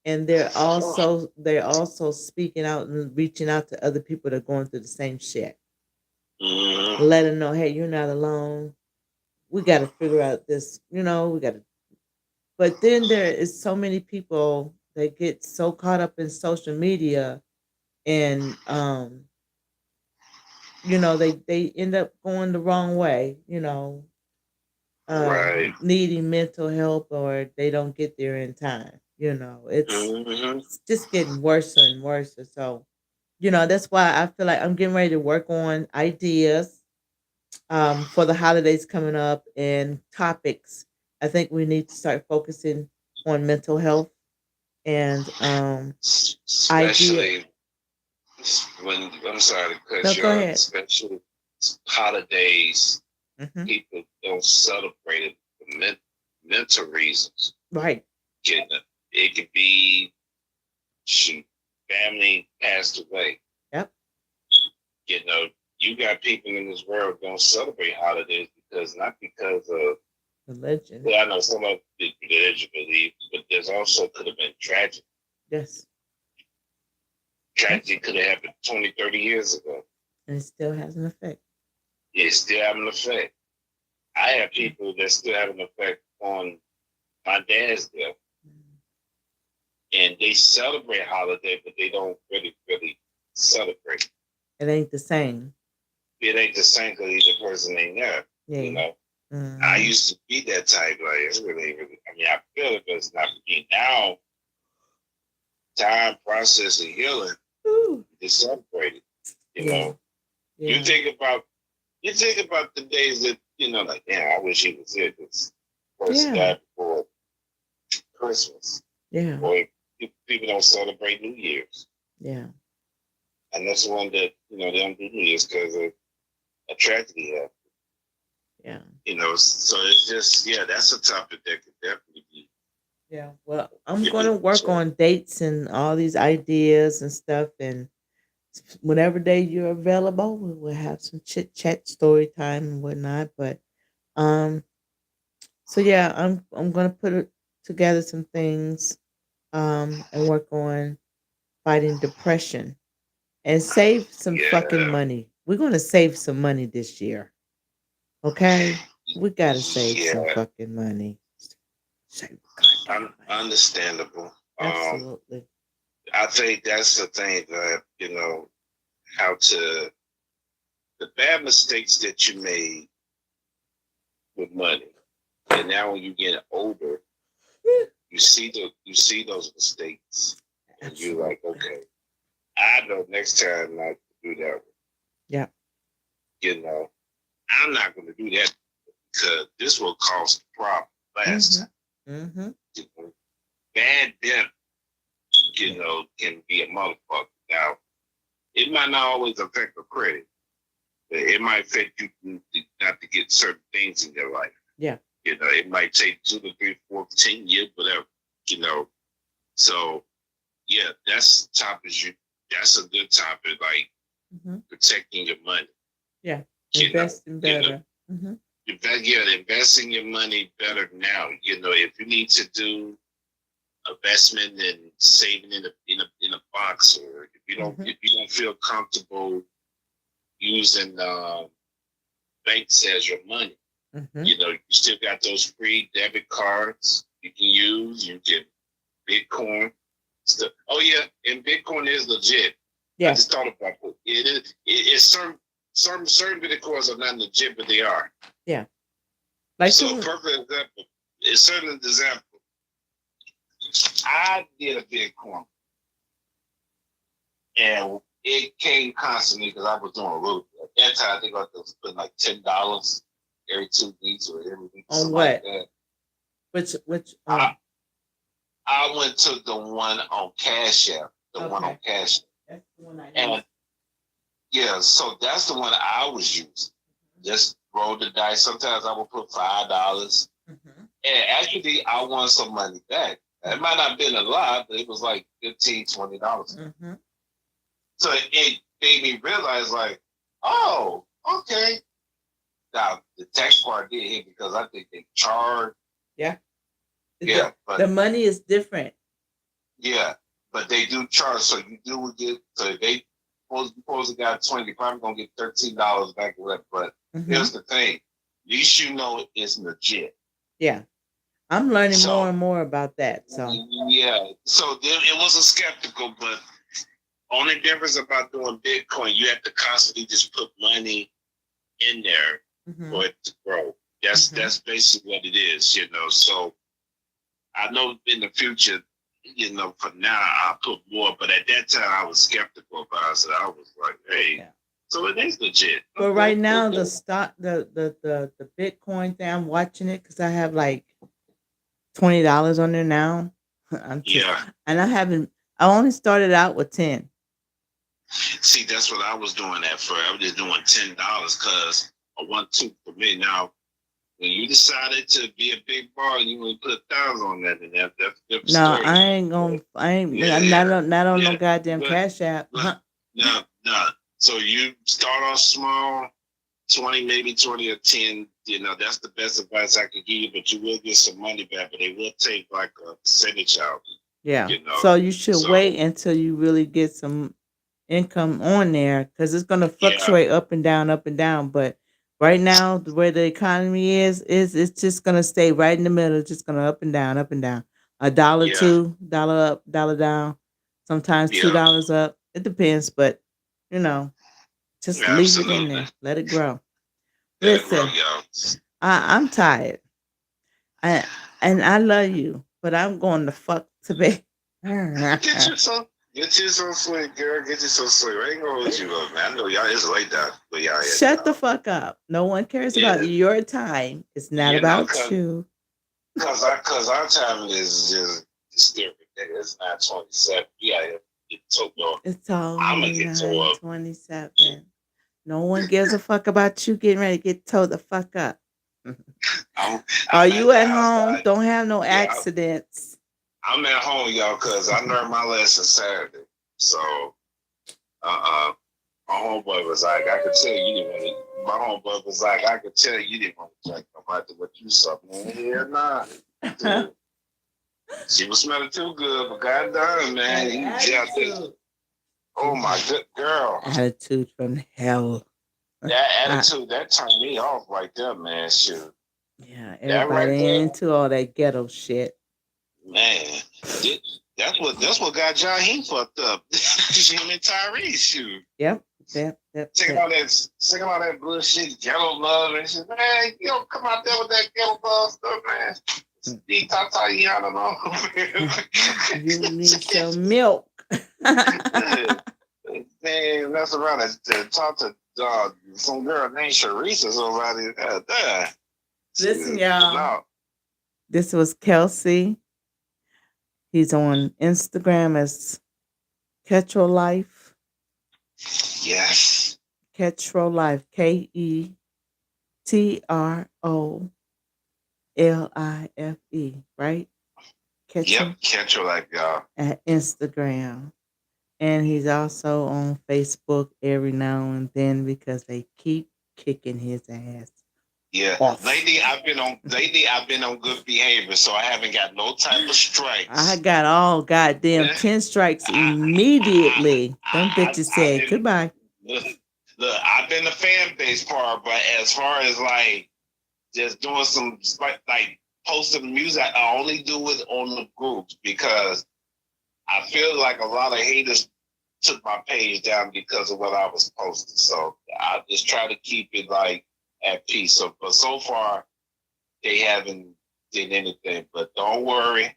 and they're also speaking out and reaching out to other people that are going through the same shit. mm-hmm, Let them know, hey, you're not alone. We got to figure out this, we got to. But then there is so many people that get so caught up in social media, and they end up going the wrong way, right, needing mental help, or they don't get there in time. mm-hmm. It's just getting worse and worse. So, that's why I feel like I'm getting ready to work on ideas for the holidays coming up and topics. I think we need to start focusing on mental health and idea. Especially when I'm sorry to cut No, you go off, ahead. especially holidays, Hmm. people don't celebrate it for mental reasons. Right. It could be shoot, family passed away. Yep. You know, you got people in this world don't celebrate holidays because not because of Religion. well, I know some of the religion believe, but there's also could have been tragedy. Yes. Yes. Tragedy could have happened 20, 30 years ago. And it still has an effect. It still have an effect. I have Yeah. people that still have an effect on my dad's death, Mm. and they celebrate holiday, but they don't really celebrate. It ain't the same. It ain't the same because either person ain't there. You Yeah. know, I Mm-hmm. used to be that type. Like it's really. I mean, I feel it, but it's not for me now. Time, process, and healing Ooh. is separated. You Yeah. know, you Yeah. think about the days that like, damn, I wish he was here. This person Yeah. died before Christmas, Yeah. or people don't celebrate New Year's, Yeah. and that's the one that they don't do New Year's because of a tragedy happened. Yeah. So it's just that's a topic that could definitely be Yeah. Well, I'm given gonna work to. on dates and all these ideas and stuff, and whenever day you're available, we'll have some chit chat, story time, and whatnot. But um, so yeah, I'm gonna together some things, and work on fighting depression and save some fucking Yeah, money. We're gonna save some money this year. Okay, we gotta save some yeah, fucking money. Save goddamn money. understandable. Absolutely. I think that's the thing that how to the bad mistakes that you made with money, and now when you get older, you see those mistakes, and you're like, Absolutely. okay, I know next time not to do that. Yeah. You know, I'm not going to do that because this will cause a problem last Mm-hmm. time. Mm-hmm. You know, bad debt, Yeah. can be a motherfucker. Now, it might not always affect the credit, but it might affect not to get certain things in your life. Yeah. It might take 2 to 3, 4, 10 years, whatever. You know, so yeah, that's a good topic, like Mm-hmm. protecting your money. Yeah. You know, Investing you know, better. Mm-hmm. investing your money better now. If you need to do investment and saving in a box, or Mm-hmm. if you don't feel comfortable using banks as your money, Mm-hmm. you still got those free debit cards you can use. You can Bitcoin stuff. Oh yeah, and Bitcoin is legit. I Yeah. just thought about it. It is. It's certain Bitcoins are not legit, but they are. Yeah. Like So, some. perfect example. A certain example. I did a Bitcoin, and it came constantly because I was doing a little bit. At that time, I think I was putting like $10 every 2 weeks or every week, On something like what? that. Which I I went to the one on Cash App, the one on Okay. Cash App. That's the one I use. And yeah, so that's the one I was using. Just roll the dice. Sometimes I would put $5. Mm-hmm. And actually, I won some money back. It might not have been a lot, but it was like $15, $20. Mm-hmm. So it made me realize, like, oh, okay. Now, the tax part did hit because I think they charge. Yeah. Yeah, The but money is different. yeah, but they do charge. So you do get, so if they supposed to got 20, you're probably going to get $13 back or whatever. But Mm-hmm. here's the thing. At least you know it's legit. Yeah. I'm learning more So and more about that. So. yeah, so it was a skeptical, but only difference about doing Bitcoin, you have to constantly just put money in there Mm-hmm. for it to grow. That's Mm-hmm. that's basically what it is. So I know in the future, for now I'll put more, but at that time I was skeptical about it. So I was like, hey, Yeah. so it is legit. But Okay, right now, the okay. stock, the Bitcoin thing, I'm watching it because I have like $20 on there now. I'm just, Yeah. and I haven't. I only started out with 10. See, that's what I was doing at first. I was just doing $10 because I want to commit. Now, when you decided to be a big baller, you want to put 1,000 on that, and that's a different No, story. I ain't gonna. I ain't. Yeah, I'm yeah, not on no yeah. goddamn But Cash App. but no, no. So you start off small, 20, maybe 20 or 10. That's the best advice I can give you. But you will get some money back, but they will take like a percentage out. Yeah. You know. So you should So wait until you really get some income on there because it's going to yeah, fluctuate up and down, up and down. But right now, the way the economy is it's just going to stay right in the middle. It's just going to up and down, up and down. A dollar, yeah, $2 up, dollar down. Sometimes yeah. $2 up. It depends, but you know, just leave it in Absolutely. there. Let it grow. Let it grow, Listen, y'all. I'm tired. I and I love you, but I'm going to fuck to bed. Get you some. Get you some sleep, girl. Get you some sleep. I ain't gonna hold you up, man. I know y'all it's late down where y'all at, Shut the y'all. fuck up. No one cares about Yeah, your time. It's not about cause you. our time is just different. It's not 27. We out here get towed up. It's I'm gonna only get towed up. 9:27. No one gives a fuck about you getting ready to get towed the fuck up. I'm Are I'm at you the at house. home? Don't have no Yeah, accidents. I'm at home, y'all, cause I learned my lesson Saturday. So my homeboy was like, I could tell you didn't want to. My homeboy was like, I could tell you didn't want to drink no matter what you saw. Man, yeah, nah. Dude, she was smelling too good, but goddamn, man, That you jacked it. attitude. Oh my good girl. Attitude from hell. That attitude, that turned me off right there, man. Shoot. Yeah, That everybody right there, ain't into all that ghetto shit. man. It- that's what got John Heen fucked up. Him and Tyrese, shoot. Yep, yep, yep, Singing yep. all that bullshit, ghetto love and shit. Man, you don't come out there with that ghetto love stuff, man. Steve Tata, I don't You need know. some milk. Man, mess around and talk to some girl named Sharice or somebody there. Listen, y'all. No. This was Kelsey. He's on Instagram as Ketro Life. Yes. Ketro Life. KETROLIFE. Right? Yep. Ketro Catch her like y'all. at Instagram. And he's also on Facebook every now and then because they keep kicking his ass Yeah. off. Lately I've been on good behavior, so I haven't got no type of I strikes. got all goddamn Yeah. 10 strikes I, I, immediately. Them I, bitches I, I've said been goodbye. look, I've been the fan base part, but as far as like just doing some like posting music, I only do it on the groups because I feel like a lot of haters took my page down because of what I was posting. So I just try to keep it like at peace. So, but so far they haven't did anything. But don't worry,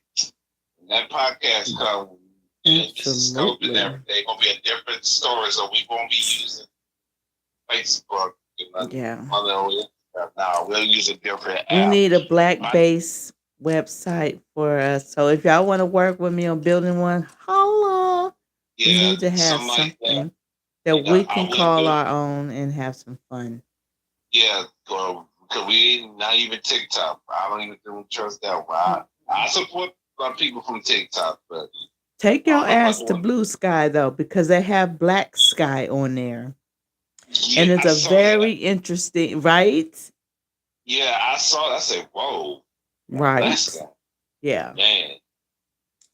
when that podcast comes, this is scope and Absolutely. everything gonna be a different story. So we won't be using Facebook. Yeah. No, we'll use a different We app. need a black My, base website for us. So if y'all want to work with me on building one, holla. We yeah, need to have something like that. something that Yeah, we I can will call do. our own and have some fun. Yeah, because we ain't not even TikTok. I don't even trust that one. I support people from TikTok, but Take I your don't know about ass the to one. Blue Sky though, because they have Black Sky on there. Yeah, And it's I a saw that. very interesting, right? Yeah, I saw that. I said, whoa, let's Right. go. Yeah. Man,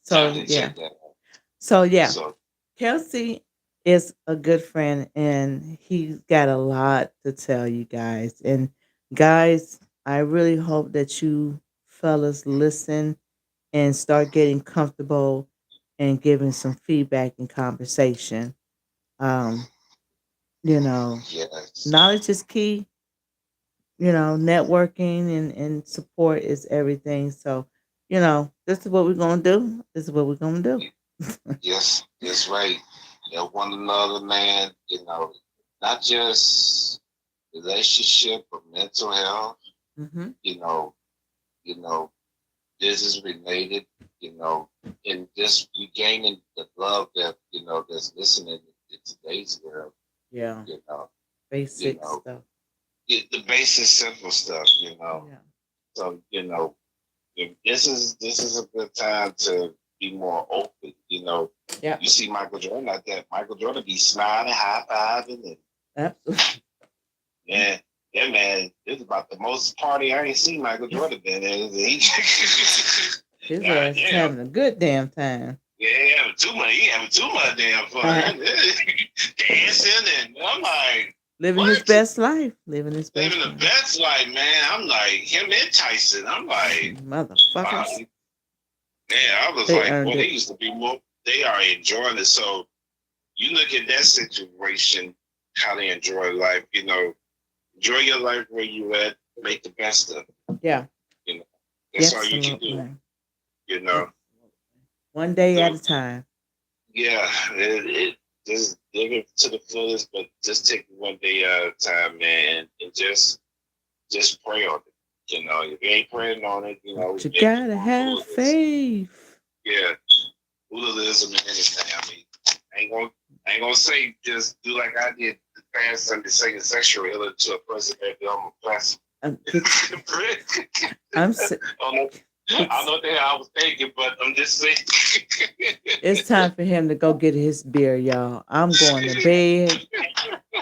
So time to yeah. check that out. So yeah. So, Kelsey is a good friend and he's got a lot to tell you guys. And guys, I really hope that you fellas listen and start getting comfortable and giving some feedback and conversation. Um, you know, yes. knowledge is key. Networking and support is everything. So, this is what we're gonna do. This is what we're gonna do. Yes, that's right. One another, man, not just relationship or mental health, Hmm. you know, you know, business related, you know, and just regaining the love that that's listening in today's world. Yeah. You know, you Basic know, stuff. the basic simple stuff. Yeah. So this is a good time to be more open. Yeah. You see Michael Jordan out there. Michael Jordan be smiling, high fiving, and Absolutely. man, that man, this is about the most party I ain't seen Michael Jordan been in. His God ass is damn. having a good damn time. Yeah, he having too much damn fun. Dancing, and I'm like, Living his what? best life. Living his Living best the life. best life, man. I'm like, him and Tyson. I'm like, wow. Motherfuckers. Man, I was They like, earned well, they it. used to be more, they are enjoying it. So you look at that situation, how they enjoy life, enjoy your life where you at, make the best of it. Yeah. You know, that's all you can do, Absolutely. you know. Absolutely. One day at So a time. yeah, it just live it to the fullest, but just take it one day at a time, man, and just pray on it. If you ain't praying on it, But you maybe gotta more have hooliganism. faith. Yeah, hooliganism and anything. I mean, I ain't gonna say just do like I did the past Sunday, saying sexual healing to a person that I'm a class. I'm si- I it's know that I was thinking, but I'm just saying. it's time for him to go get his beer, y'all. I'm going to bed.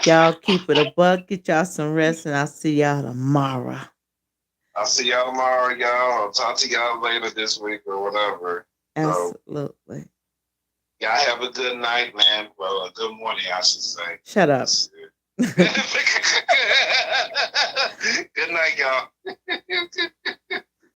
Y'all keep it a buck, get y'all some rest, and I'll see y'all tomorrow. I'll see y'all tomorrow, y'all. I'll talk to y'all later this week or whatever. So, Absolutely. y'all have a good night, man. Well, a good morning, I should say. Shut up. Good night, y'all.